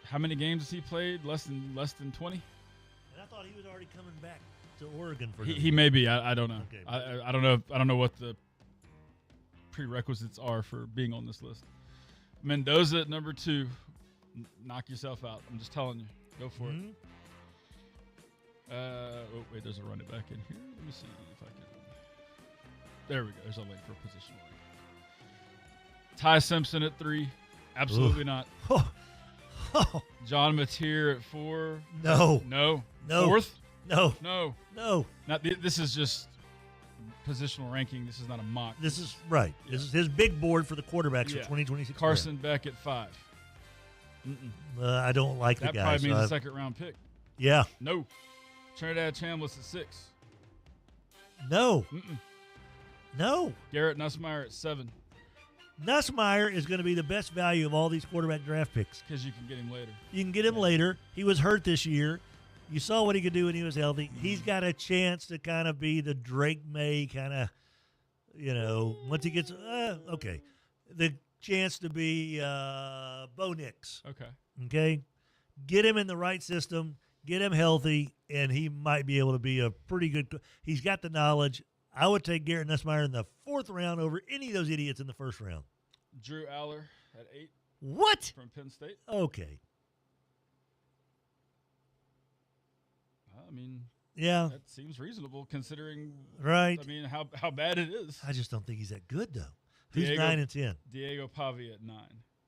how many games has he played? Less than 20?
And I thought he was already coming back to Oregon for
he may be. I don't know.
Okay.
I don't know. I don't know what the prerequisites are for being on this list. Mendoza at number 2. Knock yourself out. I'm just telling you. Go for it. Wait, there's a running back in here. Let me see if I can. There we go. There's a link for a position rank. Ty Simpson at 3. Absolutely not. John Mateer at 4.
No.
4th?
No.
Not this is just positional ranking. This is not a mock.
This is right. This is his big board for the quarterbacks for 2026.
Carson Beck at 5.
I don't like the guy.
That probably means a second-round pick.
Yeah.
No. Trinidad Chambliss at 6.
No. No.
Garrett Nussmeier at 7.
Nussmeier is going to be the best value of all these quarterback draft picks.
Because you can get him later.
You can get him later. He was hurt this year. You saw what he could do when he was healthy. He's got a chance to kind of be the Drake May kind of, once he gets, okay. The chance to be Bo Nix.
Okay.
Okay? Get him in the right system. get him healthy, and he might be able to be a pretty good. He's got the knowledge. I would take Garrett Nussmeier in the 4th round over any of those idiots in the 1st round.
Drew Aller at 8.
What?
From Penn State.
Okay.
I mean,
yeah,
that seems reasonable considering.
Right.
I mean, how bad it is.
I just don't think he's that good, though. Who's 9 and 10?
Diego Pavia at 9.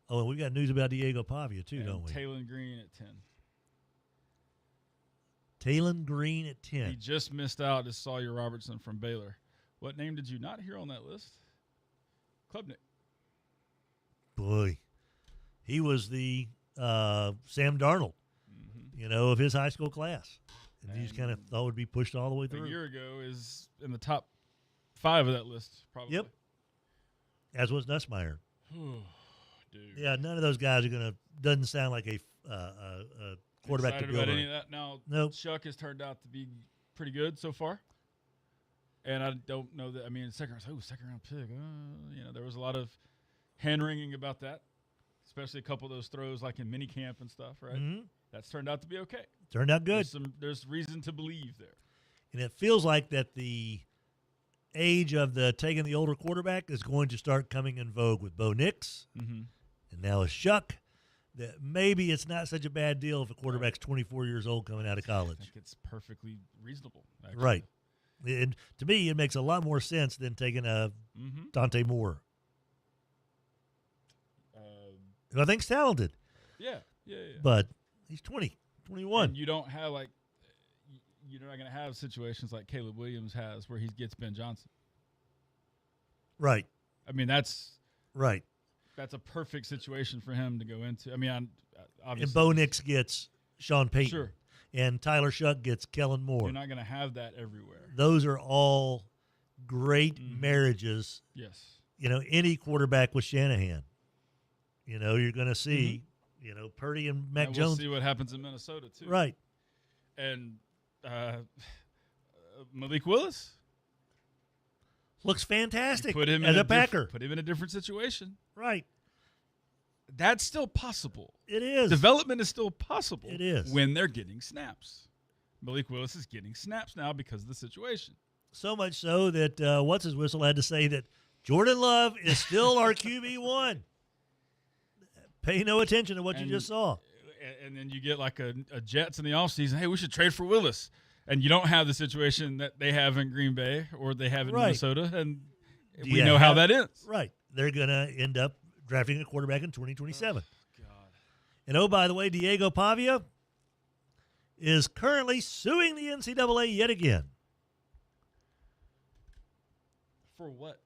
Oh, and we got news about Diego Pavia, too,
And
don't we?
Talon Green at 10.
Talon Green at 10.
He just missed out as Sawyer Robertson from Baylor. What name did you not hear on that list? Klubnik.
Boy, he was the Sam Darnold, of his high school class. And you just kind of thought would be pushed all the way through.
A year ago is in the top 5 of that list, probably.
Yep. As was Nussmeier.
Dude.
Yeah, none of those guys are going to – doesn't sound like a quarterback
Excited
to build
about
on.
any of that? Now,
Nope.
Chuck has turned out to be pretty good so far. And I don't know that – I mean, second round pick. There was a lot of hand-wringing about that, especially a couple of those throws like in minicamp and stuff, right?
Mhm.
That's turned out to be okay.
Turned out good.
There's reason to believe there.
And it feels like that the age of the taking the older quarterback is going to start coming in vogue with Bo Nix and now with Shuck. That maybe it's not such a bad deal if a quarterback's 24 years old coming out of college.
I think it's perfectly reasonable, actually.
Right. And to me, it makes a lot more sense than taking a Dante Moore, who I think's talented.
Yeah.
But he's 20, 21.
And you don't have you're not going to have situations like Caleb Williams has where he gets Ben Johnson.
Right.
I mean, that's
right.
That's a perfect situation for him to go into. I mean, obviously.
And Bo Nix gets Sean Payton.
Sure.
And Tyler Shuck gets Kellen Moore.
You're not going to have that everywhere.
Those are all great marriages.
Yes.
Any quarterback with Shanahan. You're going to see, Purdy and Mac
We'll
Jones.
see what happens in Minnesota, too.
Right.
And Malik Willis.
Looks fantastic
Put him
as
in
a Packer.
Put him in a different situation.
Right.
That's still possible.
It is.
Development is still possible.
It is.
When they're getting snaps. Malik Willis is getting snaps now because of the situation.
So much so that What's-His-Whistle had to say that Jordan Love is still our QB1. Pay no attention to what you just saw.
And then you get like a Jets in the offseason, hey, we should trade for Willis. And you don't have the situation that they have in Green Bay or they have in Minnesota. And we know how that ends.
Right. They're going to end up drafting a quarterback in 2027.
Oh, God.
And, oh, by the way, Diego Pavia is currently suing the NCAA yet again.
For what?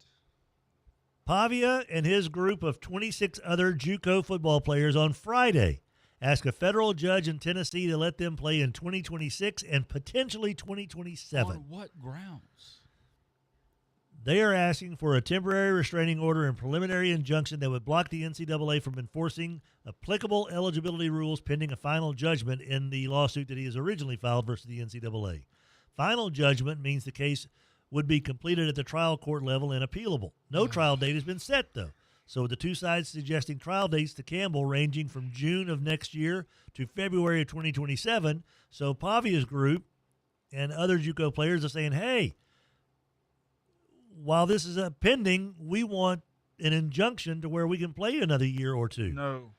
Pavia and his group of 26 other JUCO football players on Friday asked a federal judge in Tennessee to let them play in 2026 and potentially 2027.
On what grounds?
They are asking for a temporary restraining order and preliminary injunction that would block the NCAA from enforcing applicable eligibility rules pending a final judgment in the lawsuit that he has originally filed versus the NCAA. Final judgment means the case would be completed at the trial court level and appealable. No trial date has been set, though. So the two sides suggesting trial dates to Campbell ranging from June of next year to February of 2027. So Pavia's group and other JUCO players are saying, hey, while this is pending, we want an injunction to where we can play another year or two.
No.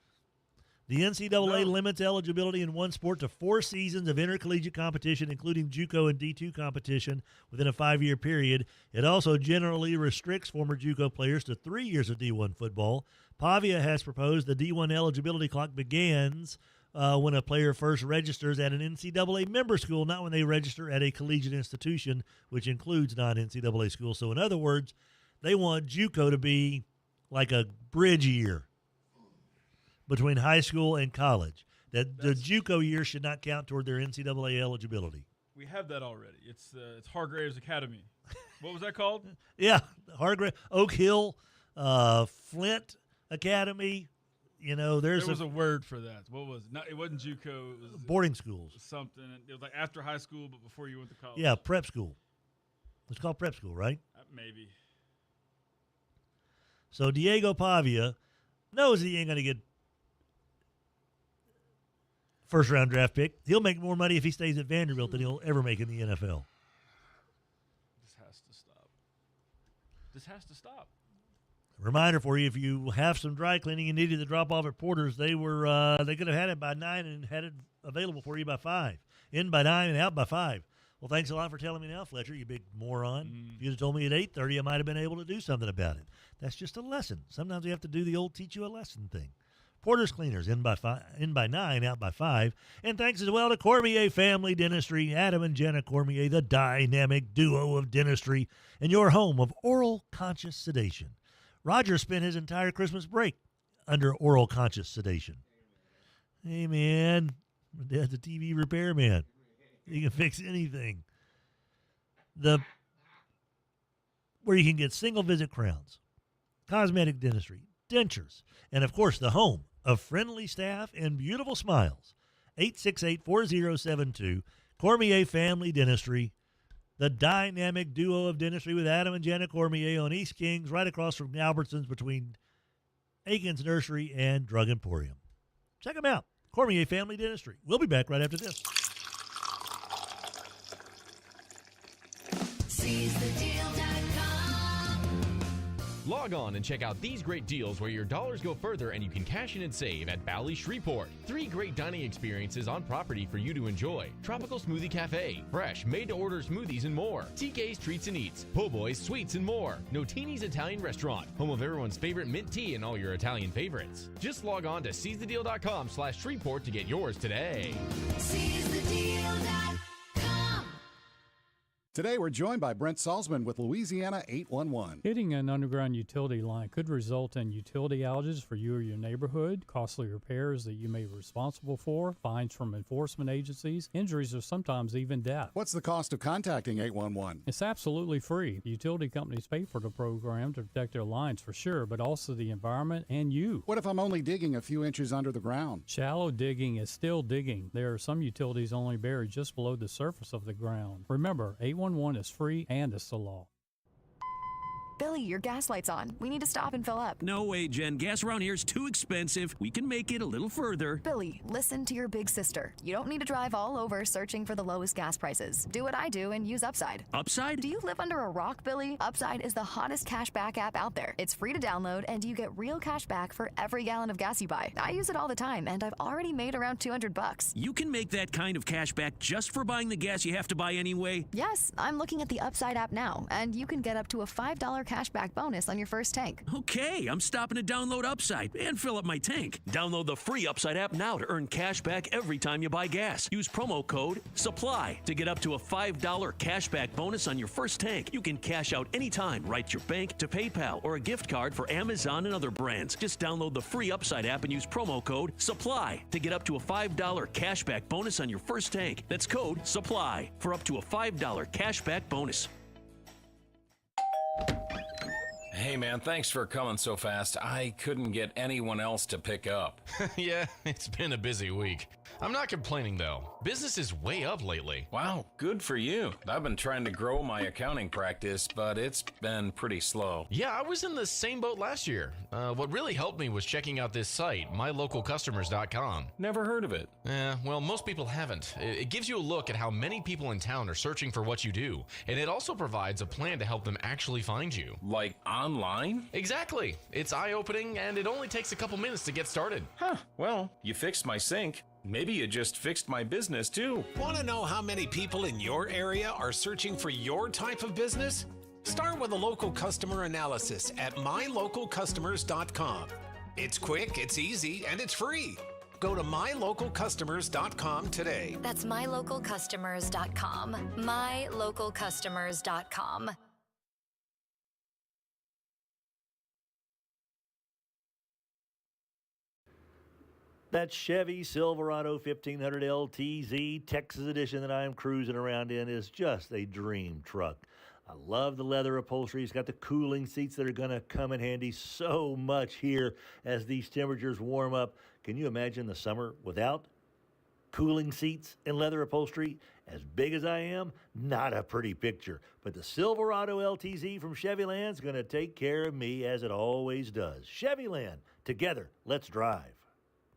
The NCAA limits eligibility in one sport to 4 seasons of intercollegiate competition, including JUCO and D2 competition within a 5-year period. It also generally restricts former JUCO players to 3 years of D1 football. Pavia has proposed the D1 eligibility clock begins when a player first registers at an NCAA member school, not when they register at a collegiate institution, which includes non-NCAA schools. So in other words, they want JUCO to be like a bridge year between high school and college. That the JUCO year should not count toward their NCAA eligibility.
We have that already. It's Hargraves Academy. What was that called?
Yeah, Hargraves, Oak Hill, Flint Academy. There
was a word for that. What was it? It wasn't JUCO. It was
boarding schools.
Something. It was like after high school, but before you went to college.
Yeah, prep school. It's called prep school, right?
Maybe.
So Diego Pavia knows he ain't going to get first-round draft pick. He'll make more money if he stays at Vanderbilt than he'll ever make in the NFL.
This has to stop. This has to stop.
Reminder for you, if you have some dry cleaning and needed to drop off at Porter's, they could have had it by 9 and had it available for you by 5. In by 9 and out by 5. Well, thanks a lot for telling me now, Fletcher, you big moron. If you'd have told me at 8:30, I might have been able to do something about it. That's just a lesson. Sometimes we have to do the old teach you a lesson thing. Porter's Cleaners, in by 9, out by 5. And thanks as well to Cormier Family Dentistry, Adam and Jenna Cormier, the dynamic duo of dentistry, and your home of oral conscious sedation. Roger spent his entire Christmas break under oral conscious sedation. Hey, man, my dad's a TV repairman. He can fix anything. Where you can get single-visit crowns, cosmetic dentistry, dentures, and, of course, the home of friendly staff and beautiful smiles. 868-4072, Cormier Family Dentistry, the dynamic duo of dentistry with Adam and Jenna Cormier on East Kings, right across from Albertsons between Aiken's Nursery and Drug Emporium. Check them out, Cormier Family Dentistry. We'll be back right after this.
Log on and check out these great deals where your dollars go further and you can cash in and save at Bally Shreveport. 3 great dining experiences on property for you to enjoy. Tropical Smoothie Cafe, fresh, made-to-order smoothies and more. TK's Treats and Eats, Po' Boy's Sweets and more. Notini's Italian Restaurant, home of everyone's favorite mint tea and all your Italian favorites. Just log on to seizethedeal.com/Shreveport to get yours today.
SeizeTheDeal.com. Today, we're joined by Brent Salzman with Louisiana 811.
Hitting an underground utility line could result in utility outages for you or your neighborhood, costly repairs that you may be responsible for, fines from enforcement agencies, injuries, or sometimes even death.
What's the cost of contacting 811?
It's absolutely free. Utility companies pay for the program to protect their lines for sure, but also the environment and you.
What if I'm only digging a few inches under the ground?
Shallow digging is still digging. There are some utilities only buried just below the surface of the ground. Remember, 811 is free and it's the law.
Billy, your gas light's on. We need to stop and fill up.
No way, Jen. Gas around here is too expensive. We can make it a little further.
Billy, listen to your big sister. You don't need to drive all over searching for the lowest gas prices. Do what I do and use Upside.
Upside?
Do you live under a rock, Billy? Upside is the hottest cashback app out there. It's free to download, and you get real cash back for every gallon of gas you buy. I use it all the time, and I've already made around $200.
You can make that kind of cash back just for buying the gas you have to buy anyway?
Yes, I'm looking at the Upside app now, and you can get up to a $5 cashback bonus on your first tank.
Okay, I'm stopping to download Upside and fill up my tank. Download the free Upside app now to earn cash back every time you buy gas. Use promo code SUPPLY to get up to a $5 cashback bonus on your first tank. You can cash out anytime, right to your bank, to PayPal, or a gift card for Amazon and other brands. Just download the free Upside app and use promo code SUPPLY to get up to a $5 cashback bonus on your first tank. That's code SUPPLY for up to a $5 cashback bonus.
Hey man, thanks for coming so fast. I couldn't get anyone else to pick up.
Yeah, it's been a busy week. I'm not complaining though. Business is way up lately.
Wow, good for you. I've been trying to grow my accounting practice, but it's been pretty slow.
Yeah, I was in the same boat last year. What really helped me was checking out this site, mylocalcustomers.com.
Never heard of it.
Well, most people haven't. It gives you a look at how many people in town are searching for what you do, and it also provides a plan to help them actually find you.
Like online?
Exactly. It's eye-opening, and it only takes a couple minutes to get started.
Huh, well, you fixed my sink. Maybe you just fixed my business too.
Want to know how many people in your area are searching for your type of business? Start with a local customer analysis at mylocalcustomers.com. It's quick, it's easy, and it's free. Go to mylocalcustomers.com today.
That's mylocalcustomers.com. mylocalcustomers.com.
That Chevy Silverado 1500 LTZ Texas edition that I am cruising around in is just a dream truck. I love the leather upholstery. It's got the cooling seats that are going to come in handy so much here as these temperatures warm up. Can you imagine the summer without cooling seats and leather upholstery? As big as I am, not a pretty picture. But the Silverado LTZ from Chevyland's going to take care of me as it always does. Chevyland, together, let's drive.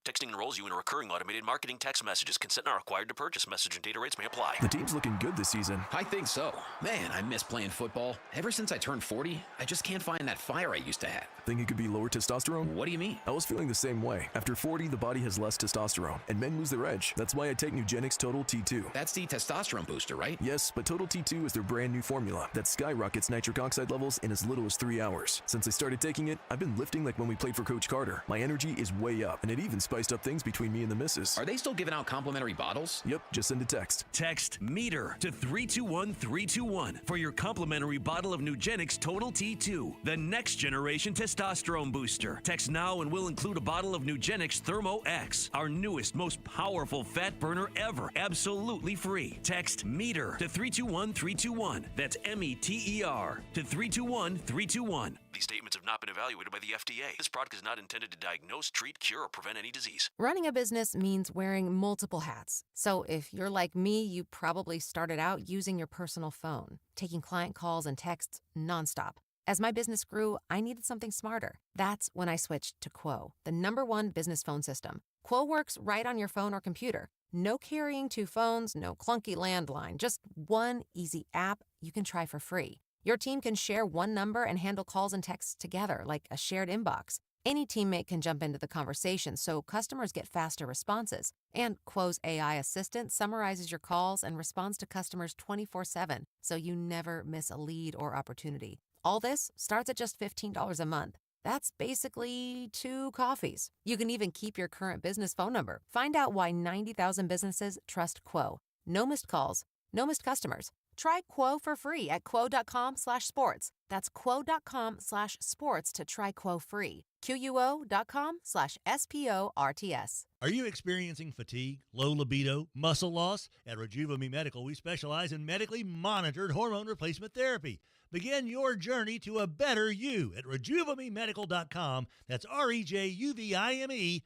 Texting enrolls you in a recurring automated marketing text messages. Consent not required to purchase. Message and data rates may apply.
The team's looking good this season.
I think so. Man, I miss playing football. Ever since I turned 40, I just can't find that fire I used to have.
Think it could be lower testosterone?
What do you mean?
I was feeling the same way. After 40, the body has less testosterone, and men lose their edge. That's why I take Nugenix Total T2.
That's the testosterone booster, right?
Yes, but Total T2 is their brand new formula that skyrockets nitric oxide levels in as little as 3 hours. Since I started taking it, I've been lifting like when we played for Coach Carter. My energy is way up, and it even spiced up things between me and the missus.
Are they still giving out complimentary bottles?
Yep, just send a text.
Text METER to 321-321 for your complimentary bottle of Nugenix Total T2, the next generation testosterone booster. Text now and we'll include a bottle of Nugenix Thermo X, our newest, most powerful fat burner ever, absolutely free. Text METER to 321-321. That's METER to 321-321. These statements have not been evaluated by the FDA. This product is not intended to diagnose, treat, cure, or prevent any disease.
Running a business means wearing multiple hats. So if you're like me, you probably started out using your personal phone, taking client calls and texts nonstop. As my business grew, I needed something smarter. That's when I switched to Quo, the #1 business phone system. Quo works right on your phone or computer. No carrying 2 phones, no clunky landline, just one easy app you can try for free. Your team can share one number and handle calls and texts together like a shared inbox. Any teammate can jump into the conversation so customers get faster responses. And Quo's AI assistant summarizes your calls and responds to customers 24/7, so you never miss a lead or opportunity. All this starts at just $15 a month. That's basically 2 coffees. You can even keep your current business phone number. Find out why 90,000 businesses trust Quo. No missed calls, no missed customers. Try Quo for free at quo.com/sports. That's quo.com/sports to try Quo free. QUO.com/SPORTS.
Are you experiencing fatigue, low libido, muscle loss? At Rejuva Medical, we specialize in medically monitored hormone replacement therapy. Begin your journey to a better you at RejuvaMeMedical.com. That's REJUVIME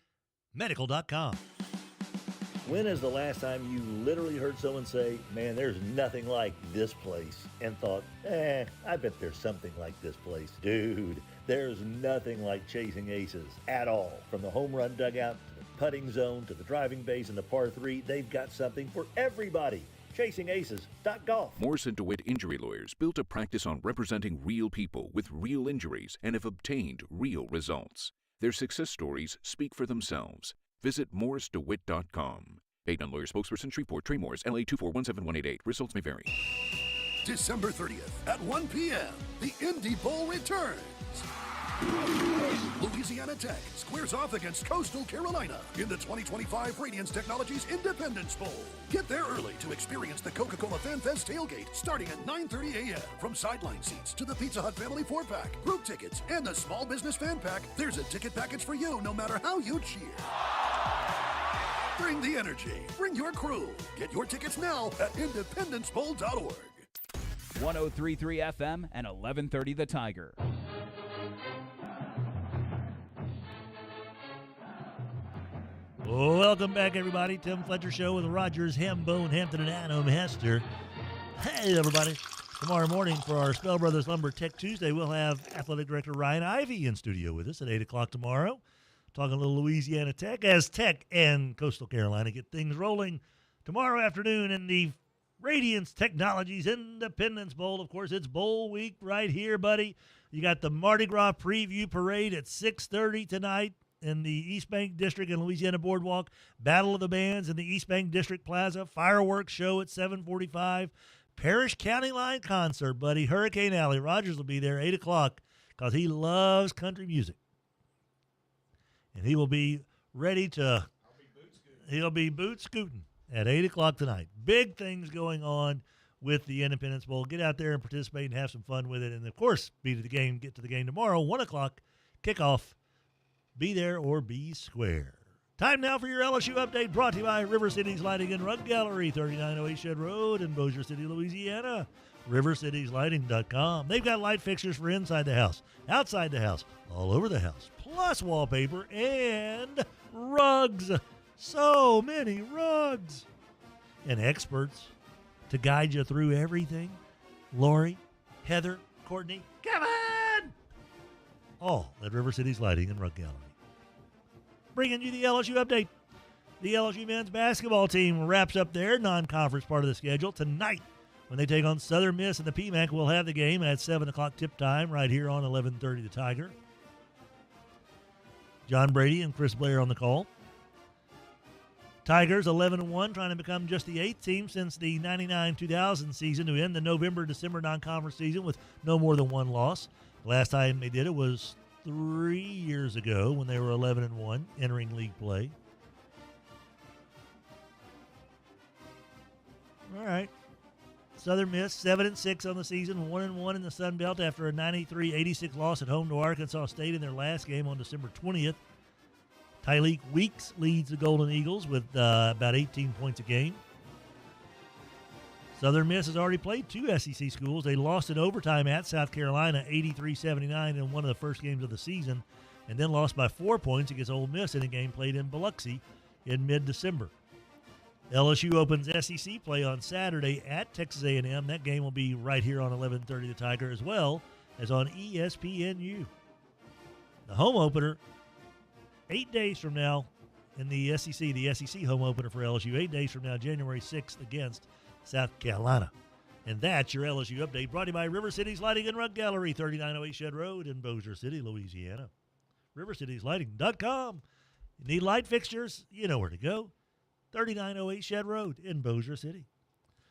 medical.com.
When is the last time you literally heard someone say, man, there's nothing like this place, and thought, I bet there's something like this place? Dude, there's nothing like Chasing Aces at all. From the home run dugout to the putting zone to the driving base and the par 3, they've got something for everybody. ChasingAces.golf.
Morrison DeWitt Injury Lawyers built a practice on representing real people with real injuries and have obtained real results. Their success stories speak for themselves. Visit morrisdewitt.com. Paid non-lawyer spokesperson, Shreveport, Trey Morris, LA 2417188. Results may vary.
December 30th at 1 p.m., the Indy Bowl returns. Louisiana Tech squares off against Coastal Carolina in the 2025 Radiance Technologies Independence Bowl. Get there early to experience the Coca-Cola Fan Fest tailgate starting at 9:30 a.m. From sideline seats to the Pizza Hut Family 4-pack, group tickets, and the Small Business Fan Pack, there's a ticket package for you no matter how you cheer. Bring the energy. Bring your crew. Get your tickets now at independencebowl.org.
103.3 FM and 1130 The Tiger.
Welcome back, everybody. Tim Fletcher Show with Rogers, Hambone, Hampton, and Adam Hester. Hey, everybody. Tomorrow morning for our Spell Brothers Lumber Tech Tuesday, we'll have Athletic Director Ryan Ivey in studio with us at 8 o'clock tomorrow, talking a little Louisiana Tech as Tech and Coastal Carolina get things rolling tomorrow afternoon in the Radiance Technologies Independence Bowl. Of course, it's bowl week right here, buddy. You got the Mardi Gras preview parade at 6:30 tonight in the East Bank District and Louisiana Boardwalk. Battle of the Bands in the East Bank District Plaza. Fireworks show at 7:45. Parish County Line concert, buddy. Hurricane Alley. Rogers will be there 8 o'clock because he loves country music. And he will be ready to he'll be boot scooting at 8 o'clock tonight. Big things going on with the Independence Bowl. Get out there and participate and have some fun with it. And, of course, get to the game tomorrow, 1 o'clock, kickoff. Be there or be square. Time now for your LSU update, brought to you by River Cities Lighting and Rug Gallery, 3908 Shed Road in Bossier City, Louisiana. RiverCitiesLighting.com. They've got light fixtures for inside the house, outside the house, all over the house, plus wallpaper and rugs. So many rugs. And experts to guide you through everything. Lori, Heather, Courtney, Kevin! All at River Cities Lighting and Rug Gallery. bringing you the LSU update. The LSU men's basketball team wraps up their non-conference part of the schedule tonight when they take on Southern Miss in the PMAC. We'll have the game at 7 o'clock tip time right here on 1130 The Tiger. John Brady and Chris Blair on the call. Tigers 11-1, trying to become just the 8th team since the 99-2000 season to end the November-December non-conference season with no more than one loss. The last time they did it was 3 years ago when they were 11-1, entering league play. All right. Southern Miss 7-6 on the season, 1-1 in the Sun Belt after a 93-86 loss at home to Arkansas State in their last game on December 20th. Tyleek Weeks leads the Golden Eagles with about 18 points a game. Southern Miss has already played 2 SEC schools. They lost in overtime at South Carolina, 83-79 in one of the first games of the season, and then lost by 4 points against Ole Miss in a game played in Biloxi in mid-December. LSU opens SEC play on Saturday at Texas A&M. That game will be right here on 1130 The Tiger as well as on ESPNU. The home opener 8 days from now in the SEC home opener for LSU, 8 days from now, January 6th against South Carolina. And that's your LSU update brought to you by River City's Lighting and Rug Gallery, 3908 Shed Road in Bossier City, Louisiana. RiverCitiesLighting.com. You need light fixtures, you know where to go. 3908 Shed Road in Bossier City.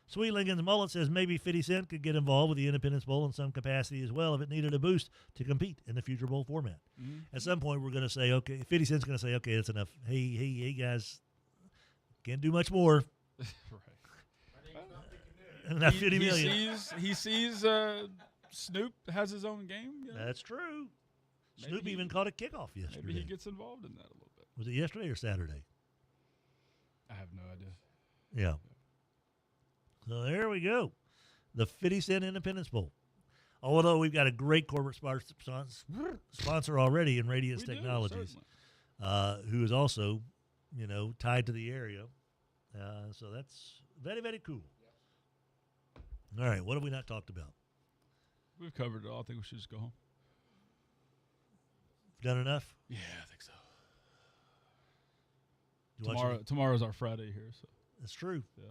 Sweet Lincoln's Mullet says maybe 50 Cent could get involved with the Independence Bowl in some capacity as well if it needed a boost to compete in the future bowl format. Mm-hmm. At some point, we're going to say, okay, 50 Cent's going to say, okay, that's enough. Hey, guys, can't do much more.
Right.
Not 50 million.
He sees Snoop has his own game. Yeah.
That's true. Snoop even caught a kickoff yesterday.
Maybe he gets involved in that a little bit.
Was it yesterday or Saturday?
I have no idea.
Yeah. So there we go. The 50 Cent Independence Bowl. Although we've got a great corporate sponsor already in Radiance Technologies, who is also, tied to the area. So that's very, very cool. All right, what have we not talked about?
We've covered it all. I think we should just go home.
Done enough?
Yeah, I think so. Tomorrow's our Friday here. So
that's true.
Yeah.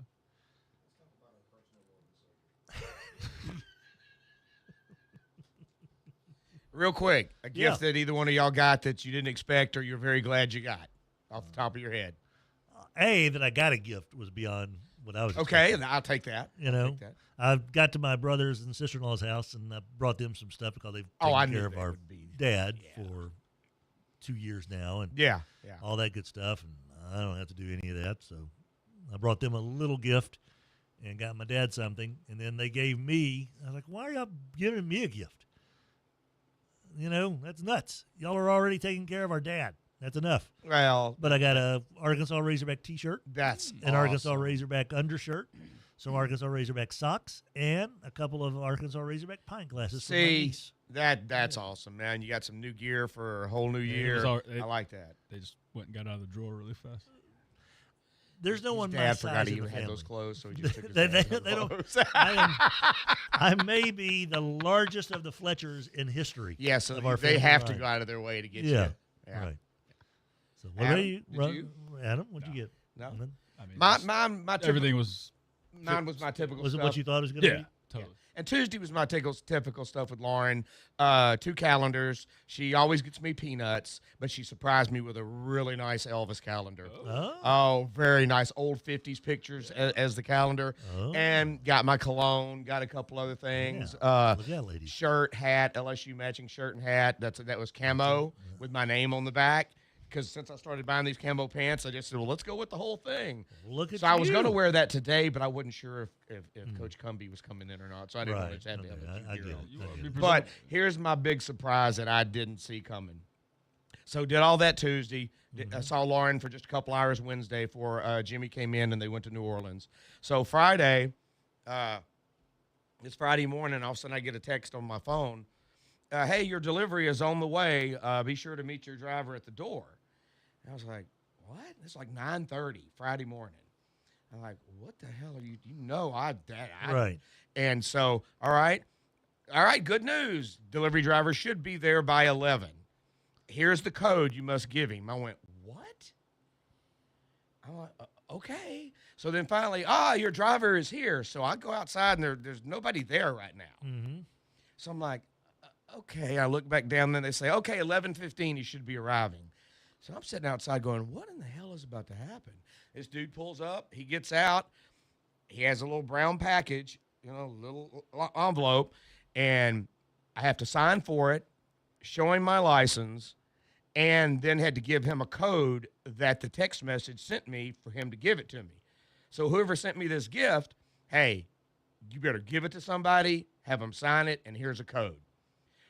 Real quick, a gift that either one of y'all got that you didn't expect or you're very glad you got off the top of your head.
That I got a gift was beyond what I was
okay,
expecting.
I'll take that.
I got to my brothers and sister-in-law's house, and I brought them some stuff because they've taken care of our dad for 2 years now. And all that good stuff, and I don't have to do any of that. So I brought them a little gift and got my dad something, and then they gave me, I was like, why are y'all giving me a gift? That's nuts. Y'all are already taking care of our dad. That's enough.
Well,
but I got a Arkansas Razorback T-shirt.
That's
an Arkansas Razorback undershirt, some Arkansas Razorback socks, and a couple of Arkansas Razorback pint glasses for my niece.
That's awesome, man. You got some new gear for a whole new year. I like that.
They just went and got out of the drawer really fast.
There's no one my
dad
size
forgot he
in the
even had
family.
those clothes, so he just took his
they
don't.
I may be the largest of the Fletchers in history.
Yeah, so
of our
they
family
have to
line.
go out of their way to get
Yeah,
you. Yeah,
right. So what
Adam,
about you, Adam? What'd you get?
No,
Nothing?
my
everything was.
Mine was my typical.
Was it
stuff.
what you thought it was going to be?
Totally.
And Tuesday was my typical stuff with Lauren. 2 calendars. She always gets me peanuts, but she surprised me with a really nice Elvis calendar. Oh, very nice. Old 50s pictures as the calendar. And got my cologne, got a couple other things.
Look at that lady.
Shirt, hat, LSU matching shirt and hat. That was camo with my name on the back. Because since I started buying these camo pants, I just said, well, let's go with the whole thing.
Look at
so I was
you.
going to wear that today, but I wasn't sure if Coach Cumbie was coming in or not. So I didn't want to have to have
I
it.
get it.
But here's my big surprise that I didn't see coming. So did all that Tuesday. I saw Lauren for just a couple hours Wednesday before Jimmy came in and they went to New Orleans. So Friday, it's Friday morning, all of a sudden I get a text on my phone. Hey, your delivery is on the way. Be sure to meet your driver at the door. And I was like, what? It's like 9:30 Friday morning. I'm like, what the hell are you?
Right.
And so, all right, good news. Delivery driver should be there by 11. Here's the code you must give him. I went, what? I'm like, okay. So then finally, your driver is here. So I go outside, and there's nobody there right now.
Mm-hmm.
So I'm like, okay. I look back down, and then they say, okay, 11:15, you should be arriving. So I'm sitting outside going, what in the hell is about to happen? This dude pulls up. He gets out. He has a little brown package, little envelope, and I have to sign for it, show him my license, and then had to give him a code that the text message sent me for him to give it to me. So whoever sent me this gift, hey, you better give it to somebody, have them sign it, and here's a code.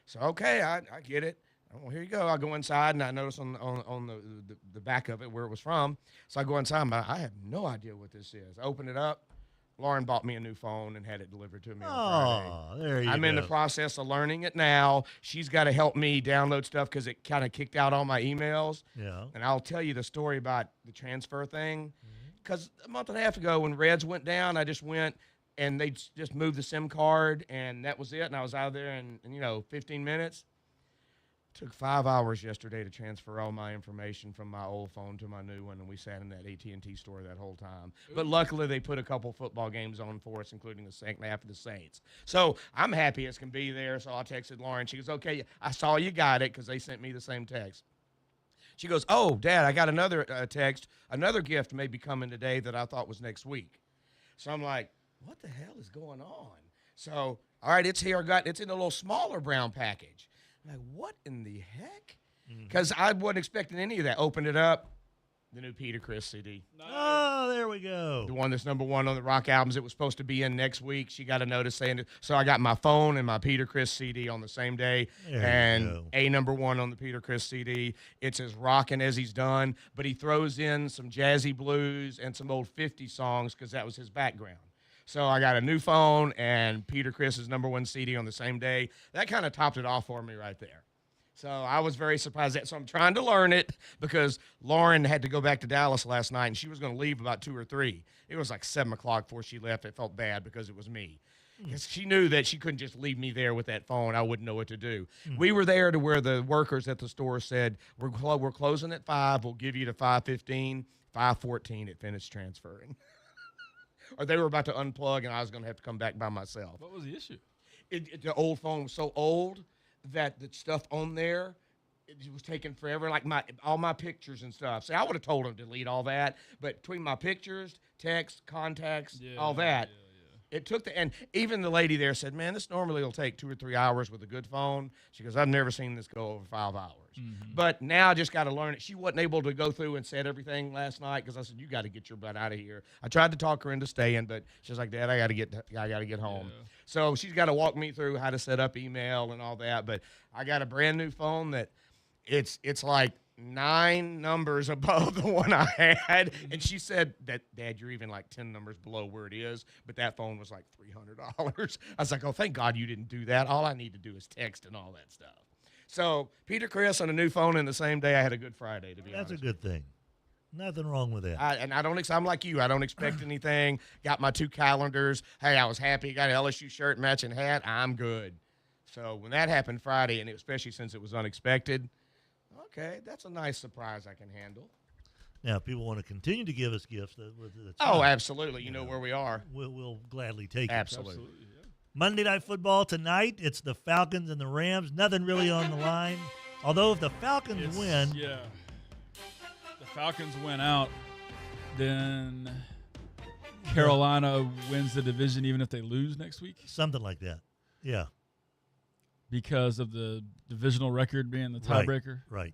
So, okay, I get it. Well, here you go. I go inside, and I notice on the back of it where it was from. So I go inside, but I have no idea what this is. I open it up. Lauren bought me a new phone and had it delivered to me on Friday.
There you go.
I'm in the process of learning it now. She's got to help me download stuff because it kind of kicked out all my emails.
Yeah.
And I'll tell you the story about the transfer thing. Because a month and a half ago when Reds went down, I just went and they just moved the SIM card, and that was it. And I was out there in 15 minutes. Took 5 hours yesterday to transfer all my information from my old phone to my new one, and we sat in that AT&T store that whole time. But luckily, they put a couple football games on for us, including the second half of the Saints. So I'm happy as can be there. So I texted Lauren. She goes, okay, I saw you got it because they sent me the same text. She goes, oh, Dad, I got another text. Another gift may be coming today that I thought was next week. So I'm like, what the hell is going on? So, all right, it's here. It's in a little smaller brown package. I'm like, what in the heck? Because I wasn't expecting any of that. Opened it up, the new Peter Criss CD.
Oh, there we go.
The one that's #1 on the rock albums. It was supposed to be in next week. She got a notice saying it. So I got my phone and my Peter Criss CD on the same day.
There you go.
#1 on the Peter Criss CD. It's as rocking as he's done, but he throws in some jazzy blues and some old 50 songs because that was his background. So I got a new phone and Peter Criss's #1 CD on the same day. That kind of topped it off for me right there. So I was very surprised. So I'm trying to learn it because Lauren had to go back to Dallas last night, and she was going to leave about 2 or 3. It was like 7 o'clock before she left. It felt bad because it was me. Because she knew that she couldn't just leave me there with that phone. I wouldn't know what to do. We were there to where the workers at the store said, we're closing at 5. We'll give you to 5:15. 5:14, it finished transferring. Or they were about to unplug, and I was going to have to come back by myself.
What was the issue?
The old phone was so old that the stuff on there, it was taking forever, like all my pictures and stuff. See, I would have told them to delete all that, but between my pictures, text, contacts, all that, it took and even the lady there said, man, this normally will take 2 or 3 hours with a good phone. She goes, I've never seen this go over 5 hours. But now I just got to learn it. She wasn't able to go through and set everything last night because I said, you got to get your butt out of here. I tried to talk her into staying, but she's like, Dad, I got to get home. Yeah. So she's got to walk me through how to set up email and all that. But I got a brand new phone that it's like 9 numbers above the one I had. And she said that, Dad, you're even like 10 numbers below where it is. But that phone was like $300. I was like, oh, thank God you didn't do that. All I need to do is text and all that stuff. So Peter Criss on a new phone in the same day. I had a good Friday, to be honest.
That's a good thing. Nothing wrong with that.
I'm like you. I don't expect anything. Got my 2 calendars. Hey, I was happy. Got an LSU shirt, matching hat. I'm good. So when that happened Friday, and especially since it was unexpected, okay, that's a nice surprise I can handle.
Now, if people want to continue to give us gifts,
absolutely. You know where we are.
We'll gladly take it.
Absolutely.
Monday Night Football tonight. It's the Falcons and the Rams. Nothing really on the line. Although if the Falcons win.
Yeah. The Falcons win out, then Carolina wins the division even if they lose next week?
Something like that. Yeah.
Because of the divisional record being the tiebreaker?
Right.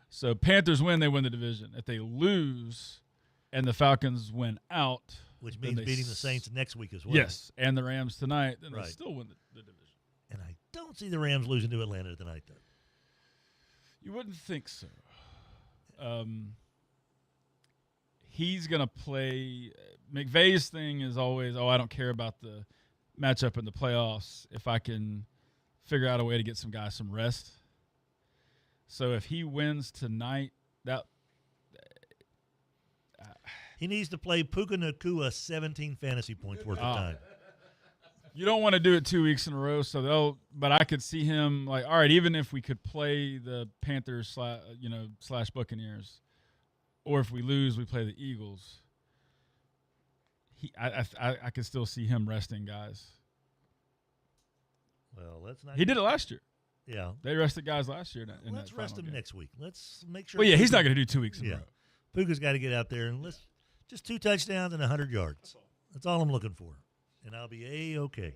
So Panthers win, they win the division. If they lose and the Falcons win out,
which means beating the Saints next week as well.
Yes, and the Rams tonight, then they still win the division.
And I don't see the Rams losing to Atlanta tonight, though.
You wouldn't think so. He's going to play. McVay's thing is always, I don't care about the matchup in the playoffs if I can figure out a way to get some guys some rest. So if he wins tonight,
he needs to play Puka Nacua 17 fantasy points worth of time.
You don't want to do it 2 weeks in a row, but I could see him like, all right, even if we could play the Panthers / Buccaneers, or if we lose, we play the Eagles. I can still see him resting guys.
Well, let's not.
He did it last year.
Yeah.
They rested guys last year.
Let's rest him next week. Let's make sure.
Well, yeah, he's not going to do 2 weeks in a row.
Puka's got to get out there and just 2 touchdowns and 100 yards. That's all I'm looking for. And I'll be A-okay.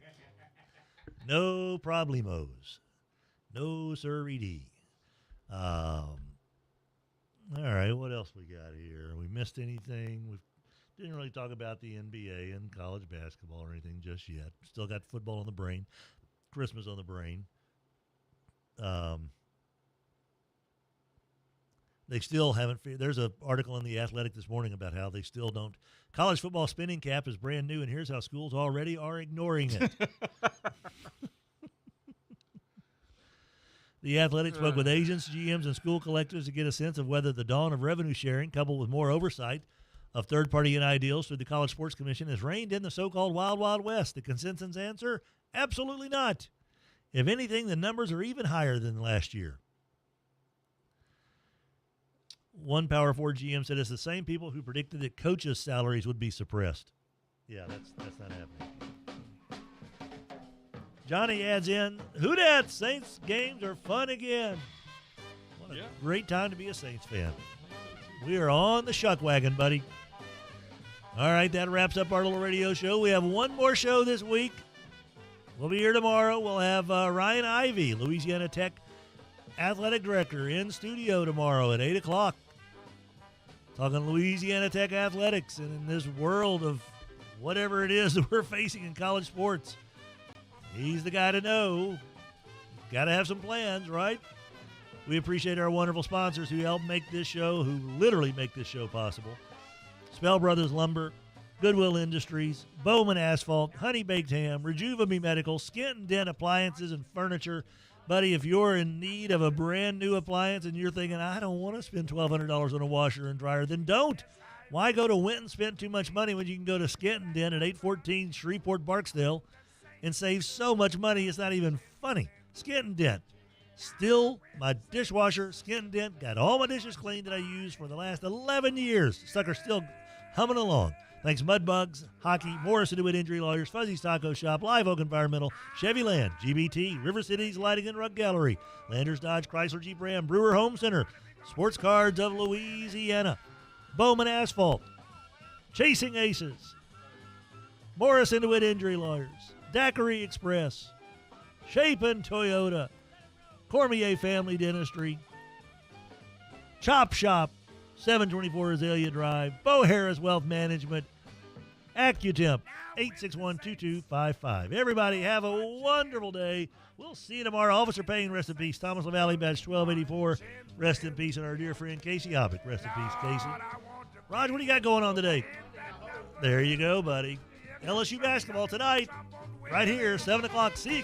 No problemos. No sir-e-dee. All right, what else we got here? We missed anything? We didn't really talk about the NBA and college basketball or anything just yet. Still got football on the brain. Christmas on the brain. They still haven't. There's an article in The Athletic this morning about how they still don't. College football spending cap is brand new, and here's how schools already are ignoring it. The Athletic spoke with agents, GMs, and school collectors to get a sense of whether the dawn of revenue sharing, coupled with more oversight of third-party NI deals through the College Sports Commission, has reigned in the so-called Wild Wild West. The consensus answer? Absolutely not. If anything, the numbers are even higher than last year. One Power 4 GM said it's the same people who predicted that coaches' salaries would be suppressed. Yeah, that's not happening. Johnny adds in, who dat? Saints games are fun again. What a great time to be a Saints fan. We are on the shuck wagon, buddy. All right, that wraps up our little radio show. We have one more show this week. We'll be here tomorrow. We'll have Ryan Ivey, Louisiana Tech Athletic Director, in studio tomorrow at 8 o'clock. Talking Louisiana Tech athletics and in this world of whatever it is that we're facing in college sports. He's the guy to know. Got to have some plans, right? We appreciate our wonderful sponsors who help make this show, who literally make this show possible. Spell Brothers Lumber, Goodwill Industries, Bowman Asphalt, Honey Baked Ham, Rejuva Medical, Skin and Dent Appliances and Furniture. Buddy, if you're in need of a brand new appliance and you're thinking, I don't want to spend $1,200 on a washer and dryer, then don't. Why go to Winton and spend too much money when you can go to Skin and Dent at 814 Shreveport Barksdale and save so much money it's not even funny. Skin and Dent. Still my dishwasher, Skin and Dent. Got all my dishes cleaned that I used for the last 11 years. Sucker's still humming along. Thanks Mudbugs, Hockey, Morris & DeWitt Injury Lawyers, Fuzzy's Taco Shop, Live Oak Environmental, Chevy Land, GBT, River Cities Lighting and Rug Gallery, Landers Dodge Chrysler Jeep Ram, Brewer Home Center, Sports Cards of Louisiana, Bowman Asphalt, Chasing Aces, Morris & DeWitt Injury Lawyers, Daiquiri Express, Chapin Toyota, Cormier Family Dentistry, Chop Shop, 724 Azalea Drive, Bo Harris Wealth Management, AccuTemp, 861-2255. Everybody have a wonderful day. We'll see you tomorrow. Officer Payne, rest in peace. Thomas LaValle, badge 1284, rest in peace. And our dear friend Casey Hoppick, rest in peace, Casey. Raj, what do you got going on today? There you go, buddy. LSU basketball tonight, right here, 7 o'clock. See you.